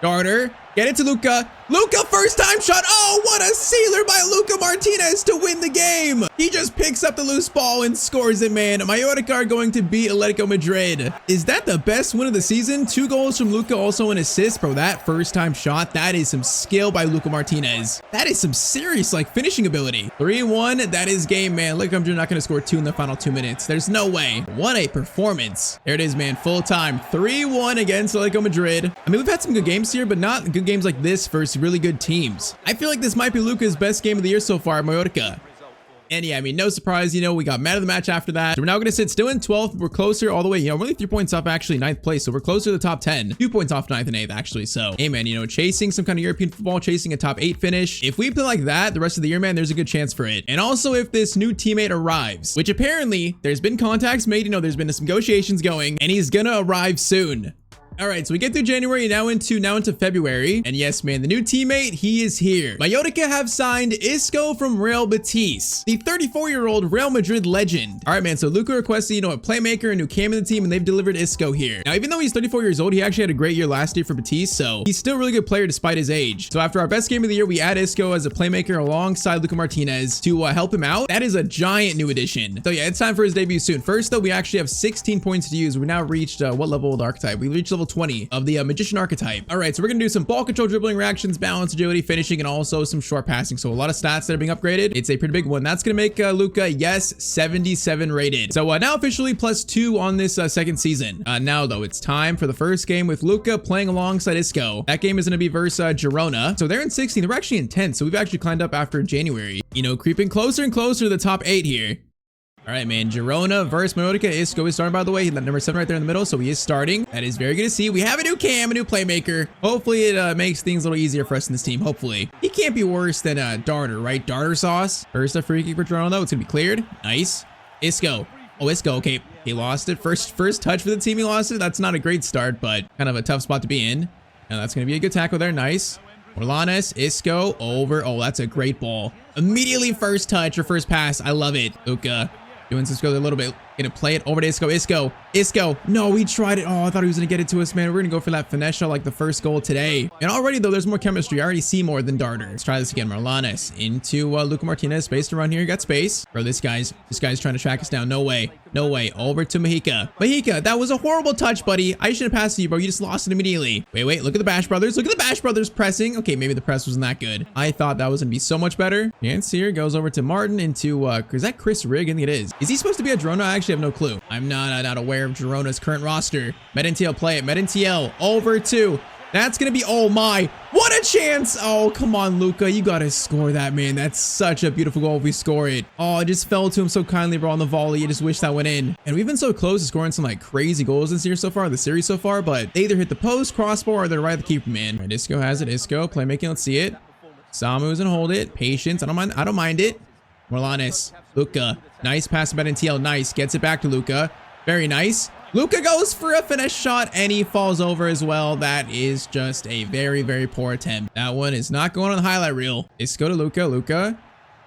A: Darter. Get it to Luka. Luka, first time shot. Oh, what a sealer by Luka Martinez to win the game. He just picks up the loose ball and scores it, man. Mallorca going to beat Atletico Madrid. Is that the best win of the season? 2 goals from Luka, also an assist. Bro, that first time shot, that is some skill by Luka Martinez. That is some serious, like, finishing ability. 3-1, that is game, man. Look, I'm just not going to score 2 in the final 2 minutes. There's no way. What a performance. There it is, man. Full time. 3-1 against Atletico Madrid. I mean, we've had some good games here, but not good games like this versus really good teams. I feel like this might be Luka's best game of the year so far at Mallorca. And yeah, I mean, no surprise, you know, we got man of the match after that. So we're now going to sit still in 12th. We're closer all the way, you know, we're only 3 points off actually 9th place. So we're closer to the top 10, 2 points off 9th and 8th actually. So, hey man, you know, chasing some kind of European football, chasing a top 8 finish. If we play like that the rest of the year, man, there's a good chance for it. And also if this new teammate arrives, which apparently there's been contacts made, you know, there's been some negotiations going and he's gonna arrive soon. All right, so we get through January, now into February. And yes, man, the new teammate, he is here. Mallorca have signed Isco from Real Betis, the 34-year-old Real Madrid legend. All right, man, so Luka requested, you know, a playmaker and who came in the team, and they've delivered Isco here. Now, even though he's 34 years old, he actually had a great year last year for Betis, so he's still a really good player despite his age. So after our best game of the year, we add Isco as a playmaker alongside Luka Martinez to help him out. That is a giant new addition. So yeah, it's time for his debut soon. First, though, we actually have 16 points to use. We now reached, what level of the archetype? We reached level 20 of the magician archetype. All right, so we're gonna do some ball control, dribbling, reactions, balance, agility, finishing, and also some short passing. So a lot of stats that are being upgraded. It's a pretty big one. That's gonna make Luka, yes, 77 rated. So now officially +2 on this second season. Now though, it's time for the first game with Luka playing alongside Isco. That game is gonna be versus Girona. So they're in 16th. They're actually in 10th. So we've actually climbed up after January. You know, creeping closer and closer to the top 8 here. All right, man. Girona versus Mallorca. Isco is starting, by the way. He's number 7 right there in the middle, so he is starting. That is very good to see. We have a new cam, a new playmaker. Hopefully, it makes things a little easier for us in this team. Hopefully. He can't be worse than Darter, right? Darter sauce. First, a free kick for Girona, though. It's going to be cleared. Nice. Isco. Oh, Isco. Okay. He lost it. First touch for the team. He lost it. That's not a great start, but kind of a tough spot to be in. Now, that's going to be a good tackle there. Nice. Orlanes, Isco, over. Oh, that's a great ball. Immediately first touch or first pass. I love it. Luka. Doing some skill a little bit. Gonna play it over to Isco. No, he tried it. Oh, I thought he was gonna get it to us, man. We're gonna go for that finesse shot like the first goal today. And already, though, there's more chemistry. I already see more than Darter. Let's try this again. Marlanes into Luka Martinez. Space to run here. Got space. Bro, this guy's trying to track us down. No way. Over to Mahika. That was a horrible touch, buddy. I should have passed to you, bro. You just lost it immediately. Wait. Look at the Bash Brothers. Look at the Bash Brothers pressing. Okay, maybe the press wasn't that good. I thought that was gonna be so much better. Tyztir goes over to Martin into, is that Chris Rigg? I think it is. Is he supposed to be a Girona? I actually have no clue. I'm not aware of Girona's current roster. Medintiel, play it. Medintiel over to. That's gonna be, oh my, what a chance. Oh, come on, Luka. You gotta score that, man. That's such a beautiful goal if we score it. Oh, it just fell to him so kindly, bro, on the volley. You just wish that went in. And we've been so close to scoring some like crazy goals this year so far, the series so far, but they either hit the post, crossbar, or they're right at the keeper, man. Right, Isco has it. Isco, playmaking, let's see it. Samu's gonna hold it. Patience, I don't mind it. Morlanes, Luka, nice pass to Medintiel. Nice, gets it back to Luka. Very nice. Luka goes for a finesse shot and he falls over as well. That is just a very, very poor attempt. That one is not going on the highlight reel. Isco to Luka.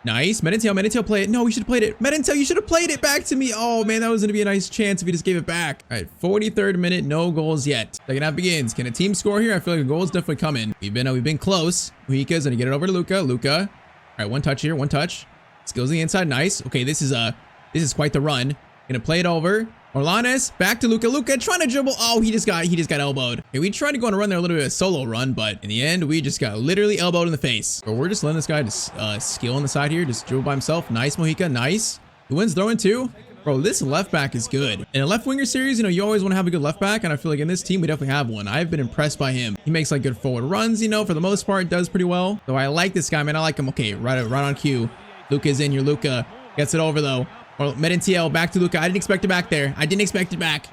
A: Nice. Medintiel, play it. No, we should have played it. Medintiel, you should have played it back to me. Oh, man, that was going to be a nice chance if he just gave it back. All right, 43rd minute, no goals yet. Second half begins. Can a team score here? I feel like a goal is definitely coming. We've been close. Mujica's going to get it over to Luka. All right, one touch here, one touch. Skills on the inside. Nice. Okay, this is quite the run. Gonna play it over. Orlanes, back to Luka. Luka trying to dribble. Oh, he just got elbowed. Okay, we tried to go on a run there, a little bit of a solo run, but in the end, we just got literally elbowed in the face. But we're just letting this guy just skill on the side here, just dribble by himself. Nice, Mojica, nice. He wins throwing too. Bro, this left back is good. In a left winger series, you know, you always want to have a good left back, and I feel like in this team, we definitely have one. I've been impressed by him. He makes like good forward runs, you know, for the most part, does pretty well. So I like this guy, man. I like him. Okay, right on cue. Luka's in. Your Luka gets it over though. Or Medintiel back to Luka. I didn't expect it back there. I didn't expect it back.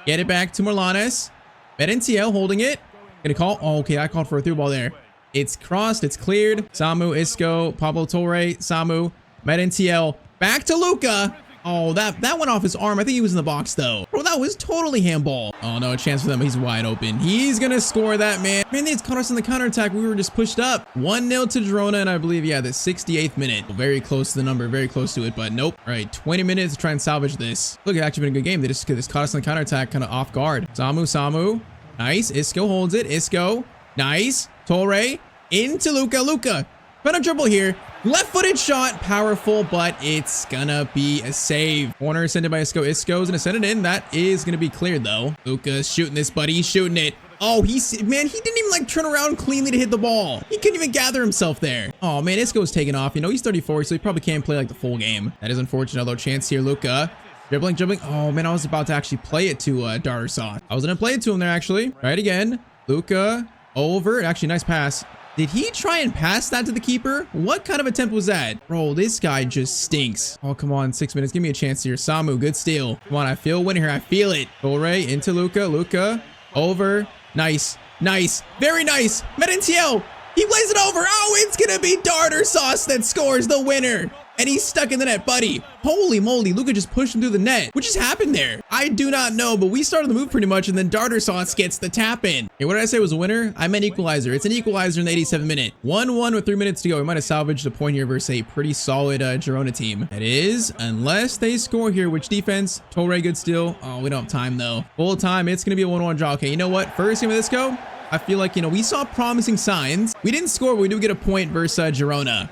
A: Get it back to Morlanes. Merentiel holding it. Gonna call. Oh, okay, I called for a through ball there. It's crossed. It's cleared. Samu, Isco, Pablo Torre, Samu, Merentiel. Back to Luka. Oh, that went off his arm. I think he was in the box, though. Bro, that was totally handball. Oh, no, a chance for them. He's wide open. He's going to score that, man. Man, they just caught us in the counterattack. We were just pushed up. 1-0 to Girona, and I believe, yeah, the 68th minute. Very close to the number. Very close to it, but nope. All right, 20 minutes to try and salvage this. Look, it's actually been a good game. They just caught us in the counterattack, kind of off guard. Samu. Nice. Isco holds it. Isco. Nice. Torre. Into Luka. Luka. Gonna dribble here. Left-footed shot, powerful, but it's gonna be a save. Corner sent it by Isco. Isco's gonna send it in. That is gonna be cleared though. Luka's shooting this, buddy. He's shooting it. Oh, man, he didn't even like turn around cleanly to hit the ball. He couldn't even gather himself there. Oh man, Isco's taking off. You know, he's 34, so he probably can't play like the full game. That is unfortunate. Although chance here, Luka. Dribbling. Oh man, I was about to actually play it to Darsaw. I was gonna play it to him there actually. Right again. Luka over. Actually, nice pass. Did he try and pass that to the keeper? What kind of attempt was that? Bro, this guy just stinks. Oh, come on. 6 minutes. Give me a chance here. Samu, good steal. Come on, I feel winning here. I feel it. Torre into Luka. Luka over. Nice. Nice. Very nice. Merentiel. He plays it over. Oh, it's going to be Darter Sauce that scores the winner. And he's stuck in the net, buddy. Holy moly, Luka just pushed him through the net. What just happened there? I do not know, but we started the move pretty much, and then Darter Sauce gets the tap in. Hey, what did I say was a winner? I meant equalizer. It's an equalizer in the 87th minute. 1-1 with 3 minutes to go. We might have salvaged a point here versus a pretty solid Girona team. That is, unless they score here, which defense? Torre, good steal. Oh, we don't have time, though. Full time, it's going to be a 1-1 draw. Okay, you know what? First game of this go, I feel like, you know, we saw promising signs. We didn't score, but we do get a point versus Girona.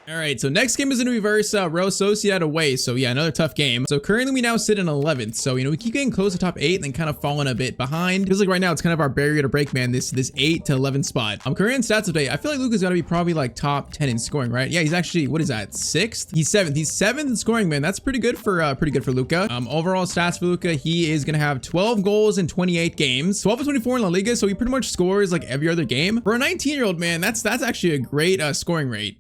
A: All right, so next game is in reverse, Real Sociedad away. So yeah, another tough game. So currently we now sit in 11th. So, you know, we keep getting close to top 8 and then kind of falling a bit behind. Feels like right now it's kind of our barrier to break, man, this 8 to 11 spot. Current stats update. I feel like Luka's got to be probably like top 10 in scoring, right? Yeah, he's actually, what is that, 6th? He's 7th. He's 7th in scoring, man. That's pretty good for Luka. Overall stats for Luka, he is going to have 12 goals in 28 games, 12 of 24 in La Liga. So he pretty much scores like every other game. For a 19-year-old, man, that's actually a great scoring rate.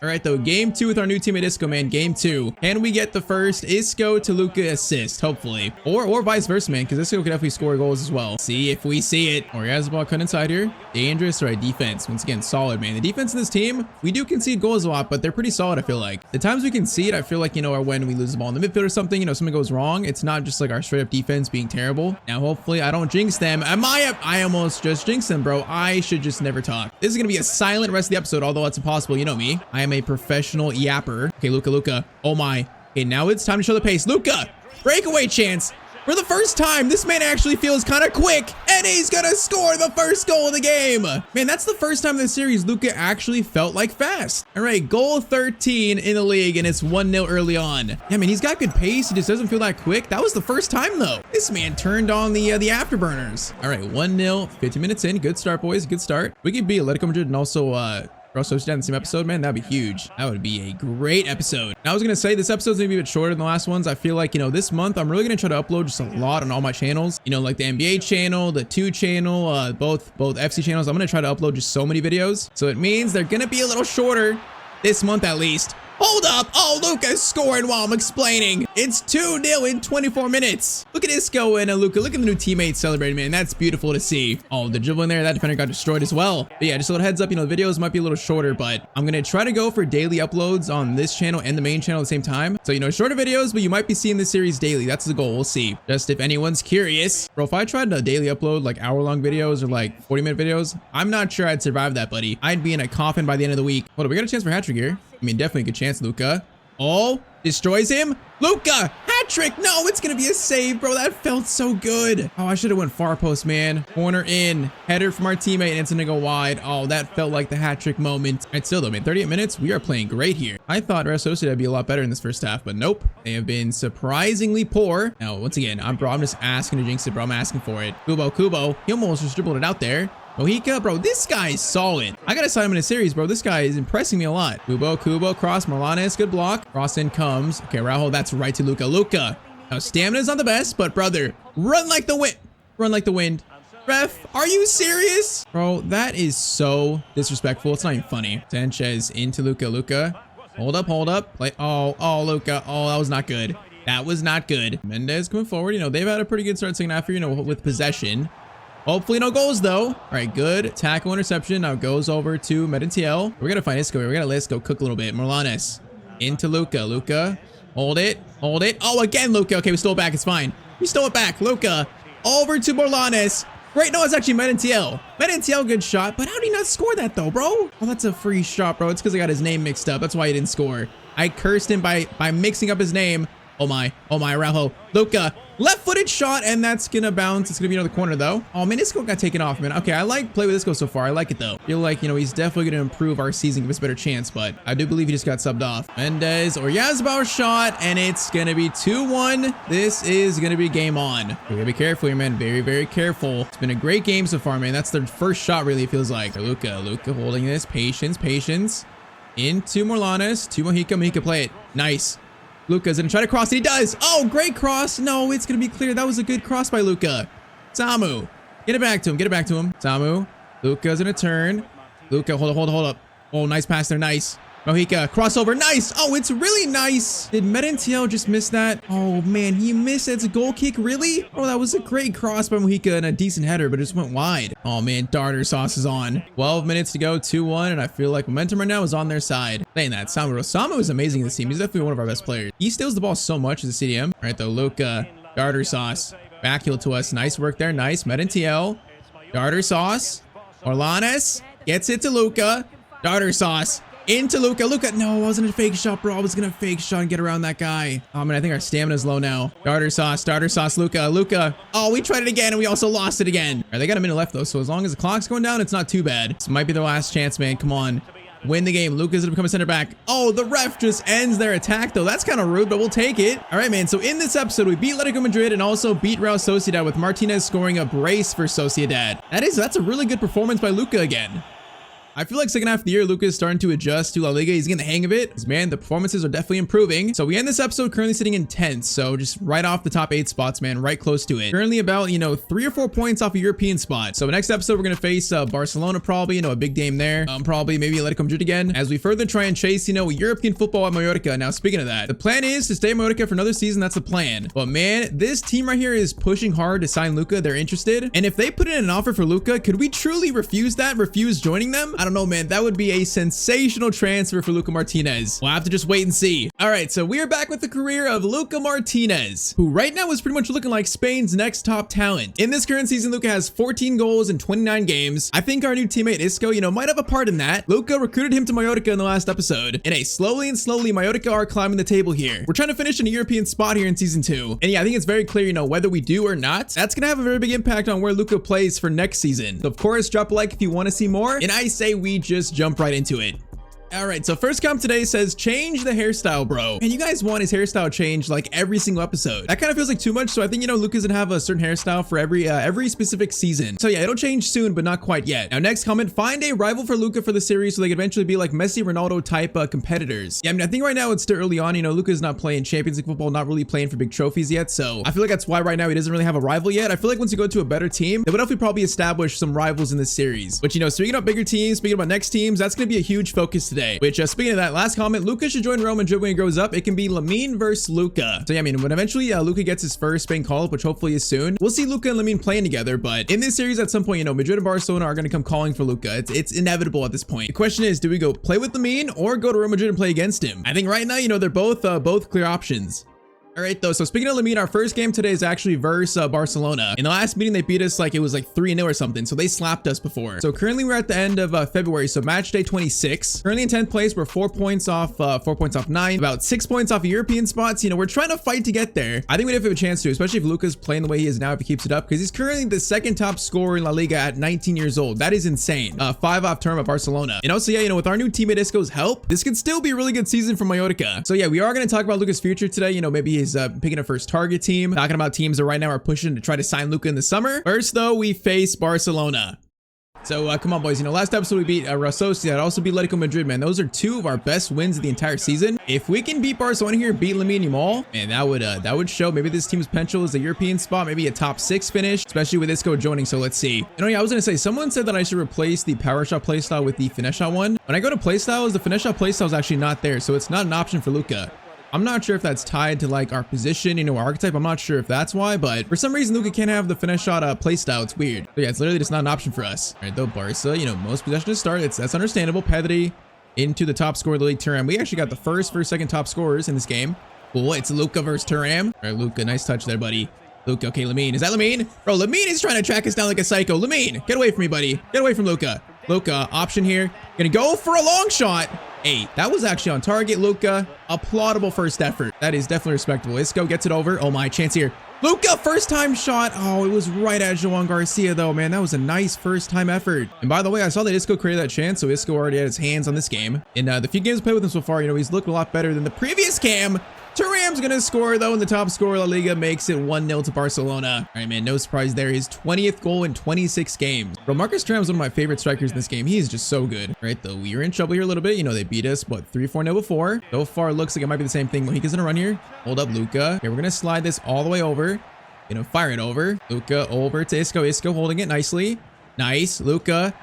A: All right, though, game 2 with our new teammate Isco, man. Game 2. Can we get the first Isco to Luka assist? Hopefully. Or vice versa, man, because Isco can definitely score goals as well. See if we see it. Or he has the ball cut inside here. Dangerous. All right, defense. Once again, solid, man. The defense in this team, we do concede goals a lot, but they're pretty solid, I feel like. The times we concede, I feel like, you know, are when we lose the ball in the midfield or something, you know, something goes wrong. It's not just like our straight up defense being terrible. Now, hopefully, I don't jinx them. I almost just jinxed them, bro. I should just never talk. This is going to be a silent rest of the episode, although that's impossible. You know me. I am a professional yapper. Okay, Luka. Oh my. Okay, now it's time to show the pace. Luka, breakaway chance. For the first time, this man actually feels kind of quick, and he's gonna score the first goal of the game. Man, that's the first time in the series Luka actually felt like fast. All right, goal 13 in the league, and it's 1-0 early on. Yeah, man, he's got good pace. He just doesn't feel that quick. That was the first time, though. This man turned on the afterburners. All right, 1-0, 15 minutes in. Good start, boys. Good start. We could beat Atletico Madrid and also, Real Sociedad in the same episode, man. That'd be huge. That would be a great episode. Now, I was going to say this episode's going to be a bit shorter than the last ones. I feel like, you know, this month I'm really going to try to upload just a lot on all my channels. You know, like the NBA channel, the 2 channel, both FC channels. I'm going to try to upload just so many videos. So it means they're going to be a little shorter this month at least. Hold up. Oh, Luka's scoring while I'm explaining. It's 2-0 in 24 minutes. Look at Isco and Luka. Look at the new teammates celebrating, man. That's beautiful to see. Oh, the dribble in there. That defender got destroyed as well. But yeah, just a little heads up. You know, the videos might be a little shorter, but I'm going to try to go for daily uploads on this channel and the main channel at the same time. So, you know, shorter videos, but you might be seeing this series daily. That's the goal. We'll see. Just if anyone's curious. Bro, if I tried to daily upload like hour-long videos or like 40-minute videos, I'm not sure I'd survive that, buddy. I'd be in a coffin by the end of the week. Hold on, we got a chance for a hat-trick here. I mean, definitely a good chance, Luka. Oh, destroys him. Luka, hat trick. No, it's going to be a save, bro. That felt so good. Oh, I should have went far post, man. Corner in. Header from our teammate, and it's going to go wide. Oh, that felt like the hat trick moment. All right, still though, man, 38 minutes. We are playing great here. I thought Real Sociedad would be a lot better in this first half, but nope. They have been surprisingly poor. Now, once again, I'm just asking to jinx it, bro. I'm asking for it. Kubo. He almost just dribbled it out there. Mojica, bro, this guy is solid. I gotta sign him in a series, bro. This guy is impressing me a lot. Kubo, cross, Morlanes, good block. Cross in comes. Okay, Raul, that's right to Luka. Now, stamina's not the best, but brother, run like the wind. Run like the wind. Ref, are you serious? Bro, that is so disrespectful. It's not even funny. Sanchez into Luka. Hold up. Play. Oh, Luka. Oh, that was not good. That was not good. Mendez coming forward. You know, they've had a pretty good start second half here, you know, with possession. Hopefully no goals, though. All right, good. Tackle interception. Now goes over to Medintiel. We're going to find Isco here. We're going to let Isco cook a little bit. Morlanes into Luka. Luka, hold it. Hold it. Oh, again, Luka. Okay, we stole it back. It's fine. We stole it back. Luka over to Morlanes. Great. No, it's actually Medintiel. Medintiel, good shot. But how did he not score that, though, bro? Oh, that's a free shot, bro. It's because I got his name mixed up. That's why he didn't score. I cursed him by mixing up his name. Oh my, Araujo. Luka, left-footed shot, and that's gonna bounce. It's gonna be another corner, though. Oh, man, Isco got taken off, man. Okay, I like play with Isco so far. I like it, though. Feel like, you know, he's definitely gonna improve our season, give us a better chance, but I do believe he just got subbed off. Mendez or Yazbauer shot, and it's gonna be 2-1. This is gonna be game on. We're gonna be careful here, man. Very, very careful. It's been a great game so far, man. That's their first shot, really, it feels like. Luka holding this. Patience. Into Morlanes, to Mojica. Mojica, play it. Nice. Luka's gonna try to cross. He does. Oh, great cross. No, it's gonna be clear. That was a good cross by Luka. Samu, get it back to him. Samu. Luka's gonna turn. Luka, hold up. Oh, nice pass there. Nice. Mojica, crossover. Nice. Oh, it's really nice. Did Medintiel just miss that? Oh, man, he missed it. It's a goal kick. Really? Oh, that was a great cross by Mojica and a decent header, but it just went wide. Oh, man, Tartar sauce is on. 12 minutes to go, 2-1, and I feel like momentum right now is on their side. Saying that, Samu is amazing in this team. He's definitely one of our best players. He steals the ball so much as a CDM. All right, though, Luka, Tartar sauce. Back heel to us. Nice work there. Nice. Medintiel. Tartar sauce. Morlanes gets it to Luka. Tartar sauce. Into Luka. No, it wasn't a fake shot, bro. I was gonna fake shot and get around that guy. Oh, man, I think our stamina's low now. Tartar sauce, Luka. Oh, we tried it again, and we also lost it again. All right, they got a minute left, though, so as long as the clock's going down, it's not too bad. This might be their last chance, man. Come on. Win the game. Luka's gonna become a center back. Oh, the ref just ends their attack, though. That's kind of rude, but we'll take it. All right, man, so in this episode, we beat Atletico Madrid and also beat Real Sociedad with Martinez scoring a brace for Sociedad. That's a really good performance by Luka again. I feel like second half of the year, Luka is starting to adjust to La Liga. He's getting the hang of it. Because, man, the performances are definitely improving. So we end this episode currently sitting in 10th. So just right off the top 8 spots, man, right close to it. Currently about, 3 or 4 points off a European spot. So next episode, we're going to face Barcelona probably, a big game there. Probably maybe Atletico Madrid again. As we further try and chase, European football at Mallorca. Now, speaking of that, the plan is to stay at Mallorca for another season. That's the plan. But, man, this team right here is pushing hard to sign Luka. They're interested. And if they put in an offer for Luka, could we truly refuse that? Refuse joining them? I don't know, man. That would be a sensational transfer for Luka Martinez. We'll have to just wait and see. All right, so we are back with the career of Luka Martinez, who right now is pretty much looking like Spain's next top talent. In this current season, Luka has 14 goals in 29 games. I think our new teammate Isco, might have a part in that. Luka recruited him to Mallorca in the last episode. And slowly, Mallorca are climbing the table here. We're trying to finish in a European spot here in season 2. And yeah, I think it's very clear, whether we do or not, that's gonna have a very big impact on where Luka plays for next season. So of course, drop a like if you want to see more. And I say we just jump right into it. All right, so first comment today says, change the hairstyle, bro. And you guys want his hairstyle changed like every single episode. That kind of feels like too much. So I think, Luka's gonna have a certain hairstyle for every specific season. So yeah, it'll change soon, but not quite yet. Now, next comment, find a rival for Luka for the series so they could eventually be like Messi, Ronaldo type competitors. Yeah, I mean, I think right now it's still early on. Luka's not playing Champions League football, not really playing for big trophies yet. So I feel like that's why right now he doesn't really have a rival yet. I feel like once you go to a better team, they would definitely probably establish some rivals in this series. But, speaking about bigger teams, speaking about next teams, that's gonna be a huge focus today. Which, speaking of that, last comment, Luka should join Real Madrid when he grows up. It can be Lamine versus Luka. So yeah, I mean, when eventually Luka gets his first Spain call-up, which hopefully is soon, we'll see Luka and Lamine playing together. But in this series, at some point, Madrid and Barcelona are going to come calling for Luka. It's inevitable at this point. The question is, do we go play with Lamine or go to Real Madrid and play against him? I think right now, they're both clear options. All right, though. So speaking of Lamine, our first game today is actually versus Barcelona. In the last meeting, they beat us like it was like 3-0 or something. So they slapped us before. So currently we're at the end of February. So match day 26. Currently in 10th place. We're 4 points off 9. About 6 points off of European spots. We're trying to fight to get there. I think we definitely have a chance to, especially if Luka's playing the way he is now, if he keeps it up, because he's currently the second top scorer in La Liga at 19 years old. That is insane. 5 off term at Barcelona. And also, yeah, with our new teammate Isco's help, this could still be a really good season for Mallorca. So yeah, we are going to talk about Luka's future today. Maybe he's picking up first target team, talking about teams that right now are pushing to try to sign Luka in the summer. First, though, we face Barcelona. So come on, boys. Last episode we beat Real Sociedad, also beat Atletico Madrid, man. Those are 2 of our best wins of the entire season. If we can beat Barcelona here, beat Lamine Yamal, man, that would show maybe this team's potential is a European spot, maybe a top 6 finish, especially with Isco joining. So let's see. Yeah, I was gonna say, someone said that I should replace the power shot playstyle with the finesse shot one. When I go to playstyles, the finesse shot playstyle is actually not there, so it's not an option for Luka. I'm not sure if that's tied to like our position, you know, our archetype. I'm not sure if that's why, but for some reason, Luka can't have the finesse shot playstyle. It's weird. But yeah, it's literally just not an option for us. All right, though, Barca, you know, most possession to start. That's understandable. Pedri into the top scorer of the league, Thuram. We actually got the first, second top scorers in this game. Cool, it's Luka versus Thuram. All right, Luka, nice touch there, buddy. Luka, okay, Lamine. Is that Lamine? Bro, Lamine is trying to track us down like a psycho. Lamine, get away from me, buddy. Get away from Luka. Luka, option here. Gonna go for a long shot. Hey, that was actually on target, Luka. Applaudable first effort. That is definitely respectable. Isco gets it over. Oh my, chance here. Luka, first time shot. Oh, it was right at Joan Garcia though, man. That was a nice first time effort. And by the way, I saw that Isco created that chance, so Isco already had his hands on this game. And the few games I played with him so far, you know, he's looked a lot better than the previous cam. Thuram's gonna score though, and the top scorer La Liga makes it 1-0 to Barcelona. All right, man, no surprise there. His 20th goal in 26 games. Bro, Marcus Thuram's one of my favorite strikers in this game. He is just so good. All right, though, we are in trouble here a little bit. You know, they beat us, what, 3-4-0 before. So far, it looks like it might be the same thing. Mojica's gonna run here. Hold up, Luka. Okay, we're gonna slide this all the way over. You know, fire it over. Luka over to Isco. Isco holding it nicely. Nice. Luka,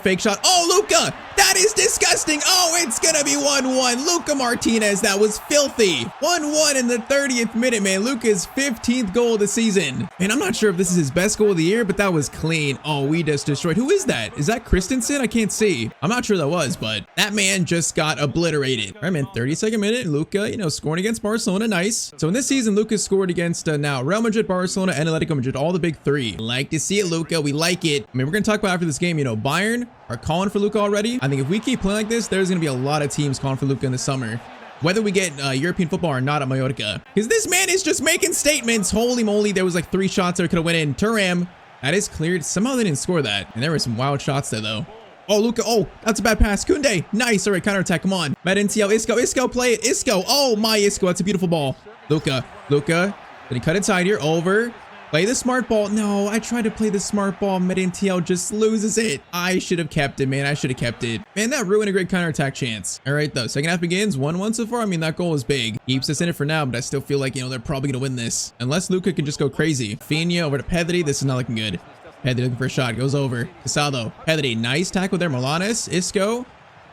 A: fake shot. Oh, Luka! That is disgusting. Oh, it's gonna be 1-1. Luka Martinez, that was filthy. 1-1 in the 30th minute, man. Luka's 15th goal of the season. Man, I'm not sure if this is his best goal of the year, but that was clean. Oh, we just destroyed. Who is that? Is that Christensen? I can't see. I'm not sure that was, but that man just got obliterated. All right, man, 32nd minute. Luka, you know, scoring against Barcelona. Nice. So in this season, Luka scored against now Real Madrid, Barcelona, and Atletico Madrid, all the big three. Like to see it, Luka. We like it. I mean, we're gonna talk about after this game, you know, Bayern are calling for Luka already. I think if we keep playing like this, there's gonna be a lot of teams calling for Luka in the summer, whether we get European football or not at Mallorca, because this man is just making statements. Holy moly, there was like 3 shots that could have went in. Thuram, that is cleared. Somehow they didn't score that, and there were some wild shots there though. Oh, Luka, oh, that's a bad pass. Koundé, nice. All right, counterattack, come on. Medincial, Isco, play it. Isco, oh my, Isco, that's a beautiful ball. Luka, did he cut inside here? Over. Play the smart ball. No, I tried to play the smart ball. Medincial just loses it. I should have kept it, man. I should have kept it. Man, that ruined a great counterattack chance. All right, though. Second half begins. 1-1 so far. I mean, that goal is big. Keeps us in it for now, but I still feel like, you know, they're probably going to win this. Unless Luka can just go crazy. Fina over to Pedri. This is not looking good. Pedri looking for a shot. Goes over. Casado. Pedri. Nice tackle there. Molanes. Isco.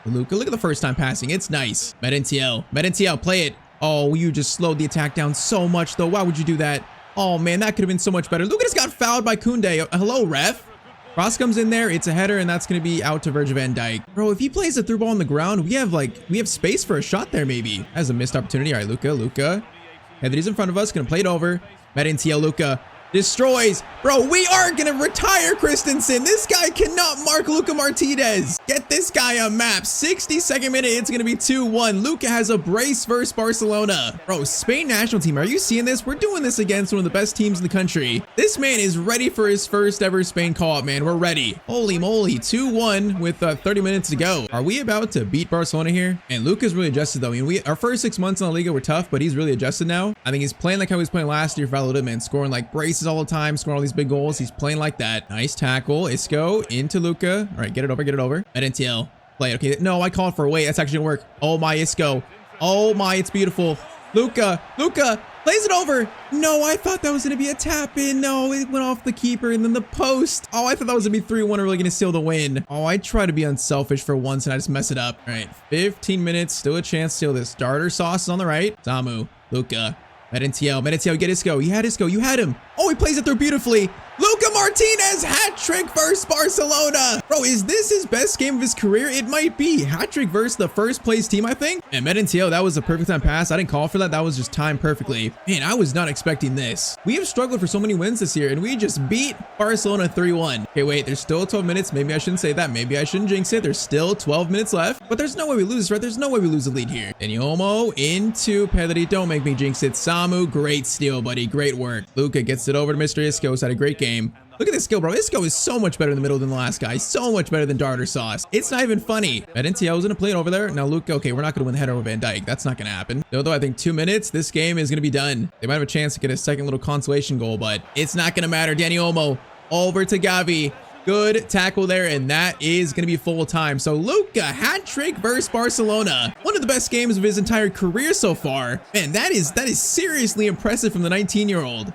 A: Luka. Look at the first time passing. It's nice. Medincial. Play it. Oh, you just slowed the attack down so much, though. Why would you do that? Oh, man, that could have been so much better. Luka just got fouled by Koundé. Hello, ref. Cross comes in there. It's a header, and that's going to be out to Virgil van Dijk. Bro, if he plays a through ball on the ground, we have space for a shot there, maybe. That's a missed opportunity. All right, Luka. Pedri's in front of us. Going to play it over. Medincial, Luka. Destroys. Bro, we are going to retire Christensen. This guy cannot mark Luka Martinez. Get this guy a map. 62nd minute. It's going to be 2-1. Luka has a brace versus Barcelona. Bro, Spain national team. Are you seeing this? We're doing this against one of the best teams in the country. This man is ready for his first ever Spain call-up, man. We're ready. Holy moly. 2-1 with 30 minutes to go. Are we about to beat Barcelona here? And Luka's really adjusted, though. I mean, our first 6 months in La Liga were tough, but he's really adjusted now. I think he's playing like how he was playing last year for Valladolid, man. Scoring like braces all the time, scoring all these big goals. He's playing like that. Nice tackle. Isco into Luka. All right, get it over. Medincial. Play it. Okay, no, I called for a wait. That's actually gonna work. Oh my, Isco. Oh my, it's beautiful. Luka plays it over. No, I thought that was gonna be a tap in. No, it went off the keeper and then the post. Oh, I thought that was gonna be 3-1, really gonna seal the win. Oh, I try to be unselfish for once and I just mess it up. All right, 15 minutes, still a chance to seal this. Starter sauce is on the right. Samu, Luka. Medincial, get Isco. You had Isco. You had him. Oh, he plays it through beautifully. Luka Martinez, hat trick versus Barcelona. Bro, is this his best game of his career? It might be. Hat trick versus the first place team, I think. And Medincial, that was a perfect time pass. I didn't call for that. That was just timed perfectly. Man, I was not expecting this. We have struggled for so many wins this year, and we just beat Barcelona 3-1. Okay, wait, there's still 12 minutes. Maybe I shouldn't say that. Maybe I shouldn't jinx it. There's still 12 minutes left, but there's no way we lose, right? There's no way we lose the lead here. Danielmo into Pedri. Don't make me jinx it. Samu, great steal, buddy. Great work. Luka gets it over to Mr. Isco. He's had a great game. Look at this skill, bro. Isco is so much better in the middle than the last guy. So much better than Darter Sauce. It's not even funny. Medincial was going to play it over there. Now, Luka, okay, we're not going to win the header over Van Dijk. That's not going to happen. Although I think 2 minutes, this game is going to be done. They might have a chance to get a second little consolation goal, but it's not going to matter. Dani Olmo over to Gavi. Good tackle there, and that is going to be full time. So Luka, hat trick versus Barcelona. One of the best games of his entire career so far. Man, that is seriously impressive from the 19-year-old.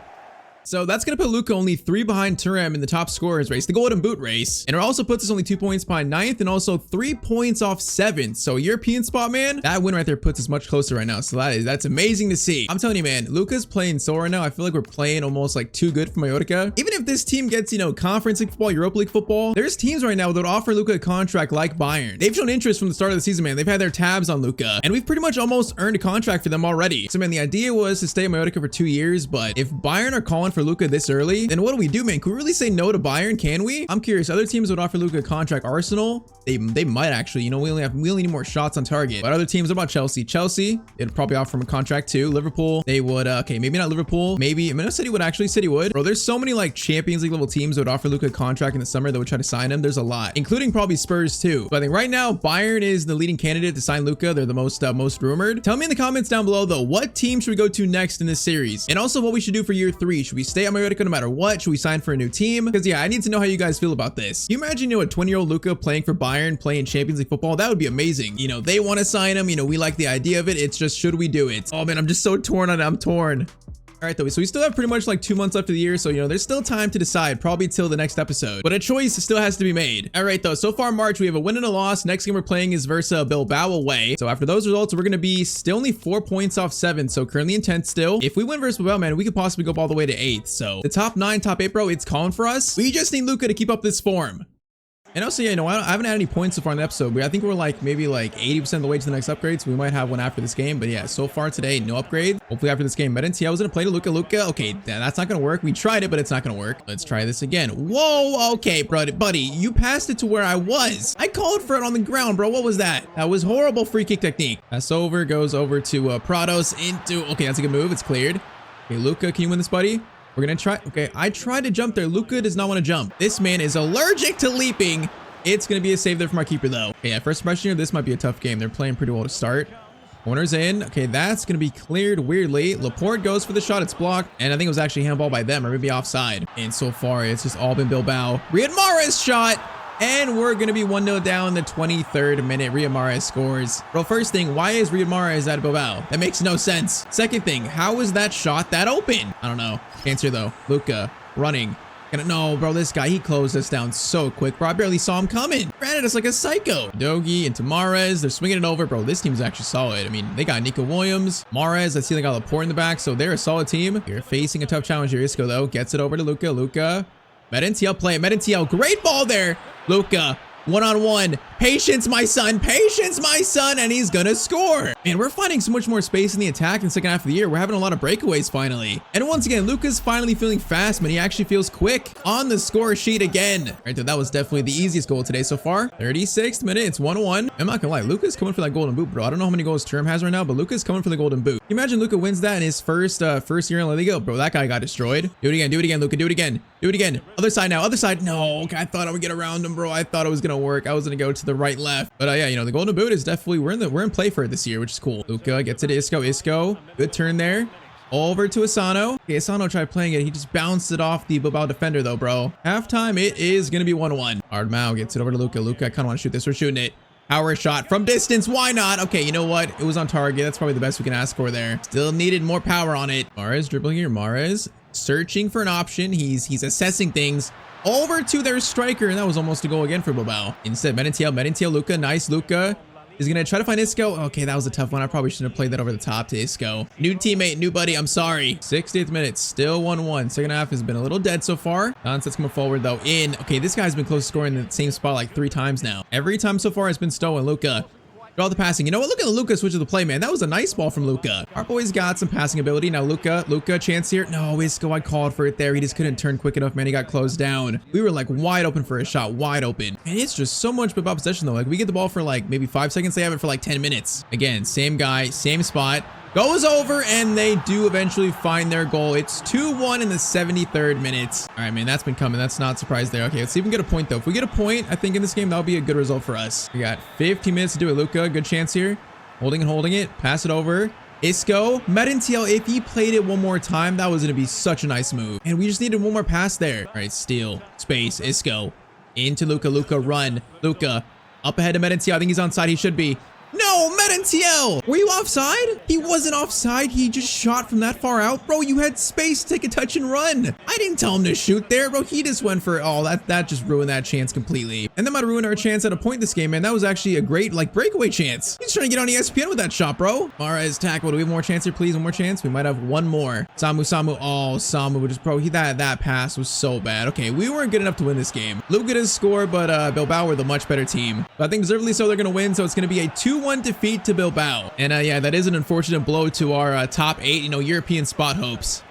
A: So that's going to put Luka only 3 behind Thuram in the top scorers race, the Golden Boot race. And it also puts us only 2 points behind 9th and also 3 points off 7th. So European spot, man, that win right there puts us much closer right now. So that's amazing to see. I'm telling you, man, Luka's playing so right now. I feel like we're playing almost like too good for Mallorca. Even if this team gets, you know, Conference League football, Europa League football, there's teams right now that would offer Luka a contract like Bayern. They've shown interest from the start of the season, man. They've had their tabs on Luka, and we've pretty much almost earned a contract for them already. So, man, the idea was to stay at Mallorca for 2 years, but if Bayern are calling for Luka this early, then what do we do, man? Can we really say no to Bayern? Can we? I'm curious. Other teams would offer Luka a contract. Arsenal, they might actually. You know, we only need more shots on target. But other teams, what about Chelsea? Chelsea, it'd probably offer him a contract too. Liverpool, they would. Okay, maybe not Liverpool. Maybe I mean, City would actually. City would. Bro, there's so many like Champions League level teams that would offer Luka a contract in the summer that would try to sign him. There's a lot, including probably Spurs too. But I think right now Bayern is the leading candidate to sign Luka. They're the most rumored. Tell me in the comments down below though, what team should we go to next in this series, and also what we should do for year 3. Should we stay at Mallorca no matter what? Should we sign for a new team? Because yeah, I need to know how you guys feel about this. Can you imagine, you know, a 20-year-old Luka playing for Bayern, playing Champions League football? That would be amazing. You know, they want to sign him. You know, we like the idea of it. It's just, should we do it? Oh man, I'm just so torn on it. I'm torn. All right, though, so we still have pretty much like 2 months left of the year, so you know there's still time to decide, probably till the next episode, but a choice still has to be made. All right, though, so far March we have a win and a loss. Next game we're playing is versus Bilbao away. So after those results, we're gonna be still only 4 points off 7, so currently in 10th still. If we win versus Bilbao, man, we could possibly go up all the way to 8th. So the top 9, top 8, bro, it's calling for us. We just need Luka to keep up this form. And also, yeah, you know, I haven't had any points so far in the episode, but I think we're like maybe like 80% of the way to the next upgrade, so we might have one after this game. But yeah, so far today, no upgrade. Hopefully after this game, Medentia was gonna play to Luka. Okay, that's not gonna work. We tried it, but it's not gonna work. Let's try this again. Whoa, okay, buddy, you passed it to where I was. I called for it on the ground, bro. What was that? That was horrible free kick technique. That's over, goes over to Prados into, okay, that's a good move. It's cleared. Okay, Luka, can you win this, buddy? We're gonna try. Okay, I tried to jump there. Luka does not want to jump. This man is allergic to leaping. It's going to be a save there from our keeper, though. Okay, at first impression here, this might be a tough game. They're playing pretty well to start. Corner's in. Okay, that's going to be cleared weirdly. Laporte goes for the shot. It's blocked. And I think it was actually handball by them or maybe offside. And so far, it's just all been Bilbao. Riyad Mahrez shot. And we're going to be 1-0 down in the 23rd minute. Riyad Mahrez scores. Bro, first thing, why is Riyad Mahrez at Bilbao? That makes no sense. Second thing, how is that shot that open? I don't know. Answer, though. Luka running. No, bro, this guy, he closed us down so quick, bro. I barely saw him coming. Ran at us like a psycho. Dogi into Mahrez. They're swinging it over. Bro, this team's actually solid. I mean, they got Nico Williams, Mahrez. I see they got Laporte in the back, so they're a solid team. You're facing a tough challenge here. Isco, though, gets it over to Luka. Luka. Medentia play. Medentia, great ball there. Luka. One-on-one. Patience, my son. Patience, my son. And he's gonna score. Man, we're finding so much more space in the attack in the second half of the year. We're having a lot of breakaways finally. And once again, Luka's finally feeling fast, man. He actually feels quick on the score sheet again. All right, that was definitely the easiest goal today so far. 36th minute. It's 1-1. I'm not gonna lie. Luka's coming for that golden boot, bro. I don't know how many goals Thuram has right now, but Luka's coming for the golden boot. Can you imagine Luka wins that in his first year in La Liga? Bro, that guy got destroyed. Do it again. Do it again, Luka. Do it again. Do it again. Other side now. Other side. No. Okay, I thought I would get around him, bro. I thought it was gonna work. I was gonna go to the right, left. But yeah, you know, the golden boot is definitely we're in play for it this year, which is cool. Luka gets it to Isco. Isco, good turn there. Over to Asano. Okay, Asano tried playing it. He just bounced it off the Bilbao defender though, bro. Halftime, it is gonna be 1-1. Ardmau gets it over to Luka. Luka, I kind of want to shoot this. We're shooting it. Power shot from distance. Why not? Okay, you know what? It was on target. That's probably the best we can ask for there. Still needed more power on it. Mahrez dribbling here. Mahrez searching for an option. He's assessing things. Over to their striker, and that was almost a goal again for Bilbao. Instead, Medentia, Luka, nice. Luka is gonna try to find Isco. Okay, that was a tough one. I probably shouldn't have played that over the top to Isco. New teammate, new buddy, I'm sorry. 60th minute, still 1-1. Second half has been a little dead so far. Nonsense coming forward though. Okay, this guy's been close to scoring in the same spot like 3 times now. Every time so far has been stolen. Luka. Draw the passing. You know what? Look at the Luka switch of the play, man. That was a nice ball from Luka. Our boy's got some passing ability. Now Luka, chance here. No, Isco, I called for it there. He just couldn't turn quick enough, man. He got closed down. We were like wide open for a shot, wide open. And it's just so much Bilbao possession though. Like we get the ball for like maybe 5 seconds. They have it for like 10 minutes. Again, same guy, same spot. Goes over, and they do eventually find their goal. It's 2-1 in the 73rd minute. All right, man, that's been coming. That's not surprised there. Okay, let's see if we can get a point, though. If we get a point, I think in this game, that'll be a good result for us. We got 15 minutes to do it. Luka, good chance here. Holding it. Pass it over. Isco. Medentia, if he played it one more time, that was going to be such a nice move. And we just needed one more pass there. All right, steal. Space. Isco. Into Luka. Luka, run. Luka. Up ahead to Medentia. I think he's onside. He should be. No! No, Medintiel! Were you offside? He wasn't offside. He just shot from that far out. Bro, you had space to take a touch and run. I didn't tell him to shoot there, bro. He just went for, oh, that just ruined that chance completely. And that might have ruined our chance at a point this game, man. That was actually a great, like, breakaway chance. He's trying to get on ESPN with that shot, bro. Mahrez tackle. Do we have more chance here, please? One more chance? We might have one more. Samu. Oh, Samu just, bro, that pass was so bad. Okay, we weren't good enough to win this game. Luka did score, but Bilbao were the much better team. But I think deservedly so they're going to win, so it's going to be a 2-1 defeat to Bilbao. And yeah, that is an unfortunate blow to our top 8, European spot hopes.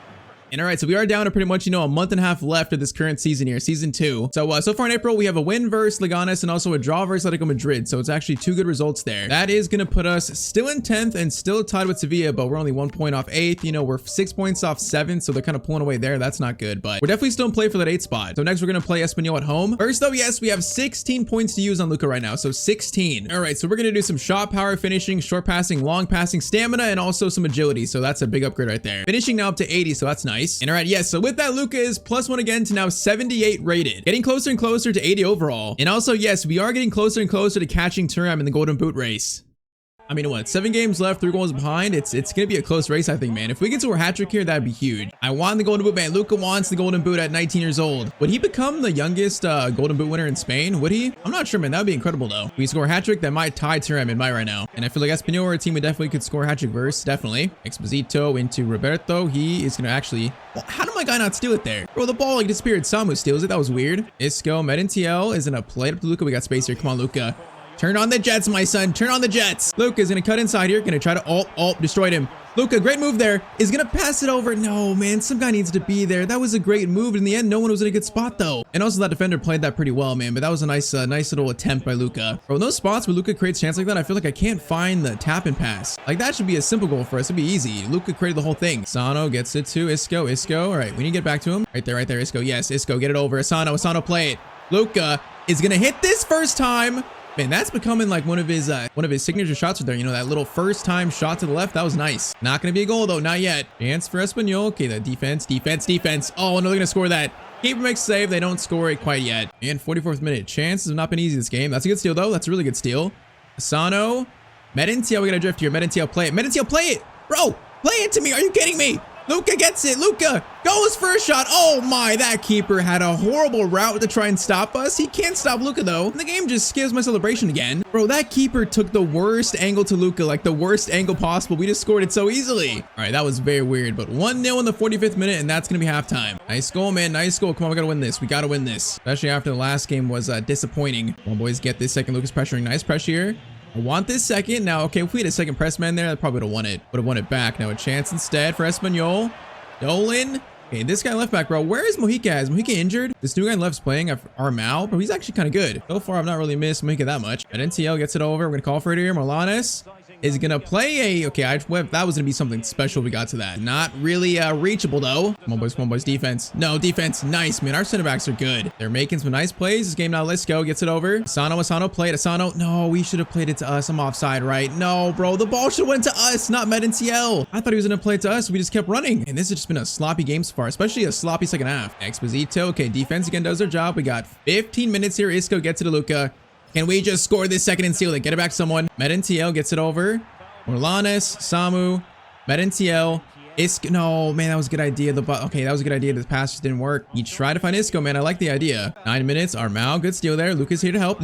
A: And all right, so we are down to pretty much, a month and a half left of this current season here, season 2. So far in April, we have a win versus Leganes and also a draw versus Atletico Madrid. So it's actually 2 good results there. That is going to put us still in 10th and still tied with Sevilla, but we're only 1 point off 8th. We're 6 points off 7th, so they're kind of pulling away there. That's not good, but we're definitely still in play for that 8th spot. So next, we're going to play Espanyol at home. First, though, yes, we have 16 points to use on Luka right now. So 16. All right, so we're going to do some shot power, finishing, short passing, long passing, stamina, and also some agility. So that's a big upgrade right there. Finishing now up to 80, so that's nice. And all right, yes, so with that, Luka is +1 again to now 78 rated, getting closer and closer to 80 overall. And also, yes, we are getting closer and closer to catching Thuram in the Golden Boot race. I mean, what, 7 games left, 3 goals behind. It's gonna be a close race, I think, man. If we get to a hat trick here, that'd be huge. I want the Golden Boot, man. Luka wants the Golden Boot at 19 years old. Would he become the youngest Golden Boot winner in Spain? Would he? I'm not sure, man. That would be incredible, though. If we score a hat trick, that might tie Thuram in my right now. And I feel like Espanyol are a team we definitely could score a hat trick versus. Definitely. Exposito into Roberto. He is gonna actually. Well, how did my guy not steal it there? Bro, the ball like disappeared. Samu steals it. That was weird. Isco, Medintiel is gonna play it up to Luka. We got space here. Come on, Luka. Turn on the jets, my son. Turn on the jets. Luka is going to cut inside here. Going to try to destroyed him. Luka, great move there. Is going to pass it over. No, man. Some guy needs to be there. That was a great move. In the end, no one was in a good spot, though. And also, that defender played that pretty well, man. But that was a nice little attempt by Luka. Bro, in those spots where Luka creates chance like that, I feel like I can't find the tap and pass. Like, that should be a simple goal for us. It'd be easy. Luka created the whole thing. Sano gets it to Isco. All right, we need to get back to him. Right there, Isco. Yes, Isco, get it over. Asano, play it. Luka is going to hit this first time. Man, that's becoming like one of his signature shots right there. That little first time shot to the left. That was nice. Not going to be a goal, though. Not yet. Chance for Espanyol. Okay, the defense. Oh, no, they're going to score that. Keeper makes save. They don't score it quite yet. And 44th minute. Chances have not been easy this game. That's a good steal, though. That's a really good steal. Asano. Medintiel, we got to drift here. Medintiel, play it. Bro, play it to me. Are you kidding me? Luka gets it. Luka goes for a shot. Oh my, that keeper had a horrible route to try and stop us. He can't stop Luka though. And the game just skips my celebration again. Bro, that keeper took the worst angle to Luka, like the worst angle possible. We just scored it so easily. All right, that was very weird, but 1-0 in the 45th minute, and that's going to be halftime. Nice goal, man. Nice goal. Come on, we got to win this. We got to win this, especially after the last game was disappointing. Come on, boys, get this second. Luka's pressuring. Nice pressure here. I want this second. Now, okay, if we had a second press man there, I probably would have won it. Would have won it back. Now a chance instead for Espanyol. Dolan. Okay, this guy left back, bro. Where is Mojica? Is Mojica injured? This new guy left's playing Armal, but he's actually kind of good. So far, I've not really missed Mojica that much. And NTL gets it over. We're going to call for it here. Morlanes is going to play a... Okay, that was going to be something special. We got to that. Not really reachable, though. Come on, boys. Defense. No, defense. Nice, man. Our center backs are good. They're making some nice plays. This game now, let's go. Gets it over. Asano played. Asano. No, we should have played it to us. I'm offside, right? No, bro. The ball should have went to us, not Medintiel. I thought he was going to play it to us. We just kept running. And this has just been a sloppy game so far, especially a sloppy second half. Exposito. Okay, defense again does their job. We got 15 minutes here. Isco gets it to Luka. Can we just score this second and seal it? Get it back to someone. Medintiel gets it over. Morlanes, Samu, Medintiel, Isco. No, man, that was a good idea. Okay, that was a good idea. The pass just didn't work. You try to find Isco, man. I like the idea. 9 minutes. Armal, good steal there. Luka's here to help.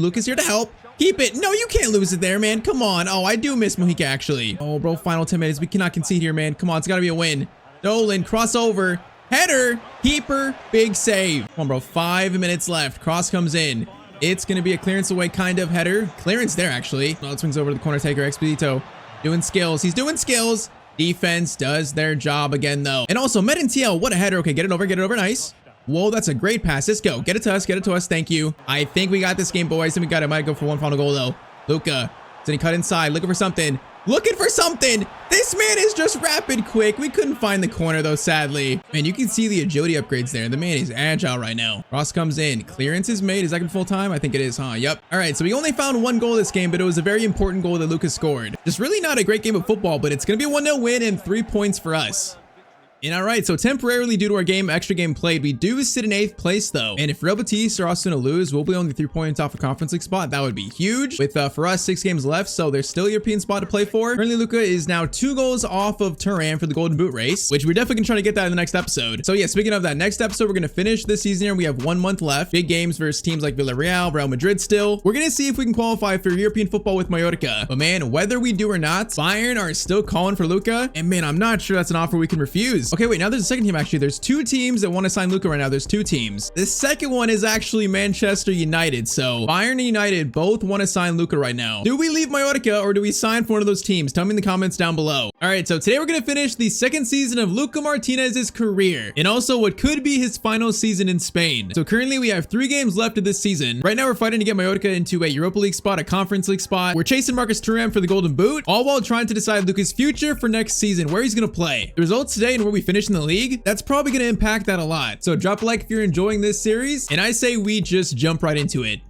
A: Keep it. No, you can't lose it there, man. Come on. Oh, I do miss Mojica, actually. Oh, bro, final 10 minutes. We cannot concede here, man. Come on, it's got to be a win. Dolan, crossover. Header, keeper, big save. Come on, bro. 5 minutes left. Cross comes in. It's going to be a clearance away kind of header. Clearance there, actually. Oh, it swings over to the corner taker. Exposito doing skills. He's doing skills. Defense does their job again, though. And also, Medintiel, what a header. Okay, get it over. Nice. Whoa, that's a great pass. Let's go. Get it to us. Thank you. I think we got this game, boys. And we got it. Might go for one final goal, though. Luka. Then he cut inside. Looking for something. This man is just rapid quick. We couldn't find the corner, though, sadly. Man, you can see the agility upgrades there. The man is agile right now. Cross comes in. Clearance is made. Is that full time? I think it is, huh? Yep. All right, so we only found one goal this game, but it was a very important goal that Luka scored. Just really not a great game of football, but it's going to be a 1-0 win and 3 points for us. And all right, so temporarily due to our extra game played, we do sit in 8th place though. And if Real Betis are also gonna lose, we'll be only 3 points off a Conference League spot. That would be huge. With for us 6 games left, so there's still a European spot to play for. Currently, Luka is now 2 goals off of Turan for the Golden Boot race, which we're definitely gonna try to get that in the next episode. So yeah, speaking of that, next episode we're gonna finish this season here. We have 1 month left. Big games versus teams like Villarreal, Real Madrid. Still, we're gonna see if we can qualify for European football with Mallorca. But man, whether we do or not, Bayern are still calling for Luka, and man, I'm not sure that's an offer we can refuse. Okay, wait, now there's a second team. Actually, there's 2 teams that want to sign Luka right now. There's 2 teams. The second one is actually Manchester United. So Bayern and United both want to sign Luka right now. Do we leave Mallorca or do we sign for one of those teams? Tell me in the comments down below. All right, so today we're gonna finish the 2nd season of Luka Martinez's career, and also what could be his final season in Spain. So currently we have 3 games left of this season. Right now we're fighting to get Mallorca into a Europa League spot, a Conference League spot. We're chasing Marcus Thuram for the Golden Boot, all while trying to decide Luka's future for next season, where he's gonna play. The results today and where we finish in the league, that's probably gonna impact that a lot. So drop a like if you're enjoying this series, and I say we just jump right into it.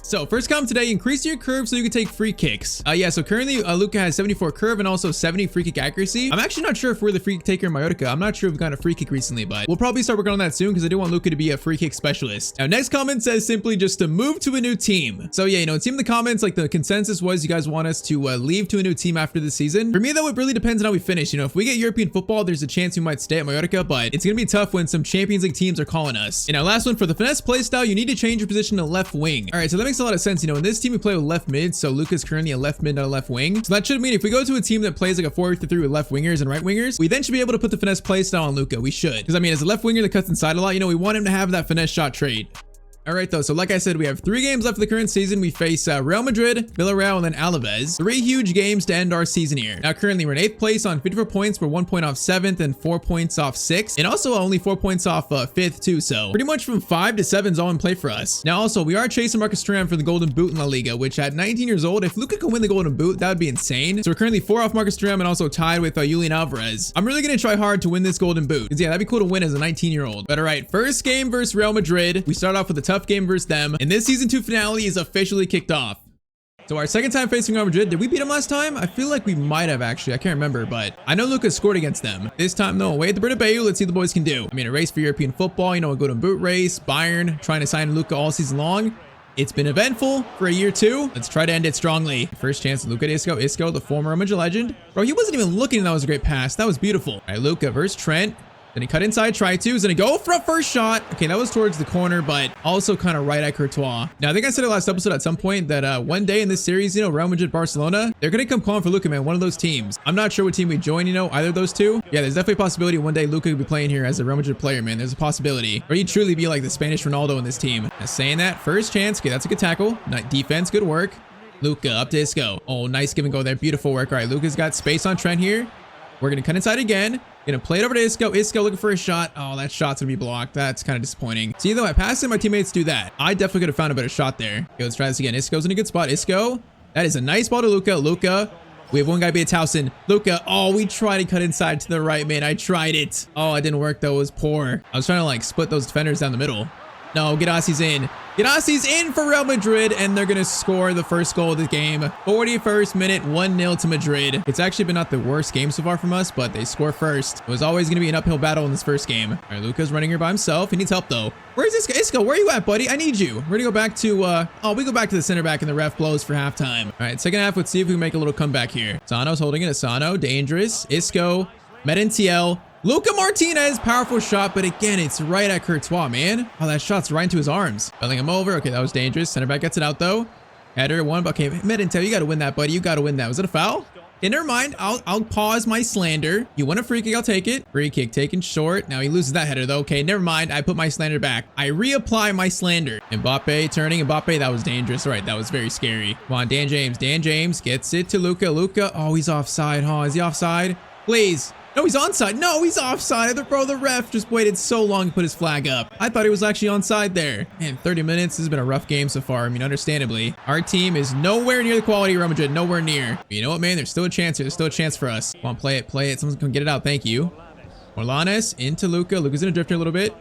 A: So first comment today, increase your curve so you can take free kicks. Yeah, so currently Luka has 74 curve and also 70 free kick accuracy. I'm actually not sure if we're the free kick taker in Mallorca. I'm not sure if we've gotten a free kick recently, but we'll probably start working on that soon because I do want Luka to be a free kick specialist. Now, next comment says simply just to move to a new team. So yeah, it seemed in the comments like the consensus was you guys want us to leave to a new team after the season. For me though, it really depends on how we finish. If we get European football, there's a chance we might stay at Mallorca, but it's gonna be tough when some Champions League teams are calling us. And now last one, for the finesse playstyle, you need to change your position to left wing. All right, so that makes a lot of sense. In this team we play with left mid, so Luka's currently a left mid, not a left wing. So that should mean if we go to a team that plays like a 4-3 with left wingers and right wingers, we then should be able to put the finesse play style on Luka. We should, because as a left winger that cuts inside a lot, we want him to have that finesse shot trait. All right, though. So like I said, we have 3 games left of the current season. We face Real Madrid, Villarreal, and then Alaves. 3 huge games to end our season here. Now, currently, we're in 8th place on 54 points. We're 1 point off 7th and 4 points off 6th. And also only 4 points off 5th, too. So pretty much from 5 to 7 is all in play for us. Now, also, we are chasing Marcus Thuram for the Golden Boot in La Liga, which at 19 years old, if Luka can win the Golden Boot, that would be insane. So we're currently 4 off Marcus Thuram and also tied with Julian Alvarez. I'm really going to try hard to win this Golden Boot. Because, yeah, that'd be cool to win as a 19-year-old. But all right, first game versus Real Madrid. We start off with a tough game versus them. And this season 2 finale is officially kicked off. So our second time facing Real Madrid. Did we beat them last time? I feel like we might have actually. I can't remember, but I know Luka scored against them. This time though, away at the Bernabeu. Let's see what the boys can do. A race for European football. A Golden Boot race. Bayern trying to sign Luka all season long. It's been eventful for a year 2. Let's try to end it strongly. First chance, Luka Isco. Isco, the former Real Madrid legend. Bro, he wasn't even looking, and that was a great pass. That was beautiful. All right, Luka versus Trent. Then he cut inside, try to. He's going to go for a first shot. Okay, that was towards the corner, but also kind of right at Courtois. Now, I think I said it last episode at some point that one day in this series, Real Madrid, Barcelona, they're going to come calling for Luka, man. One of those teams. I'm not sure what team we join, either of those two. Yeah, there's definitely a possibility one day Luka could be playing here as a Real Madrid player, man. There's a possibility. Or he'd truly be like the Spanish Ronaldo in this team. Now, saying that, first chance. Okay, that's a good tackle. Nice defense, good work. Luka up to Isco. Oh, nice give and go there. Beautiful work. All right, Luka's got space on Trent here. We're going to cut inside again. Gonna play it over to Isco. Isco looking for a shot. Oh, that shot's gonna be blocked. That's kind of disappointing. See, though, I passed it, my teammates do that. I definitely could have found a better shot there. Okay, let's try this again. Isco's in a good spot. Isco. That is a nice ball to Luka. Luka. We have one guy beat Towson. Luka. Oh, we tried to cut inside to the right, man. I tried it. Oh, it didn't work, though. It was poor. I was trying to, split those defenders down the middle. No, Guirassi's in. Guirassi's in for Real Madrid, and they're going to score the first goal of the game. 41st minute, 1-0 to Madrid. It's actually been not the worst game so far from us, but they score first. It was always going to be an uphill battle in this first game. All right, Luka's running here by himself. He needs help, though. Where's Isco? Isco, where are you at, buddy? I need you. We're going to go back to, we go back to the center back, and the ref blows for halftime. All right, second half, let's see if we can make a little comeback here. Sano's holding it. Sano, dangerous. Isco, Merentiel. Luka Martinez, powerful shot, but again, it's right at Courtois, man. Oh, that shot's right into his arms. Belling him over. Okay, that was dangerous. Center back gets it out, though. Header, one. Okay, Merentiel, you got to win that, buddy. You got to win that. Was it a foul? Okay, never mind. I'll pause my slander. You want a free kick? I'll take it. Free kick taken short. Now he loses that header, though. Okay, never mind. I put my slander back. I reapply my slander. Mbappe turning. Mbappe, that was dangerous. All right, that was very scary. Come on, Dan James. Dan James gets it to Luka. Luka. Oh, he's offside, huh? Is he offside? Please. No, he's onside. No, he's offside. Bro, the ref just waited so long to put his flag up. I thought he was actually onside there. Man, 30 minutes. This has been a rough game so far. Understandably. Our team is nowhere near the quality of Real Madrid. Nowhere near. But you know what, man? There's still a chance here. There's still a chance for us. Come on, play it. Play it. Someone can get it out. Thank you. Morlanes into Luka. Luka's in a drifter a little bit.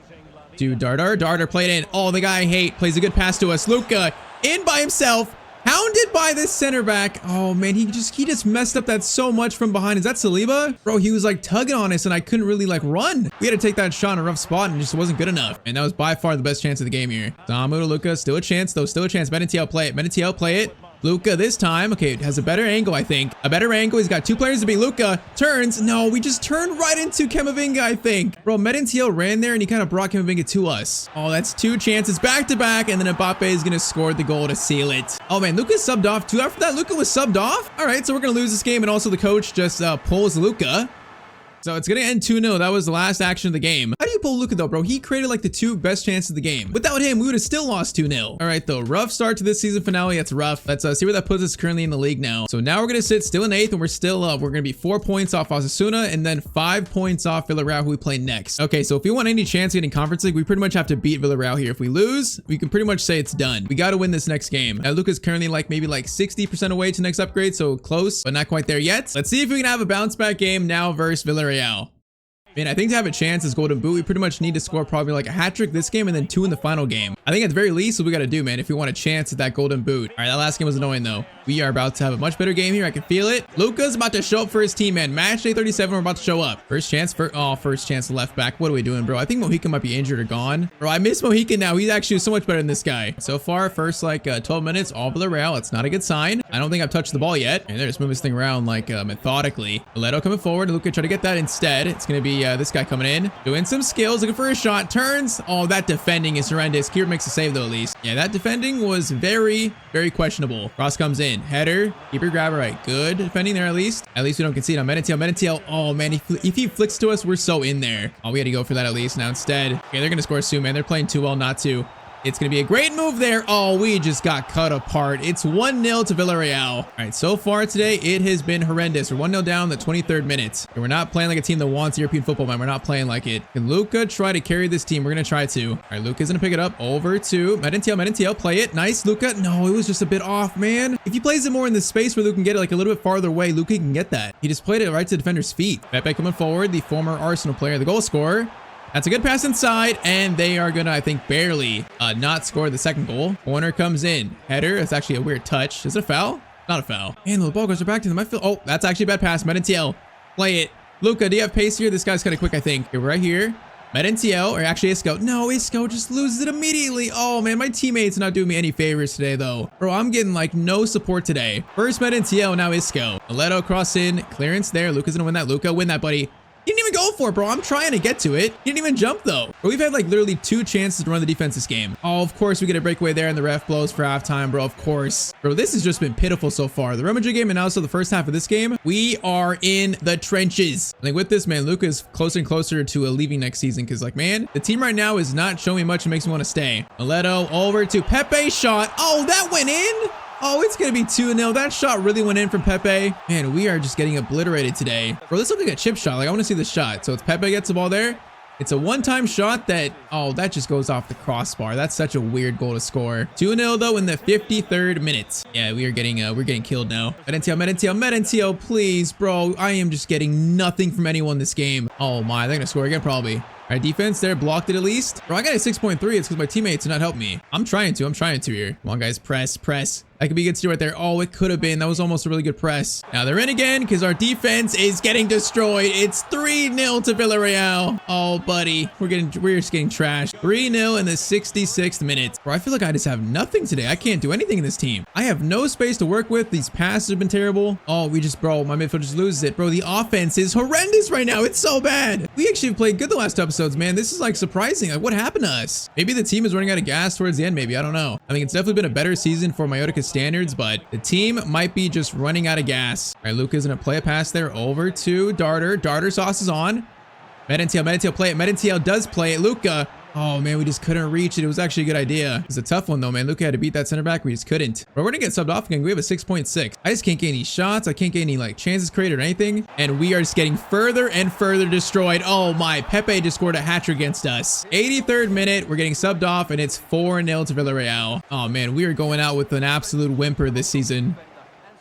A: To Darder. Darder played in. Oh, the guy I hate plays a good pass to us. Luka in by himself. Hounded by this center back. Oh man, he just messed up that so much from behind. Is that Saliba? Bro, he was like tugging on us and I couldn't really like run. We had to take that shot in a rough spot and it just wasn't good enough. And that was by far the best chance of the game here. Samu to Luka, still a chance though, still a chance. Menentiel play it, Menentiel play it. Luka this time, okay, has a better angle, I think. A better angle. He's got two players to beat. Luka turns. No, we just turned right into Camavinga, I think. Bro, Menentiel ran there and he kind of brought Camavinga to us. Oh, that's two chances back to back. And then Mbappe is going to score the goal to seal it. Oh man, Luka subbed off too. After that, Luka was subbed off. All right, so we're going to lose this game. And also the coach just pulls Luka. So it's going to end 2-0. That was the last action of the game. How do you pull Luka though, bro? He created like the two best chances of the game. Without him, we would have still lost 2-0. All right, though. Rough start to this season finale. That's rough. Let's see where that puts us currently in the league now. So now we're going to sit still in 8th and we're still up. We're going to be 4 points off Osasuna and then 5 points off Villarreal, who we play next. Okay, so if we want any chance of getting Conference League, we pretty much have to beat Villarreal here. If we lose, we can pretty much say it's done. We got to win this next game. Now, Luka's currently maybe 60% away to next upgrade, so close, but not quite there yet. Let's see if we can have a bounce back game now versus Villarreal. Man, I think to have a chance as Golden Boot, we pretty much need to score probably like a hat trick this game and then 2 in the final game. I think at the very least, what we got to do, man, if we want a chance at that Golden Boot. All right, that last game was annoying though. We are about to have a much better game here. I can feel it. Luka's about to show up for his team, man. Match day 37, we're about to show up. First chance left back. What are we doing, bro? I think Mohican might be injured or gone. Bro, I miss Mohican now. He's actually so much better than this guy. So far, first 12 minutes, all Villarreal. It's not a good sign. I don't think I've touched the ball yet. And they're just moving this thing around like methodically. Leto coming forward. Luka try to get that instead. It's going to be this guy coming in. Doing some skills, looking for a shot, turns. Oh, that defending is horrendous. Keeper makes a save though, at least. Yeah, that defending was very, very questionable. Cross comes in, header, keeper grabber, right. Good defending there at least. At least we don't concede on Menentiel. Oh man, if he flicks to us, we're so in there. Oh, we had to go for that at least. Now instead, okay, they're gonna score soon, man. They're playing too well not to. It's going to be a great move there. Oh, we just got cut apart. It's 1-0 to Villarreal. All right, so far today, it has been horrendous. We're 1-0 down in the 23rd minute. And we're not playing like a team that wants European football, man. We're not playing like it. Can Luka try to carry this team? We're going to try to. All right, Luka's going to pick it up over to Menentiel. Play it. Nice, Luka. No, it was just a bit off, man. If he plays it more in the space where Luka can get it like a little bit farther away, Luka can get that. He just played it right to the defender's feet. Pepe coming forward, the former Arsenal player, the goal scorer. That's a good pass inside, and they are gonna, I think, barely not score the second goal. Corner comes in. Header. That's actually a weird touch. Is it a foul? Not a foul. And the ball goes back to them. I feel. Oh, that's actually a bad pass. Menentiel. Play it. Luka, do you have pace here? This guy's kind of quick, I think. Here, right here. Menentiel, or actually Isco. No, Isco just loses it immediately. Oh, man, my teammates are not doing me any favors today, though. Bro, I'm getting, like, no support today. First Menentiel, now Isco. Leto cross in. Clearance there. Luka's gonna win that. Luka, win that, buddy. He didn't even go for it, bro. I'm trying to get to it. He didn't even jump, though. Bro, we've had, like, literally 2 chances to run the defense this game. Oh, of course, we get a breakaway there, and the ref blows for halftime, bro. Of course. Bro, this has just been pitiful so far. The Real Madrid game and also the first half of this game, we are in the trenches. Like, with this, man, Luka is closer and closer to leaving next season because, like, man, the team right now is not showing me much and makes me want to stay. Leto over to Pepe shot. Oh, that went in? Oh, it's going to be 2-0. That shot really went in from Pepe. Man, we are just getting obliterated today. Bro, this looks like a chip shot. Like, I want to see the shot. So it's Pepe gets the ball there. It's a one-time shot that, oh, that just goes off the crossbar. That's such a weird goal to score. 2-0 though in the 53rd minute. Yeah, we're getting killed now. Menentiel, please, bro. I am just getting nothing from anyone this game. Oh my, they're gonna score again probably. All right, defense there, blocked it at least. Bro, I got a 6.3. It's because my teammates did not help me. I'm trying to here. Come on, guys, press. That could be a good steal right there. Oh, it could have been. That was almost a really good press. Now they're in again because our defense is getting destroyed. It's 3-0 to Villarreal. Oh, buddy, we're just getting trashed. 3-0 in the 66th minute. Bro, I feel like I just have nothing today. I can't do anything in this team. I have no space to work with. These passes have been terrible. Oh, bro, my midfield just loses it. Bro, the offense is horrendous right now. It's so bad. We actually played good the last episodes, man. This is like surprising. Like, what happened to us? Maybe the team is running out of gas towards the end. Maybe, I don't know. I think it's definitely been a better season for Mallorca standards, but the team might be just running out of gas. All right, Luka's gonna play a pass there over to Darter. Darter sauce is on. Menentiel play it. Menentiel does play it. Luka. Oh man, we just couldn't reach it. It was actually a good idea. It's a tough one though, man. Luka had to beat that center back. We just couldn't. But we're gonna get subbed off again. We have a 6.6. I just can't get any shots. I can't get any like chances created or anything. And we are just getting further and further destroyed. Oh my, Pepe just scored a hat trick against us. 83rd minute, we're getting subbed off and it's 4-0 to Villarreal. Oh man, we are going out with an absolute whimper this season.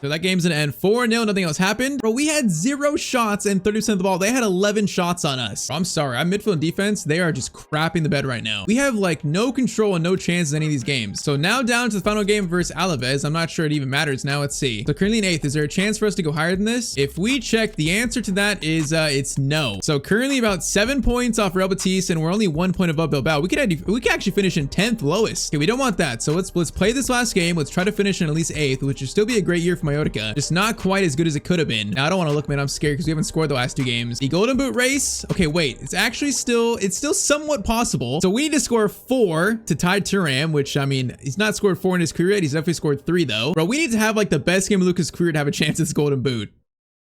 A: So that game's gonna end 4-0. Nothing else happened. Bro, we had 0 shots and 30% of the ball. They had 11 shots on us. Bro, I'm sorry. Our midfield and defense, they are just crapping the bed right now. We have like no control and no chance in any of these games. So now down to the final game versus Alaves. I'm not sure it even matters now. Let's see. So currently in 8th. Is there a chance for us to go higher than this? If we check, the answer to that is it's no. So currently about 7 points off Real Betis, and we're only 1 point above Bilbao. We could actually finish in 10th lowest. Okay, we don't want that. So let's play this last game. Let's try to finish in at least 8th, which would still be a great year for Mallorca. Just not quite as good as it could have been. Now I don't want to look, man. I'm scared because we haven't scored the last 2 games. The Golden Boot race. Okay, wait. It's actually still somewhat possible. So we need to score 4 to Tyztir, which I mean, he's not scored 4 in his career yet. He's definitely scored 3 though. Bro, we need to have like the best game of Luka's career to have a chance at this Golden Boot.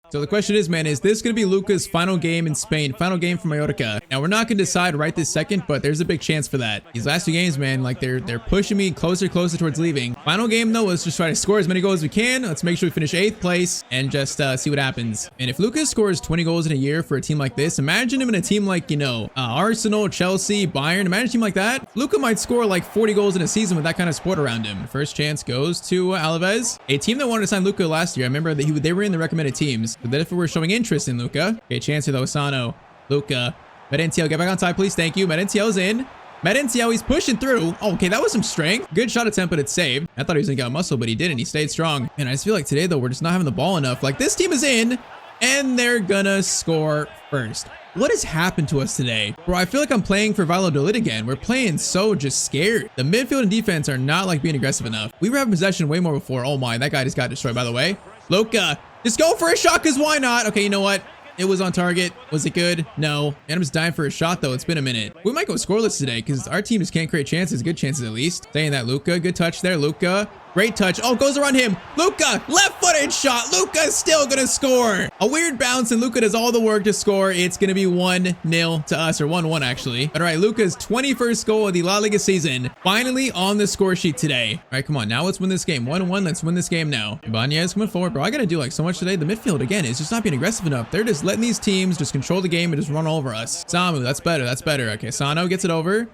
A: So the question is, man, is this going to be Luka's final game in Spain? Final game for Mallorca? Now, we're not going to decide right this second, but there's a big chance for that. These last 2 games, man, like they're pushing me closer towards leaving. Final game, though, let's just try to score as many goals as we can. Let's make sure we finish 8th place and just see what happens. And if Luka scores 20 goals in a year for a team like this, imagine him in a team like, you know, Arsenal, Chelsea, Bayern. Imagine a team like that. Luka might score like 40 goals in a season with that kind of support around him. First chance goes to Alaves, a team that wanted to sign Luka last year. I remember that they were in the recommended teams, but then if we were showing interest in Luka. Okay, chance here though. Sano, Luka, Medenciel, get back on side, please. Thank you. Medenciel's in. Medenciel, he's pushing through. Oh, okay, that was some strength. Good shot attempt, but it's saved. I thought he was gonna get muscle, but he didn't. He stayed strong. And I just feel like today though, we're just not having the ball enough. Like this team is in, and they're gonna score first. What has happened to us today? Bro, I feel like I'm playing for Valladolid again. We're playing so just scared. The midfield and defense are not like being aggressive enough. We were having possession way more before. Oh my, that guy just got destroyed, by the way. Luka, just go for a shot, because why not? Okay, you know what? It was on target. Was it good? No. And I'm just dying for a shot, though. It's been a minute. We might go scoreless today, because our team just can't create chances. Good chances, at least. Saying that, Luka. Good touch there, Luka. Great touch. Oh, goes around him. Luka, left-footed shot. Luka's still going to score. A weird bounce, and Luka does all the work to score. It's going to be 1-0 to us, or 1-1, actually. But all right, Luka's 21st goal of the La Liga season. Finally on the score sheet today. All right, come on. Now let's win this game. 1-1. Let's win this game now. Ibanez coming forward. Bro, I got to do like so much today. The midfield, again, is just not being aggressive enough. They're just letting these teams just control the game and just run all over us. Samu, that's better. That's better. Okay, Sano gets it over.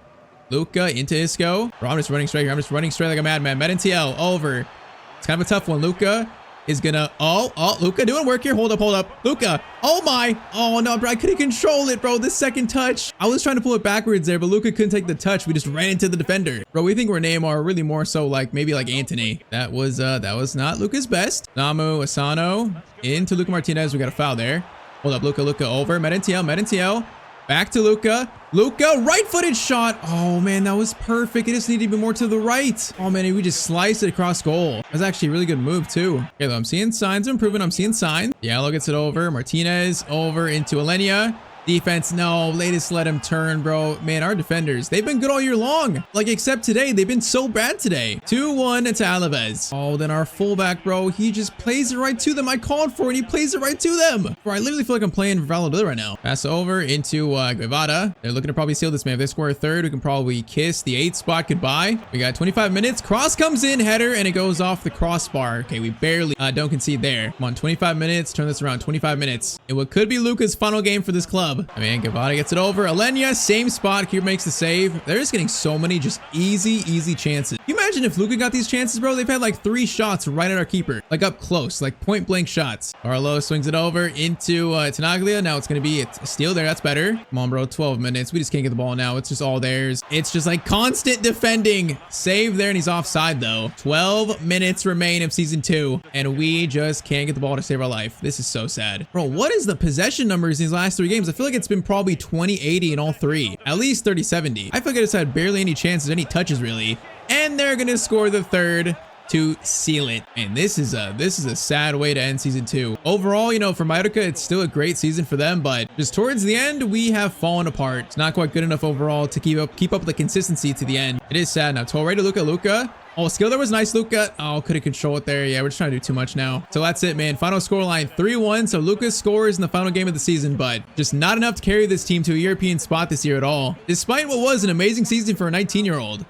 A: Luka into Isco. Bro, I'm just running straight here. I'm just running straight like a madman. Medenciel over. It's kind of a tough one. Luka is gonna, Luka doing work here. Hold up. Luka, oh my. Oh no, bro, I couldn't control it, bro. This second touch. I was trying to pull it backwards there, but Luka couldn't take the touch. We just ran into the defender. Bro, we think we're Neymar, really more so like maybe like Anthony. That was not Luka's best. Namu, Asano, into Luka Martinez. We got a foul there. Hold up, Luka over. Medenciel. Back to Luka. Luka, right-footed shot. Oh, man, that was perfect. It just needed to be more to the right. Oh, man, we just sliced it across goal. That was actually a really good move, too. Okay, though, I'm seeing signs of improvement. I'm seeing signs. Diallo gets it over. Martinez over into Alenia. Defense, no, they just let him turn, bro. Man, our defenders, they've been good all year long. Like, except today, they've been so bad today. 2-1 to Alaves. Oh, then our fullback, bro, he just plays it right to them. I called for it, and he plays it right to them. Bro, I literally feel like I'm playing for Valladolid right now. Pass over into Guevara. They're looking to probably seal this, man. If they score a third, we can probably kiss the 8th spot goodbye. We got 25 minutes. Cross comes in, header, and it goes off the crossbar. Okay, we barely don't concede there. Come on, 25 minutes. Turn this around. 25 minutes. And what could be Luka's final game for this club. I mean, Guevara gets it over. Alenia, same spot. Keeper makes the save. They're just getting so many just easy chances. Can you imagine if Luka got these chances, bro? They've had like 3 shots right at our keeper. Like up close, like point blank shots. Arlo swings it over into Tenaglia. Now it's going to be a steal there. That's better. Come on, bro. 12 minutes. We just can't get the ball now. It's just all theirs. It's just like constant defending. Save there, and he's offside though. 12 minutes remain of season 2, and we just can't get the ball to save our life. This is so sad. Bro, what is the possession numbers in these last 3 games? I feel like it's been probably 20-80 in all 3. At least 30-70. I feel like I just had barely any chances, any touches really. And they're gonna score the 3rd to seal it. And this is a sad way to end season 2. Overall, you know, for Mallorca, it's still a great season for them, but just towards the end, we have fallen apart. It's not quite good enough overall to keep up the consistency to the end. It is sad now. Torre to Luka. Oh, skill there was nice, Luka. Oh, couldn't control it there. Yeah, we're just trying to do too much now. So that's it, man. Final scoreline 3-1. So Luka scores in the final game of the season, but just not enough to carry this team to a European spot this year at all, despite what was an amazing season for a 19-year-old.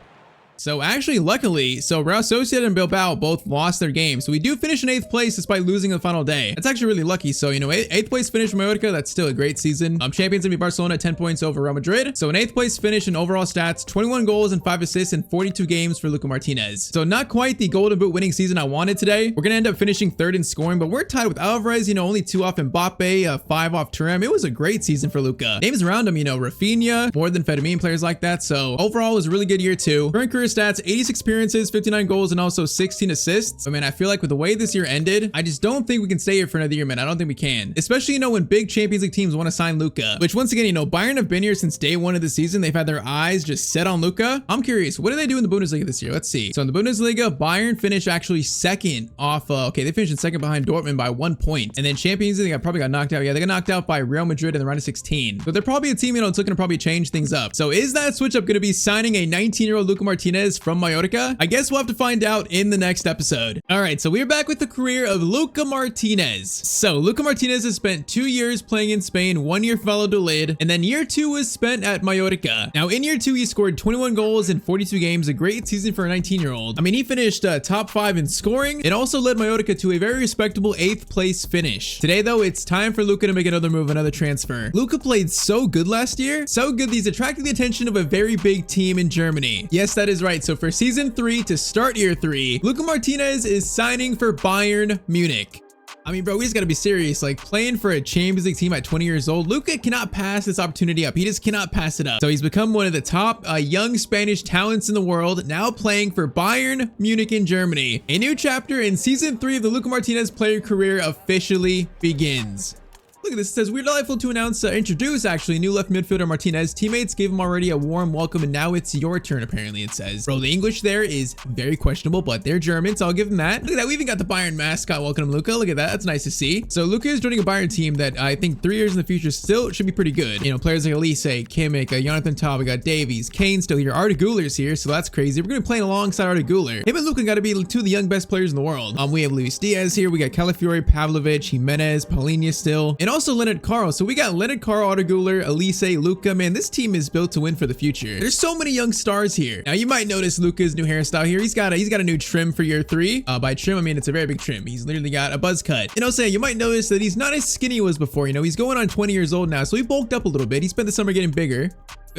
A: So actually, luckily, Real Sociedad and Bilbao both lost their games. So we do finish in 8th place despite losing the final day. That's actually really lucky. So, you know, 8th place finish for Mallorca, that's still a great season. Champions gonna be Barcelona, 10 points over Real Madrid. So an 8th place finish in overall stats, 21 goals and 5 assists in 42 games for Luka Martinez. So not quite the Golden Boot winning season I wanted today. We're gonna end up finishing 3rd in scoring, but we're tied with Alvarez, you know, only 2 off Mbappe, 5 off Thuram. It was a great season for Luka. Names around him, you know, Rafinha, more than Fedamine, players like that. So overall, it was a really good year too. Current career stats, 86 appearances, 59 goals, and also 16 assists. I mean, I feel like with the way this year ended, I just don't think we can stay here for another year, man. I don't think we can. Especially, you know, when big Champions League teams want to sign Luka, which once again, you know, Bayern have been here since day 1 of the season. They've had their eyes just set on Luka. I'm curious, what do they do in the Bundesliga this year? Let's see. So in the Bundesliga, Bayern finished actually 2nd off, okay, they finished in 2nd behind Dortmund by 1 point. And then Champions League, they probably got knocked out. Yeah, they got knocked out by Real Madrid in the round of 16. So they're probably a team, you know, it's looking to probably change things up. So is that switch up going to be signing a 19-year-old Luka Martinez from Mallorca? I guess we'll have to find out in the next episode. All right, so we're back with the career of Luka Martinez. So Luka Martinez has spent 2 years playing in Spain, 1 year for Valladolid, and then year 2 was spent at Mallorca. Now in year 2, he scored 21 goals in 42 games, a great season for a 19-year-old. I mean, he finished top 5 in scoring. It also led Mallorca to a very respectable 8th place finish. Today though, it's time for Luka to make another move, another transfer. Luka played so good last year, so good that he's attracting the attention of a very big team in Germany. Yes, that is right. So for season 3 to start year 3, Luka Martinez is signing for Bayern Munich. I mean, bro, we just gotta be serious. Like, playing for a Champions League team at 20 years old, Luka cannot pass this opportunity up. He just cannot pass it up. So he's become one of the top young Spanish talents in the world, now playing for Bayern Munich in Germany. A new chapter in season 3 of the Luka Martinez player career officially begins. Look at this. It says, we're delightful to introduce actually new left midfielder Martinez. Teammates gave him already a warm welcome and now it's your turn, apparently it says. Bro, the English there is very questionable, but they're German, so I'll give them that. Look at that. We even got the Bayern mascot welcoming Luka. Look at that. That's nice to see. So Luka is joining a Bayern team that I think 3 years in the future still should be pretty good. You know, players like Elise, Kimmich, Jonathan Tah, we got Davies, Kane still here. Arda Güler's here, so that's crazy. We're going to be playing alongside Arda Güler. Him and Luka got to be 2 of the young best players in the world. We have Luis Diaz here. We got Calafiori, Pavlovic, Jimenez, Paulinho still, and also Leonard Carl. So we got Leonard Carl, Arda Güler, Elise, Luka. Man, this team is built to win for the future. There's so many young stars here. Now you might notice Luka's new hairstyle here. He's got a new trim for year 3. By trim, I mean it's a very big trim. He's literally got a buzz cut. And also, you might notice that he's not as skinny he was before. You know, he's going on 20 years old now, so he bulked up a little bit. He spent the summer getting bigger.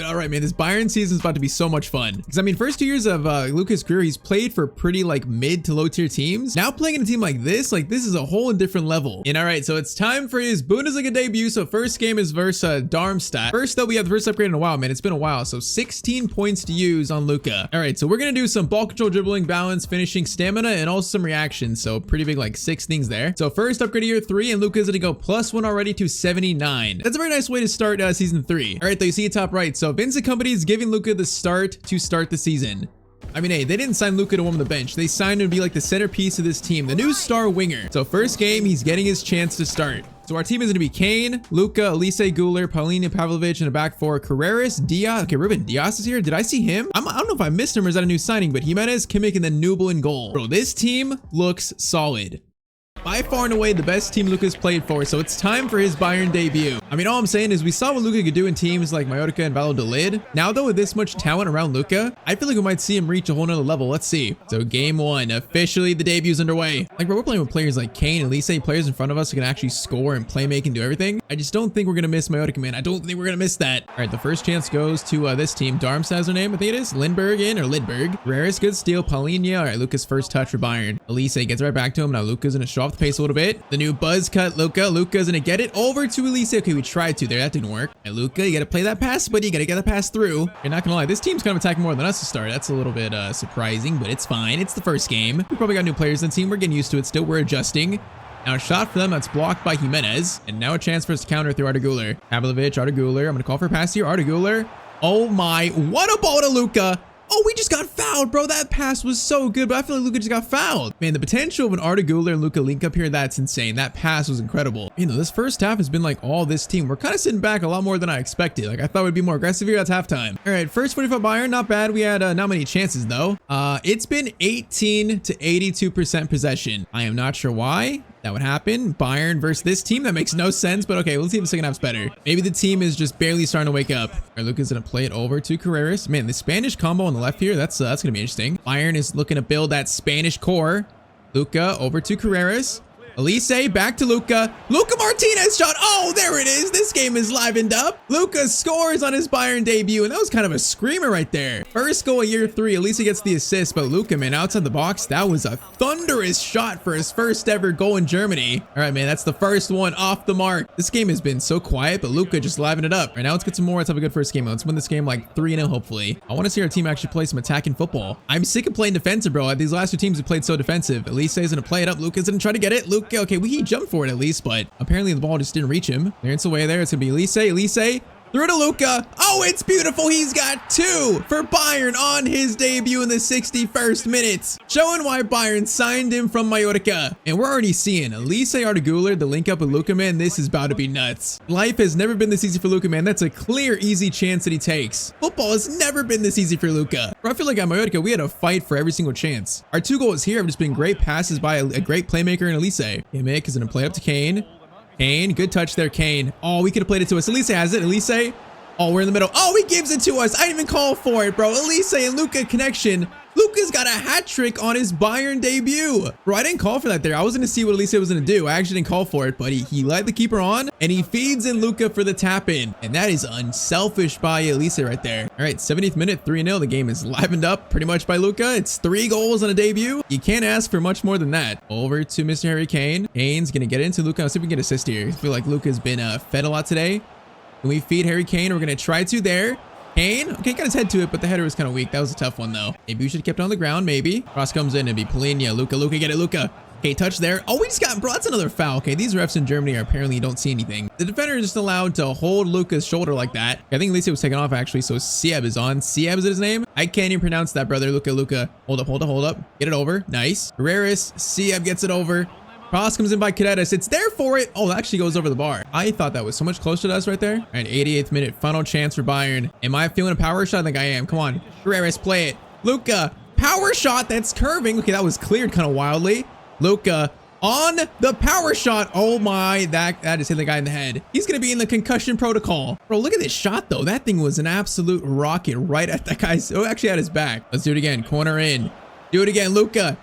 A: All right, man, this Bayern season is about to be so much fun. Because, I mean, first 2 years of Luka's career, he's played for pretty, like, mid to low tier teams. Now playing in a team like this is a whole different level. And all right, so it's time for his Bundesliga debut. So first game is versus Darmstadt. First, though, we have the first upgrade in a while, man. It's been a while. So 16 points to use on Luka. All right, so we're going to do some ball control, dribbling, balance, finishing, stamina, and also some reactions. So pretty big, like 6 things there. So first upgrade year 3, and Luka's going to go +1 already to 79. That's a very nice way to start season 3. All right, though, you see it top right. So Vincent Kompany is giving Luka the start to start the season. I mean, hey, they didn't sign Luka to warm the bench. They signed him to be like the centerpiece of this team, the new star winger. So first game, he's getting his chance to start. So our team is going to be Kane, Luka, Elise, Güler, Paulinho, Pavlovic, and a back 4, Carreras, Diaz. Okay, Ruben Diaz is here. Did I see him? I don't know if I missed him or is that a new signing, but Jimenez, Kimmich, and then Nubel in goal. Bro, this team looks solid. By far and away the best team Luka's played for, so it's time for his Bayern debut. I mean, all I'm saying is we saw what Luka could do in teams like Mallorca and Valladolid. Now though, with this much talent around Luka, I feel like we might see him reach a whole nother level. Let's see. So game 1, officially the debut's underway. Like, bro, we're playing with players like Kane and Elise, players in front of us who can actually score and play make and do everything. I just don't think we're gonna miss Mallorca, man. I don't think we're gonna miss that. All right, the first chance goes to this team. Darmstadt is their name, I think it is. Lidberg, Carreras, good steal. Paulinho. All right, Luka's first touch for Bayern. Elise gets right back to him. Now Luka's gonna show off the pace a little bit. The new buzz cut, Luka. Luka's gonna get it over to Elise. Okay, we tried to there. That didn't work. Hey, Luka, you gotta play that pass, buddy. You gotta get the pass through. You're not gonna lie. This team's kind of attacking more than us to start. That's a little bit surprising, but it's fine. It's the first game. We probably got new players in the team. We're getting used to it still. We're adjusting. Now a shot for them that's blocked by Jimenez. And now a chance for us to counter through Arda Güler. Pavlovic, Arda Güler. I'm gonna call for a pass here. Arda Güler. Oh my, what a ball to Luka. Oh, we just got fouled, bro. That pass was so good, but I feel like Luka just got fouled. Man, the potential of an Arda Güler and Luka link up here, that's insane. That pass was incredible. You know, this first half has been like all this team. We're kind of sitting back a lot more than I expected. Like, I thought we'd be more aggressive here. That's halftime. All right, first 45 Bayern, not bad. We had not many chances, though. It's been 18 to 82% possession. I am not sure why. That would happen. Bayern versus this team. That makes no sense, but okay, let's see if the second half's better. Maybe the team is just barely starting to wake up. All right, Luka's gonna play it over to Carreras. Man, the Spanish combo on the left here, that's gonna be interesting. Bayern is looking to build that Spanish core. Luka over to Carreras. Elise back to Luka. Luka Martinez shot. Oh, there it is. This game is livened up. Luka scores on his Bayern debut, and that was kind of a screamer right there. First goal of year 3. Elise gets the assist, but Luka, man, outside the box, that was a thunderous shot for his first ever goal in Germany. All right, man, that's the first one off the mark. This game has been so quiet, but Luka just livened it up. All right, now let's get some more. Let's have a good first game. Let's win this game like 3-0, hopefully. I want to see our team actually play some attacking football. I'm sick of playing defensive, bro. These last 2 teams have played so defensive. Elise is going to play it up. Luka's going to try to get it. Okay, he jumped for it at least, but apparently the ball just didn't reach him. Clearance away there. It's gonna be Elise. Through to Luka. Oh, it's beautiful. He's got 2 for Bayern on his debut in the 61st minute. Showing why Bayern signed him from Mallorca. And we're already seeing Elise Arda the link up with Luka, man. This is about to be nuts. Life has never been this easy for Luka, man. That's a clear, easy chance that he takes. Football has never been this easy for Luka. I feel like at Mallorca, we had to fight for every single chance. Our 2 goals here have just been great passes by a great playmaker in Elise. Mick is going to play up to Kane. Kane, good touch there, Kane. Oh, we could have played it to us. Elise has it. Elise. Oh, we're in the middle. Oh, he gives it to us. I didn't even call for it, bro. Elise and Luka connection. Luka's got a hat trick on his Bayern debut. Bro, I didn't call for that there. I was going to see what Elise was going to do. I actually didn't call for it, but he led the keeper on, and he feeds in Luka for the tap in. And that is unselfish by Elise right there. All right, 70th minute, 3-0. The game is livened up pretty much by Luka. It's 3 goals on a debut. You can't ask for much more than that. Over to Mr. Harry Kane. Kane's going to get into Luka. Let's see if we can get assist here. I feel like Luka's been fed a lot today. Can we feed Harry Kane? We're going to try to there. Kane, okay, got his head to it, but the header was kind of weak. That was a tough one, though. Maybe we should have kept it on the ground, maybe. Cross comes in and be Polina. Luka, get it, Luka. Okay, touch there. Oh, we just got, bro, that's another foul. Okay, these refs in Germany are apparently don't see anything. The defender is just allowed to hold Luka's shoulder like that. I think Elise was taken off, actually, so Sieb is on. Sieb is his name? I can't even pronounce that, brother. Luka. Hold up. Get it over. Nice. Carreras, Sieb gets it over. Cross comes in by Cadetas. It's there for it. Oh, that actually goes over the bar. I thought that was so much closer to us right there. All right, 88th minute, final chance for Bayern. Am I feeling a power shot? I think I am. Come on. Carreras, play it. Luka, power shot. That's curving. Okay, that was cleared kind of wildly. Luka on the power shot. Oh my, that just hit the guy in the head. He's going to be in the concussion protocol. Bro, look at this shot though. That thing was an absolute rocket right at that guy's, oh, actually at his back. Let's do it again. Corner in. Do it again, Luka.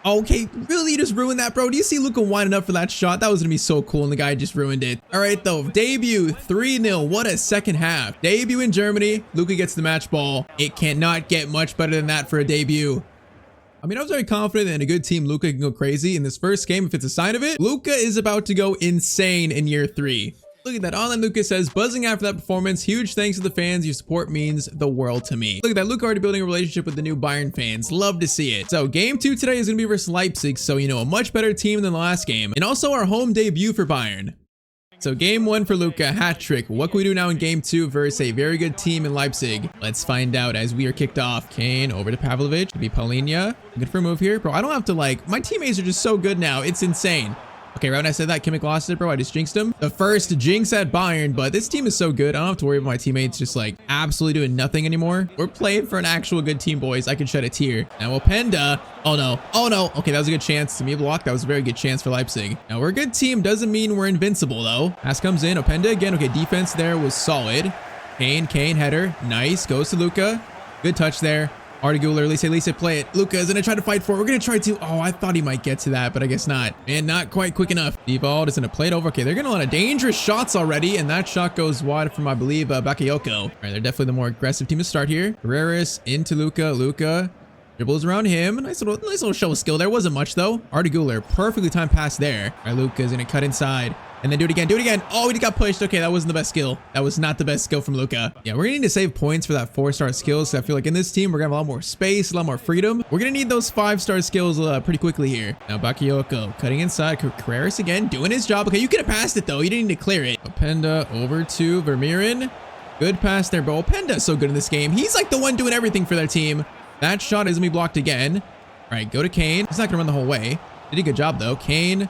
A: Okay, really, you just ruined that, bro. Do you see Luka winding up for that shot? That was gonna be so cool, and the guy just ruined it. All right, though, debut 3-0. What a second half. Debut in Germany. Luka gets the match ball. It cannot get much better than that for a debut. I mean, I was very confident that in a good team, Luka can go crazy. In this first game, if it's a sign of it, Luka is about to go insane in year 3. Look at that. Online Luka says, buzzing after that performance. Huge thanks to the fans. Your support means the world to me. Look at that. Luka already building a relationship with the new Bayern fans. Love to see it. So game 2 today is going to be versus Leipzig. So, you know, a much better team than the last game. And also our home debut for Bayern. So game 1 for Luka, hat trick. What can we do now in game 2 versus a very good team in Leipzig? Let's find out as we are kicked off. Kane over to Pavlovic. Could be Polina. Good for a move here. Bro, I don't have to like, my teammates are just so good now. It's insane. Okay, right when I said that, Kimmich lost it, bro. I just jinxed him. The first jinx at Bayern, but this team is so good. I don't have to worry about my teammates just like absolutely doing nothing anymore. We're playing for an actual good team, boys. I can shed a tear. Now, Openda. Oh, no. Oh, no. Okay, that was a good chance. To me, block. That was a very good chance for Leipzig. Now, we're a good team. Doesn't mean we're invincible, though. Pass comes in. Openda again. Okay, defense there was solid. Kane, header. Nice. Goes to Luka. Good touch there. Arda Elise, play it. Luka is going to try to fight for it. We're going to try to. Oh, I thought he might get to that, but I guess not. And not quite quick enough. Devald is going to play it over. Okay, they're getting a lot of dangerous shots already, and that shot goes wide from, I believe, Bakayoko. All right, they're definitely the more aggressive team to start here. Carreras into Luka. Luka dribbles around him. Nice little show of skill. There wasn't much, though. Arda perfectly timed pass there. All right, Luka is going to cut inside. And then do it again. Oh, he got pushed. Okay, that wasn't the best skill. That was not the best skill from Luka. Yeah, we're gonna need to save points for that 4-star skills. So I feel like in this team, we're gonna have a lot more space, a lot more freedom. We're gonna need those 5-star skills pretty quickly here. Now Bakayoko cutting inside. Carreras again, doing his job. Okay, you could have passed it though. You didn't need to clear it. Openda over to Vermeeren. Good pass there, bro. Openda's so good in this game. He's like the one doing everything for their team. That shot is gonna be blocked again. All right, go to Kane. He's not gonna run the whole way. Did a good job though. Kane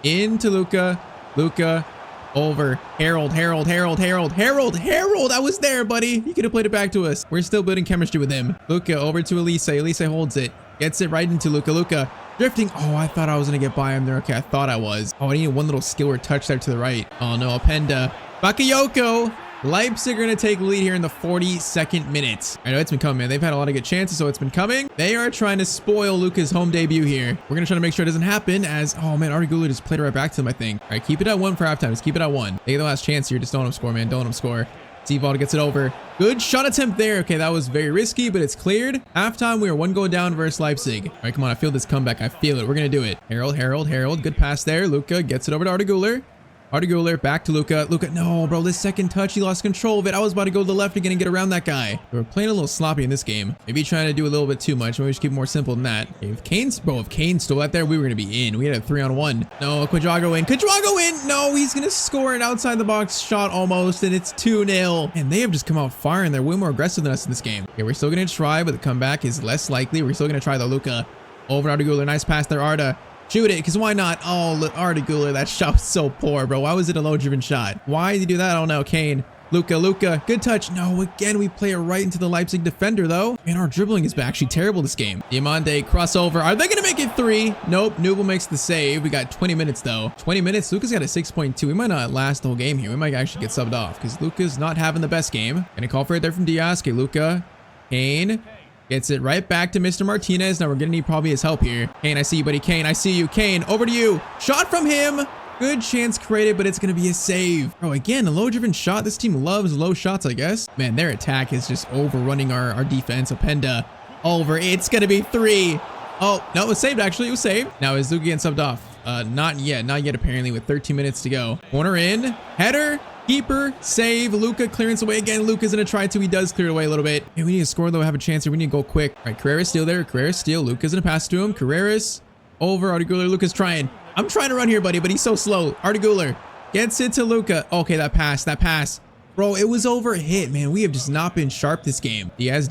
A: into Luka. Luka over. Harold. I was there, buddy. He could have played it back to us. We're still building chemistry with him. Luka over to Elise. Elise holds it. Gets it right into Luka. Drifting. Oh, I thought I was going to get by him there. Okay, I thought I was. Oh, I needed one little skill or touch there to the right. Oh, no. Openda. Bakayoko. Leipzig are going to take the lead here in the 42nd minute. I know it's been coming, man. They've had a lot of good chances, so it's been coming. They are trying to spoil Luka's home debut here. We're going to try to make sure it doesn't happen as, oh, man, Arda Güler just played it right back to him, I think. All right, keep it at 1 for halftime. Just keep it at 1. They get the last chance here. Just don't let him score, man. Don't let him score. Seevalda gets it over. Good shot attempt there. Okay, that was very risky, but it's cleared. Halftime, we are 1 goal down versus Leipzig. All right, come on. I feel this comeback. I feel it. We're going to do it. Harold. Good pass there. Luka gets it over to Arda Güler. Arda Güler back to Luka. Luka, no, bro, this second touch, he lost control of it. I was about to go to the left again and get around that guy. We're playing a little sloppy in this game. Maybe trying to do a little bit too much. Maybe we should keep it more simple than that. If Kane stole that there, we were going to be in. We had a 3-on-1. No, Quadrago in. No, he's going to score an outside the box shot almost, and it's 2-0. And they have just come out firing. They're way more aggressive than us in this game. Okay, we're still going to try, but the comeback is less likely. We're still going to try the Luka over Arda Güler. Nice pass there, Arda. Shoot it, because why not? Oh, Arda Güler, that shot was so poor, bro. Why was it a low-driven shot? Why did he do that? I don't know. Kane. Luka. Good touch. No, again, we play it right into the Leipzig defender, though. Man, our dribbling is actually terrible this game. Diamande, crossover. Are they going to make it 3? Nope. Nubel makes the save. We got 20 minutes, though. 20 minutes. Luka's got a 6.2. We might not last the whole game here. We might actually get subbed off, because Luka's not having the best game. Gonna call for it there from Diaz. Okay, Luka. Kane. Gets it right back to Mr. Martinez. Now we're going to need probably his help here. Kane, I see you, buddy. Kane, I see you. Kane, over to you. Shot from him. Good chance created, but it's going to be a save. Oh, again, a low-driven shot. This team loves low shots, I guess. Man, their attack is just overrunning our defense. Openda over. It's going to be 3. Oh, no, it was saved, actually. It was saved. Now, is Luka getting subbed off? Not yet, apparently, with 13 minutes to go. Corner in. Header. Keeper, save, Luka, clearance away again. Luka's gonna try to. He does clear it away a little bit. Hey, we need to score, though. Have a chance here. We need to go quick. All right, Carreras still there. Carreras still. Luka's gonna pass to him. Carreras over. Arda Güler. Luka's trying. I'm trying to run here, buddy, but he's so slow. Arda Güler gets it to Luka. Okay, that pass. Bro, it was over hit, man. We have just not been sharp this game. Luis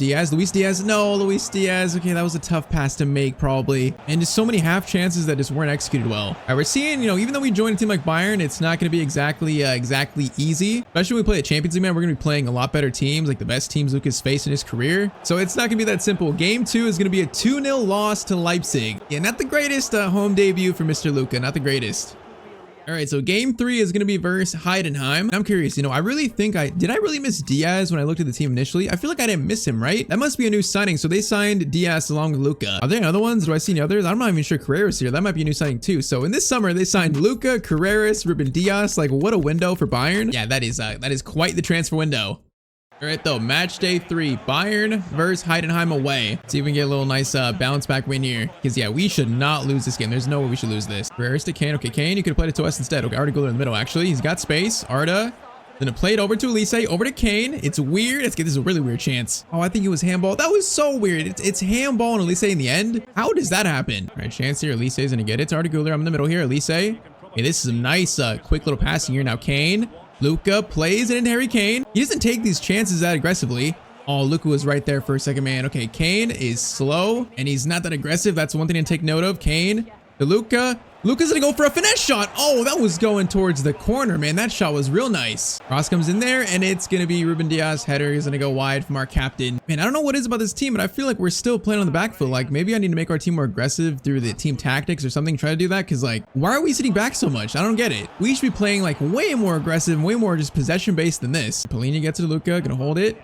A: Diaz. No, Luis Diaz. Okay, that was a tough pass to make, probably. And just so many half chances that just weren't executed well. All right, we're seeing, even though we joined a team like Bayern, it's not going to be exactly easy. Especially when we play a Champions League, man. We're going to be playing a lot better teams, like the best teams Luka's faced in his career. So it's not going to be that simple. Game 2 is going to be a 2-0 loss to Leipzig. Yeah, not the greatest home debut for Mr. Luka. Not the greatest. All right, so game 3 is going to be versus Heidenheim. I'm curious, I really think did I really miss Diaz when I looked at the team initially? I feel like I didn't miss him, right? That must be a new signing. So they signed Diaz along with Luka. Are there other ones? Do I see any others? I'm not even sure Carreras here. That might be a new signing too. So in this summer, they signed Luka, Carreras, Ruben Diaz. Like, what a window for Bayern. Yeah, that is quite the transfer window. All right, though, match day 3, Bayern versus Heidenheim away. See if we can get a little nice bounce back win here. Because, yeah, we should not lose this game. There's no way we should lose this. Carreras to Kane. Okay, Kane, you could have played it to us instead. Okay, Arda Güler in the middle, actually. He's got space. Arda. Then it played over to Elise, over to Kane. It's weird. This is a really weird chance. Oh, I think it was handball. That was so weird. It's handball and Elise in the end. How does that happen? All right, chance here. Elise is going to get it. It's Arda Güler. I'm in the middle here. Elise. Okay, this is a nice, quick little passing here. Now, Kane. Luka plays it into Harry Kane. He doesn't take these chances that aggressively. Oh, Luka was right there for a second, man. Okay, Kane is slow, and he's not that aggressive. That's one thing to take note of. Kane to Luka. Luka's gonna go for a finesse shot. Oh, that was going towards the corner, man. That shot was real nice. Cross comes in there, and it's gonna be Ruben Diaz. Header is gonna go wide from our captain. Man, I don't know what it is about this team, but I feel like we're still playing on the back foot. Like, maybe I need to make our team more aggressive through the team tactics or something. Try to do that, because, like, why are we sitting back so much? I don't get it. We should be playing, like, way more aggressive, way more just possession-based than this. Paulinho gets it to Luka. Gonna hold it.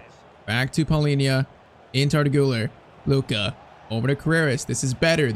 A: Back to Paulinho. Into Arda Güler. Luka. Over to Carreras. This is better.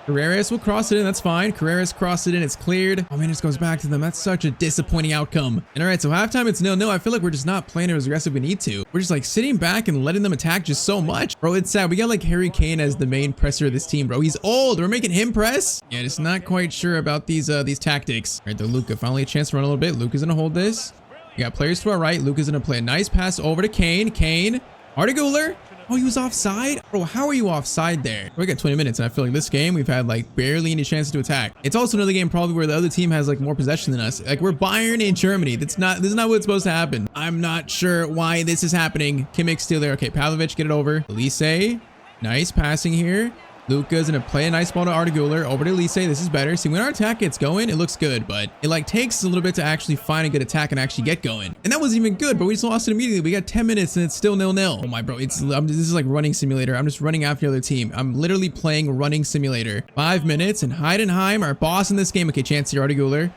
A: Carreras will cross it in. That's fine. Carreras crossed it in. It's cleared. Oh, man, it just goes back to them. That's such a disappointing outcome. And all right, so halftime, it's 0-0. I feel like we're just not playing as aggressive as we need to. We're just like sitting back and letting them attack just so much. Bro, it's sad. We got like Harry Kane as the main presser of this team, bro. He's old. We're making him press. Yeah, just not quite sure about these tactics. All right, though, Luka finally a chance to run a little bit. Luka's gonna hold this. We got players to our right. Luka's gonna play a nice pass over to Kane. Arda Güler. Oh, he was offside? Bro, how are you offside there? We got 20 minutes, and I feel like this game, we've had, like, barely any chances to attack. It's also another game probably where the other team has, like, more possession than us. Like, we're Bayern in Germany. This is not what's supposed to happen. I'm not sure why this is happening. Kimmich's still there. Okay, Pavlovic, get it over. Elise. Nice passing here. Luka's gonna play a nice ball to Arda Güler. Over to Elise. This is better. See, when our attack gets going, it looks good, but it like takes a little bit to actually find a good attack and actually get going. And that wasn't even good, but we just lost it immediately. We got 10 minutes and it's still 0-0. Oh my bro, this is like running simulator. I'm just running after the other team. I'm literally playing running simulator. 5 minutes and Heidenheim, our boss in this game. Okay, chance here, Arda Güler.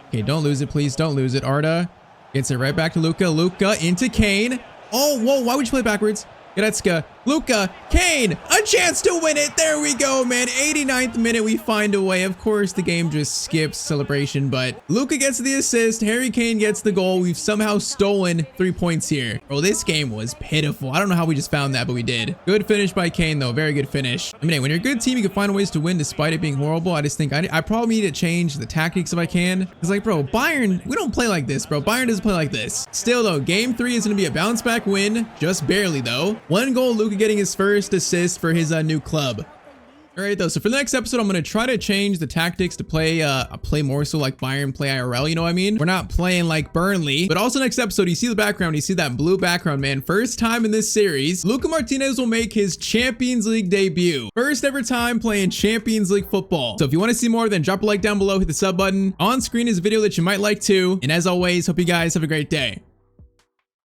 A: Okay, don't lose it, please. Don't lose it. Arda gets it right back to Luka. Luka into Kane. Oh, whoa, why would you play backwards? Goretzka, Luka, Kane, a chance to win it. There we go, man. 89th minute, we find a way. Of course, the game just skips celebration, but Luka gets the assist. Harry Kane gets the goal. We've somehow stolen 3 points here. Bro, this game was pitiful. I don't know how we just found that, but we did. Good finish by Kane, though. Very good finish. I mean, when you're a good team, you can find ways to win despite it being horrible. I just think I probably need to change the tactics if I can. Because, like, bro, Bayern, we don't play like this, bro. Bayern doesn't play like this. Still, though, game 3 is going to be a bounce back win. Just barely, though. 1 goal, Luka getting his first assist for his new club. All right, though, so for the next episode, I'm going to try to change the tactics to play more so like Bayern play IRL, you know what I mean? We're not playing like Burnley. But also next episode, you see the background, you see that blue background, man. First time in this series, Luka Martinez will make his Champions League debut. First ever time playing Champions League football. So if you want to see more, then drop a like down below, hit the sub button. On screen is a video that you might like too. And as always, hope you guys have a great day.